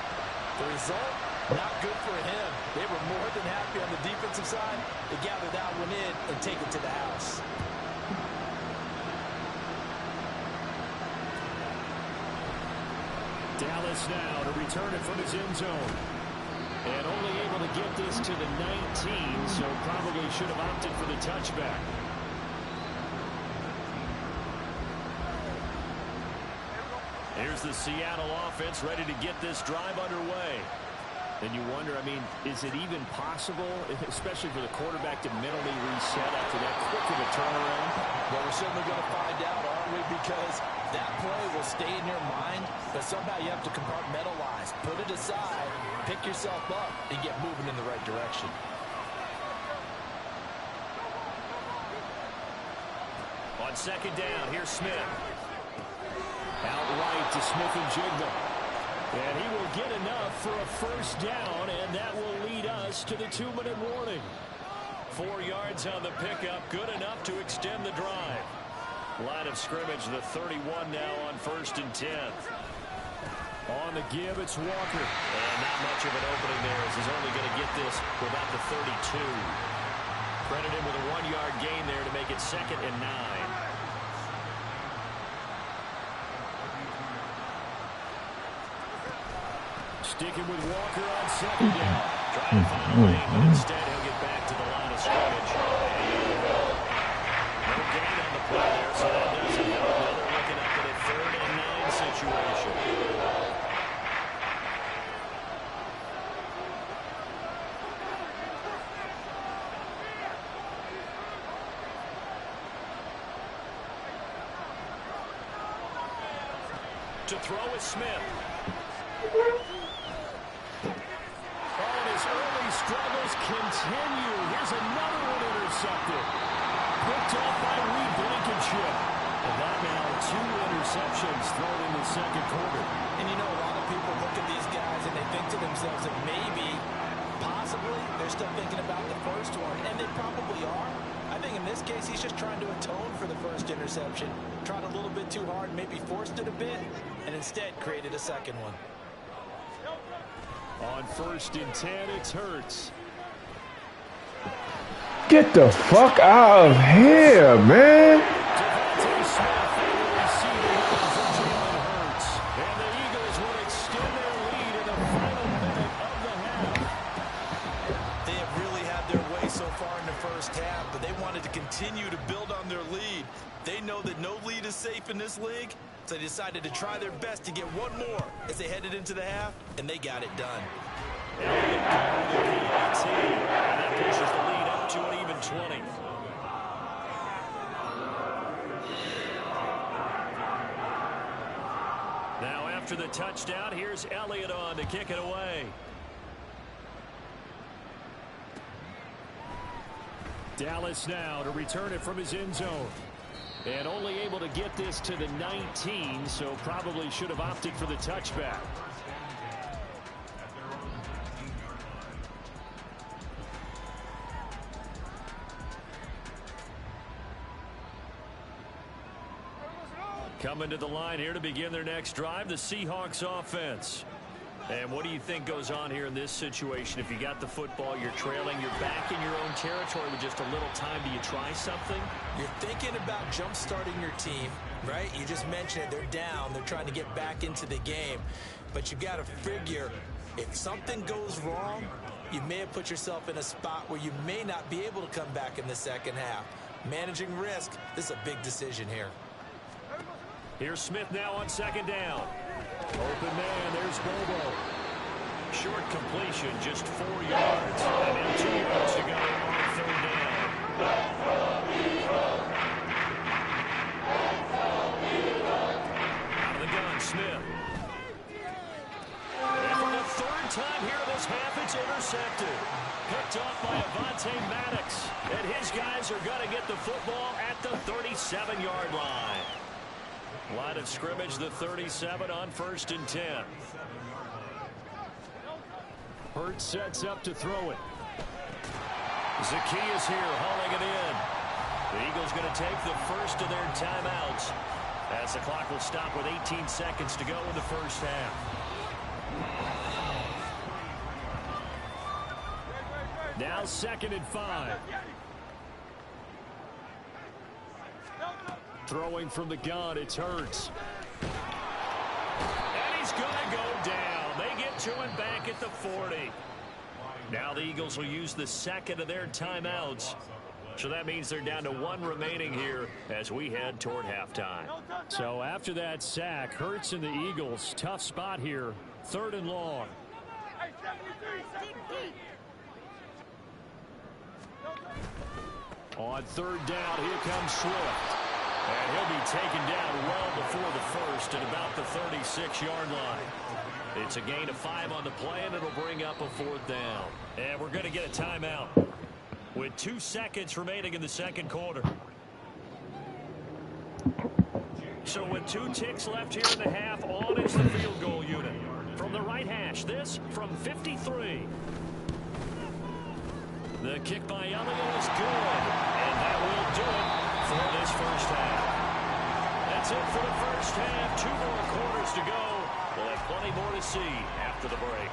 The result, not good for him. They were more than happy on the defensive side to gather that one in and take it to the house. Dallas now to return it from his end zone. And only able to get this to the 19, so probably should have opted for the touchback. Here's the Seattle offense ready to get this drive underway. And you wonder, I mean, is it even possible, especially for the quarterback, to mentally reset after that quick of a turnaround? Well, we're certainly going to find out, aren't we? Because that play will stay in your mind, but somehow you have to compartmentalize. Put it aside, pick yourself up, and get moving in the right direction. On 2nd down, here's Smith. Outright to Smith and Jigba. And he will get enough for a first down, and that will lead us to the 2-minute warning. 4 yards on the pickup, good enough to extend the drive. Line of scrimmage, the 31 now on 1st and 10. On the give, it's Walker. And not much of an opening there as he's only going to get this to about the 32. Credit him with a 1-yard gain there to make it 2nd and 9. Sticking with Walker on 2nd down. Trying to find a lane, but instead he'll get back to the line of scrimmage. No gain on the play there, so that doesn't help. Now they're looking up at a 3rd and 9 situation. To throw is Smith. Oh, and his early struggles continue. Here's another one intercepted. Picked off by Reed Blankenship. And that now 2 interceptions thrown in the second quarter. And you know, a lot of people look at these guys and they think to themselves that maybe, possibly, they're still thinking about the first one. And they probably are. I think in this case, he's just trying to atone for the first interception. Tried a little bit too hard, maybe forced it a bit, and instead created a second one. On 1st and 10, it's Hurts. Get the fuck out of here, man. Devontae Smith on the receiving end for Jalen Hurts. And the Eagles will extend their lead in the final minute of the half. They have really had their way so far in the first half, but they wanted to continue to build on their lead. They know that no lead is safe in this league, so they decided to try their best to get one more as they headed into the half, and they got it done. Elliott going to the 18, and that pushes the lead up to an even 20. Now after the touchdown, here's Elliott on to kick it away. Dallas now to return it from his end zone. And only able to get this to the 19, so probably should have opted for the touchback. Coming to the line here to begin their next drive, the Seahawks offense. And what do you think goes on here in this situation? If you got the football, you're trailing, you're back in your own territory with just a little time. Do you try something? You're thinking about jump-starting your team, right? You just mentioned it. They're down. They're trying to get back into the game. But you got to figure, if something goes wrong, you may have put yourself in a spot where you may not be able to come back in the second half. Managing risk, this is a big decision here. Here's Smith now on 2nd down. Open man, there's Bobo. Short completion, just 4 yards. And now 2 yards to go on 3rd down. Out of the gun, Smith. And for the 3rd time here in this half, it's intercepted. Picked off by Avonte Maddox. And his guys are going to get the football at the 37-yard line. Line of scrimmage, the 37 on 1st and 10. Hurts sets up to throw it. Zacchaeus here hauling it in. The Eagles going to take the first of their timeouts as the clock will stop with 18 seconds to go in the first half. Now 2nd and 5. Throwing from the gun, it's Hurts. And he's going to go down. They get to him back at the 40. Now the Eagles will use the 2nd of their timeouts. So that means they're down to 1 remaining here as we head toward halftime. So after that sack, Hurts and the Eagles, tough spot here. 3rd and long. On 3rd down, here comes Swift. And he'll be taken down well before the first at about the 36-yard line. It's a gain of 5 on the play, and it'll bring up a 4th down. And we're going to get a timeout with 2 seconds remaining in the second quarter. So with 2 ticks left here in the half, on is the field goal unit. From the right hash, this from 53. The kick by Elliott is good, and that will do it for this first half. That's it for the first half. 2 more quarters to go. We'll have plenty more to see after the break.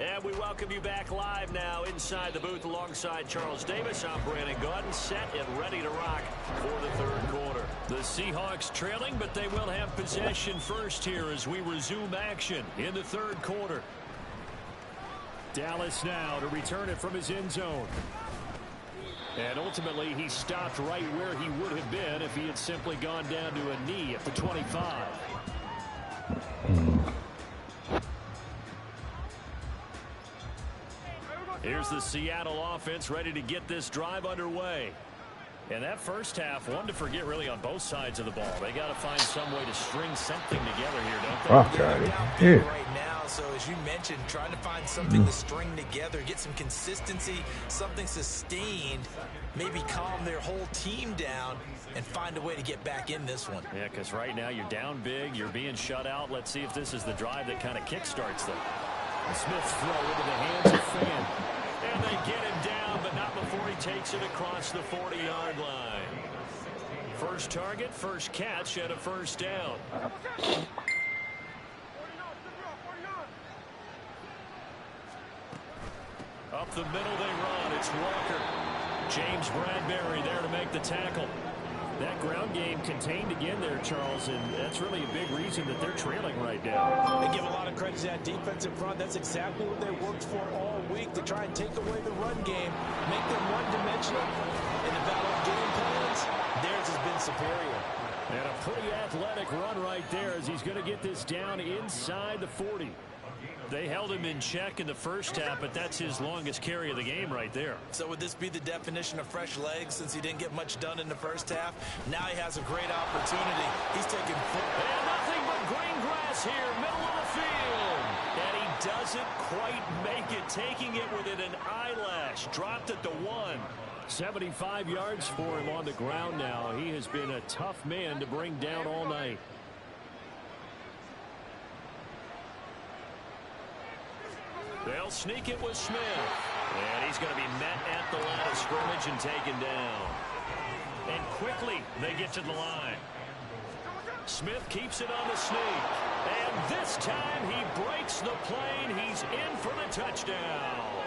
And we welcome you back live now inside the booth alongside Charles Davis. I'm Brandon Gaudin, set and ready to rock for the 3rd quarter. The Seahawks trailing, but they will have possession first here as we resume action in the 3rd quarter. Dallas now to return it from his end zone. And ultimately, he stopped right where he would have been if he had simply gone down to a knee at the 25. Here's the the Seattle offense ready to get this drive underway. And that first half, one to forget really on both sides of the ball. They got to find some way to string something together here, don't they? Okay. Down big right now, so as you mentioned, trying to find something to string together, get some consistency, something sustained, maybe calm their whole team down and find a way to get back in this one. Yeah, because right now you're down big, you're being shut out. Let's see if this is the drive that kind of kickstarts them. Smith's throw into the hands of Fan. And they get him down, but not before he takes it across the 40-yard line. First target, first catch, and a first down. Up the middle they run. It's Walker. James Bradbury there to make the tackle. That ground game contained again there, Charles, and that's really a big reason that they're trailing right now. They give a lot of credit to that defensive front. That's exactly what they worked for all week, to try and take away the run game, make them one-dimensional. In the battle of game plans, theirs has been superior. And a pretty athletic run right there as he's going to get this down inside the 40. They held him in check in the first half, but that's his longest carry of the game right there. So would this be the definition of fresh legs since he didn't get much done in the first half? Now he has a great opportunity. He's taking and nothing but green grass here, middle of the field. And he doesn't quite make it, taking it within an eyelash. Dropped at the 1. 75 yards for him on the ground now. He has been a tough man to bring down all night. They'll sneak it with Smith. And he's going to be met at the line of scrimmage and taken down. And quickly they get to the line. Smith keeps it on the sneak. And this time he breaks the plane. He's in for the touchdown.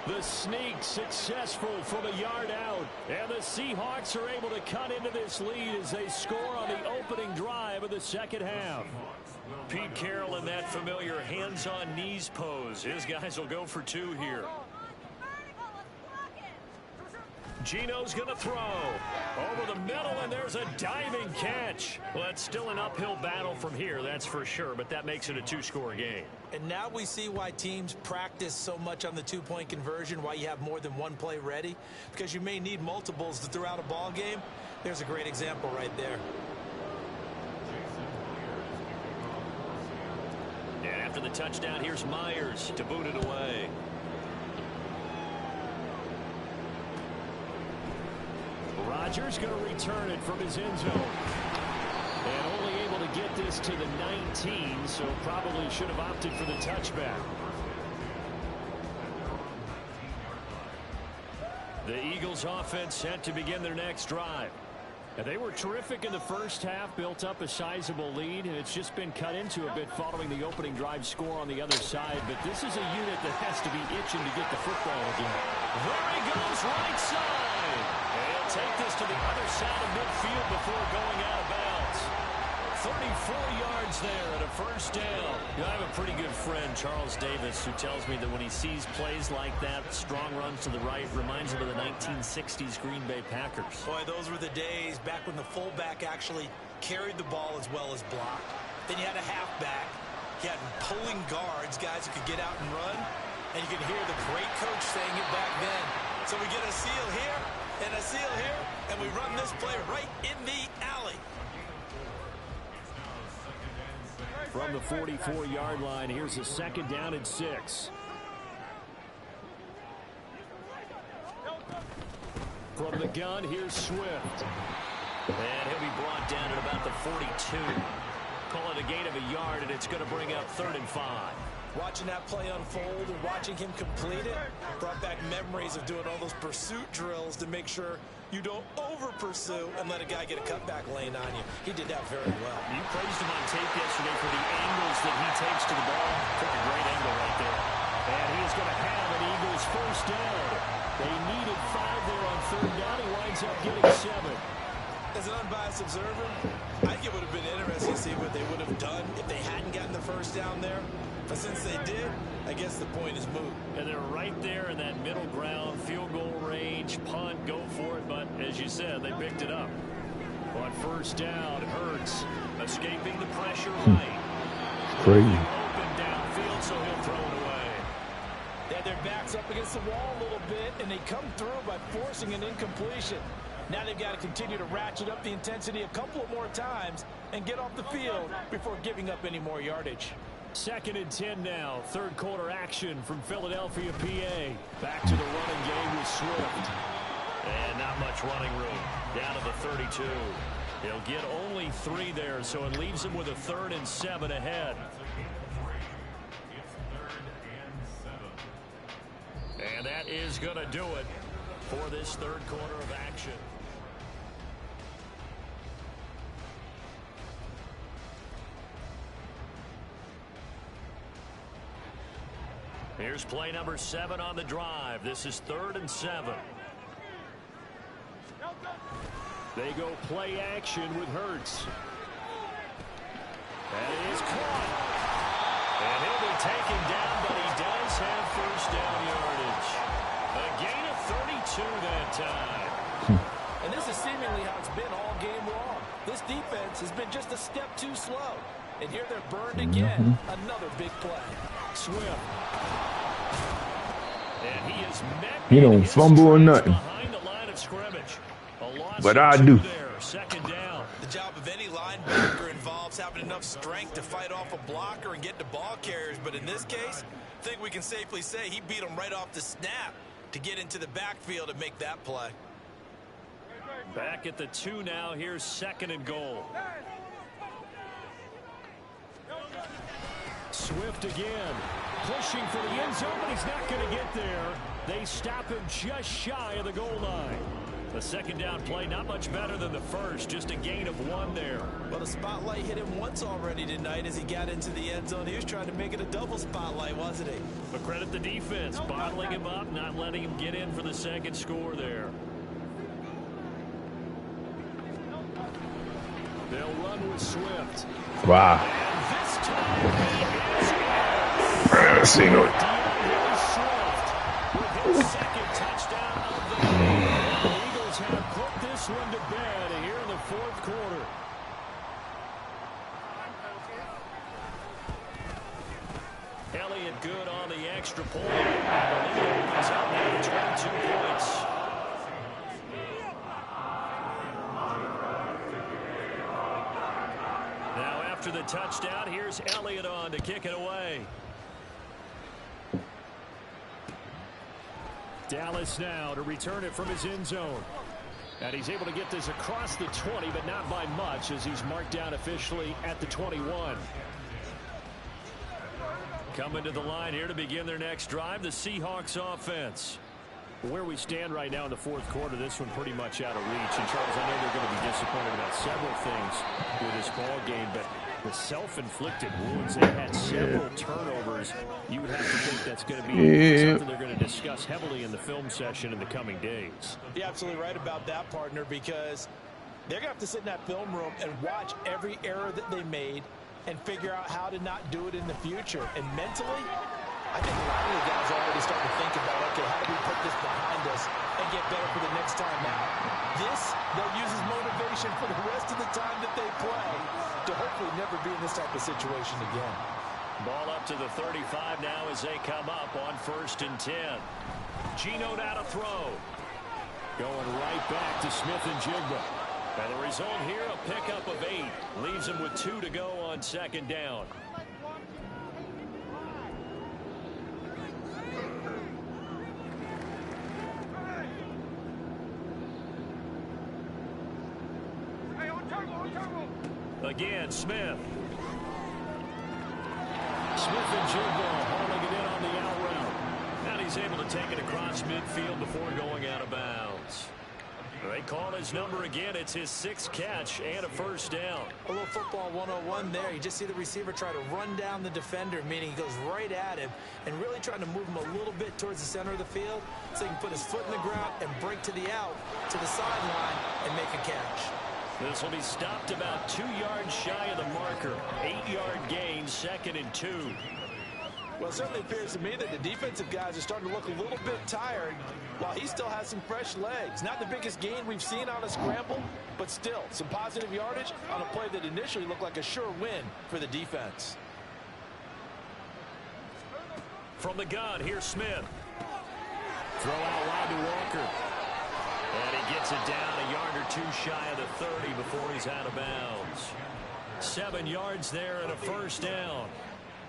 The sneak successful from a yard out. And the Seahawks are able to cut into this lead as they score on the opening drive of the second half. Pete Carroll in that familiar hands-on knees pose. His guys will go for 2 here. Gino's going to throw over the middle, and there's a diving catch. Well, it's still an uphill battle from here, that's for sure, but that makes it a 2-score game. And now we see why teams practice so much on the 2-point conversion, why you have more than one play ready, because you may need multiples throughout a ball game. There's a great example right there. And after the touchdown, here's Myers to boot it away. Rodgers going to return it from his end zone. And only able to get this to the 19, so probably should have opted for the touchback. The Eagles offense set to begin their next drive. And they were terrific in the first half, built up a sizable lead, and it's just been cut into a bit following the opening drive score on the other side. But this is a unit that has to be itching to get the football again. There he goes, right side. And he'll take this to the other side of midfield before going out of bounds. 34 yards there and a first down. You know, I have a pretty good friend, Charles Davis, who tells me that when he sees plays like that, strong runs to the right, reminds him of the 1960s Green Bay Packers. Boy, those were the days back when the fullback actually carried the ball as well as blocked. Then you had a halfback. You had pulling guards, guys who could get out and run. And you could hear the great coach saying it back then. So we get a seal here and a seal here, and we run this play right in the alley. From the 44-yard line, here's a second down and 6. From the gun, here's Swift. And he'll be brought down at about the 42. Call it a gain of a yard, and it's going to bring up 3rd and 5. Watching that play unfold and watching him complete it brought back memories of doing all those pursuit drills to make sure you don't over-pursue and let a guy get a cutback lane on you. He did that very well. You praised him on tape yesterday for the angles that he takes to the ball. Took a great angle right there. And he is going to have an Eagles first down. They needed 5 there on 3rd down. He winds up getting 7. As an unbiased observer, I think it would have been interesting to see what they would have done if they hadn't gotten the first down there. But since they did, I guess the point is moot. And they're right there in that middle ground, field goal range, punt, go for it. But as you said, they picked it up. On first down, Hurts escaping the pressure right. Crazy. Open downfield, so he'll throw it away. They had their backs up against the wall a little bit, and they come through by forcing an incompletion. Now they've got to continue to ratchet up the intensity a couple of more times and get off the field before giving up any more yardage. 2nd and 10 now. Third quarter action from Philadelphia, PA. Back to the running game with Swift. And not much running room. Down to the 32. He'll get only 3 there, so it leaves him with a 3rd and 7 ahead. And that is going to do it for this third quarter of action. Here's play number 7 on the drive. This is 3rd and 7. They go play action with Hurts. That is caught. And he'll be taken down, but he does have first down yardage. A gain of 32 that time. And this is seemingly how it's been all game long. This defense has been just a step too slow. And here they're burned again. Another big play. Swift. And he is met. He don't fumble or nothing. Behind the line of scrimmage. But I do. There, 2nd down. The job of any linebacker involves having enough strength to fight off a blocker and get to ball carriers. But in this case, I think we can safely say he beat him right off the snap to get into the backfield and make that play. Back at the 2 now. Here's 2nd and goal. Swift again. Pushing for the end zone, but he's not going to get there. They stop him just shy of the goal line. The 2nd down play, not much better than the first, just a gain of 1 there. Well, the spotlight hit him once already tonight as he got into the end zone. He was trying to make it a double spotlight, wasn't he? But credit the defense, bottling him up, not letting him get in for the 2nd score there. They'll run with Swift. Wow. And this time he is I see no. Swift with his 2nd touchdown of the game. The Eagles have put this one to bed here in the 4th quarter. Elliott good on the extra point. The lead opens up now to 22 points. Now after the touchdown, here's Elliott on to kick it away. Dallas now to return it from his end zone. And he's able to get this across the 20, but not by much as he's marked down officially at the 21. Coming to the line here to begin their next drive, the Seahawks offense. Where we stand right now in the 4th quarter, this one pretty much out of reach. And Charles, I know they're going to be disappointed about several things with this ball game, but the self-inflicted wounds, they had several turnovers. You would have to think that's going to be something they're going to discuss heavily in the film session in the coming days. You're absolutely right about that, partner, because they're going to have to sit in that film room and watch every error that they made and figure out how to not do it in the future. And mentally, I think a lot of the guys are already starting to think about, okay, how do we put this behind us and get better for the next time out? This, they'll use as motivation for the rest of the time that they play to hopefully never be in this type of situation again. Ball up to the 35 now as they come up on 1st and 10. Geno now to throw. Going right back to Smith and Jigba. And the result here, a pickup of 8. Leaves him with 2 to go on 2nd down. Again, Smith. Smith and Jigba hauling it in on the out route. And he's able to take it across midfield before going out of bounds. They call his number again. It's his 6th catch and a first down. A little football 101 there. You just see the receiver try to run down the defender, meaning he goes right at him and really trying to move him a little bit towards the center of the field so he can put his foot in the ground and break to the out, to the sideline, and make a catch. This will be stopped about 2 yards shy of the marker. 8-yard gain, 2nd and 2. Well, it certainly appears to me that the defensive guys are starting to look a little bit tired while he still has some fresh legs. Not the biggest gain we've seen on a scramble, but still some positive yardage on a play that initially looked like a sure win for the defense. From the gun, here's Smith. Throw out wide to Walker. And he gets it down a yard or two shy of the 30 before he's out of bounds. 7 yards there and a first down.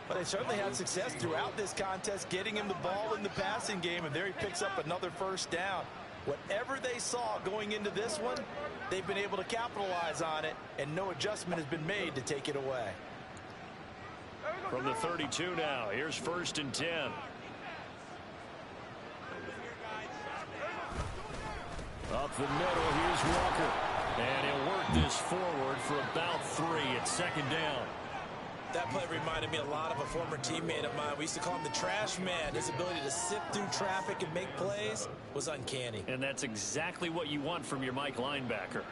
But they certainly had success throughout this contest, getting him the ball in the passing game, and there he picks up another first down. Whatever they saw going into this one, they've been able to capitalize on it, and no adjustment has been made to take it away. From the 32 now, here's 1st and 10. Up the middle, here's Walker. And he'll work this forward for about 3 at 2nd down. That play reminded me a lot of a former teammate of mine. We used to call him the trash man. His ability to sift through traffic and make plays was uncanny. And that's exactly what you want from your Mike linebacker.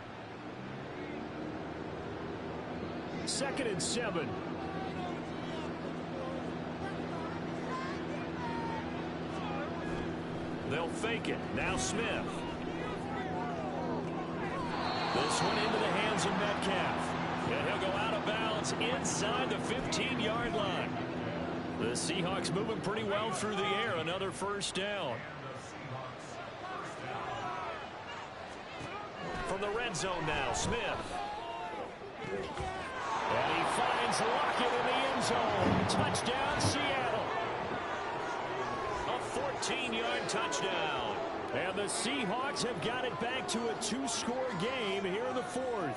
2nd and 7. They'll fake it. Now Smith. This one into the hands of Metcalf. And he'll go out of bounds inside the 15-yard line. The Seahawks moving pretty well through the air. Another first down. From the red zone now, Smith. And he finds Lockett in the end zone. Touchdown, Seattle. A 14-yard touchdown. And the Seahawks have got it back to a 2-score game here in the 4th.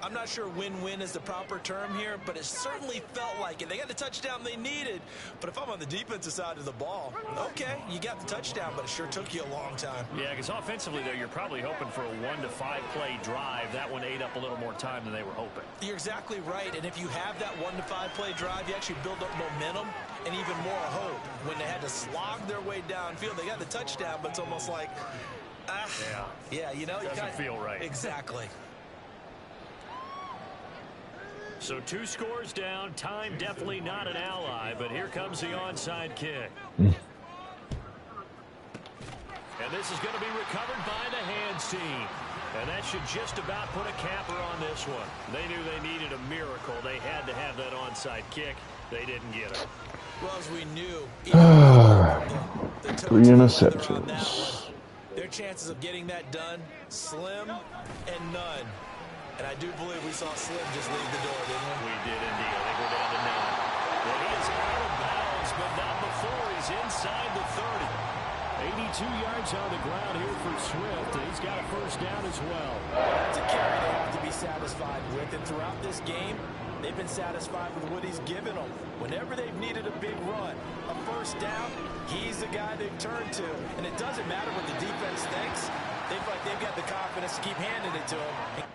I'm not sure win-win is the proper term here, but it certainly felt like it. They got the touchdown they needed, but if I'm on the defensive side of the ball, okay, you got the touchdown, but it sure took you a long time. Yeah, because offensively, though, you're probably hoping for a 1 to 5 play drive. That one ate up a little more time than they were hoping. You're exactly right, and if you have that 1 to 5 play drive, you actually build up momentum and even more hope. When they had to slog their way downfield, they got the touchdown, but it's almost like, yeah, you know, doesn't feel right. Exactly. So 2 scores down. Time definitely not an ally, but here comes the onside kick. And this is going to be recovered by the hands team. And that should just about put a capper on this one. They knew they needed a miracle. They had to have that onside kick. They didn't get it. Well, as we knew, 3 interceptions. Their chances of getting that done, slim and none. And I do believe we saw Slim just leave the door, didn't we? We did indeed. I think we're down to 9. Well, he is out of bounds, but not before he's inside the 30. 82 yards on the ground here for Swift, and he's got a first down as well. That's a carry they have to be satisfied with, and throughout this game, they've been satisfied with what he's given them. Whenever they've needed a big run, a first down, he's the guy they've turned to. And it doesn't matter what the defense thinks. They feel like they've got the confidence to keep handing it to him.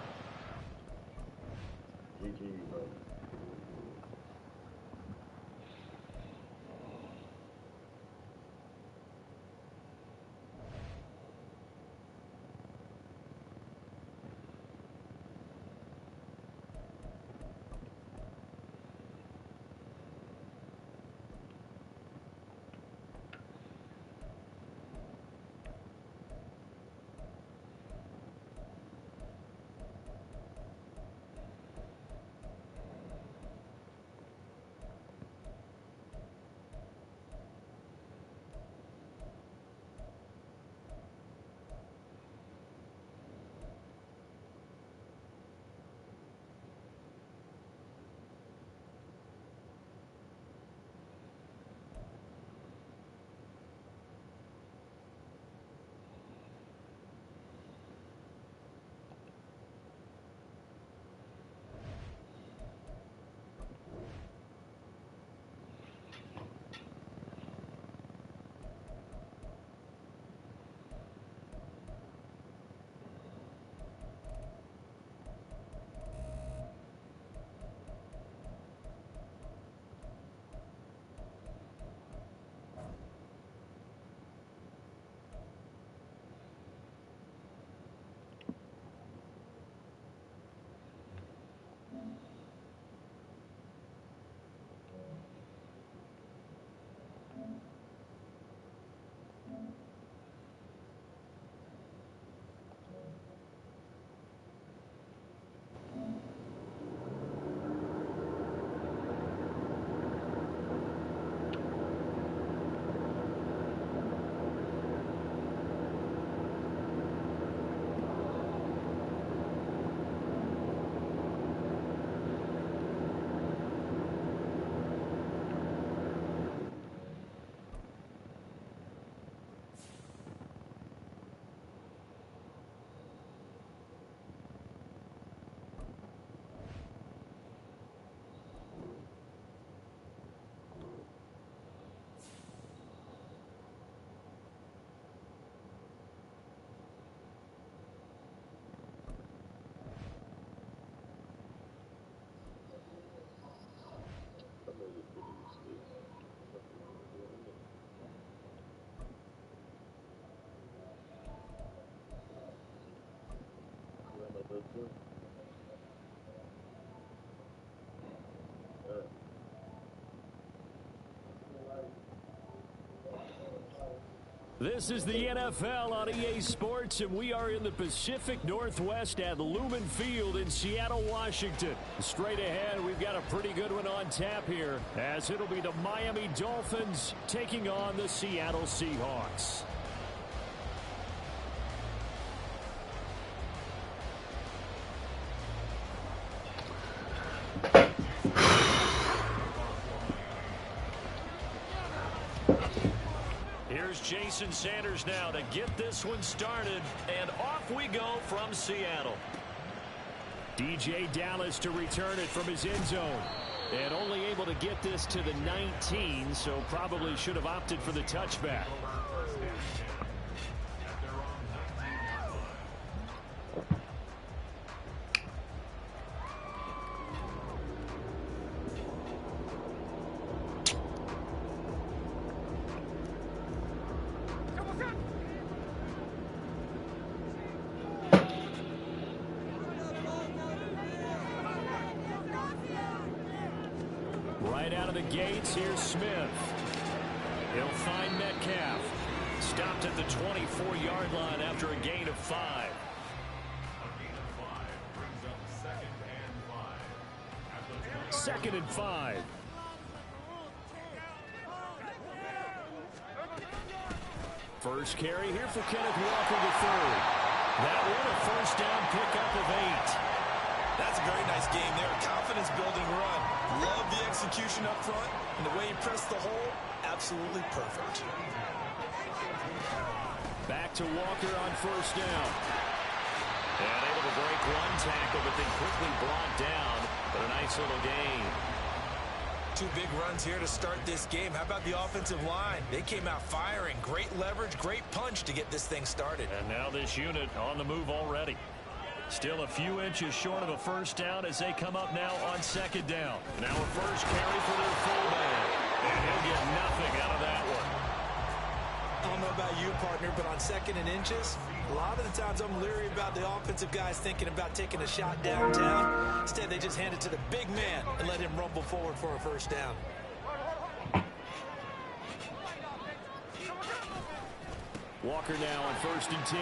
This is the NFL on EA Sports, and we are in the Pacific Northwest at Lumen Field in Seattle, Washington. Straight ahead, we've got a pretty good one on tap here, as it'll be the Miami Dolphins taking on the Seattle Seahawks. Here's Jason Sanders now to get this one started, and off we go from Seattle. DJ Dallas to return it from his end zone, and only able to get this to the 19, so probably should have opted for the touchback. Right out of the gates, here's Smith. He'll find Metcalf. Stopped at the 24-yard line after a gain of 5. Second and 5. First carry here for Kenneth Walker III. That one a first down pickup of 8. That's a very nice game there. Confidence-building run. Love the execution up front, and the way he pressed the hole, absolutely perfect. Back to Walker on first down. And able to break one tackle, but then quickly brought down. But a nice little gain. 2 big runs here to start this game. How about the offensive line? They came out firing. Great leverage, great punch to get this thing started. And now this unit on the move already. Still a few inches short of a first down as they come up now on second down. Now a first carry for their fullback. And he'll get nothing out of that one. I don't know about you, partner, but on second and inches, a lot of the times I'm leery about the offensive guys thinking about taking a shot downtown. Instead, they just hand it to the big man and let him rumble forward for a first down. Walker now on first and 10.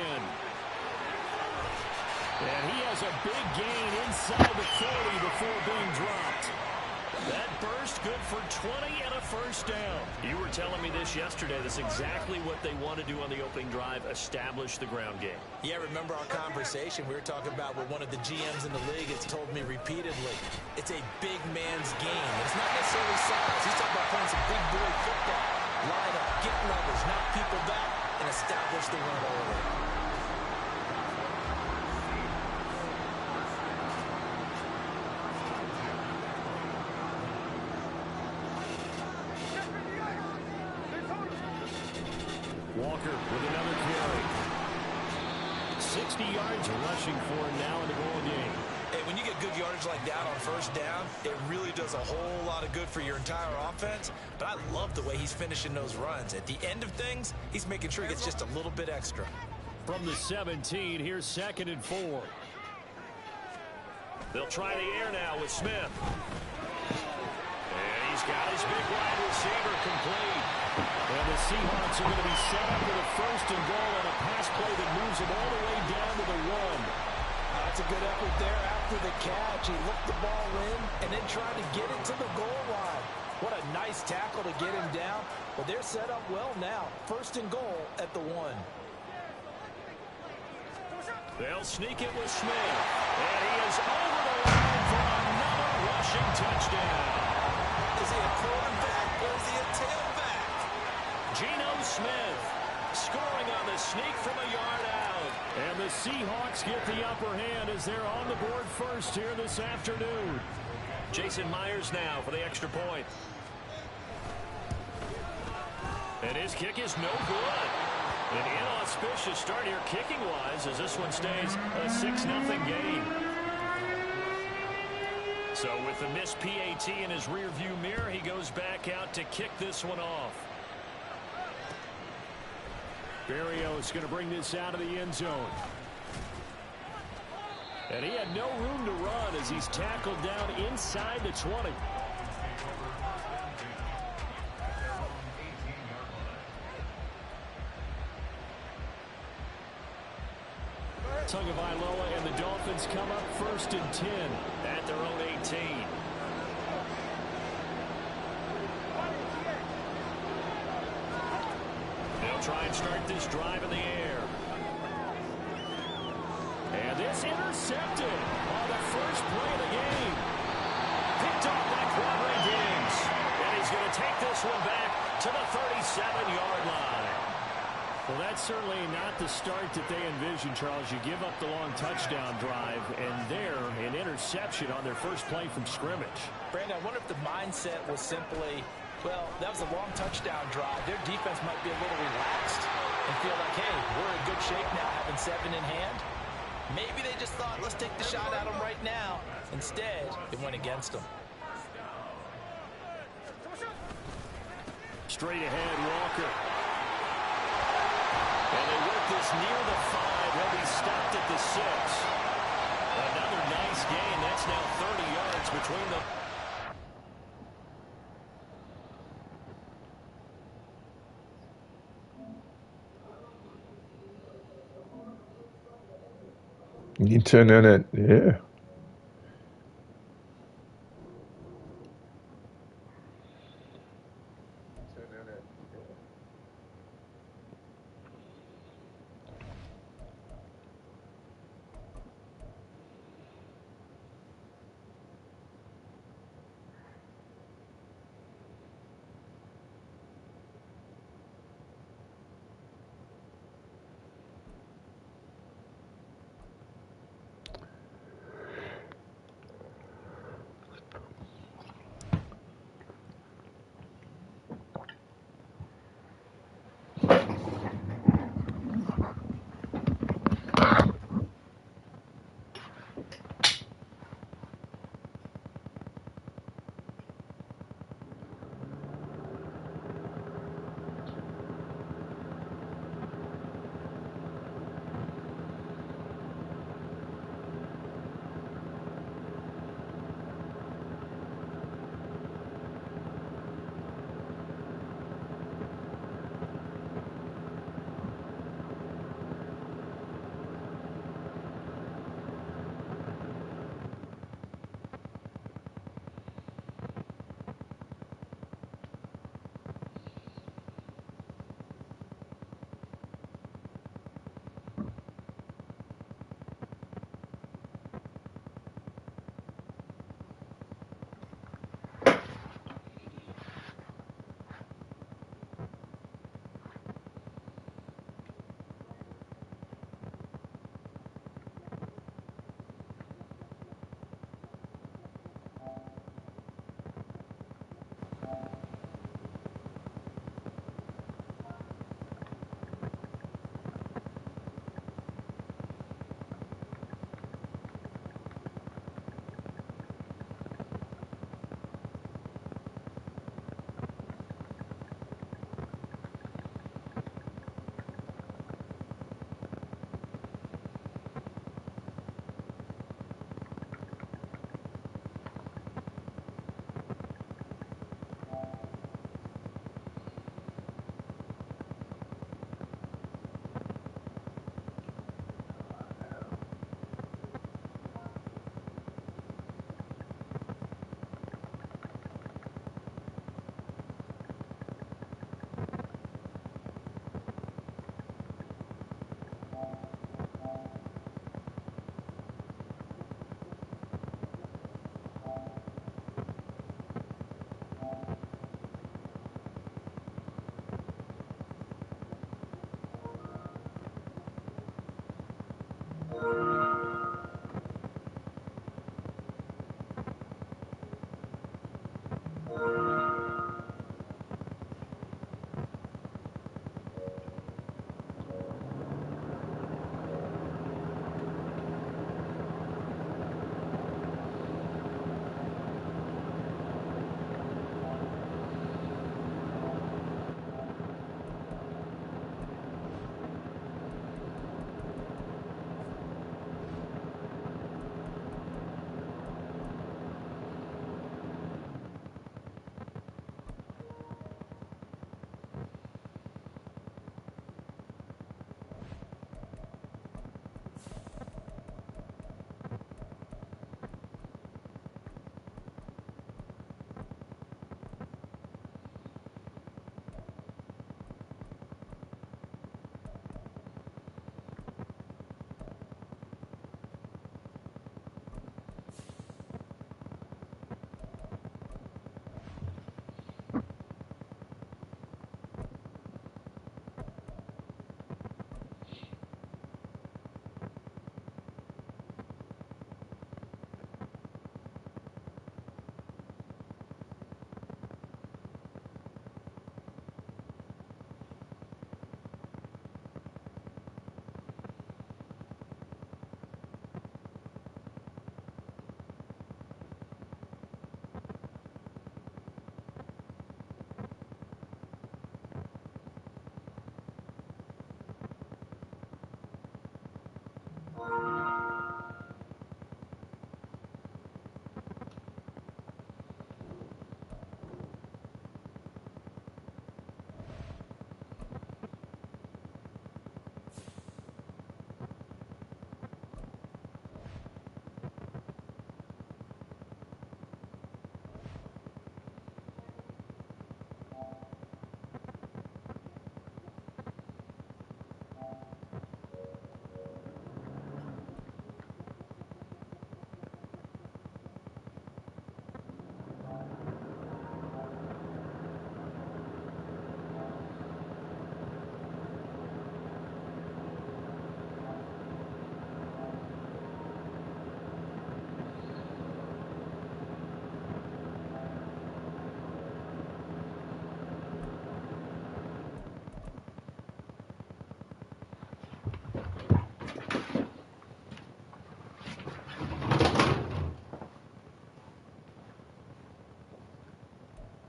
And he has a big gain inside the 40 before being dropped. That burst good for 20 and a first down. You were telling me this yesterday. That's exactly what they want to do on the opening drive, establish the ground game. Yeah, remember our conversation? We were talking about what one of the GMs in the league has told me repeatedly. It's a big man's game. It's not necessarily size. He's talking about playing some big boy football. Line up, get leverage, knock people back, and establish the run early. Walker with another carry. 60 yards rushing for him now in the ball game. Hey, when you get good yardage like that on first down, it really does a whole lot of good for your entire offense. But I love the way he's finishing those runs. At the end of things, he's making sure he gets just a little bit extra. From the 17, here's second and 4. They'll try the air now with Smith. And he's got his big wide receiver complete. And the Seahawks are going to be set up with a first and goal on a pass play that moves them all the way down to the 1. That's a good effort there after the catch. He looked the ball in and then tried to get it to the goal line. What a nice tackle to get him down. But they're set up well now. First and goal at the 1. They'll sneak it with Smith. And he is over the line for another rushing touchdown. Is he a quarterback or is he a tailback? Geno Smith scoring on the sneak from a yard out. And the Seahawks get the upper hand as they're on the board first here this afternoon. Jason Myers now for the extra point. And his kick is no good. An inauspicious start here kicking-wise as this one stays a 6-0 game. So with the missed PAT in his rearview mirror, he goes back out to kick this one off. Berrios going to bring this out of the end zone. And he had no room to run as he's tackled down inside the 20. Tagovailoa and the Dolphins come up 1st and 10 at their own 18. They'll try and start this drive in the air. And this intercepted on the first play of the game. Picked off by Quadre Diggs. And he's going to take this one back to the 37-yard line. Well, that's certainly not the start that they envisioned, Charles. You give up the long touchdown drive, and there, an interception on their first play from scrimmage. Brandon, I wonder if the mindset was simply, well, that was a long touchdown drive. Their defense might be a little relaxed and feel like, hey, we're in good shape now, having 7 in hand. Maybe they just thought, let's take the shot at them right now. Instead, it went against them. Straight ahead, Walker. And they work this near the 5. He'll be stopped at the 6. Another nice gain. That's now 30 yards between them. You can turn on it, yeah.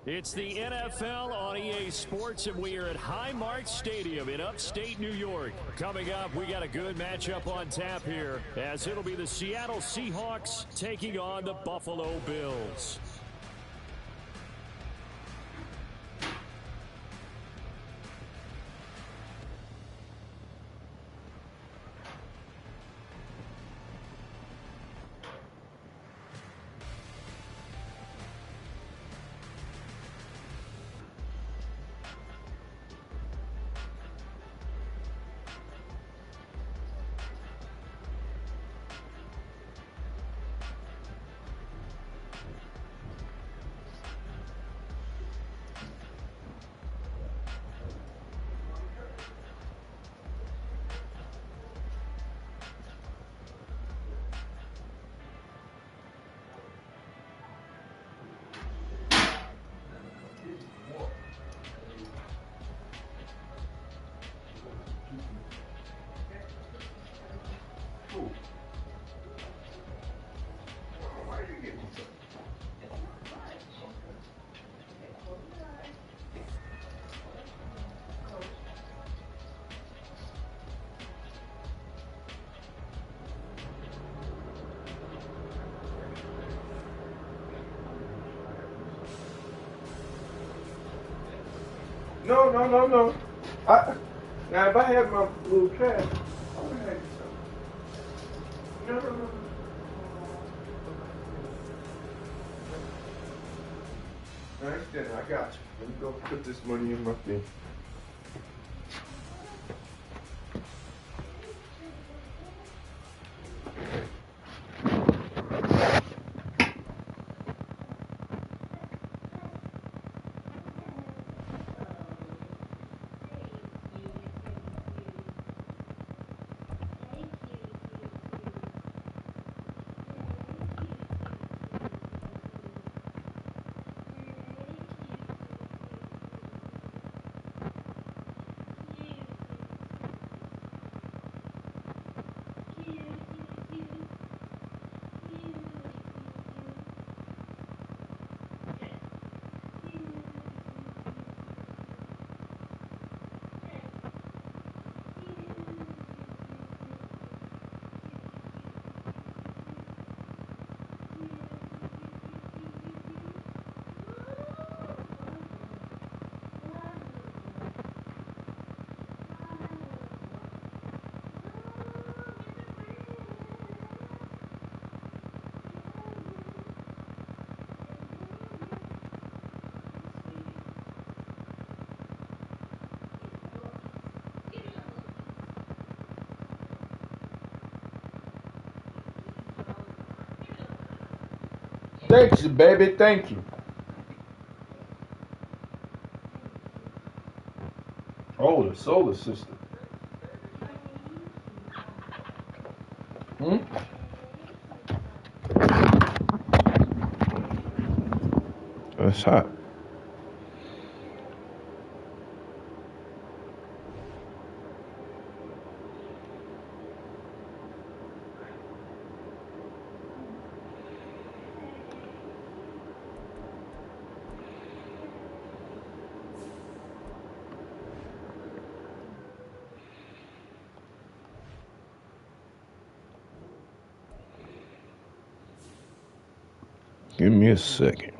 It's the NFL on EA Sports, and we are at Highmark Stadium in upstate New York. Coming up, we got a good matchup on tap here, as it'll be the Seattle Seahawks taking on the Buffalo Bills. No. Now, if I had my little cash, I would have had something. No. Nice dinner, I got you. Let me go put this money in my thing. Thank you, baby. Thank you. Oh, the solar system. That's hot. Give me a second.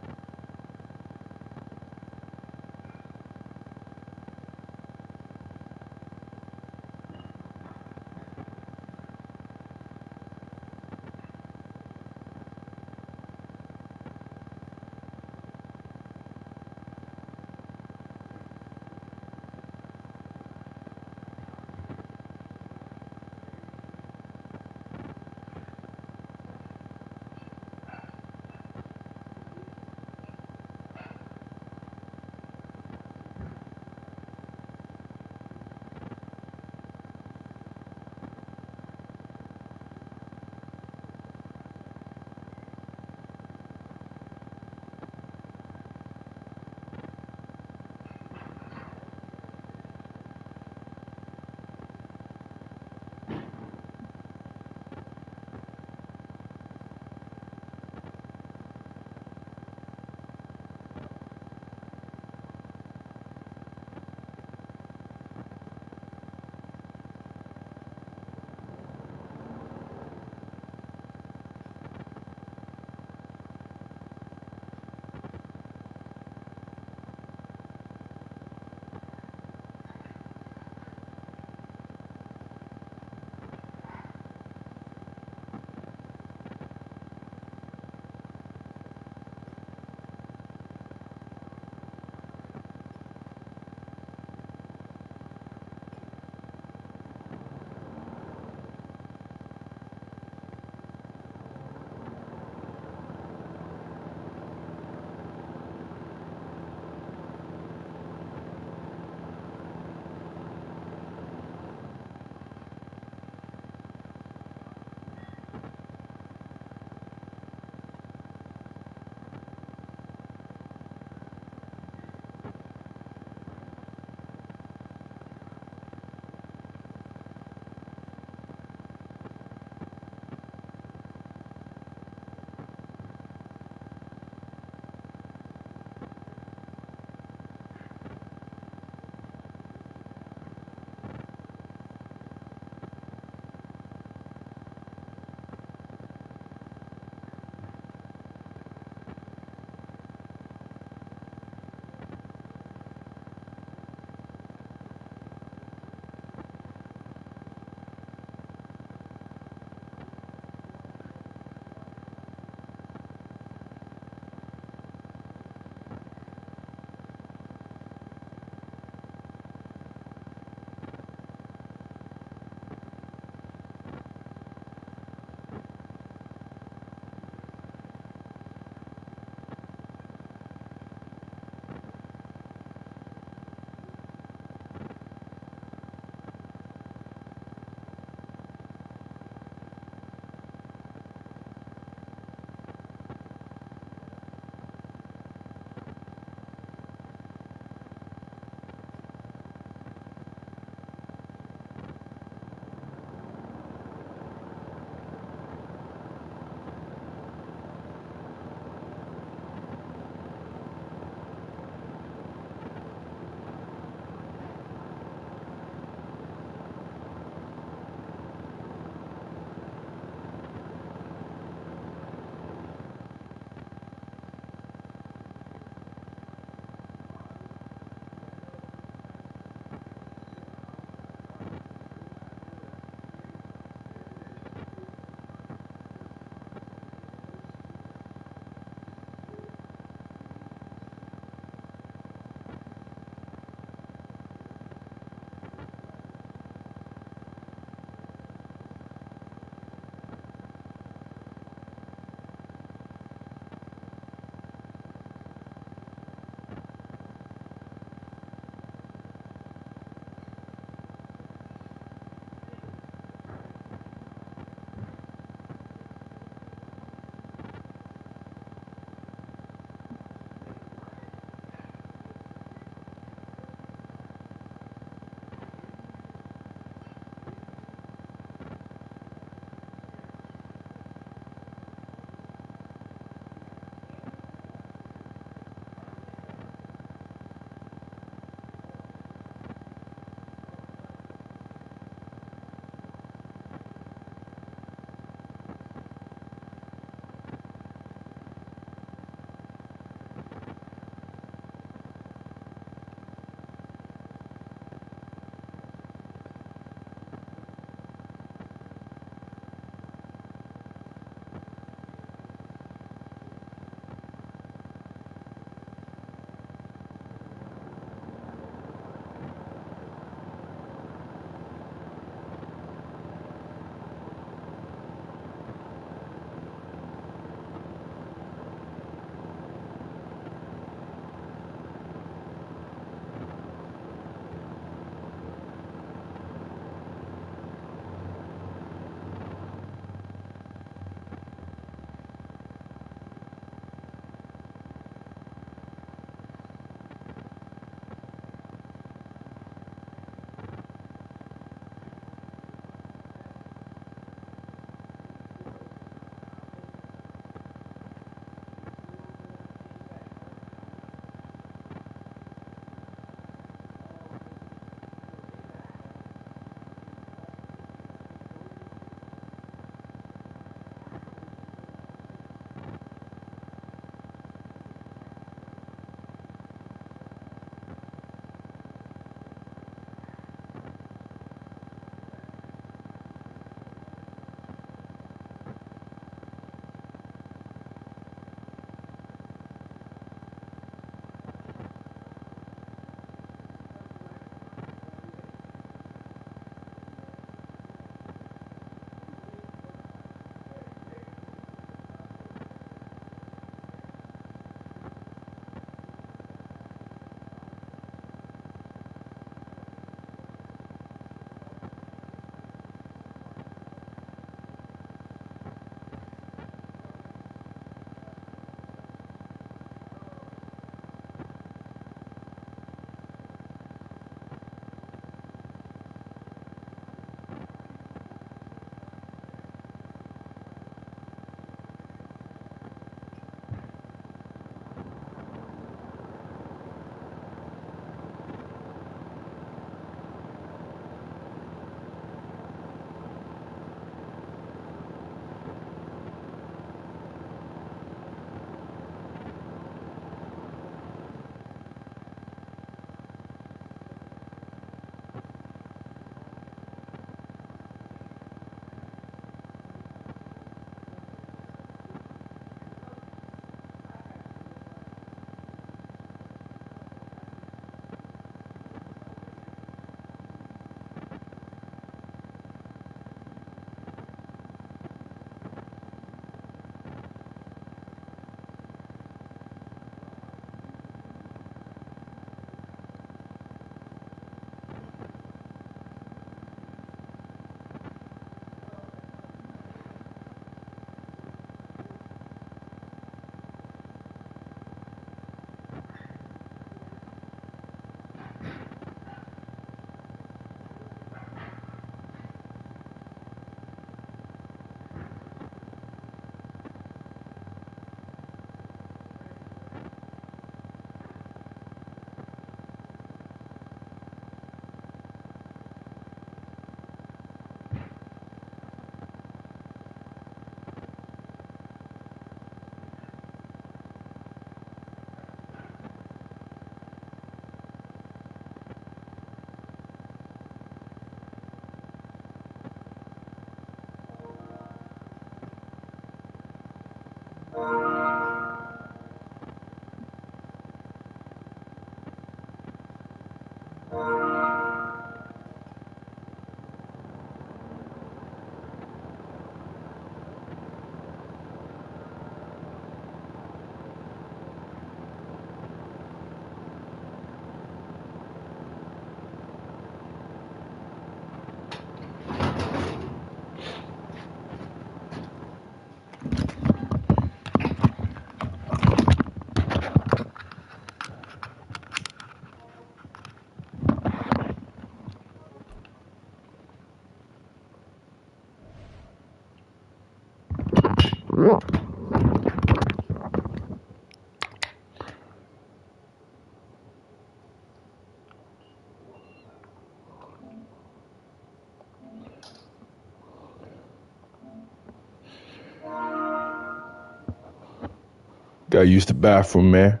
Gotta use the bathroom, man.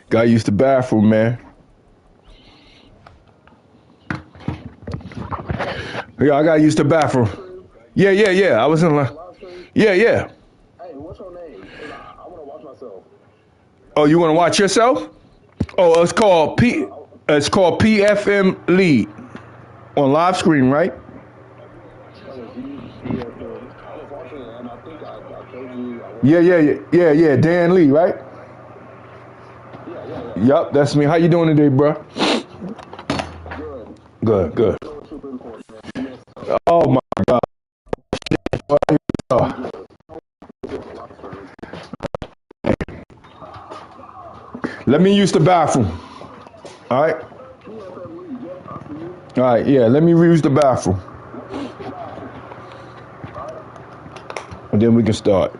Gotta use the bathroom, man. Yeah, I gotta use the bathroom. Yeah. I was in line. Yeah. Hey, what's your name? 'Cause I want to watch myself. Oh, you want to watch yourself? Oh, it's called PFM Lead on live screen, right? I was watching it, and I think I told you I want. Yeah. Dan Lee, right? Yeah. Yup, that's me. How you doing today, bro? Good. Good. So super important, man. Oh my God. Let me use the bathroom. All right. All right. Yeah. Let me use the bathroom, and then we can start.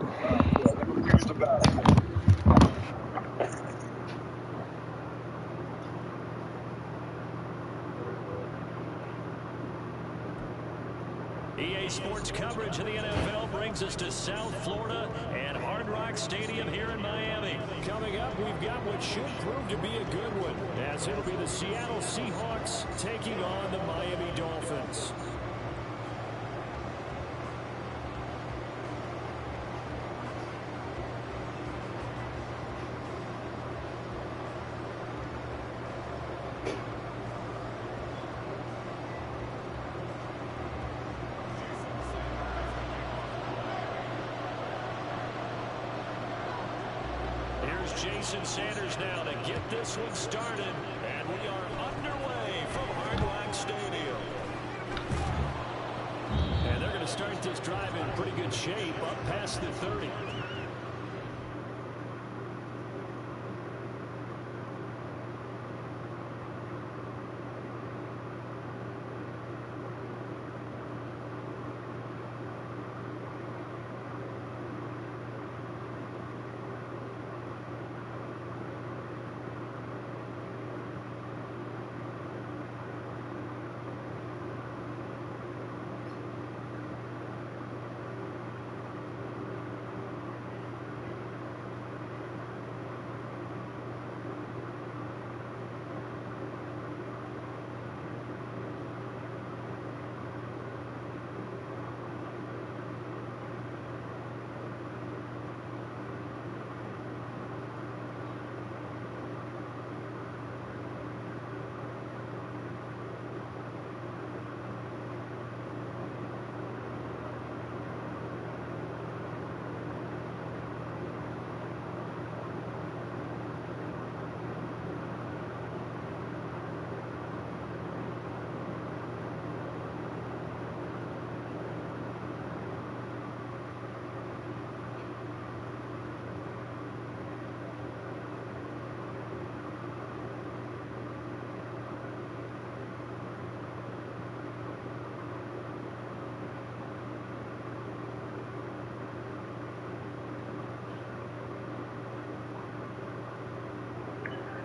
EA Sports coverage of the NFL brings us to South Florida and Hard Rock Stadium here in Miami. Coming up, we've got what should prove to be a good one, as it'll be the Seattle Seahawks taking on the Miami Dolphins. Jason Sanders now to get this one started, and we are underway from Hard Rock Stadium. And they're going to start this drive in pretty good shape, up past the 30.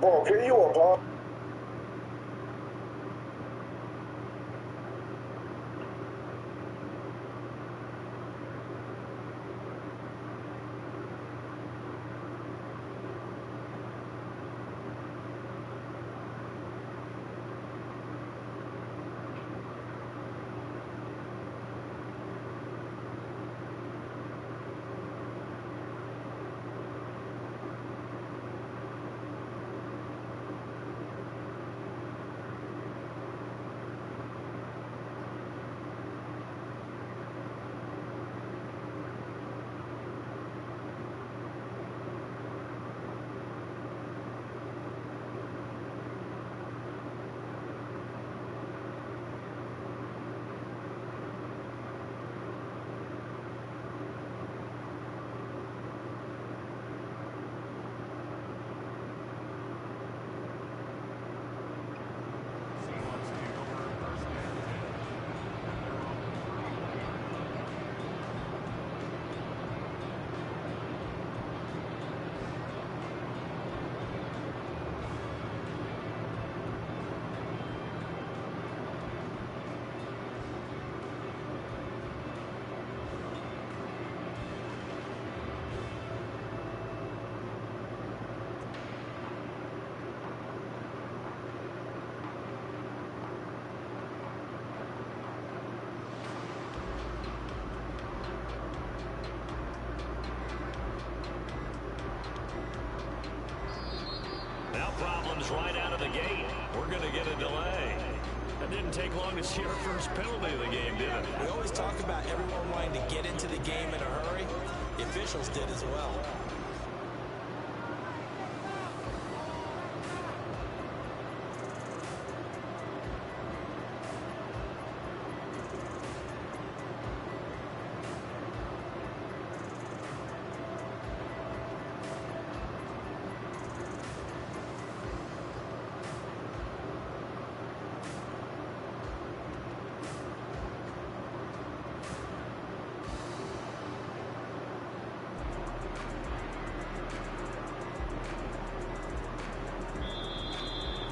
Bro, can you apologize? comes right out of the gate. We're going to get a delay. It didn't take long to see our first penalty of the game, did it? We always talk about everyone wanting to get into the game in a hurry. The officials did as well.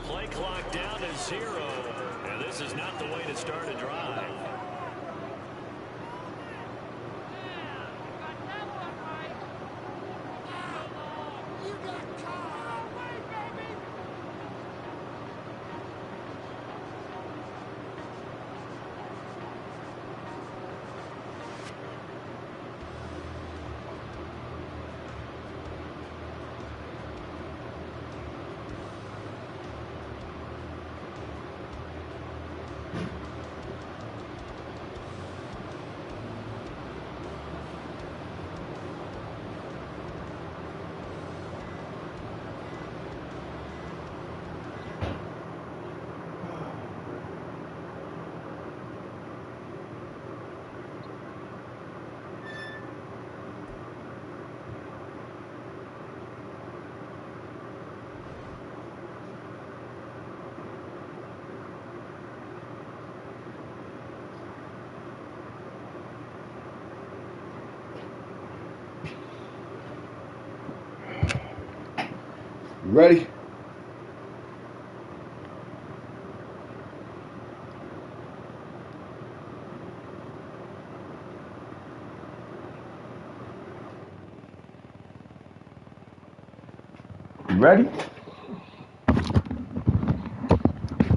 Play clock down to 0, and this is not the way to start a drive. Ready? You ready?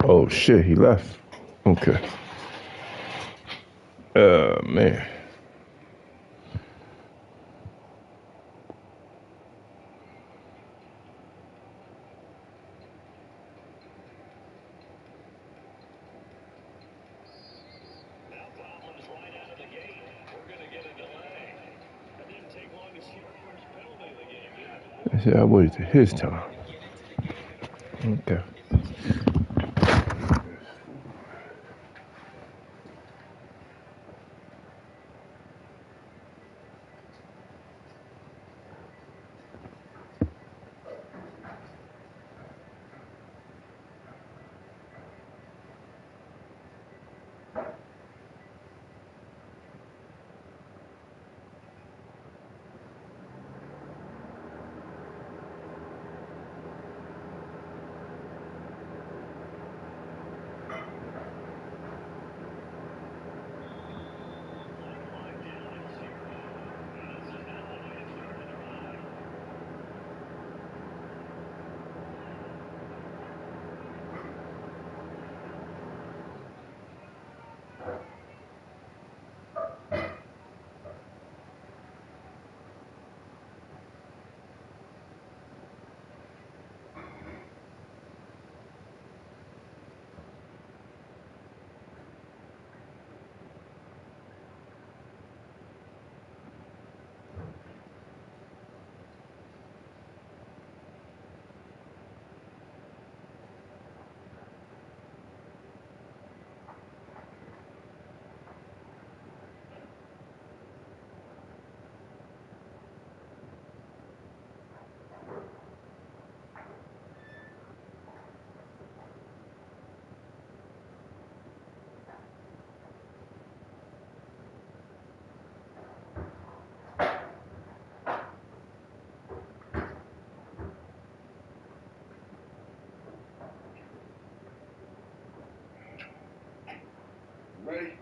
Oh shit, he left. Okay. Man. I said I waited till his time. Okay. Ready?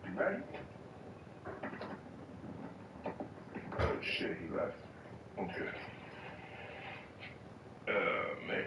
You ready? Oh shit, he left. Okay. Man.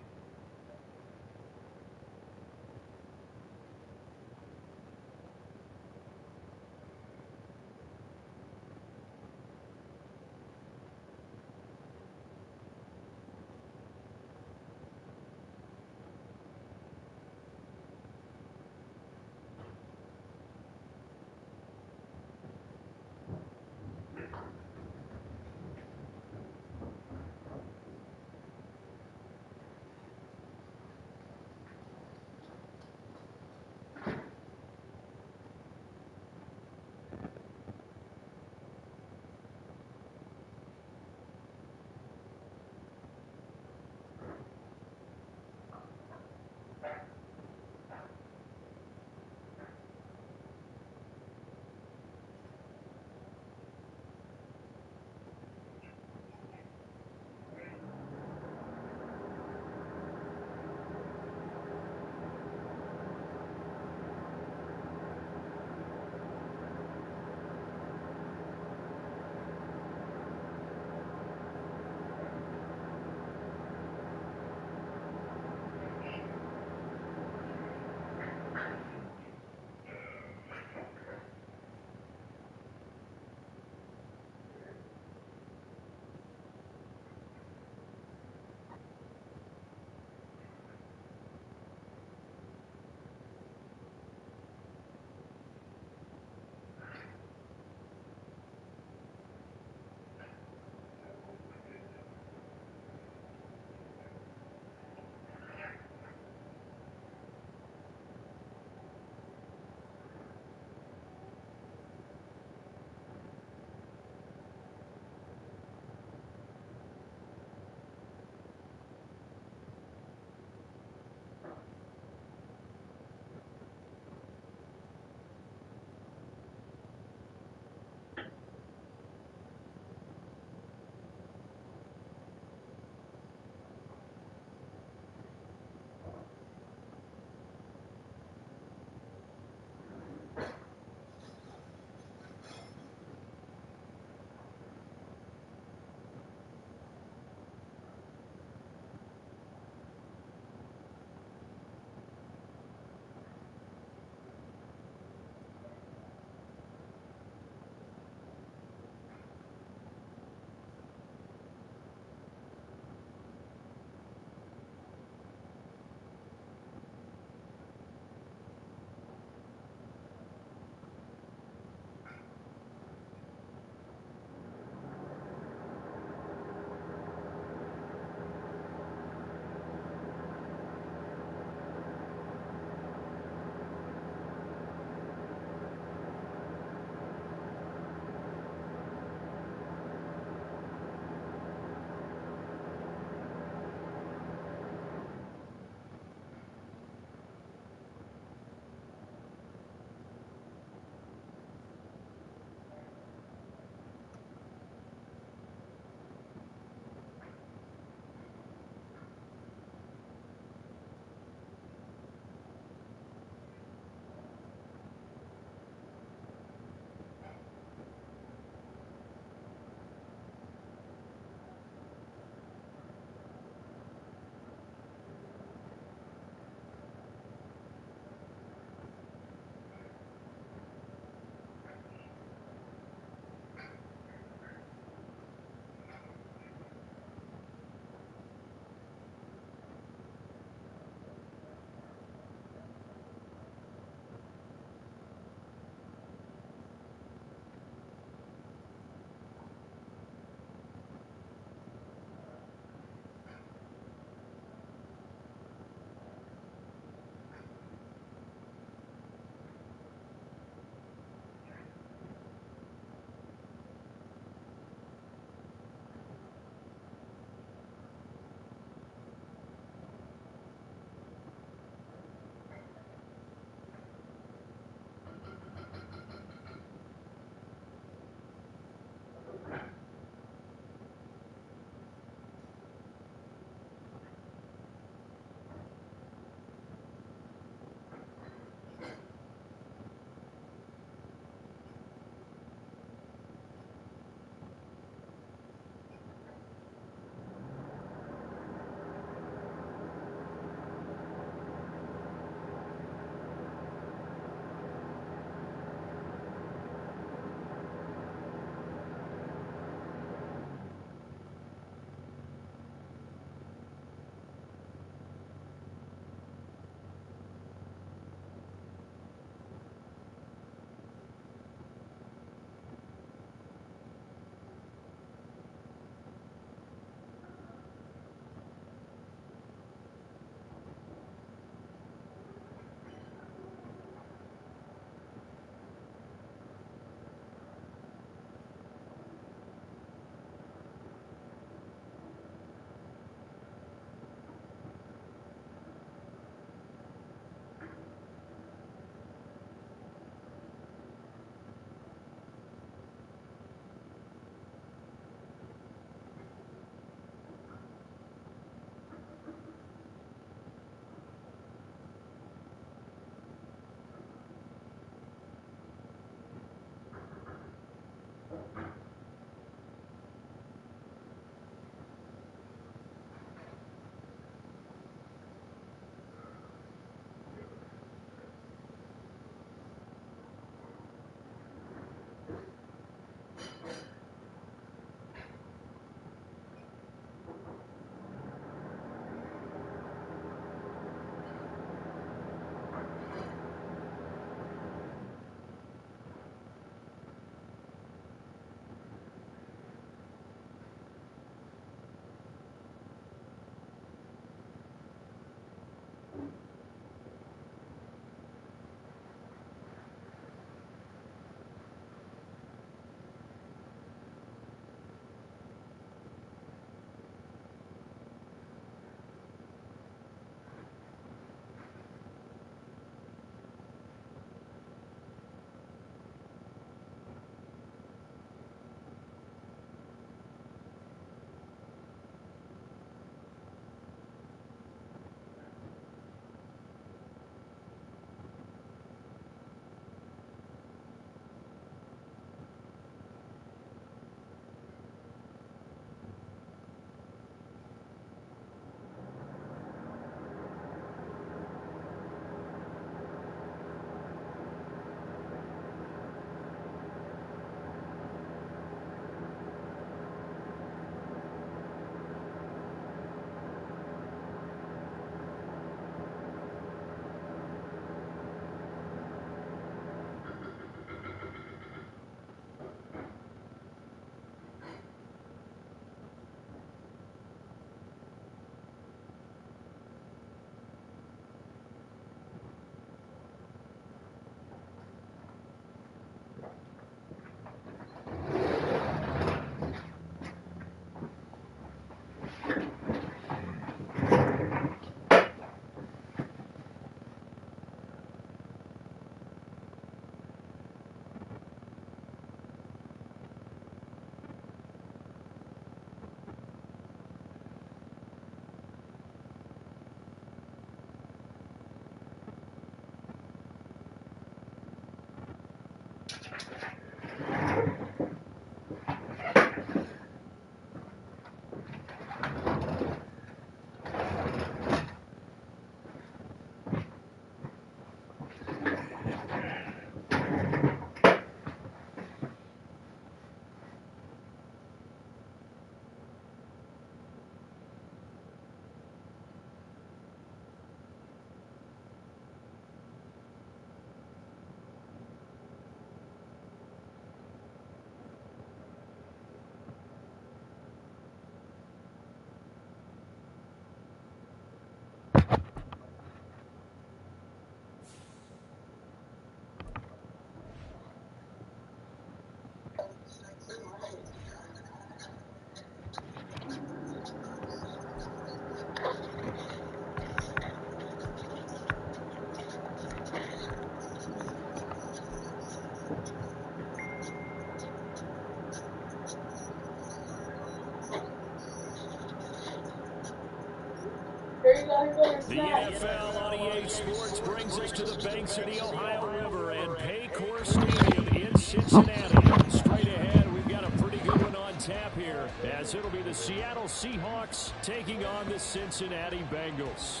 The NFL on EA Sports brings us to the banks of the Ohio River and Paycor Stadium in Cincinnati. Straight ahead, we've got a pretty good one on tap here, as it'll be the Seattle Seahawks taking on the Cincinnati Bengals.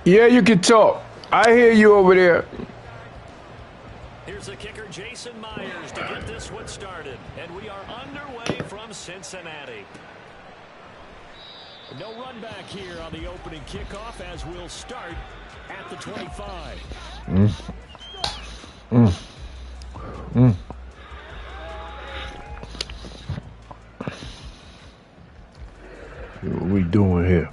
Yeah, you can talk. I hear you over there. Here's the kicker, Jason Myers, to get this one started. And we are underway from Cincinnati. No run back here on the opening kickoff as we'll start at the 25. What are we doing here?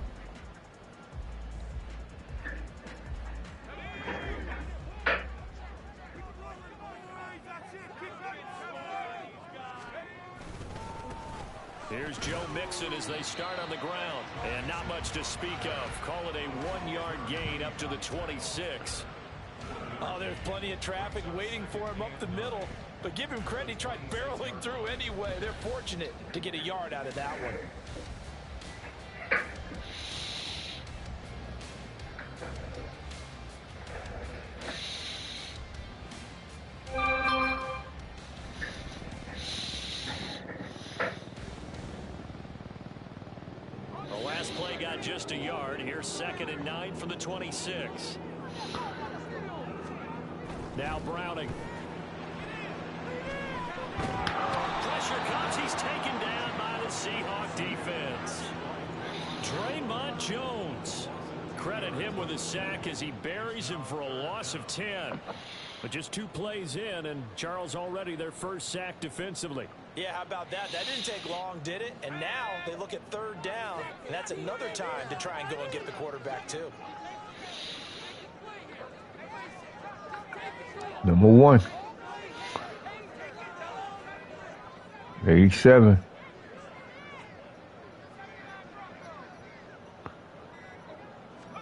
Here's Joe Mixon as they start on the ground. And not much to speak of. Call it a 1-yard gain up to the 26. Oh, there's plenty of traffic waiting for him up the middle. But give him credit, he tried barreling through anyway. They're fortunate to get a yard out of that one. The last play got just a yard. Here's 2nd and 9 from the 26. Now Browning. Pressure comes. He's taken down by the Seahawk defense. Draymond Jones. Credit him with a sack as he buries him for a loss of 10. But just 2 plays in, and Charles already their first sack defensively. Yeah, how about that? That didn't take long, did it? And now they look at 3rd down, and that's another time to try and go and get the quarterback, too. Number 1. 87.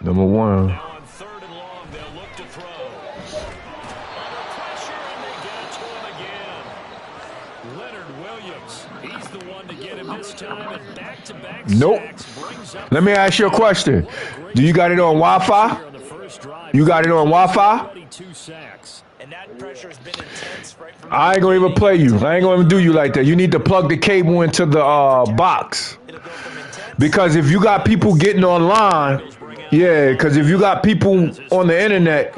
Number 1. Now on 3rd and long, they'll look to throw. Under pressure, and they get it to him again. Leonard Williams. He's the one to get him this time, and back-to-back sacks brings up. Let me ask you a question. Do you got it on Wi-Fi? You got it on Wi-Fi? And that pressure has been intense right from I ain't gonna even play you. I ain't gonna even do you like that. You need to plug the cable into the box. Because if you got people getting online, yeah, because if you got people on the internet,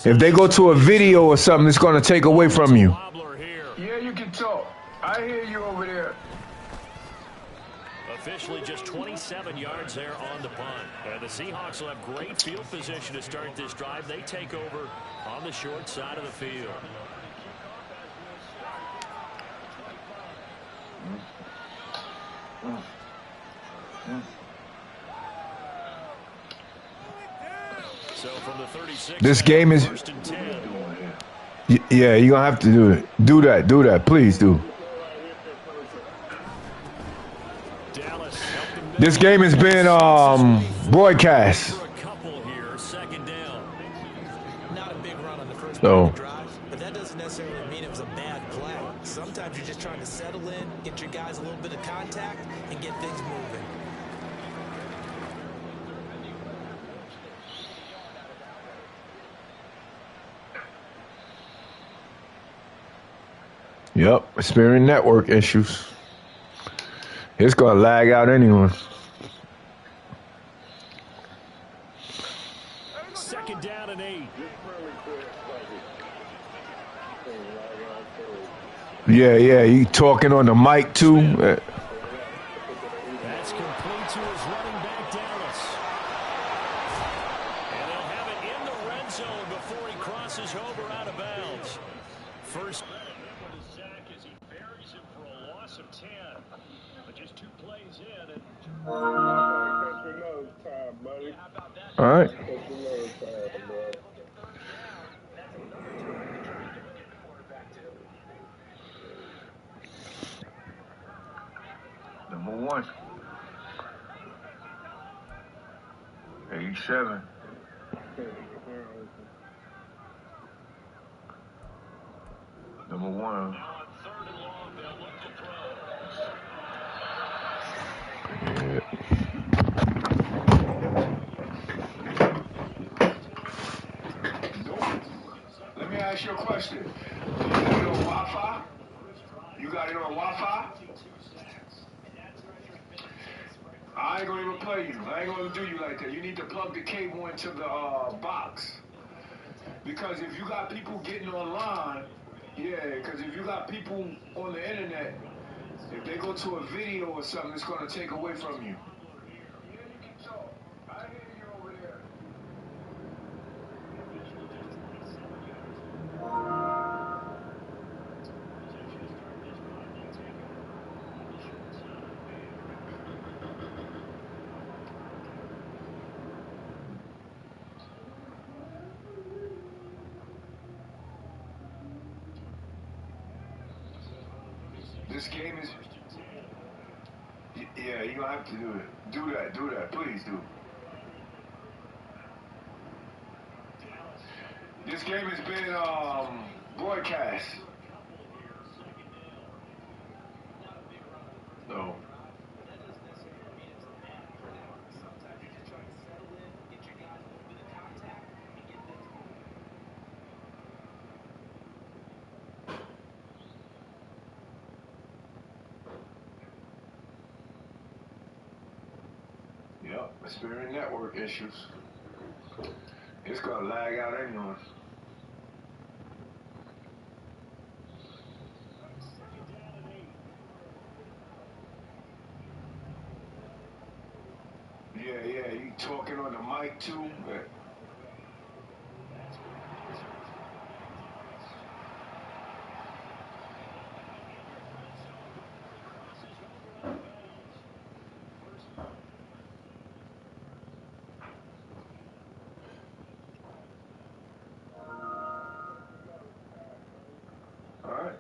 if they go to a video or something, it's gonna take away from you. Yeah, you can talk. I hear you over there. Officially just 27 yards there on the punt. The Seahawks will have great field position to start this drive. They take over on the short side of the field. So from the 36, this game is. Yeah, you're gonna have to do it. Do that. Please do. This game has been broadcast. not a big run on the starting No. the drive, but that doesn't necessarily mean it was a bad play. Sometimes you're just trying to settle in, get your guys a little bit of contact, and get things moving. Yep, experiencing network issues. It's gonna lag out anyway. Second down and 8. Yeah, he talking on the mic too. That's complete to his running back, Dallas. And they'll have it in the red zone before he crosses over out of bounds. First sack as he buries it for a loss of 10. But just 2 plays in. And All right. Number 1. 87. Number 1. now on 3rd and long, they'll look to throw. Let me ask you a question. You got it on Wi-Fi? You got it on Wi-Fi? I ain't gonna even play you. I ain't gonna do you like that. You need to plug the cable into the box. Because if you got people getting online, because if you got people on the internet, if they go to a video or something, it's gonna take away from you. This game is... Yeah, you're gonna have to do it. Do that. Please do. This game has been broadcast. No. Yep, experiencing network issues. It's gonna lag out anyway. Yeah, you talking on the mic too? All right.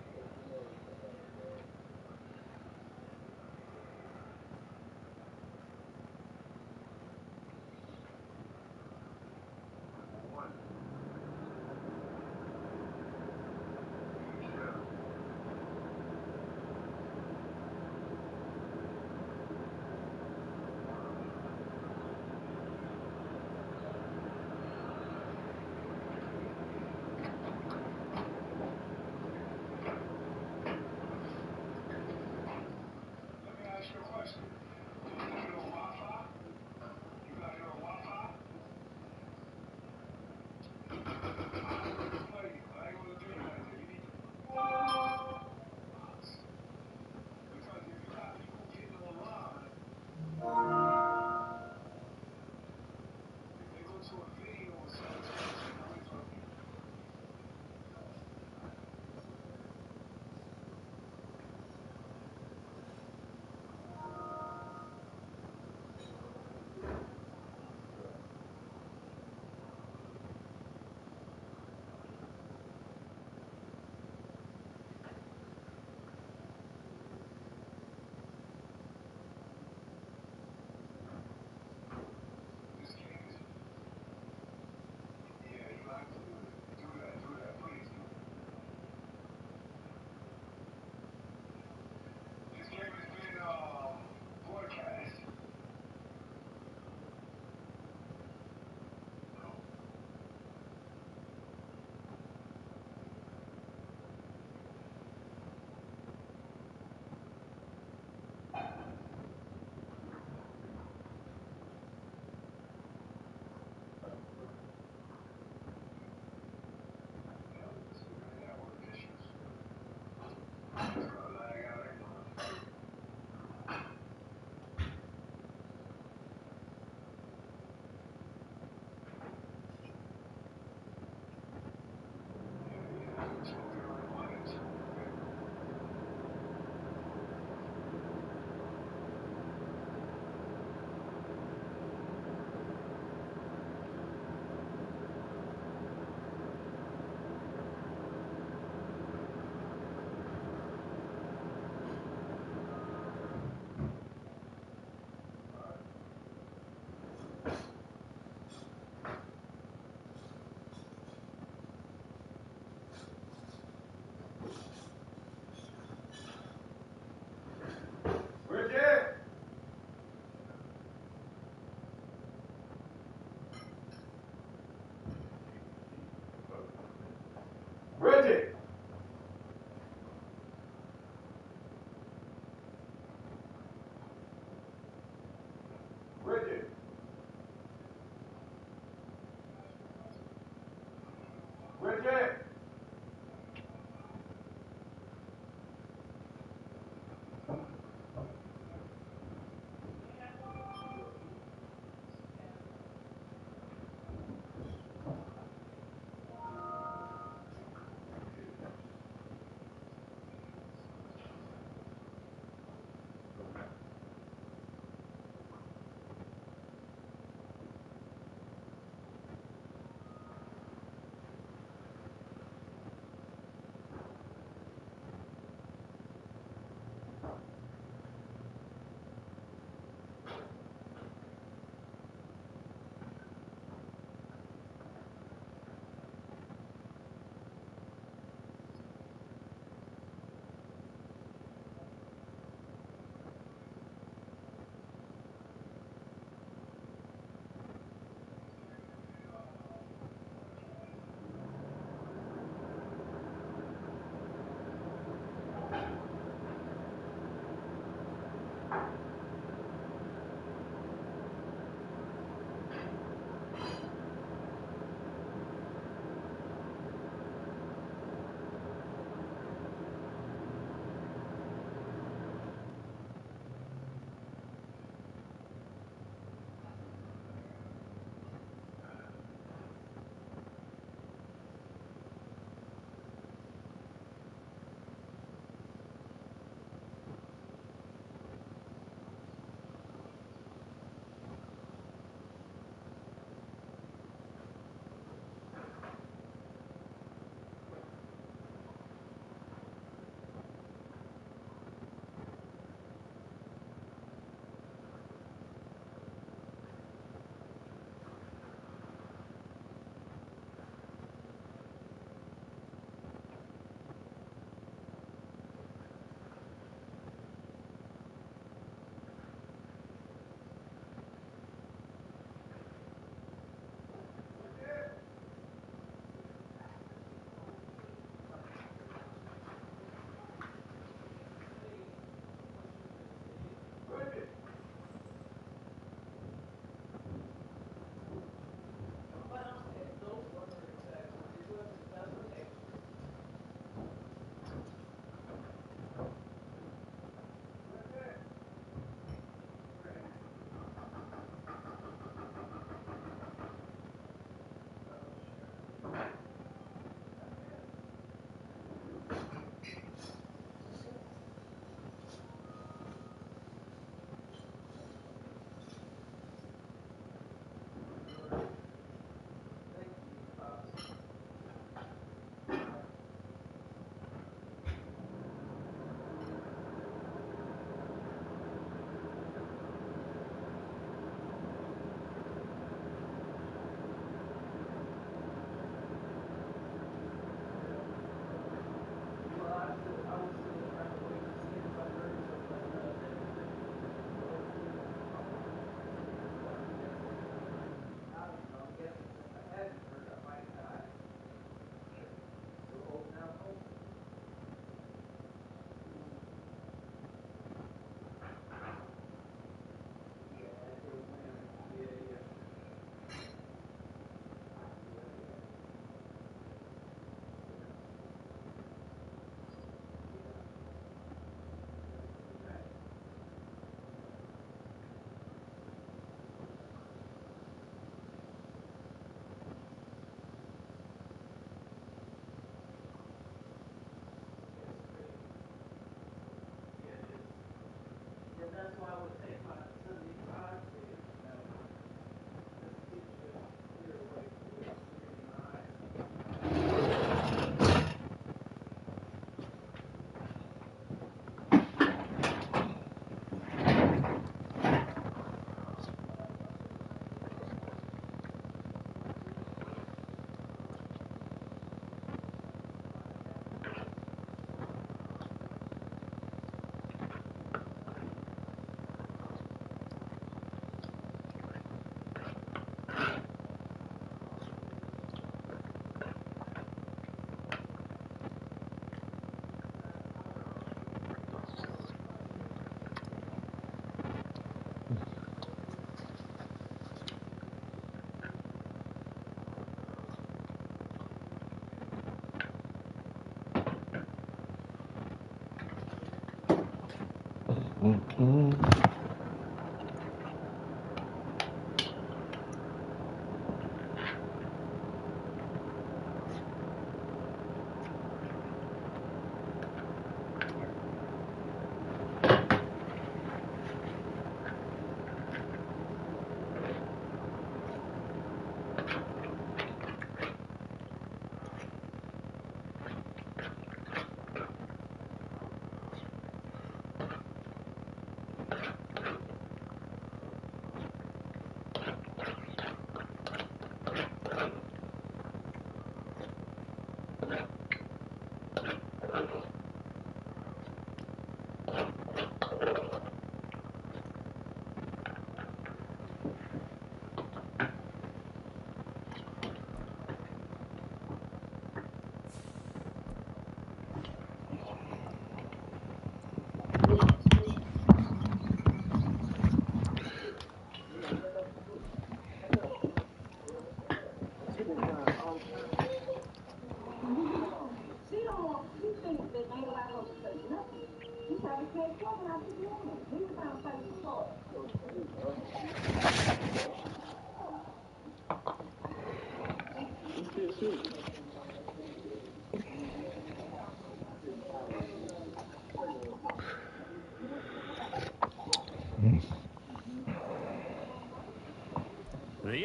The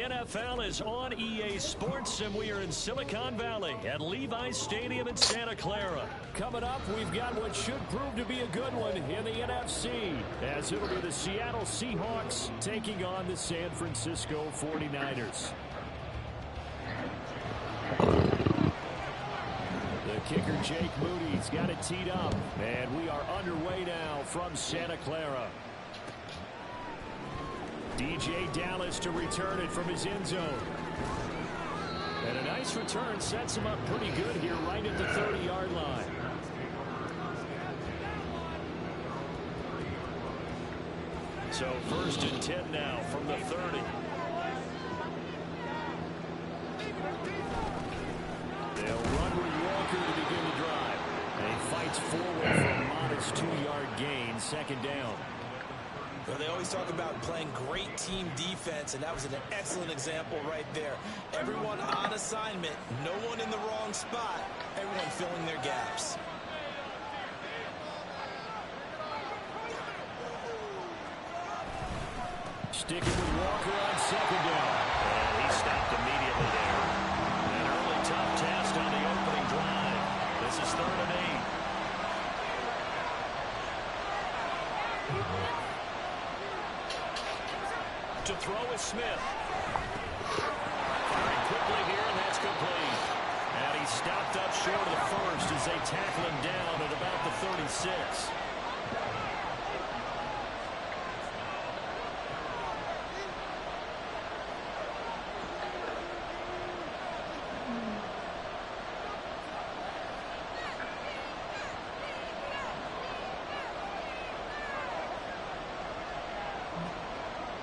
NFL is on EA Sports, and we are in Silicon Valley at Levi's Stadium in Santa Clara. Coming up, we've got what should prove to be a good one in the NFC, as it'll be the Seattle Seahawks taking on the San Francisco 49ers. The kicker, Jake Moody's got it teed up, and we are underway now from Santa Clara. DJ Dallas to return it from his end zone. And a nice return sets him up pretty good here right at the 30-yard line. So 1st and 10 now from the 30. They'll run with Walker to begin the drive. And he fights forward for a modest 2-yard gain, 2nd down. Well, they always talk about playing great team defense, and that was an excellent example right there. Everyone on assignment, no one in the wrong spot, everyone filling their gaps. Sticking with Walker on 2nd down. And he stopped immediately there. An early tough test on the opening drive. This is 3rd and 8. To throw is Smith. Firing quickly here, and that's complete. And he stopped up short of the 1st as they tackle him down at about the 36.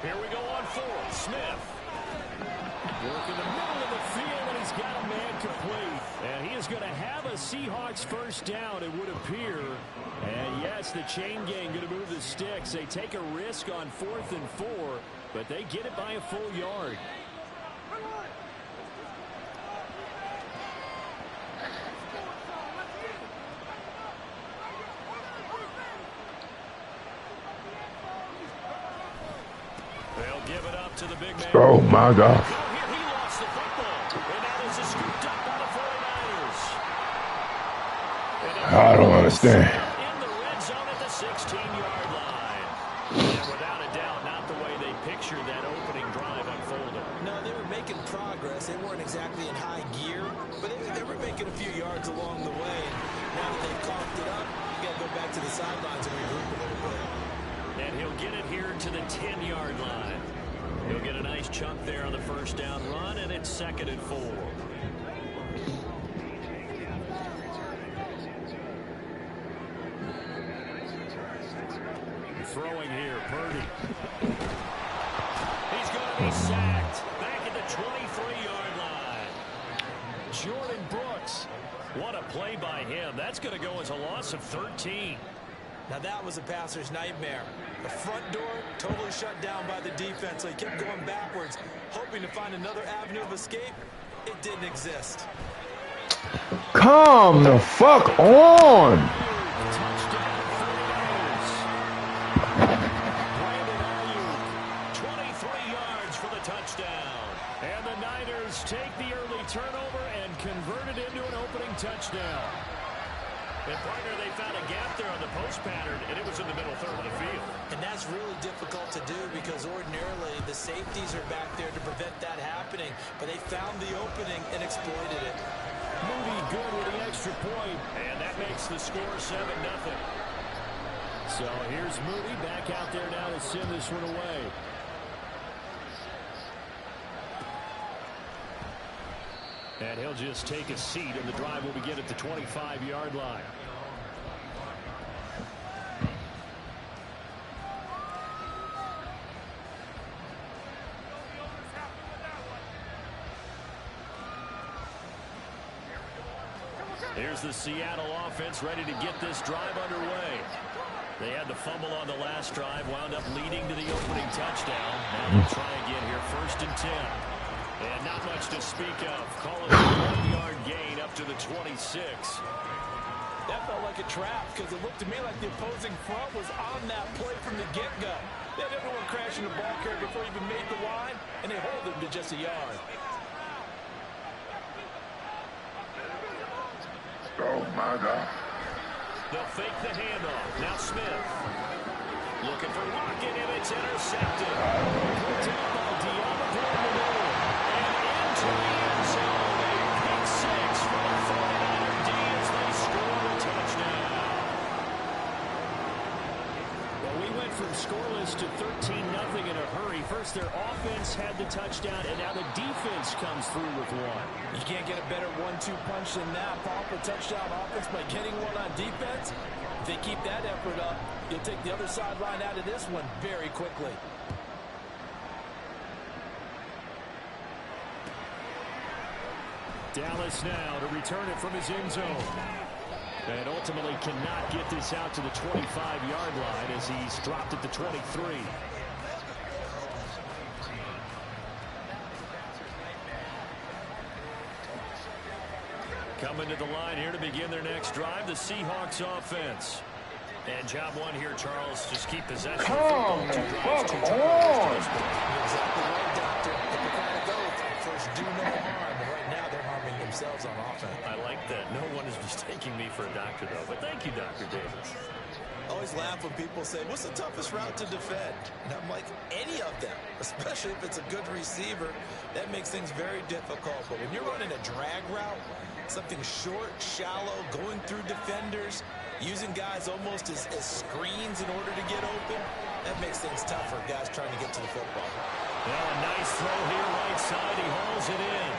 Here we go on 4th. Smith. Working the middle of the field, and he's got a man complete. And he is going to have a Seahawks 1st down, it would appear. And yes, the chain gang going to move the sticks. They take a risk on 4th and 4, but they get it by a full yard. They'll give it up to the big man. Oh, my God. Here he lost the football. And that is scooped up by the 49ers. I don't understand. In the red zone at the 16-yard line. And without a doubt, not the way they pictured that opening drive unfolded. No, they were making progress. They weren't exactly in high gear, but they were making a few yards along the way. Now that they've coughed it up, you got to go back to the sidelines and regroup a little bit. And he'll get it here to the 10-yard line. He'll get a nice chunk there on the 1st down run, and it's 2nd and 4. Throwing here, Purdy. He's going to be sacked back at the 23-yard line. Jordan Brooks. What a play by him. That's going to go as a loss of 13. Now that was a passer's nightmare. The front door totally shut down by the defense, so he kept going backwards, hoping to find another avenue of escape. It didn't exist. Come the fuck on. And the Niners take the early turnover and convert it into an opening touchdown. And partner, they found a gap there on the post pattern, and it was in the middle third of the field. And that's really difficult to do because ordinarily the safeties are back there to prevent that happening. But they found the opening and exploited it. Moody good with the extra point, and that makes the score 7-0. So here's Moody back out there now to send this one away. And he'll just take a seat, and the drive will begin at the 25-yard line. Here's the Seattle offense ready to get this drive underway. They had the fumble on the last drive, wound up leading to the opening touchdown. Now they'll try again here, 1st and 10. And not much to speak of. Call it a 1-yard gain up to the 26. That felt like a trap because it looked to me like the opposing front was on that play from the get-go. They had everyone crashing the ball carrier before he even made the line, and they hold him to just a yard. Oh, my God. They'll fake the handoff. Now Smith. Looking for Lockett, and it's intercepted. Put down by Diablo in the middle. And into the end zone. A pick six for the 49er D as they score a touchdown. Well, we went from scoreless to 13-0 in a hurry. First, their offense had the touchdown, and now the defense comes through with one. You can't get a better 1-2 punch than that. Pop a touchdown offense by getting one on defense. If they keep that effort up, you'll take the other sideline out of this one very quickly. Dallas now to return it from his end zone. And ultimately cannot get this out to the 25-yard line as he's dropped at the 23. Coming to the line here to begin their next drive, the Seahawks offense. And job one here, Charles, just keep possession. Come the fuck on. Exactly right, Doctor. If you're going to go, first do no harm. But right now, they're harming themselves on offense. I like that. No one is mistaking me for a doctor, though. But thank you, Dr. Davis. I always laugh when people say, what's the toughest route to defend? And I'm like, any of them, especially if it's a good receiver. That makes things very difficult. But when you're running a drag route, something short, shallow, going through defenders, using guys almost as screens in order to get open, that makes things tough for guys trying to get to the football. Well, a nice throw here, right side. He hauls it in.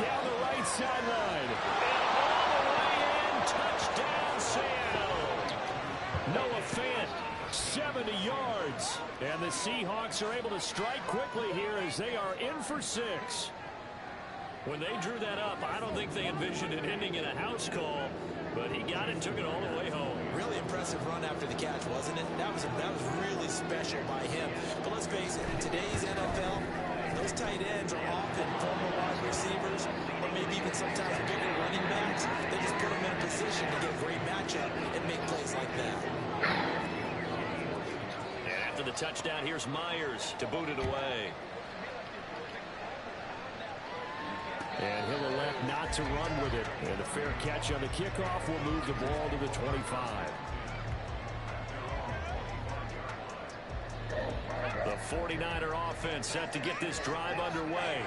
Down the right sideline. And all the way in. Touchdown, Seattle. Noah Fant, 70 yards. And the Seahawks are able to strike quickly here as they are in for 6. When they drew that up, I don't think they envisioned it ending in a house call, but he got it, took it all the way home. Really impressive run after the catch, wasn't it? That was really special by him. But let's face it, in today's NFL, those tight ends are often former wide receivers, or maybe even sometimes bigger running backs. They just put them in a position to get a great matchup and make plays like that. And after the touchdown, here's Myers to boot it away. And he'll elect not to run with it. And a fair catch on the kickoff will move the ball to the 25. The 49er offense set to get this drive underway.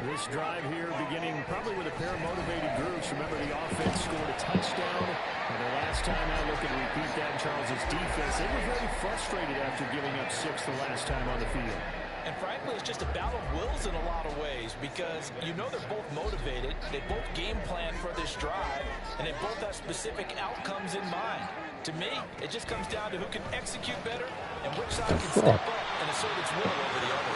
This drive here beginning probably with a pair of motivated groups. Remember, the offense scored a touchdown. And the last time I look and repeat that, Charles's defense, they were very frustrated after giving up 6 the last time on the field. And frankly, it's just a battle of wills in a lot of ways because you know they're both motivated. They both game plan for this drive, and they both have specific outcomes in mind. To me, it just comes down to who can execute better and which side can step up and assert its will over the other.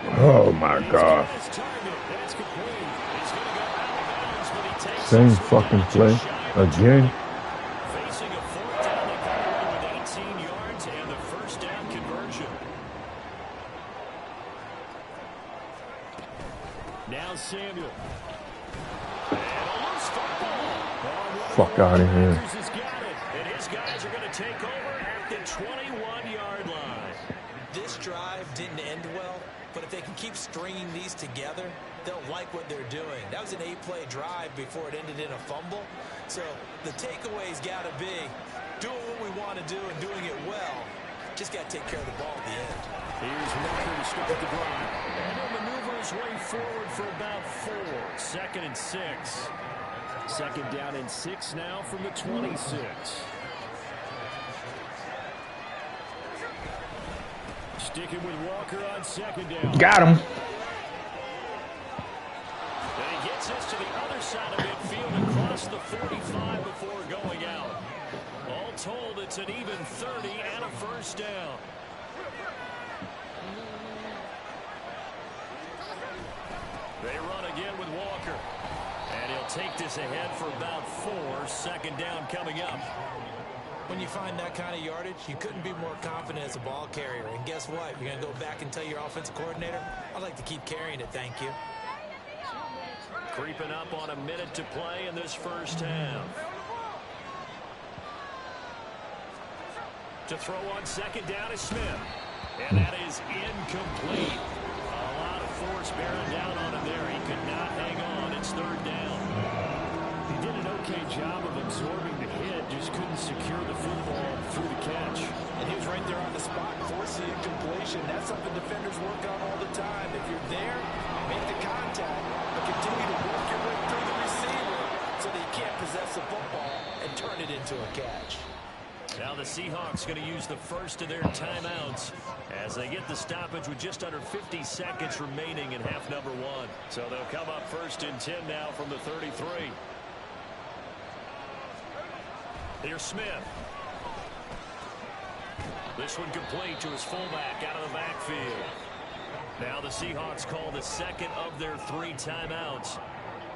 Oh my God. Same fucking play again. Facing a fourth down, they come away with 18 yards and the first down conversion. Now Samuel. Fuck out of here. Has got it, and his guys are going to take over at the 21-yard line. This drive didn't end well, but if they can keep stringing these together, they'll like what they're doing. That was an 8-play drive before it ended in a fumble. So the takeaway's got to be doing what we want to do and doing it well. Just got to take care of the ball at the end. Here's Walker to start the drive. And he'll maneuver his way forward for about 4. 2nd and 6. 2nd down and 6 now from the 26. Sticking with Walker on 2nd down. Got him. And he gets us to the other side of midfield and across the 45 before going out. All told, it's an even 30 and a first down. They run again with Walker. And he'll take this ahead for about 4. 2nd down coming up. When you find that kind of yardage, you couldn't be more confident as a ball carrier. And guess what? You're going to go back and tell your offensive coordinator, I'd like to keep carrying it, thank you. Creeping up on a minute to play in this first half. To throw on 2nd down is Smith. And that is incomplete. A lot of force bearing down on him there. He could not hang on. It's 3rd down. He did an okay job of absorbing the hit, just couldn't secure the football through the catch. And he was right there on the spot, forcing incompletion. That's something defenders work on all the time. If you're there, make the contact, but continue to work your way through the receiver so that you can't possess the football and turn it into a catch. Now the Seahawks going to use the first of their timeouts as they get the stoppage with just under 50 seconds remaining in half number 1. So they'll come up 1st and 10 now from the 33. Here's Smith. This one complete to his fullback out of the backfield. Now the Seahawks call the 2nd of their 3 timeouts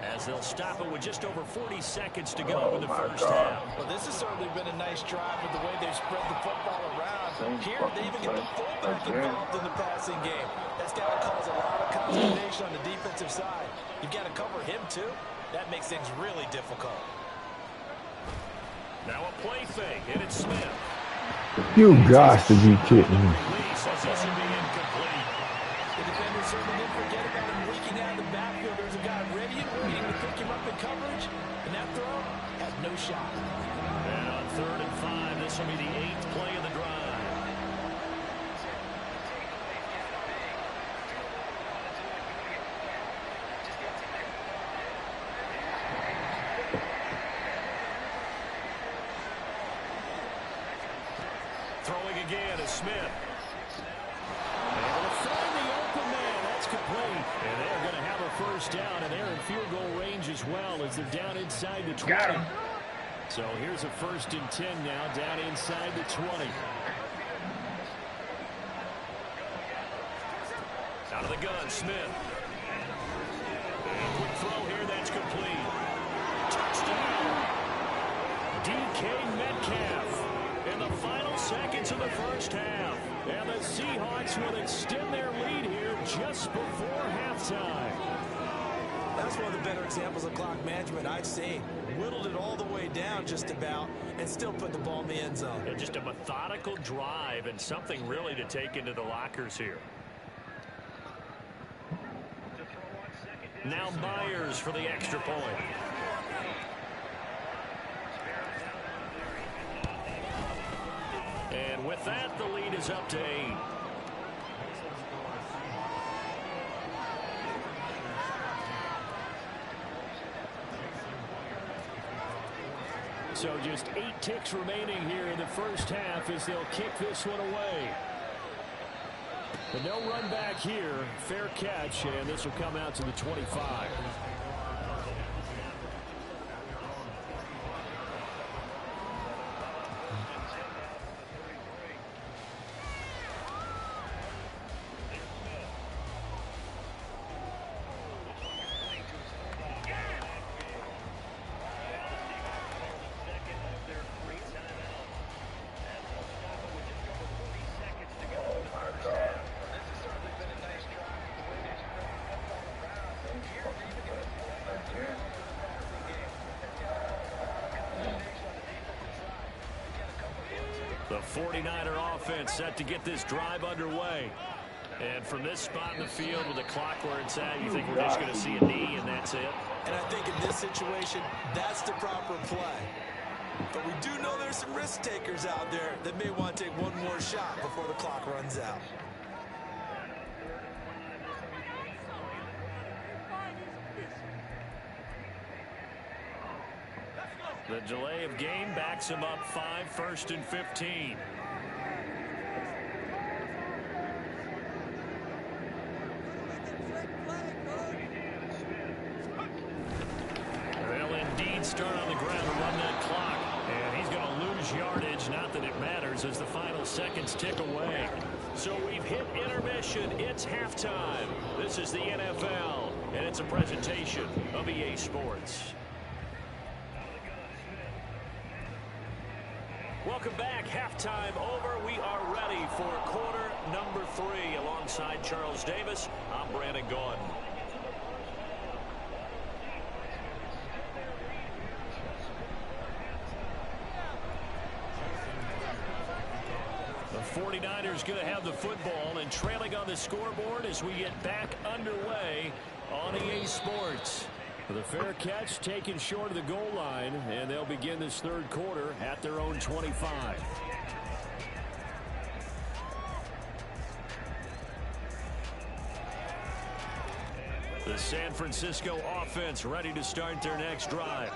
as they'll stop it with just over 40 seconds to go in the first half. Well, this has certainly been a nice drive with the way they've spread the football around. Here, they even get the fullback involved in the passing game. That's got to cause a lot of consternation on the defensive side. You've got to cover him, too. That makes things really difficult. Now a play fake, and it's Smith. You got to be kidding me. The defenders certainly didn't forget about him leaking out of the backfield. There's a guy ready and waiting to pick him up in coverage, and that throw had no shot. And on 3rd and 5, this will be the 8th play of the drive. Throwing again is Smith. Able to find the open man. That's complete. And they're going to have a first down, and they're in field goal range as well as they're down inside the 20. Got him. So here's a 1st and 10 now, down inside the 20. Out of the gun, Smith. And quick throw here, that's complete. Touchdown. DK Metcalf. In the final seconds of the first half. And the Seahawks will extend their lead here just before halftime. That's one of the better examples of clock management I've seen. Whittled it all the way down just about and still put the ball in the end zone. And just a methodical drive and something really to take into the lockers here. Now Myers for the extra point. And with that, the lead is up to 8. So just 8 ticks remaining here in the first half as they'll kick this one away. But no run back here. Fair catch, and this will come out to the 25. The 49er offense set to get this drive underway. And from this spot in the field with the clock where it's at, you think we're just going to see a knee and that's it? And I think in this situation, that's the proper play. But we do know there's some risk takers out there that may want to take one more shot before the clock runs out. The delay of game backs him up 5, 1st and 15. They'll indeed start on the ground and run that clock. And he's going to lose yardage. Not that it matters as the final seconds tick away. So we've hit intermission. It's halftime. This is the NFL, and it's a presentation of EA Sports. Welcome back. Halftime over. We are ready for quarter number 3. Alongside Charles Davis, I'm Brandon Gaudin. The 49ers going to have the football and trailing on the scoreboard as we get back underway on EA Sports. The fair catch taken short of the goal line, and they'll begin this third quarter at their own 25. The San Francisco offense ready to start their next drive.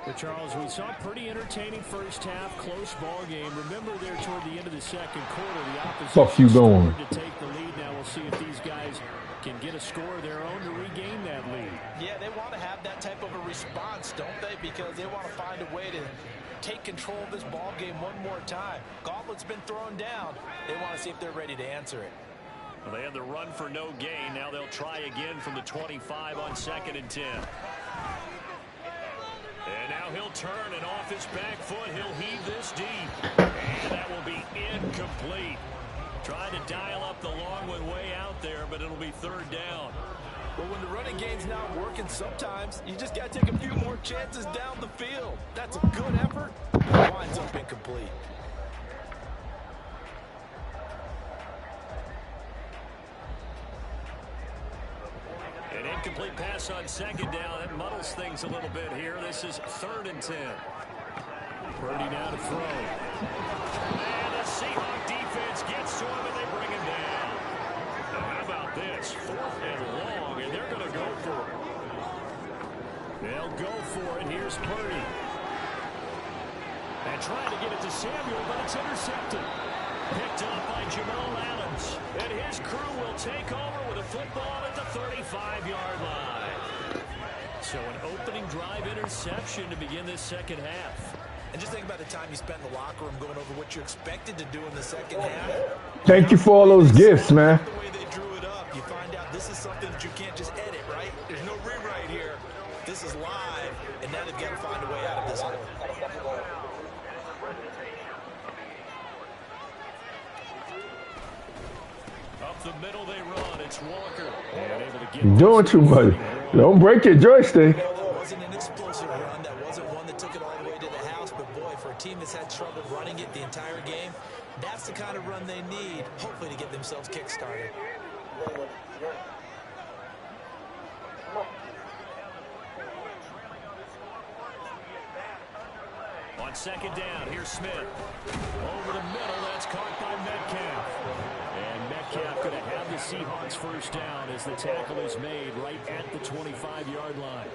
But Charles, we saw a pretty entertaining first half, close ball game. Remember there toward the end of the second quarter, the opposition started to take the lead. Now we'll see if these guys can get a score of their own to regain that lead. Yeah, they want to have that type of a response, don't they? Because they want to find a way to take control of this ball game one more time. Gauntlet's been thrown down. They want to see if they're ready to answer it. Well, they had the run for no gain. Now they'll try again from the 25 on 2nd and 10. And now he'll turn, and off his back foot, he'll heave this deep. And that will be incomplete. Trying to dial up the long one way out there, but it'll be 3rd down. Well, when the running game's not working, sometimes you just got to take a few more chances down the field. That's a good effort. It winds up incomplete. An incomplete pass on 2nd down. That muddles things a little bit here. This is 3rd and 10. Purdy now to throw. And the Seahawk defense gets to him, and they bring him down. Now, how about this? 4th and long, and they're going to go for it. They'll go for it. Here's Purdy. And trying to get it to Samuel, but it's intercepted. Picked up by Jamal Adams. And his crew will take over with a football at the 35-yard line. So an opening drive interception to begin this second half. And just think about the time you spent in the locker room going over what you expected to do in the second half. Thank you for all those gifts, man. The way they drew it up, you find out this is something that you can't just edit, right? There's no rewrite here. This is live, and now they've got to find a way out of this hole. Up the middle they run. It's Walker. And able to get You're doing too much. Don't break your joystick. That wasn't an explosive run. That wasn't one that took it all the way to the house. But, boy, for a team that's had trouble running it the entire game, that's the kind of run they need, hopefully, to get themselves kick-started. On 2nd down, here's Smith. Over the middle, that's caught by Metcalf. And Metcalf going to have the Seahawks first down as the tackle is made right at the 25-yard line.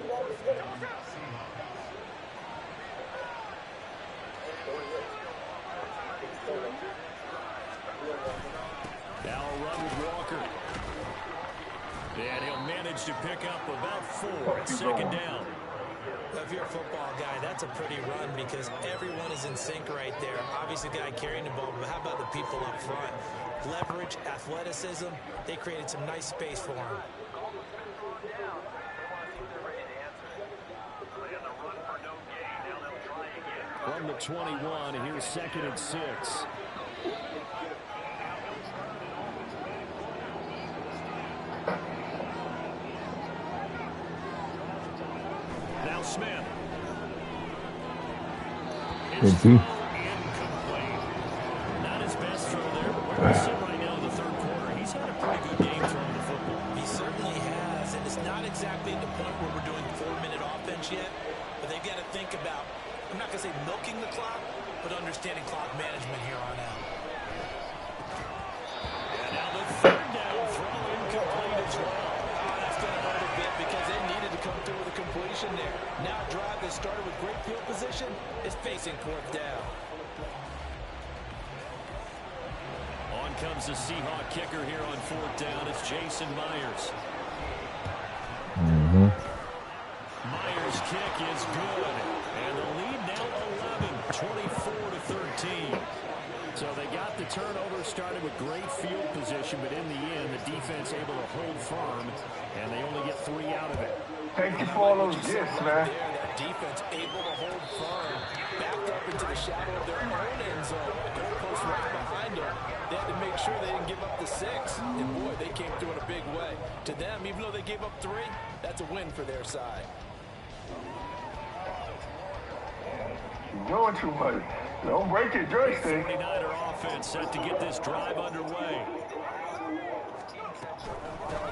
Now a run with Walker. And he'll manage to pick up about 4 at 2nd down. If you're a football guy, that's a pretty run because everyone is in sync right there. Obviously, the guy carrying the ball, but how about the people up front? Leverage, athleticism, they created some nice space for him. From the 21, and here's 2nd and 6. Now Smith. Incomplete. but they've got to think about, I'm not going to say milking the clock, but understanding clock management here on out. And now the third down throw incomplete as well. That's going to hurt a bit because they needed to come through with a completion there. Now a drive that started with great field position is facing fourth down. On comes the Seahawk kicker here on fourth down. It's Jason Myers. Myers' kick is good. And the lead now 11, 24-13. So they got the turnover, started with great field position, but in the end, the defense able to hold firm, and they only get 3 out of it. Thank you for all those gifts, man. That defense able to hold firm, backed up into the shadow of their own end zone. Goalpost right behind them. They had to make sure they didn't give up the 6. And boy, they came through in a big way. To them, even though they gave up 3, that's a win for their side. You're doing too much. Don't break your joystick. 49er offense set to get this drive underway.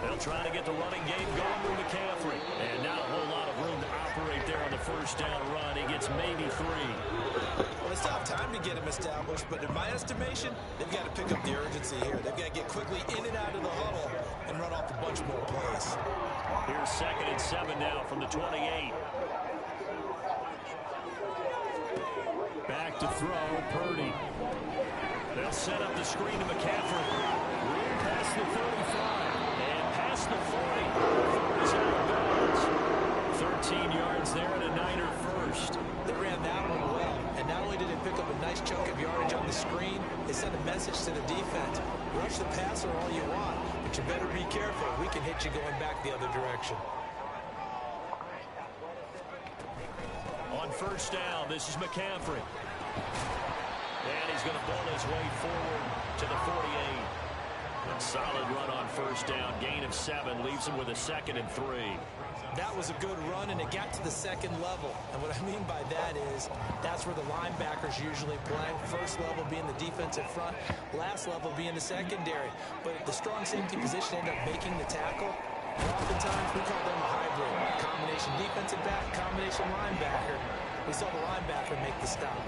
They'll try to get the running game going with McCaffrey. And not a whole lot of room to operate there on the first down run. He gets maybe 3. Well, they still have time to get him established, but in my estimation, they've got to pick up the urgency here. They've got to get quickly in and out of the huddle and run off a bunch more plays. Here's 2nd and 7 now from the 28. Back to throw, Purdy. They'll set up the screen to McCaffrey. Rear past the 35 and past the 40. Is out of bounds. 13 yards there and a Niner first. They ran that one well, and not only did they pick up a nice chunk of yardage on the screen, they sent a message to the defense. Rush the passer all you want, but you better be careful. We can hit you going back the other direction. On first down, this is McCaffrey. And he's going to ball his way forward to the 48. A solid run on first down. Gain of 7 leaves him with a 2nd and 3. That was a good run, and it got to the second level. And what I mean by that is that's where the linebackers usually play. First level being the defensive front, last level being the secondary. But if the strong safety position ended up making the tackle, oftentimes we call them a hybrid. Combination defensive back, combination linebacker. We saw the linebacker make the stop.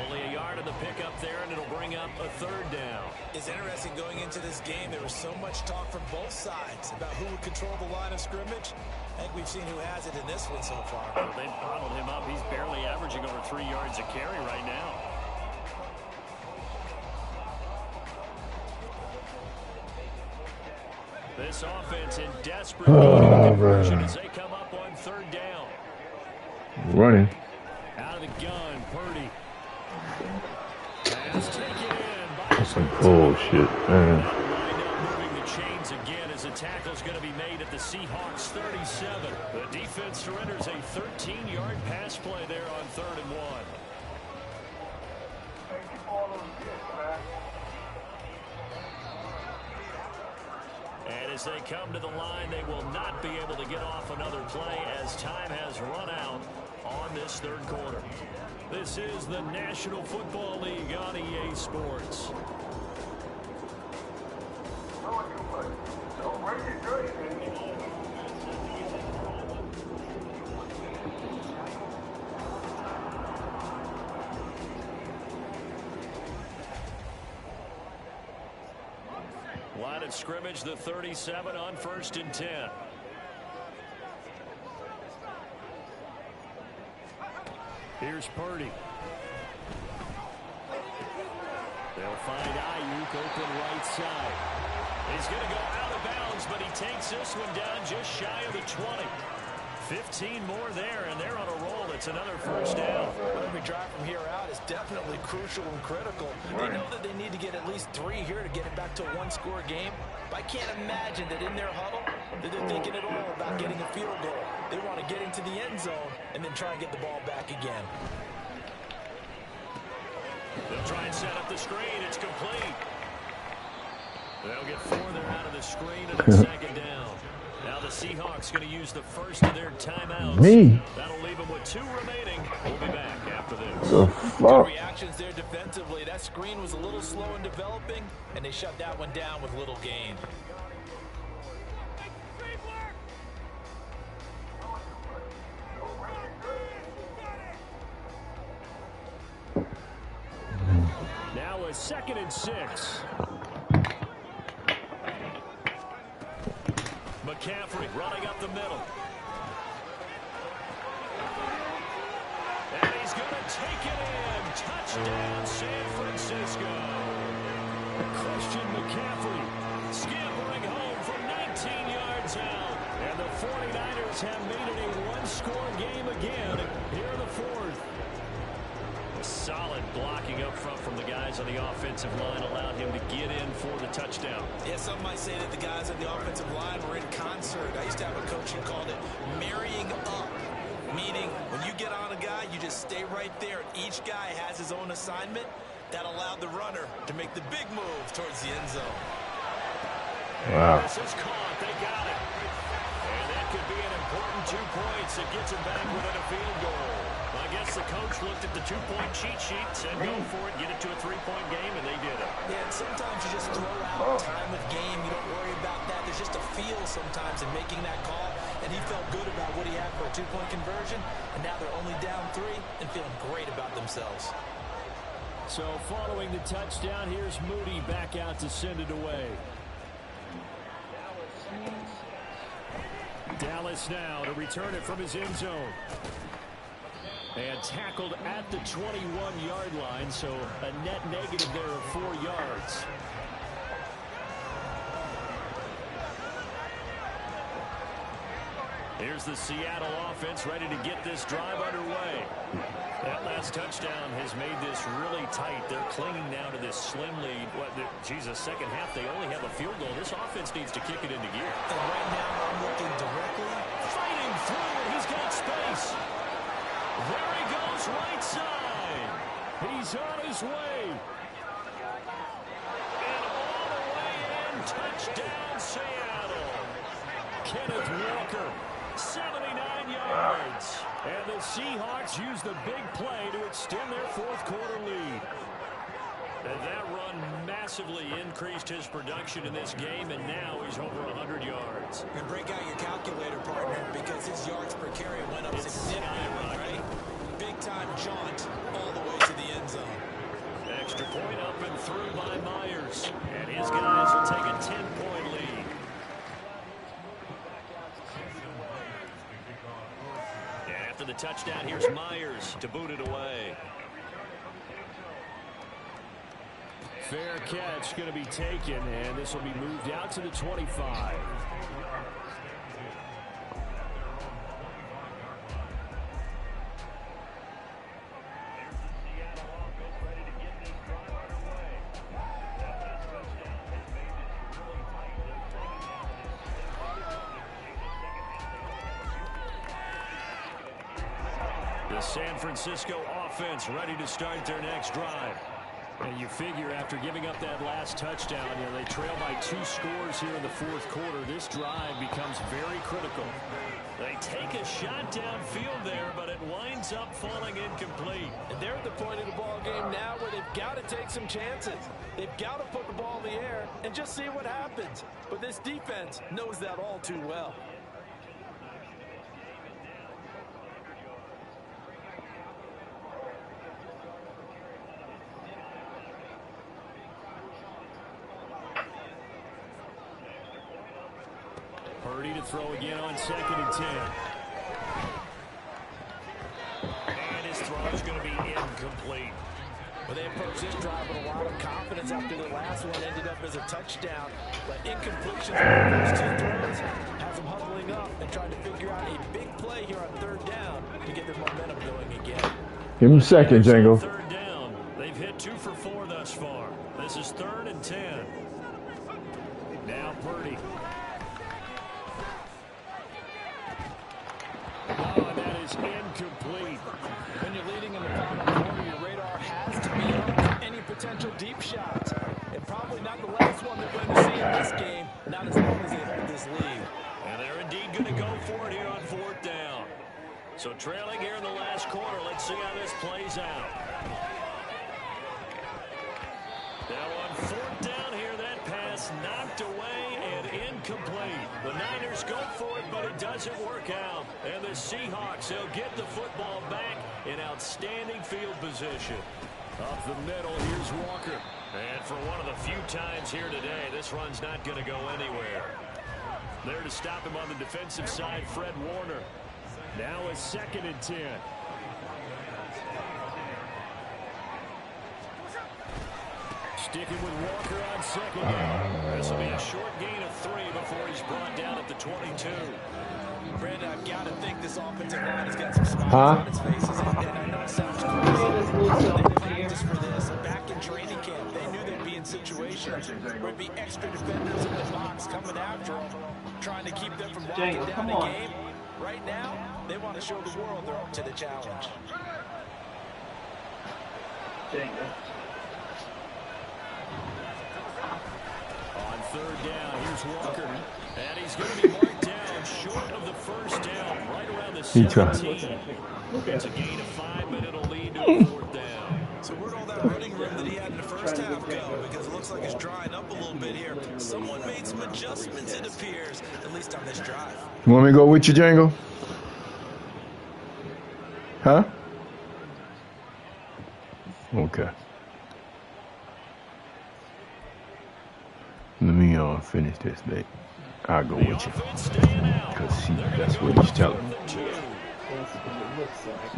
Only a yard of the pickup there, and it'll bring up a 3rd down. It's interesting going into this game. There was so much talk from both sides about who would control the line of scrimmage. I think we've seen who has it in this one so far. Well, they've bottled him up. He's barely averaging over 3 yards a carry right now. This offense in desperate need of conversion as they come up on 3rd down. Running. Out of the gun, Purdy. Pass taken in by That's some bullshit, man. Lined up moving the chains again as the tackle's going to be made at the Seahawks 37. The defense surrenders a 13-yard pass play there on 3rd and 1. And as they come to the line, they will not be able to get off another play as time has run out on this 3rd quarter. This is the National Football League on EA Sports. Don't break your joystick. Line of scrimmage, the 37 on 1st and 10. Here's Purdy. They'll find Ayuk open right side. He's going to go out of bounds, but he takes this one down just shy of the 20. 15 more there, and they're on a roll. It's another 1st down. Every drive from here out is definitely crucial and critical. They know that they need to get at least 3 here to get it back to a 1-score game. But I can't imagine that in their huddle that they're thinking at all about getting a field goal. They want to get into the end zone and then try and get the ball back again. They'll try and set up the screen. It's complete. They'll get 4 there out of the screen, and it's 2nd down. Now the Seahawks going to use the first of their timeouts. That'll leave them with 2 remaining. We'll be back after this. Good reactions there defensively. That screen was a little slow in developing, and they shut that one down with little gain. a 2nd and 6. McCaffrey running up the middle. And he's going to take it in. Touchdown, San Francisco. Christian McCaffrey scampering home from 19 yards out. And the 49ers have made it a one-score game again here in the 4th. Solid blocking up front from the guys on the offensive line allowed him to get in for the touchdown. Yeah, some might say that the guys on the offensive line were in concert. I used to have a coach who called it marrying up, meaning when you get on a guy, you just stay right there. Each guy has his own assignment. That allowed the runner to make the big move towards the end zone. Wow. This is caught. They got it. And that could be an important 2 points. It gets him back within a field goal. I guess the coach looked at the 2-point cheat sheet, said go for it, get it to a 3-point game, and they did it. Yeah, and sometimes you just throw out time of game. You don't worry about that. There's just a feel sometimes in making that call, and he felt good about what he had for a 2-point conversion, and now they're only down 3 and feeling great about themselves. So following the touchdown, here's Moody back out to send it away. Dallas now to return it from his end zone. And tackled at the 21-yard line, so a net negative there of 4 yards. Here's the Seattle offense ready to get this drive underway. That last touchdown has made this really tight. They're clinging now to this slim lead. Second half, they only have a field goal. This offense needs to kick it into gear. And right now, I'm looking directly. Fighting through, and he's got space. There he goes, right side. He's on his way. And all the way in, touchdown, Seattle. Kenneth Walker, 79 yards. And the Seahawks use the big play to extend their 4th quarter lead. And that run massively increased his production in this game, and now he's over 100 yards. And break out your calculator, partner, because his yards per carry went up significantly, right? Big-time jaunt all the way to the end zone. Extra point up and through by Myers. And his guys will take a 10-point lead. And after the touchdown, here's Myers to boot it away. Fair catch going to be taken, and this will be moved out to the 25. The San Francisco offense ready to start their next drive. And you figure after giving up that last touchdown, they trail by 2 scores here in the 4th quarter. This drive becomes very critical. They take a shot downfield there, but it winds up falling incomplete. And they're at the point of the ball game now where they've got to take some chances. They've got to put the ball in the air and just see what happens. But this defense knows that all too well. Purdy to throw again on 2nd and 10. And his throw is going to be incomplete. Well, they approached this drive with a lot of confidence after the last one ended up as a touchdown. But incompletions on those 2 throws has them huddling up and trying to figure out a big play here on 3rd down to get their momentum going again. Give him a second, Django. 3rd down. They've hit 2 for 4 thus far. This is 3rd and 10. Now Purdy. Oh, and that is incomplete. When you're leading in the final quarter, your radar has to be on any potential deep shots. And probably not the last one they're going to see in this game, not as long as they hold this lead. And they're indeed going to go for it here on 4th down. So trailing here in the last quarter, let's see how this plays out. Now on 4th down here, that pass knocked away and incomplete. The Niners go for it, but it doesn't work out. And the Seahawks, they'll get the football back in outstanding field position. Up the middle, here's Walker. And for one of the few times here today, this run's not going to go anywhere. There to stop him on the defensive side, Fred Warner. Now a 2nd and 10. Sticking with Walker on 2nd down. This will be a short gain of 3 before he's brought down at the 22. Brandon, I've got to think this offensive line has got some smiles on its faces. And I know it sounds crazy. They practiced for this back in training camp. They knew they'd be in situations where there'd be extra defenders in the box coming after them, trying to keep them from locking down the game. Right now, they want to show the world they're up to the challenge. On 3rd down, here's Walker. And he's going to be marked down short of the 1st down, right around the 17. It's a gain of 5, but it'll lead to a 4th down. So where'd all that running room that he had in the first half go? Because it looks like it's drying up a little bit here. Someone made some adjustments, it appears, at least on this drive. You want me to go with you, Django? Huh? Okay. Let me finish this, mate. I'll go with you. Because, see, that's what he's telling me.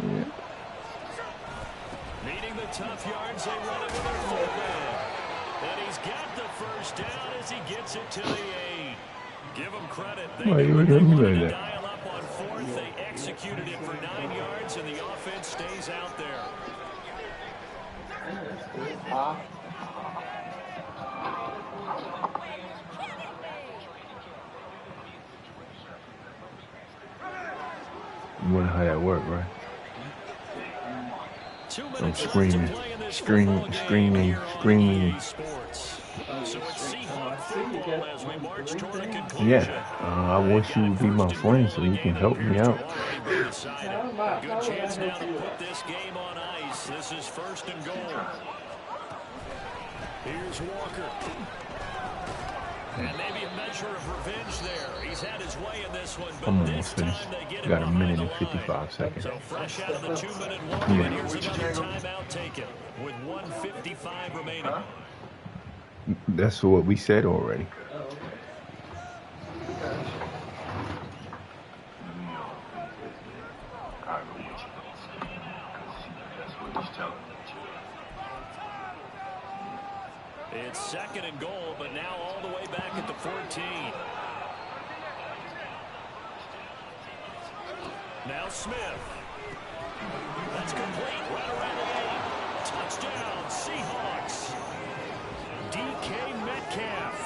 Yeah. Needing the tough yards, they run it with their fullback. And he's got the 1st down as he gets it to the 8. Give him credit. They knew they wanted to dial up on 4th. They executed it for 9 yards, and the offense stays out there. You wonder how that worked, right? I'm screaming. Yeah, I want you to be my friend so you can help me out. Good chance now to put this game on ice. This is 1st and goal. Here's Walker. And maybe a measure of revenge there. He's had his way in this one, but this time they get him. Got a minute and 55 seconds. So fresh out of the 2-minute warning, and here's another timeout taken with 1:55 remaining. That's what we said already. It's 2nd and goal, but now all the way back at the 14. Now Smith. That's complete right around the 8. Touchdown, Seahawks. DK Metcalf.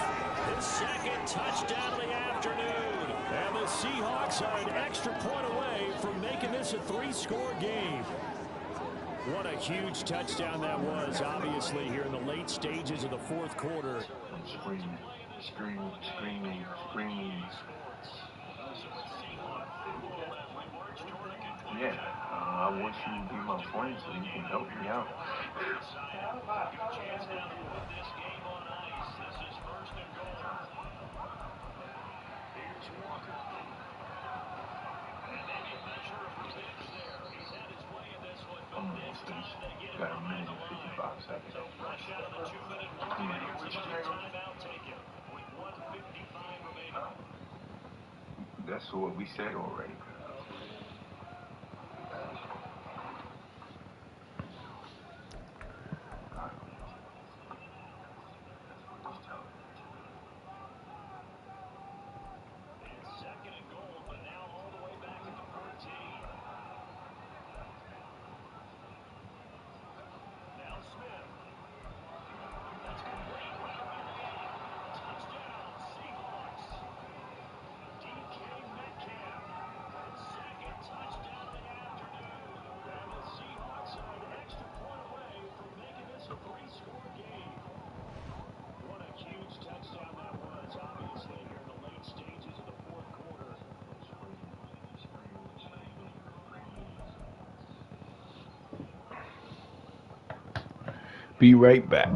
His 2nd touchdown of the afternoon. And the Seahawks are an extra point away from making this a 3-score game. What a huge touchdown that was, obviously, here in the late stages of the 4th quarter. Screaming. Yeah, I want you to be my friend so you can help me out. Got a minute and 55 seconds. That's what we said already. Be right back.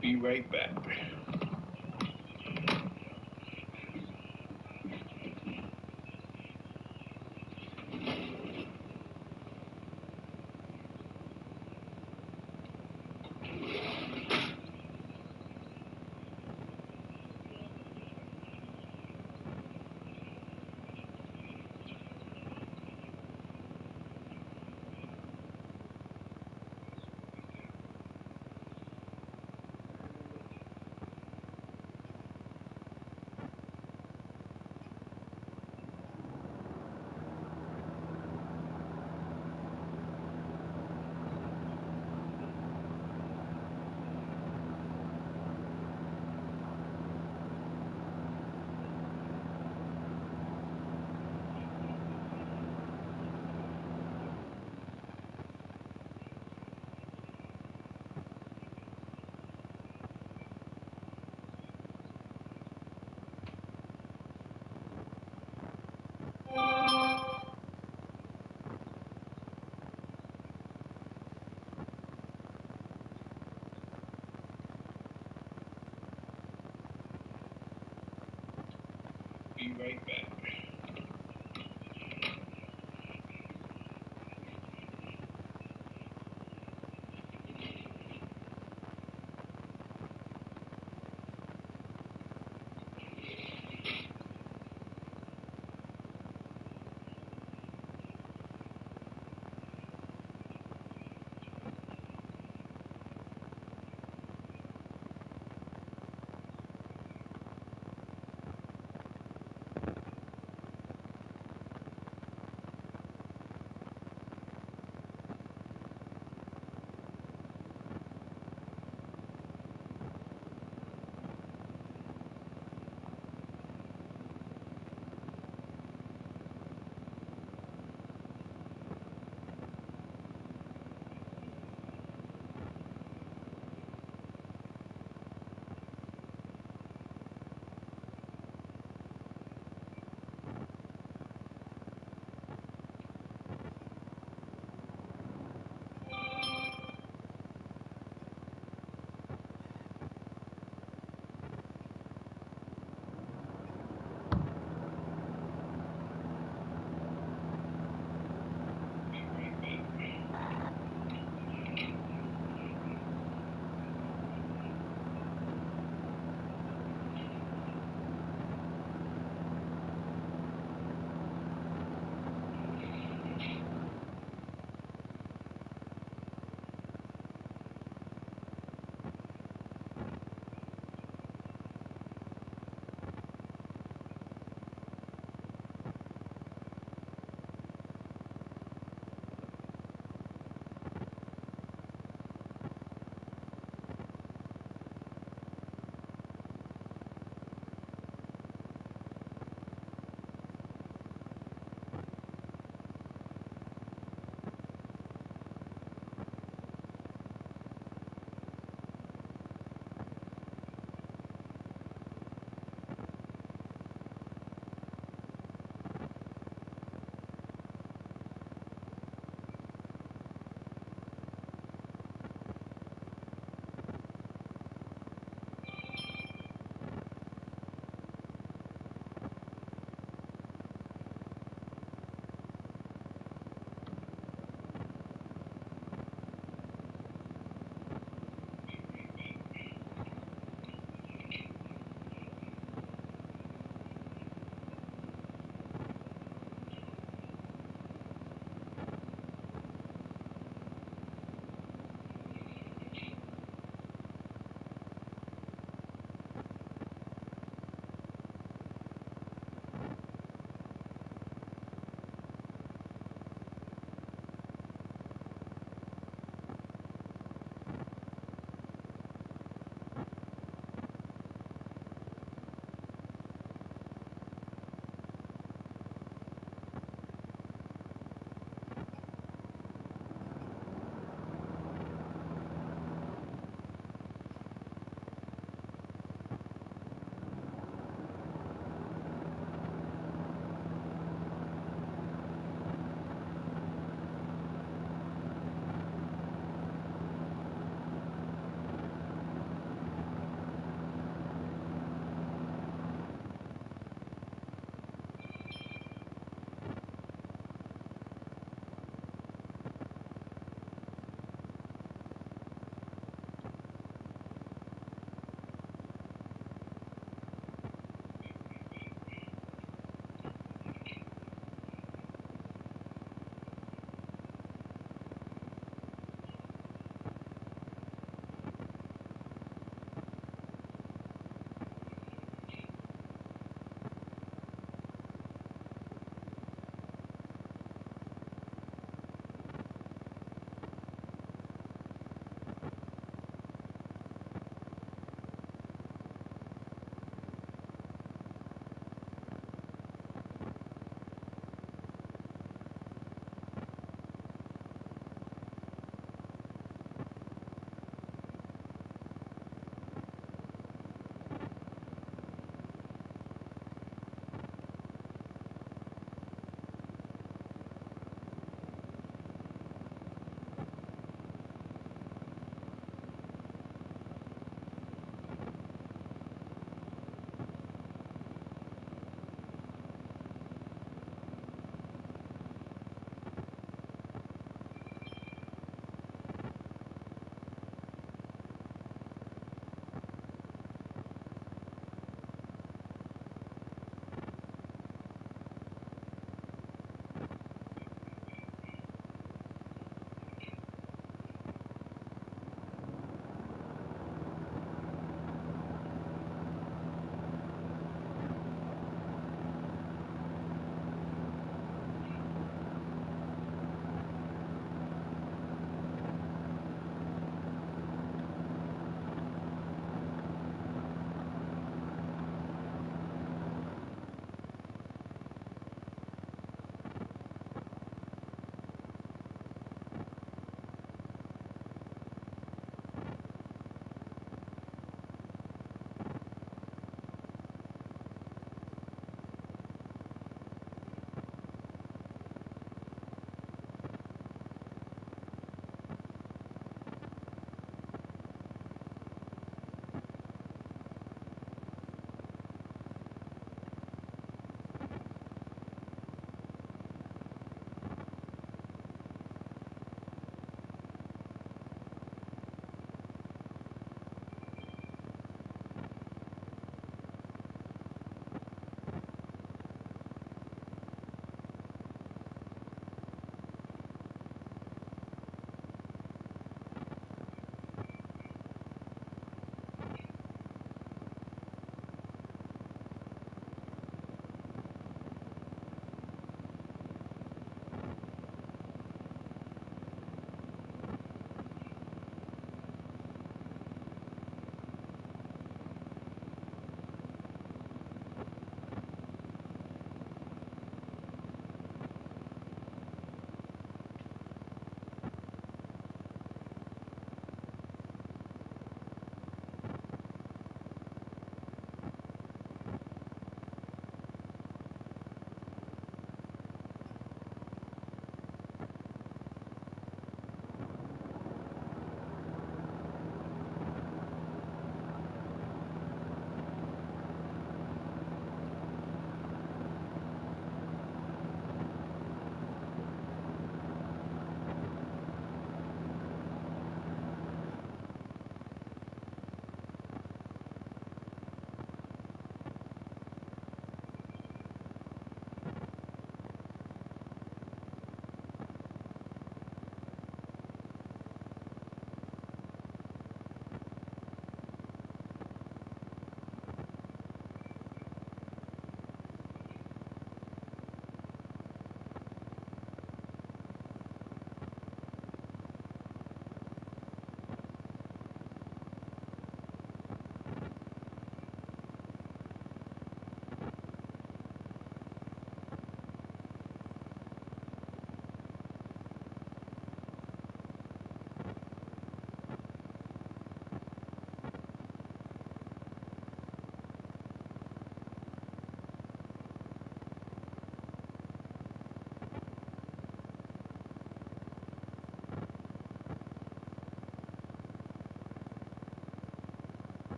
Be right back. Be right back.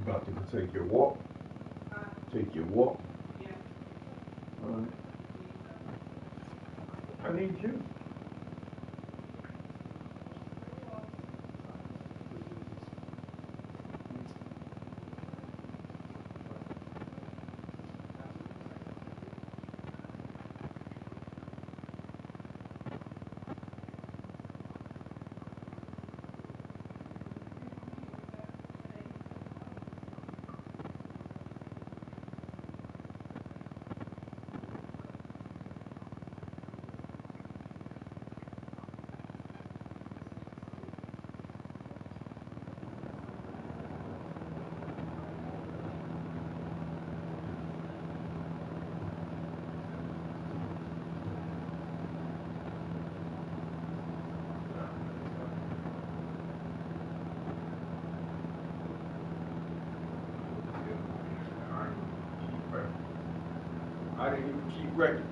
about to take your walk? Take your walk? Yeah. All right. I need you. I didn't even keep record.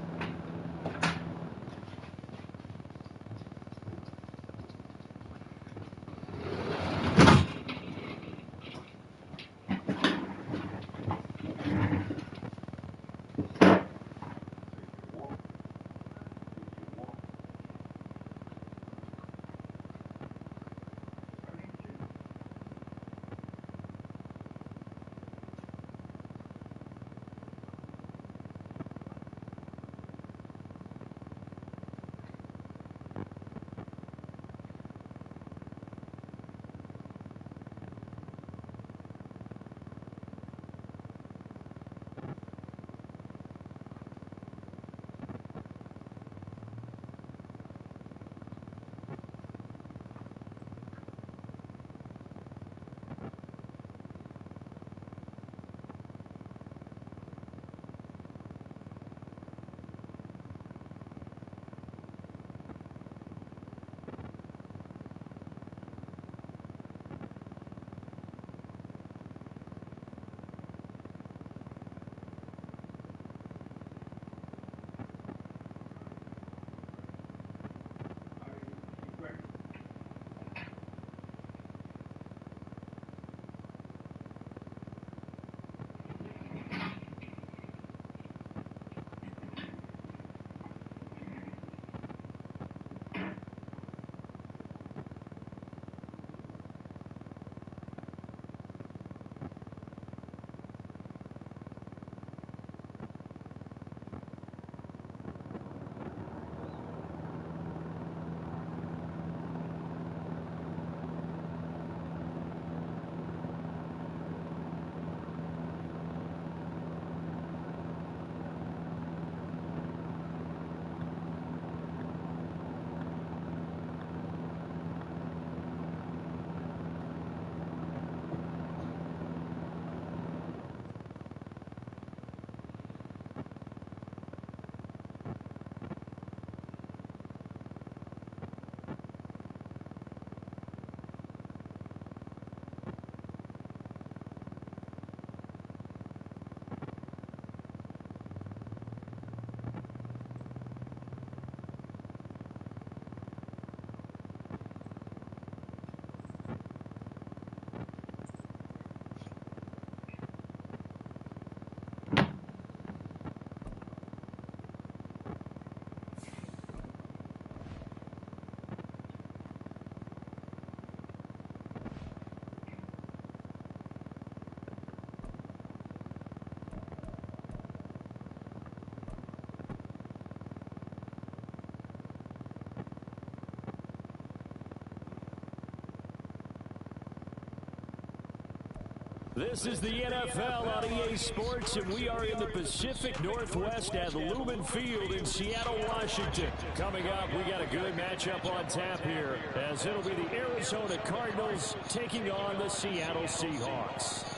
This is the NFL on EA Sports, and we are in the Pacific Northwest at Lumen Field in Seattle, Washington. Coming up, we got a good matchup on tap here, as it'll be the Arizona Cardinals taking on the Seattle Seahawks.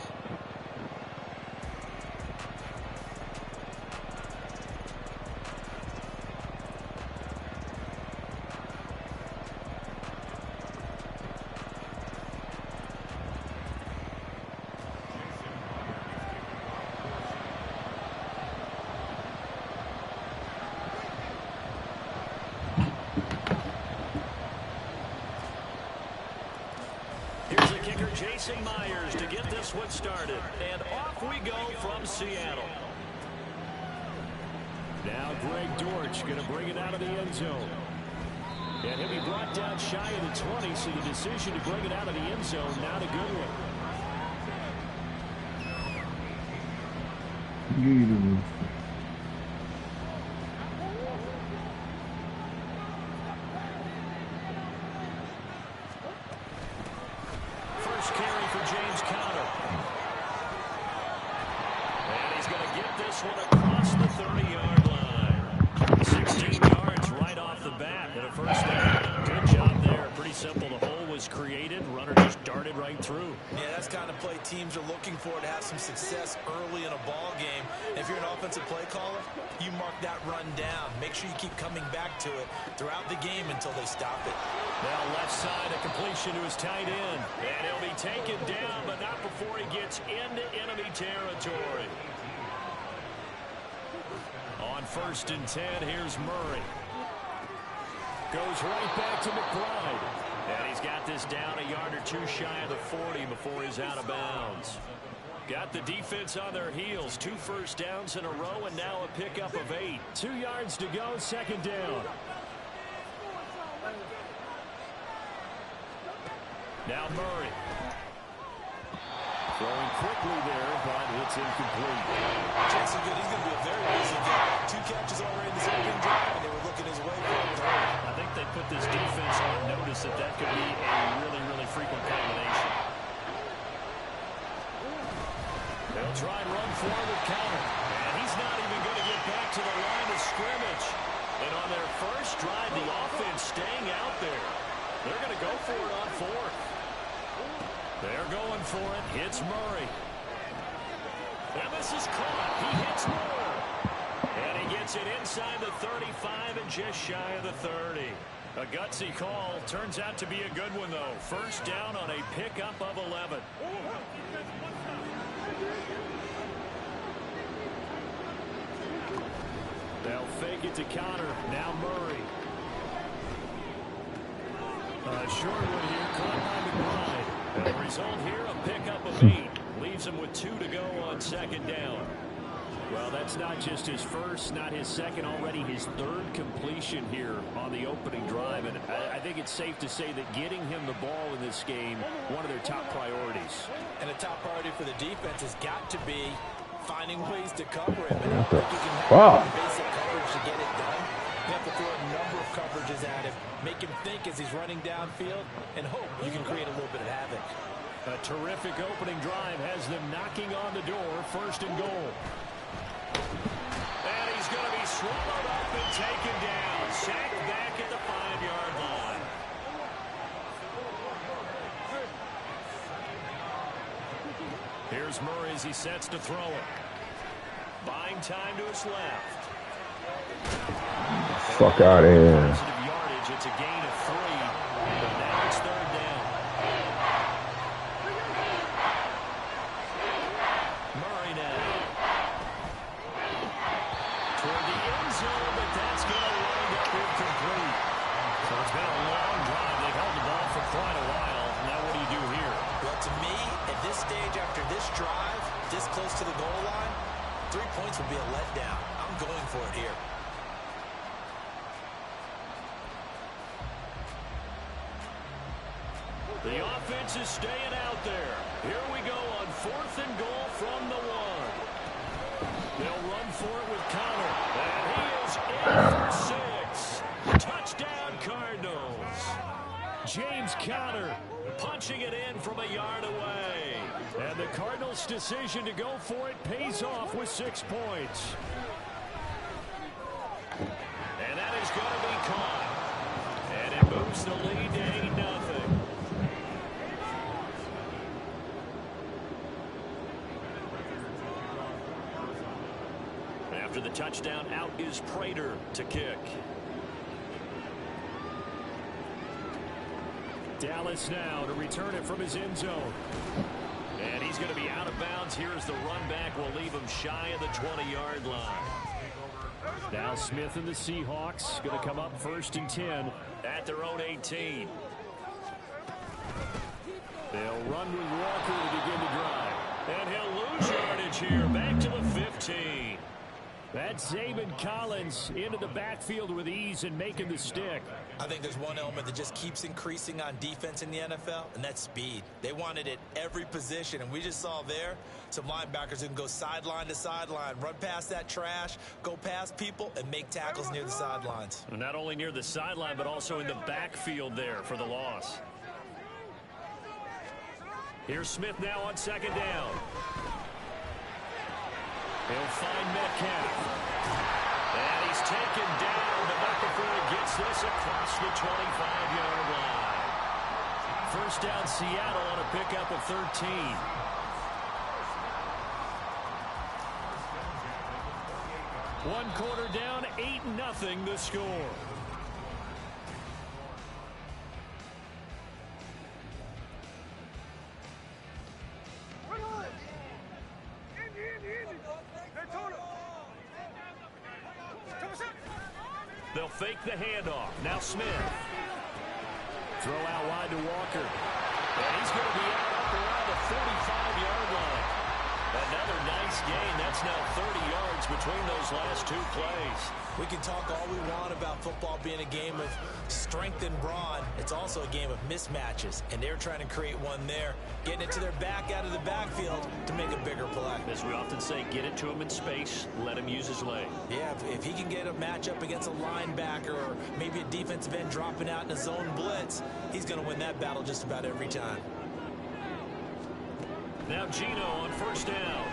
Kicker facing Myers to get this one started. And off we go from Seattle. Now Greg Dortch going to bring it out of the end zone. And he'll be brought down shy of the 20, so the decision to bring it out of the end zone, not a good one. First carry for James Conner. And he's going to get this one across the 30-yard line. 16 yards right off the bat and a first down. Good job there. Pretty simple. The hole was created. Runner just darted right through. Yeah, that's the kind of play teams are looking for to have some success early in a ball game. If you're an offensive play caller, you mark that run down. Make sure you keep coming back to it throughout the game until they stop it. Now left side, a completion to his tight end. And he'll be taken down, but not before he gets into enemy territory. On 1st and 10, here's Murray. Goes right back to McBride. And he's got this down a yard or two shy of the 40 before he's out of bounds. Got the defense on their heels. 2 first downs in a row and now a pickup of 8. 2 yards to go, 2nd down. Now Murray. Throwing quickly there, but it's incomplete. Jason Good, he's going to be a very busy guy. 2 catches already in this opening drive, and they were looking his way for a third. I think they put this defense on notice that could be a really, really frequent combination. They'll try and run forward counter. And he's not even going to get back to the line of scrimmage. And on their first drive, the offense staying out there. They're going to go for it on 4th. They're going for it. Hits Murray. And this is caught. He hits Moore. And he gets it inside the 35 and just shy of the 30. A gutsy call. Turns out to be a good one, though. First down on a pickup of 11. They'll fake it to Conner. Now Murray. Short one here. Caught by McBride. And the result here, a pickup of 8. Leaves him with 2 to go on 2nd down. Well, that's not just his first, not his second, already his 3rd completion here on the opening drive. And I think it's safe to say that getting him the ball in this game, one of their top priorities. And a top priority for the defense has got to be finding ways to cover him. And I think you can have basic coverage to get it done. You have to throw a number of coverages at him, make him think as he's running downfield, and hope you can create a little bit of havoc. A terrific opening drive has them knocking on the door. 1st and goal. And he's going to be swallowed up and taken down. Sacked back at the 5-yard line. Here's Murray as he sets to throw it. Buying time to his left. Fuck out of here. Positive yardage. It's a gain of 3. But now it's 3rd down. Murray now. Toward the end zone, but that's going to wind up incomplete. So it's been a long drive. They've held the ball for quite a while. Now what do you do here? Well, to me, at this stage, after this drive, this close to the goal line, 3 points would be a letdown. I'm going for it here. The offense is staying out there. Here we go on 4th and goal from the 1. They'll run for it with Conner. And he is in for 6. Touchdown, Cardinals. James Conner punching it in from a yard away. And the Cardinals' decision to go for it pays off with 6 points. And that is going to be caught. And it moves the lead to 8-0. After the touchdown, out is Prater to kick. Dallas now to return it from his end zone. And he's going to be out of bounds. Here's the run back. Will leave him shy of the 20-yard line. Now Smith and the Seahawks going to come up 1st and 10 at their own 18. They'll run with Walker to begin the drive. And he'll lose yardage here. Back to the 15. That's Zaven Collins into the backfield with ease and making the stick. I think there's one element that just keeps increasing on defense in the NFL, and that's speed. They want it at every position, and we just saw there some linebackers who can go sideline to sideline, run past that trash, go past people, and make tackles near the sidelines. Not only near the sideline, but also in the backfield there for the loss. Here's Smith now on second down. He'll find Metcalf. And he's taken down, but not before he gets this across the 25-yard line. First down, Seattle on a pickup of 13. One quarter down, 8-0 the score. They'll fake the handoff. Now Smith. Throw out wide to Walker. And he's going to be out up around the 45-yard line. Another nice gain. That's now 30 yards between those last two plays. We can talk all we want about football being a game of strength and brawn. It's also a game of mismatches, and they're trying to create one there, getting it to their back out of the backfield to make a bigger play. As we often say, get it to him in space, let him use his leg. Yeah, if he can get a matchup against a linebacker or maybe a defensive end dropping out in a zone blitz, he's going to win that battle just about every time. Now Gino on first down.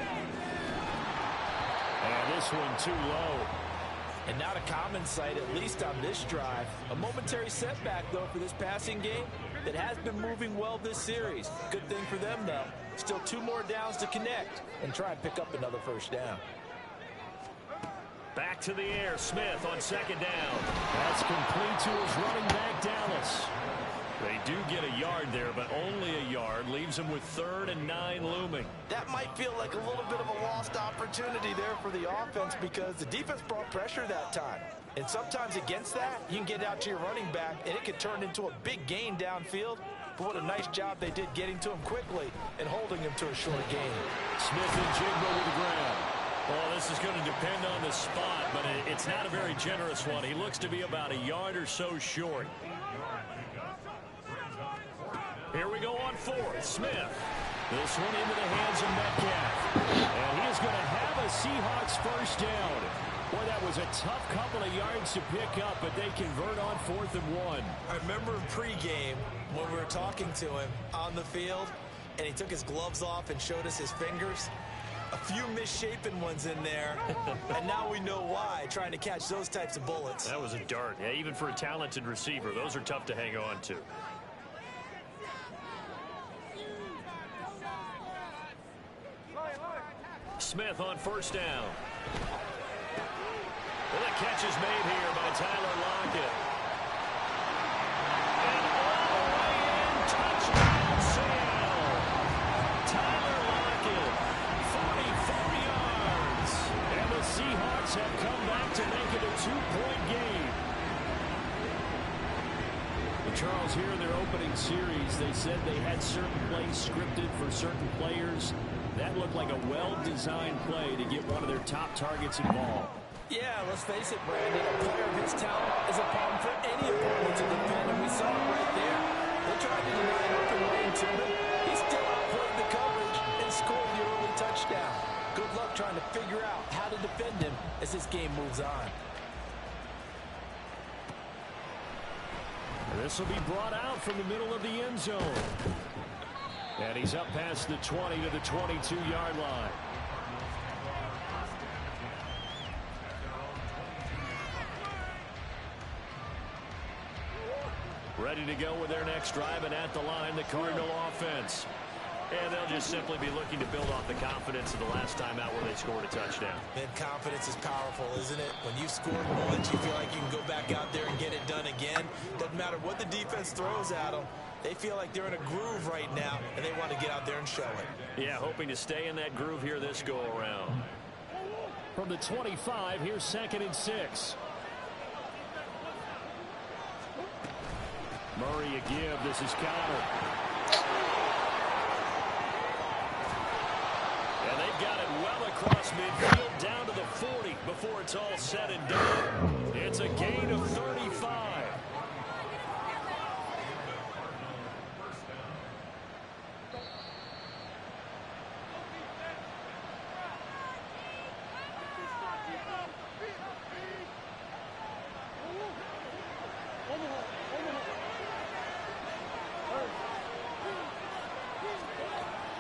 And this one too low. And not a common sight, at least on this drive. A momentary setback, though, for this passing game that has been moving well this series. Good thing for them, though. Still 2 more downs to connect and try and pick up another first down. Back to the air, Smith on second down. That's complete to his running back, Dallas. They do get a yard there, but only a yard. Leaves them with 3rd and 9 looming. That might feel like a little bit of a lost opportunity there for the offense because the defense brought pressure that time. And sometimes against that, you can get out to your running back, and it can turn into a big gain downfield. But what a nice job they did getting to him quickly and holding him to a short gain. Smith and Jigba with the ground. Well, this is going to depend on the spot, but it's not a very generous one. He looks to be about a yard or so short. Here we go on 4th. Smith. This one into the hands of Metcalf. And he is going to have a Seahawks first down. Boy, that was a tough couple of yards to pick up, but they convert on 4th and 1. I remember pregame when we were talking to him on the field, and he took his gloves off and showed us his fingers. A few misshapen ones in there, and now we know why, trying to catch those types of bullets. That was a dart. Yeah, even for a talented receiver, those are tough to hang on to. Smith on first down. Well, the catch is made here by Tyler Lockett. And all the way in, touchdown Seattle. Tyler Lockett, 44 yards. And the Seahawks have come back to make it a 2-point game. Well, Charles, here in their opening series, they said they had certain plays scripted for certain players. That looked like a well-designed play to get one of their top targets involved. Yeah, let's face it, Brandon. A player of his talent is a problem for any opponent to defend, and we saw it right there. They tried to deny an open lane to him. He still outplayed the coverage and scored the early touchdown. Good luck trying to figure out how to defend him as this game moves on. This will be brought out from the middle of the end zone. And he's up past the 20 to the 22-yard line. Ready to go with their next drive, and at the line, the Cardinal offense. And they'll just simply be looking to build off the confidence of the last time out where they scored a touchdown. And confidence is powerful, isn't it? When you've scored once, you feel like you can go back out there and get it done again. Doesn't matter what the defense throws at them. They feel like they're in a groove right now, and they want to get out there and show it. Yeah, hoping to stay in that groove here this go-around. From the 25, here's 2nd and 6. Murray a give. This is Connor. across midfield down to the 40 before it's all said and done. It's a gain of 35.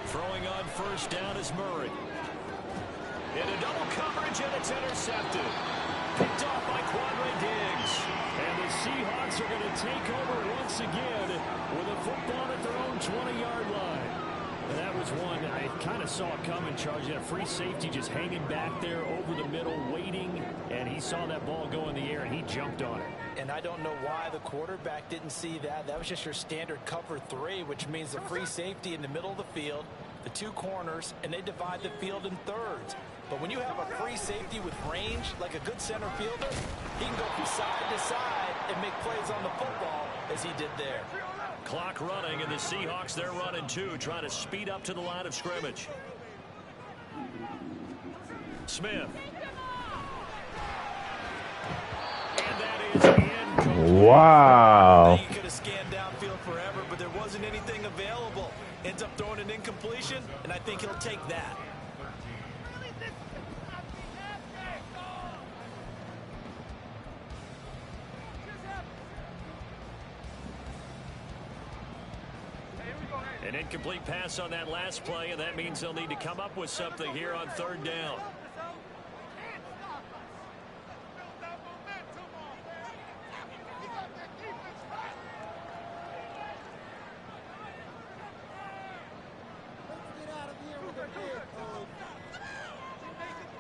Throwing on first down is Murray. Into double coverage, and it's intercepted. Picked off by Quadre Diggs. And the Seahawks are going to take over once again with a football at their own 20-yard line. And that was one I kind of saw it coming, Charles. You had a free safety just hanging back there over the middle, waiting, and he saw that ball go in the air, and he jumped on it. And I don't know why the quarterback didn't see that. That was just your standard cover 3, which means the free safety in the middle of the field, the 2 corners, and they divide the field in thirds. But when you have a free safety with range, like a good center fielder, he can go from side to side and make plays on the football as he did there. Clock running, and the Seahawks, they're running too, trying to speed up to the line of scrimmage. Smith. And that is incomplete. Wow. He could have scanned downfield forever, but there wasn't anything available. Ends up throwing an incompletion, and I think he'll take that. An incomplete pass on that last play, and that means they'll need to come up with something here on third down.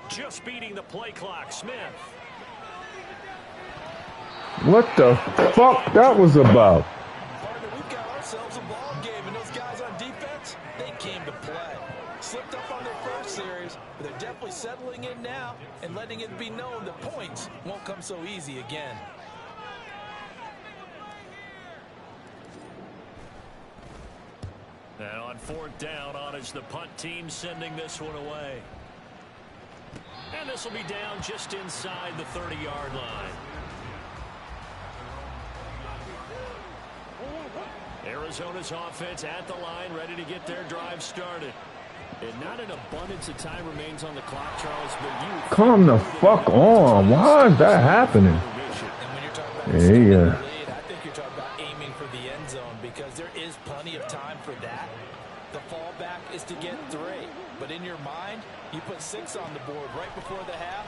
Just beating the play clock, Smith. What the fuck that was about? Partner, we've got ourselves a ball game, and those guys on defense, they came to play. Slipped up on their first series, but they're definitely settling in now and letting it be known that points won't come so easy again. And on fourth down, on is the punt team sending this one away. And this will be down just inside the 30-yard line. Arizona's offense at the line, ready to get their drive started. And not an abundance of time remains on the clock, Charles, but you... Come the fuck on. Why is that happening? And when you're talking about lead, I think you're talking about aiming for the end zone because there is plenty of time for that. The fallback is to get 3. But in your mind, you put 6 on the board right before the half.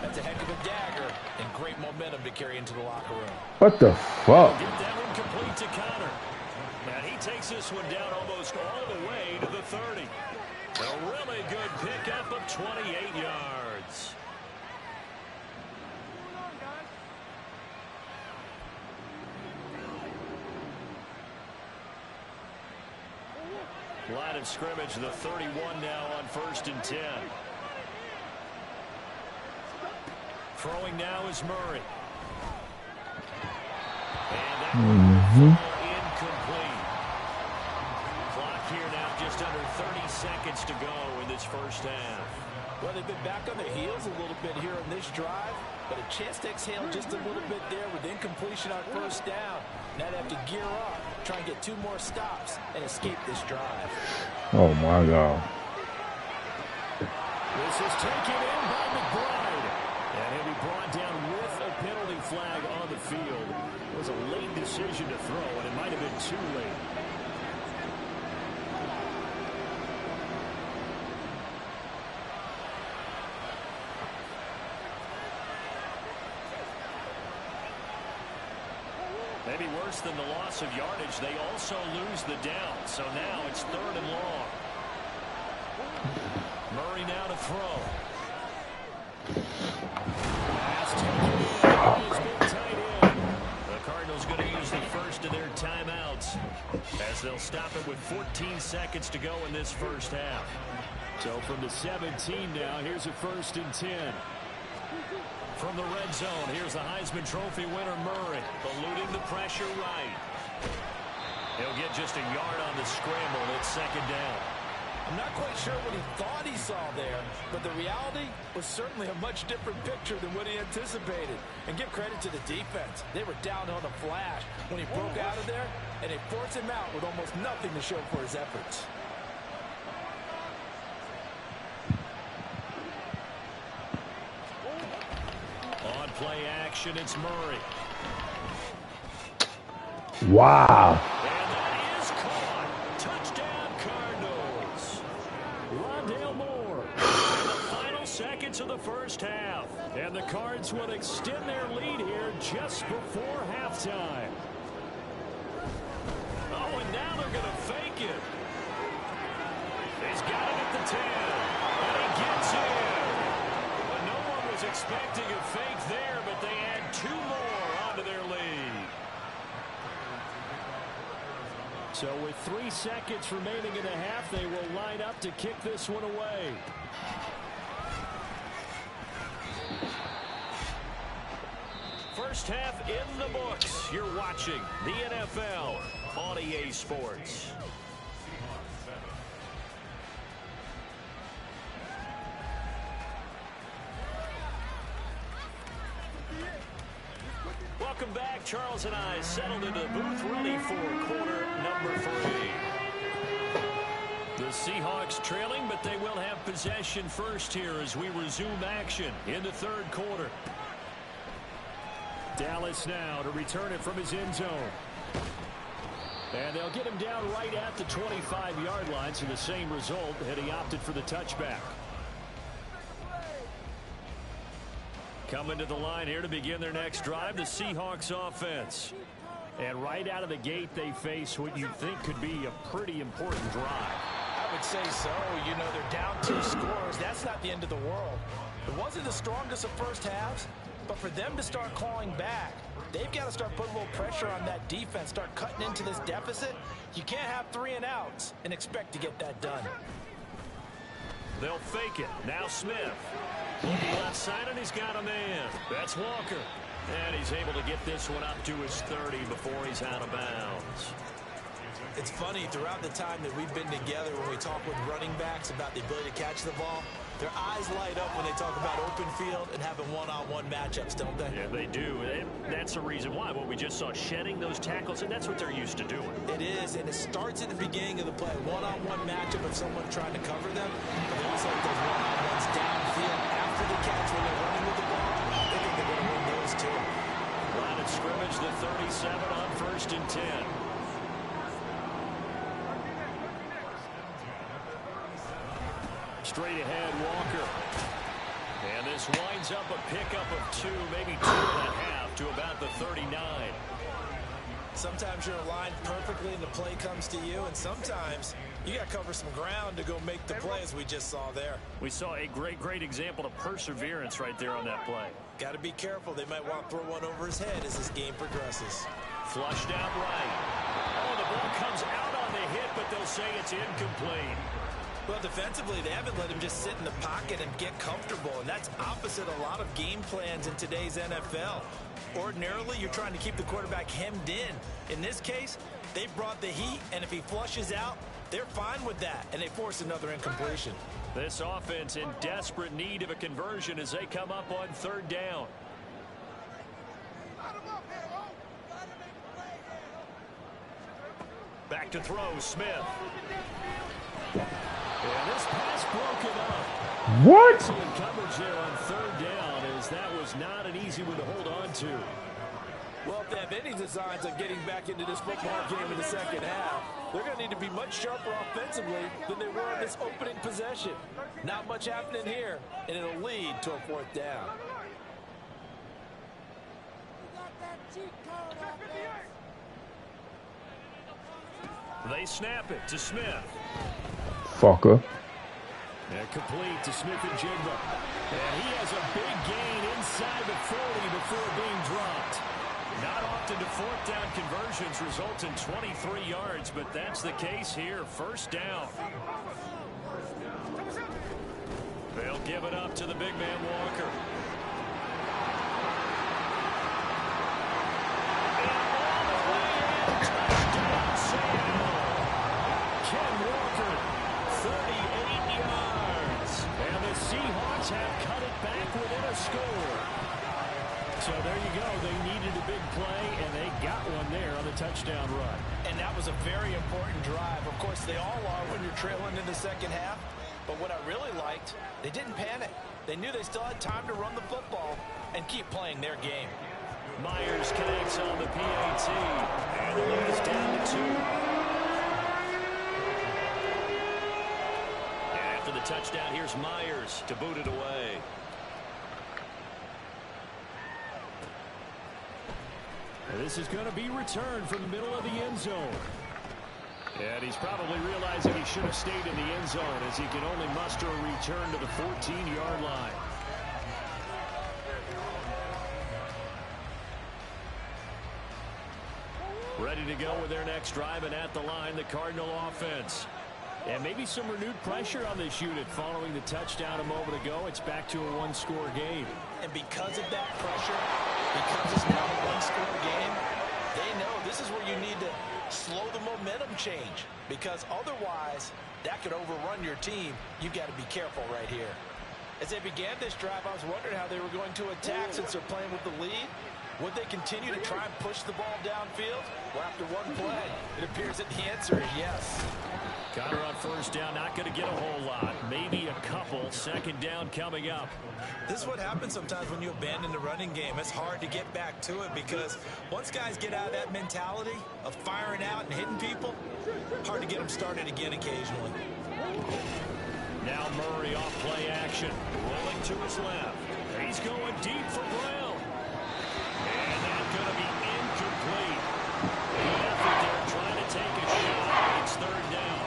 That's a heck of a dagger and great momentum to carry into the locker room. What the fuck? Get that one complete to Connor. And he takes this one down almost all the way to the 30. A really good pickup of 28 yards. Line of scrimmage, the 31 now on 1st and 10. Throwing now is Murray. And that incomplete. Clock here now just under 30 seconds to go in this first half. Well, they've been back on their heels a little bit here on this drive, but a chance to exhale just a little bit there with incompletion on first down. Now they have to gear up, try and get 2 more stops, and escape this drive. Oh my God. This is taken in by McBride. And he'll be brought down with a penalty flag on the field. It was a late decision to throw, and it might have been too late. Maybe worse than the loss of yardage, they also lose the down. So now it's 3rd and long. Murray now to throw. Pass taken in. It's been tight end. The Cardinals going to use the first of their timeouts as they'll stop it with 14 seconds to go in this first half. So from the 17 now, here's a 1st and 10. From the red zone, here's the Heisman Trophy winner Murray, eluding the pressure right. He'll get just a yard on the scramble. It's 2nd down. I'm not quite sure what he thought he saw there, but the reality was certainly a much different picture than what he anticipated. And give credit to the defense. They were down on a flash when he broke out of there, and they forced him out with almost nothing to show for his efforts. On play action, it's Murray. Wow. And that is caught. Touchdown, Cardinals. Rondale Moore in the final seconds of the first half. And the Cards will extend their lead here just before halftime. Oh, and now they're going to fake it. He's got it at the 10. And he gets in. Well, no one was expecting a fake there, but they add 2 more onto their lead. So with 3 seconds remaining in the half, they will line up to kick this one away. First half in the books. You're watching the NFL on EA Sports. Welcome back. Charles and I settled into the booth, ready for quarter number 3. The Seahawks trailing, but they will have possession first here as we resume action in the third quarter. Dallas now to return it from his end zone. And they'll get him down right at the 25-yard line, so the same result had he opted for the touchback. Coming to the line here to begin their next drive, the Seahawks offense. And right out of the gate, they face what you think could be a pretty important drive. I would say so. You know, they're down 2 scores. That's not the end of the world. It wasn't the strongest of first halves, but for them to start clawing back, they've got to start putting a little pressure on that defense, start cutting into this deficit. You can't have 3 and outs and expect to get that done. They'll fake it. Now Smith. Looking left side, and he's got a man. That's Walker. And he's able to get this one up to his 30 before he's out of bounds. It's funny, throughout the time that we've been together, when we talk with running backs about the ability to catch the ball, their eyes light up when they talk about open field and having one-on-one matchups, don't they? Yeah, they do. That's the reason why. What we just saw, shedding those tackles, and that's what they're used to doing. It is, and it starts at the beginning of the play. One-on-one matchup with someone trying to cover them. But they also like those one-on-ones downfield after the catch when they're running with the ball. They think they're going to win those too. Line of scrimmage, the 37 on 1st and 10. Straight ahead, Walker. And this winds up a pickup of 2, maybe 2.5 to about the 39. Sometimes you're aligned perfectly and the play comes to you, and sometimes you got to cover some ground to go make the play, as we just saw there. We saw a great example of perseverance right there on that play. Got to be careful. They might want to throw one over his head as this game progresses. Flushed out right. Oh, the ball comes out on the hit, but they'll say it's incomplete. Well, defensively, they haven't let him just sit in the pocket and get comfortable, and that's opposite a lot of game plans in today's NFL. Ordinarily, you're trying to keep the quarterback hemmed in. In this case, they brought the heat, and if he flushes out, they're fine with that, and they force another incompletion. This offense in desperate need of a conversion as they come up on 3rd down. Back to throw, Smith. And this pass broken up. What? Excellent coverage there on 3rd down, as that was not an easy one to hold on to. Well, if they have any designs of getting back into this football game in the second half, they're going to need to be much sharper offensively than they were in this opening possession. Not much happening here, and it'll lead to a 4th down. They snap it to Smith. Fucker. And complete to Smith and Jigba. And he has a big gain inside the 40 before being dropped. Not often do 4th down conversions result in 23 yards, but that's the case here. 1st down. They'll give it up to the big man Walker. Ken Walker, 38 So there you go. They needed a big play, and they got one there on the touchdown run. And that was a very important drive. Of course, they all are when you're trailing in the second half. But what I really liked, they didn't panic. They knew they still had time to run the football and keep playing their game. Myers connects on the PAT, and the lead is down to 2. And after the touchdown, here's Myers to boot it away. This is going to be returned from the middle of the end zone. And he's probably realizing he should have stayed in the end zone as he can only muster a return to the 14-yard line. Ready to go with their next drive, and at the line, the Cardinal offense. And maybe some renewed pressure on this unit following the touchdown a moment ago. It's back to a one-score game. And because of that pressure, because it's now a one-score game, they know this is where you need to slow the momentum change, because otherwise that could overrun your team. You've got to be careful right here. As they began this drive, I was wondering how they were going to attack since they're playing with the lead. Would they continue to try and push the ball downfield? Well, after one play, it appears that the answer is yes. Connor on first down, not going to get a whole lot. Maybe a couple. Second down coming up. This is what happens sometimes when you abandon the running game. It's hard to get back to it because once guys get out of that mentality of firing out and hitting people, hard to get them started again occasionally. Now Murray off play action. Rolling to his left. He's going deep for Brown. And that's going to be incomplete. Good effort there trying to take a shot. It's third down.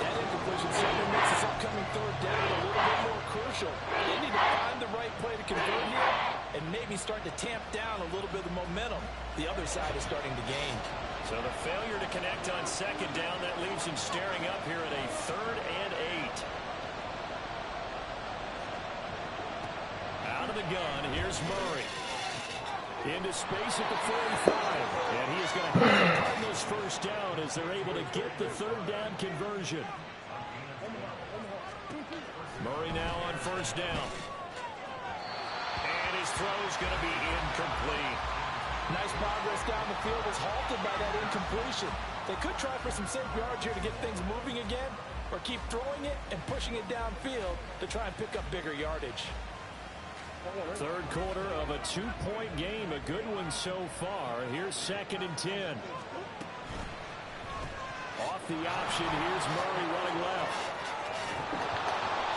That incompletion certainly makes this upcoming third down a little bit more crucial. They need to find the right play to convert here and maybe start to tamp down a little bit of the momentum the other side is starting to gain. So the failure to connect on second down, that leaves him staring up here at a 3rd and 8. Out of the gun, here's Murray. Into space at the 45. And he is going to have the Cardinals first down as they're able to get the third down conversion. Murray now on first down. And his throw is going to be incomplete. Nice progress down the field was halted by that incompletion. They could try for some safe yards here to get things moving again, or keep throwing it and pushing it downfield to try and pick up bigger yardage. Third quarter of a 2-point game, a good one so far. Here's 2nd and 10. Off the option, here's Murray running left.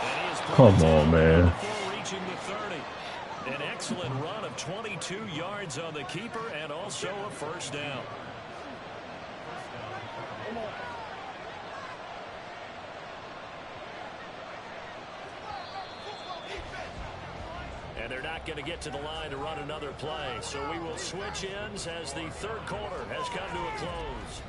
And he is Come on, man. Before reaching the 30. An excellent run of 22 yards on the keeper and also a first down. And they're not going to get to the line to run another play. So we will switch ends as the third quarter has come to a close.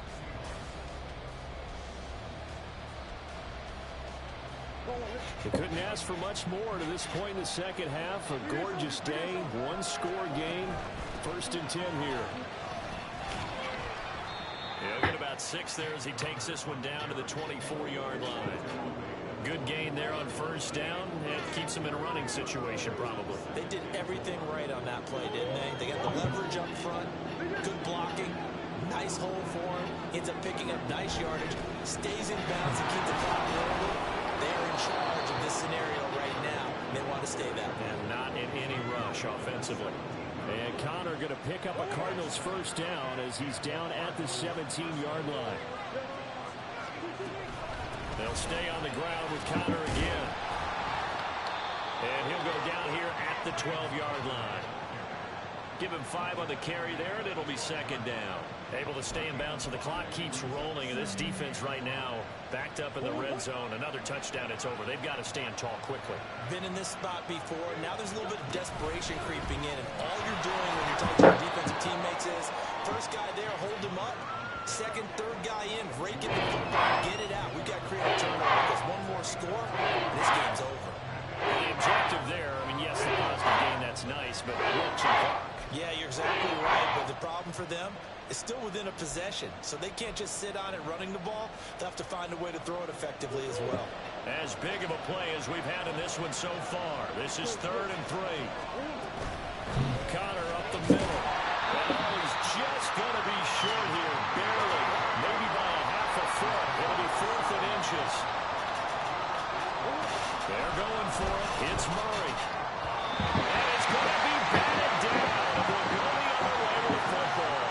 They couldn't ask for much more to this point in the second half. A gorgeous day, one-score game. 1st and 10 here. He'll get about 6 there as he takes this one down to the 24-yard line. Good gain there on first down, and keeps him in a running situation probably. They did everything right on that play, didn't they? They got the leverage up front, good blocking, nice hole for him, ends up picking up nice yardage, stays in bounds and keep the clock rolling. They're in charge of this scenario right now. They want to stay that way. And not in any rush offensively. And Connor going to pick up a Cardinals first down as he's down at the 17-yard line. They'll stay on the ground with Connor again. And he'll go down here at the 12-yard line. Give him 5 on the carry there, and it'll be 2nd down. Able to stay in bounds, so the clock keeps rolling. And this defense right now backed up in the red zone. Another touchdown, it's over. They've got to stand tall quickly. Been in this spot before. Now there's a little bit of desperation creeping in. And all you're doing when you're talking to your defensive teammates is, first guy there, hold him up. Second, third guy in, rake it the football, get it out. We've got to create a turnover because one more score, and this game's over. The objective there, I mean, yes, the positive gain, that's nice, but watch the clock. Yeah, you're exactly right, but the problem for them is still within a possession, so they can't just sit on it running the ball. They'll have to find a way to throw it effectively as well. As big of a play as we've had in this one so far. This is 3rd and 3. Connor up the middle. And he's just going to be short here, barely. Maybe by a half a foot. It'll be 4th and inches. They're going for it. It's Murray. And it's going to be batted down. They're going the other way with the football.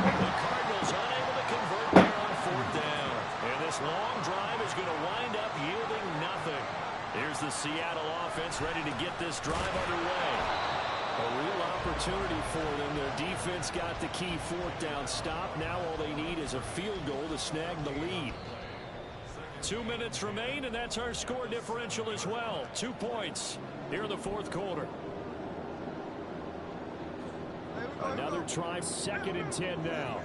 The Cardinals unable to convert there on 4th down. And this long drive is going to wind up yielding nothing. Here's the Seattle offense ready to get this drive underway. A real opportunity for them. Their defense got the key 4th down stop. Now all they need is a field goal to snag the lead. 2 minutes remain, and that's our score differential as well. 2 points here in the 4th quarter. Another try, 2nd and 10 now.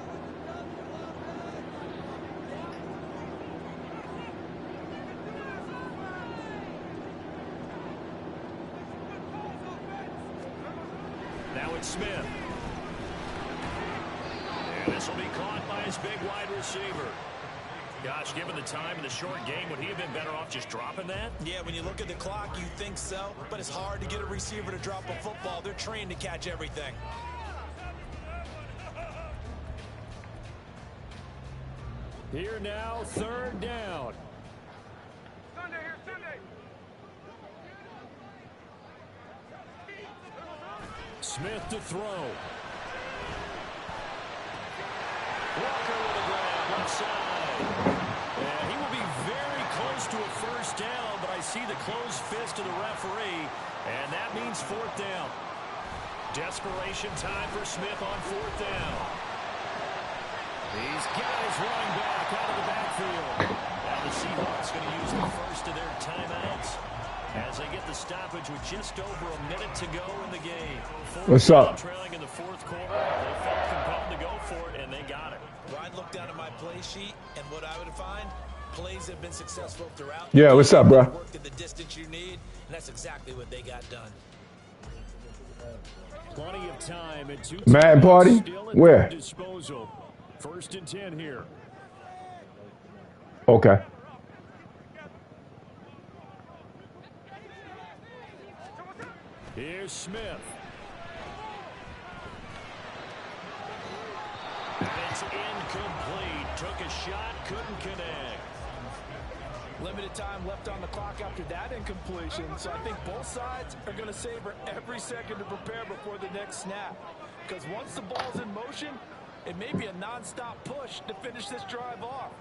Now it's Smith. And this will be caught by his big wide receiver. Gosh, given the time in the short game, would he have been better off just dropping that? Yeah, when you look at the clock, you think so. But it's hard to get a receiver to drop a football. They're trained to catch everything. Here now, 3rd down. Sunday here, Sunday. Smith to throw. Walker with a grab, left side. And he will be very close to a 1st down, but I see the closed fist of the referee, and that means 4th down. Desperation time for Smith on 4th down. These guys running back out of the backfield. Now the Seahawks going to use the first of their timeouts as they get the stoppage with just over a minute to go in the game. What's up? Trailing in the 4th quarter. They felt compelled to go for it, and they got it. Well, I'd look down at my play sheet, and what I would find, plays have been successful throughout. Yeah, what's up, bro? Worked at the distance you need, and that's exactly what they got done. Plenty of time and 2 Madden party? Where? Disposal. 1st and 10 here. Okay. Here's Smith. And it's incomplete. Took a shot, couldn't connect. Limited time left on the clock after that incompletion, so I think both sides are going to savor every second to prepare before the next snap. Because once the ball's in motion, it may be a non-stop push to finish this drive off.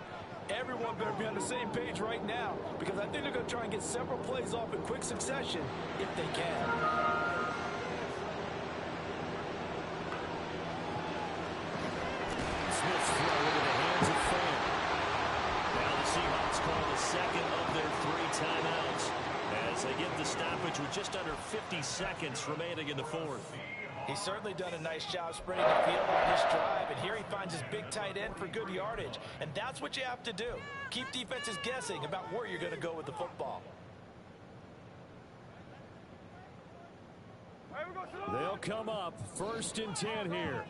Everyone better be on the same page right now, because I think they're going to try and get several plays off in quick succession if they can. Smith's throw into the hands of Fan. Now the Seahawks call the 2nd of their 3 timeouts as they get the stoppage with just under 50 seconds remaining in the 4th. He's certainly done a nice job spreading the field on this drive, and here he finds his big tight end for good yardage. And that's what you have to do. Keep defenses guessing about where you're going to go with the football. They'll come up 1st and 10 here.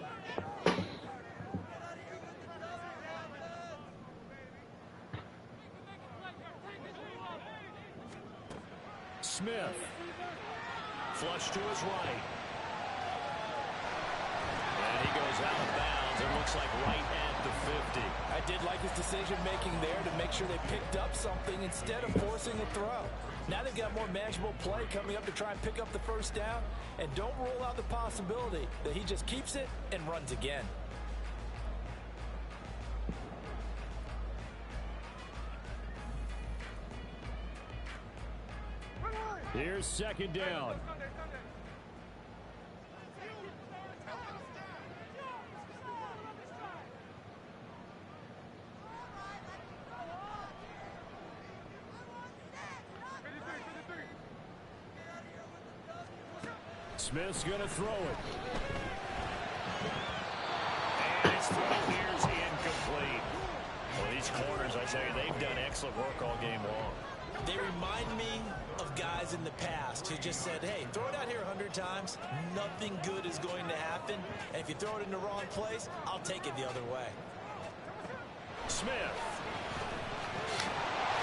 Smith. Flush to his right. And he goes out of bounds. It looks like right at the 50. I did like his decision-making there to make sure they picked up something instead of forcing a throw. Now they've got more manageable play coming up to try and pick up the 1st down. And don't rule out the possibility that he just keeps it and runs again. Here's 2nd down. Smith's going to throw it. And his throw here's incomplete. Well, these corners, I tell you, they've done excellent work all game long. They remind me of guys in the past who just said, hey, throw it out here 100 times. Nothing good is going to happen. And if you throw it in the wrong place, I'll take it the other way. Smith.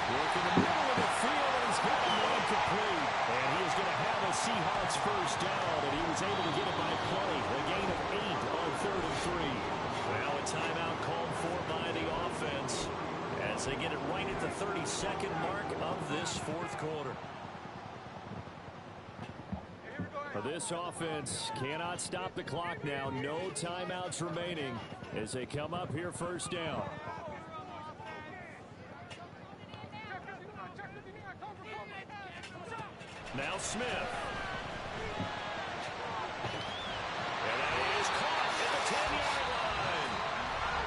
Working the middle of the field, and he's got it incomplete. And he is going to have a Seahawks 1st down, and he was able to get it by 32nd mark of this fourth quarter. This offense cannot stop the clock now. No timeouts remaining as they come up here first down. Now Smith. And that is caught at the 10-yard line.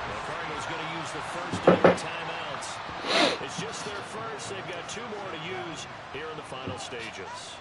The Cardinals going to use the first of their timeouts. It's just their first. They've got 2 more to use here in the final stages.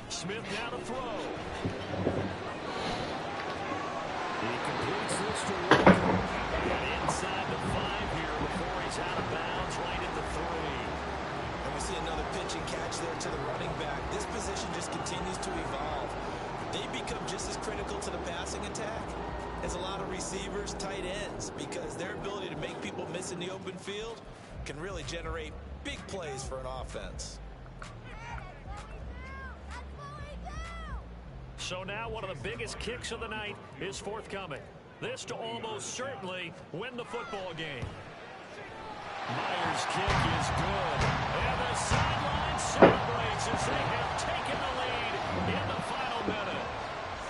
Smith now to throw. He completes this to Walker. And inside the 5 here before he's out of bounds right at the 3. And we see another pitch and catch there to the running back. This position just continues to evolve. They become just as critical to the passing attack as a lot of receivers, tight ends, because their ability to make people miss in the open field can really generate big plays for an offense. So now one of the biggest kicks of the night is forthcoming. This to almost certainly win the football game. Myers' kick is good. And the sideline celebrates as they have taken the lead in the final minute.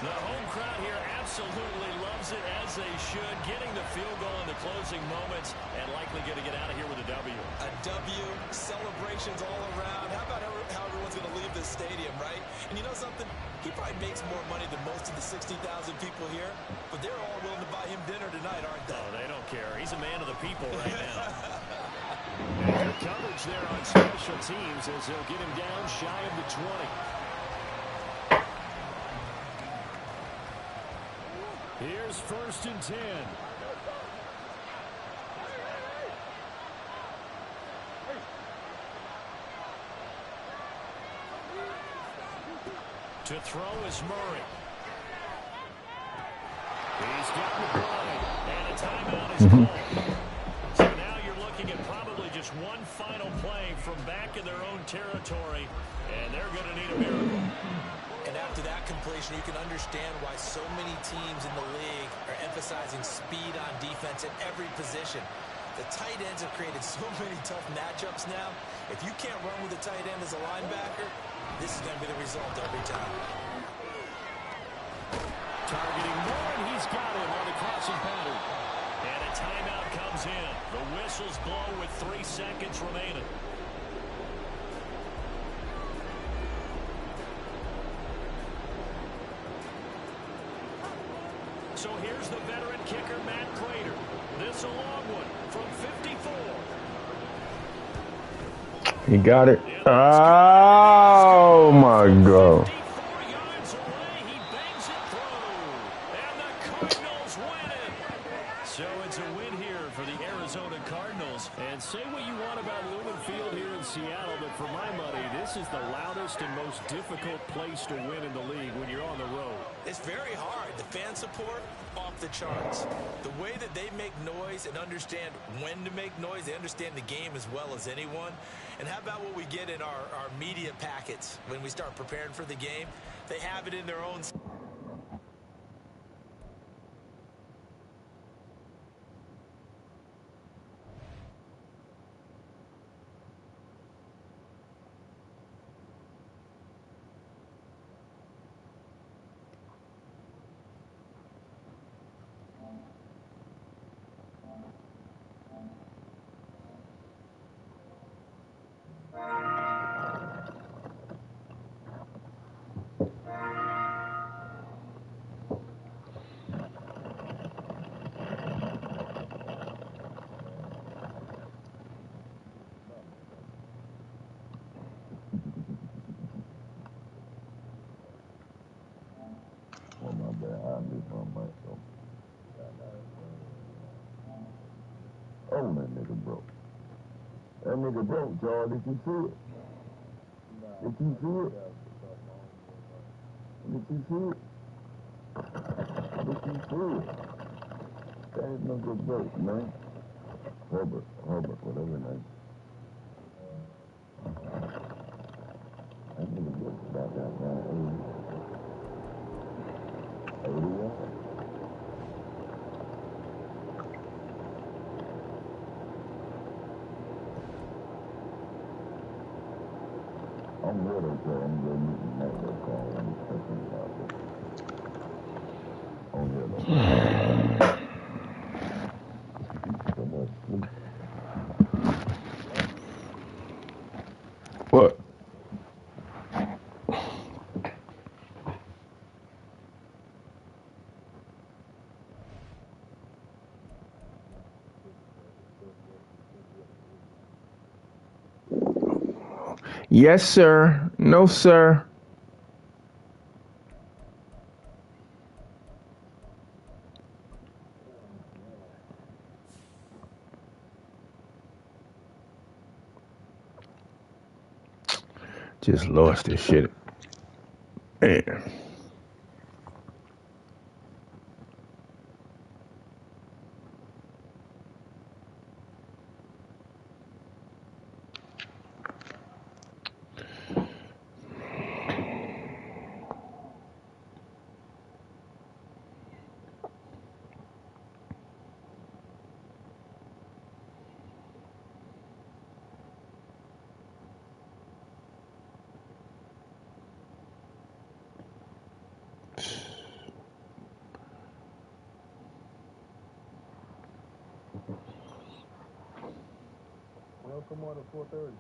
The home crowd here absolutely loves it, as they should, getting the field goal in the closing moments and likely going to get out of here with a W. A W, celebrations all around. How about how everyone's going to leave this stadium, right? And you know something? He probably makes more money than most of the 60,000 people here, but they're all willing to buy him dinner tonight, aren't they? Oh, they don't care. He's a man of the people right now. And good coverage there on special teams as they'll get him down shy of the 20. Here's 1st and 10. To throw is Murray. He's got the play, and a timeout is called. So now you're looking at probably just one final play from back in their own territory, and they're going to need a miracle. And after that completion, you can understand why so many teams in the league are emphasizing speed on defense at every position. The tight ends have created so many tough matchups now. If you can't run with a tight end as a linebacker, this is going to be the result every time. Targeting Moore, and he's got him on the crossing pattern. And a timeout comes in. The whistles blow with 3 seconds remaining. So here's the veteran kicker, Matt Prater. This a long one from 54. He got it. Oh, my God. 54 yards away. He bangs it through. And the Cardinals win it. So it's a win here for the Arizona Cardinals. And say what you want about Lumen Field here in Seattle, but for my money, this is the loudest and most difficult place to win in the league when you're on the road. It's very hard. The fan support, off the charts. The way that they make noise and understand when to make noise, they understand the game as well as anyone. And how about what we get in our media packets when we start preparing for the game? They have it in their own... on that nigga broke. That nigga broke, y'all. Did you see it? Did you see it? Did you see it? Did you see it? That nigga broke, man. Herbert, whatever his name. That nigga broke about that man. 81. I'm with her, so I'm going to meet the network call and thinking about it. Oh, yeah, so much sleep. What? Yes, sir. No, sir. Just lost this shit. Man. Well, come on at 4:30.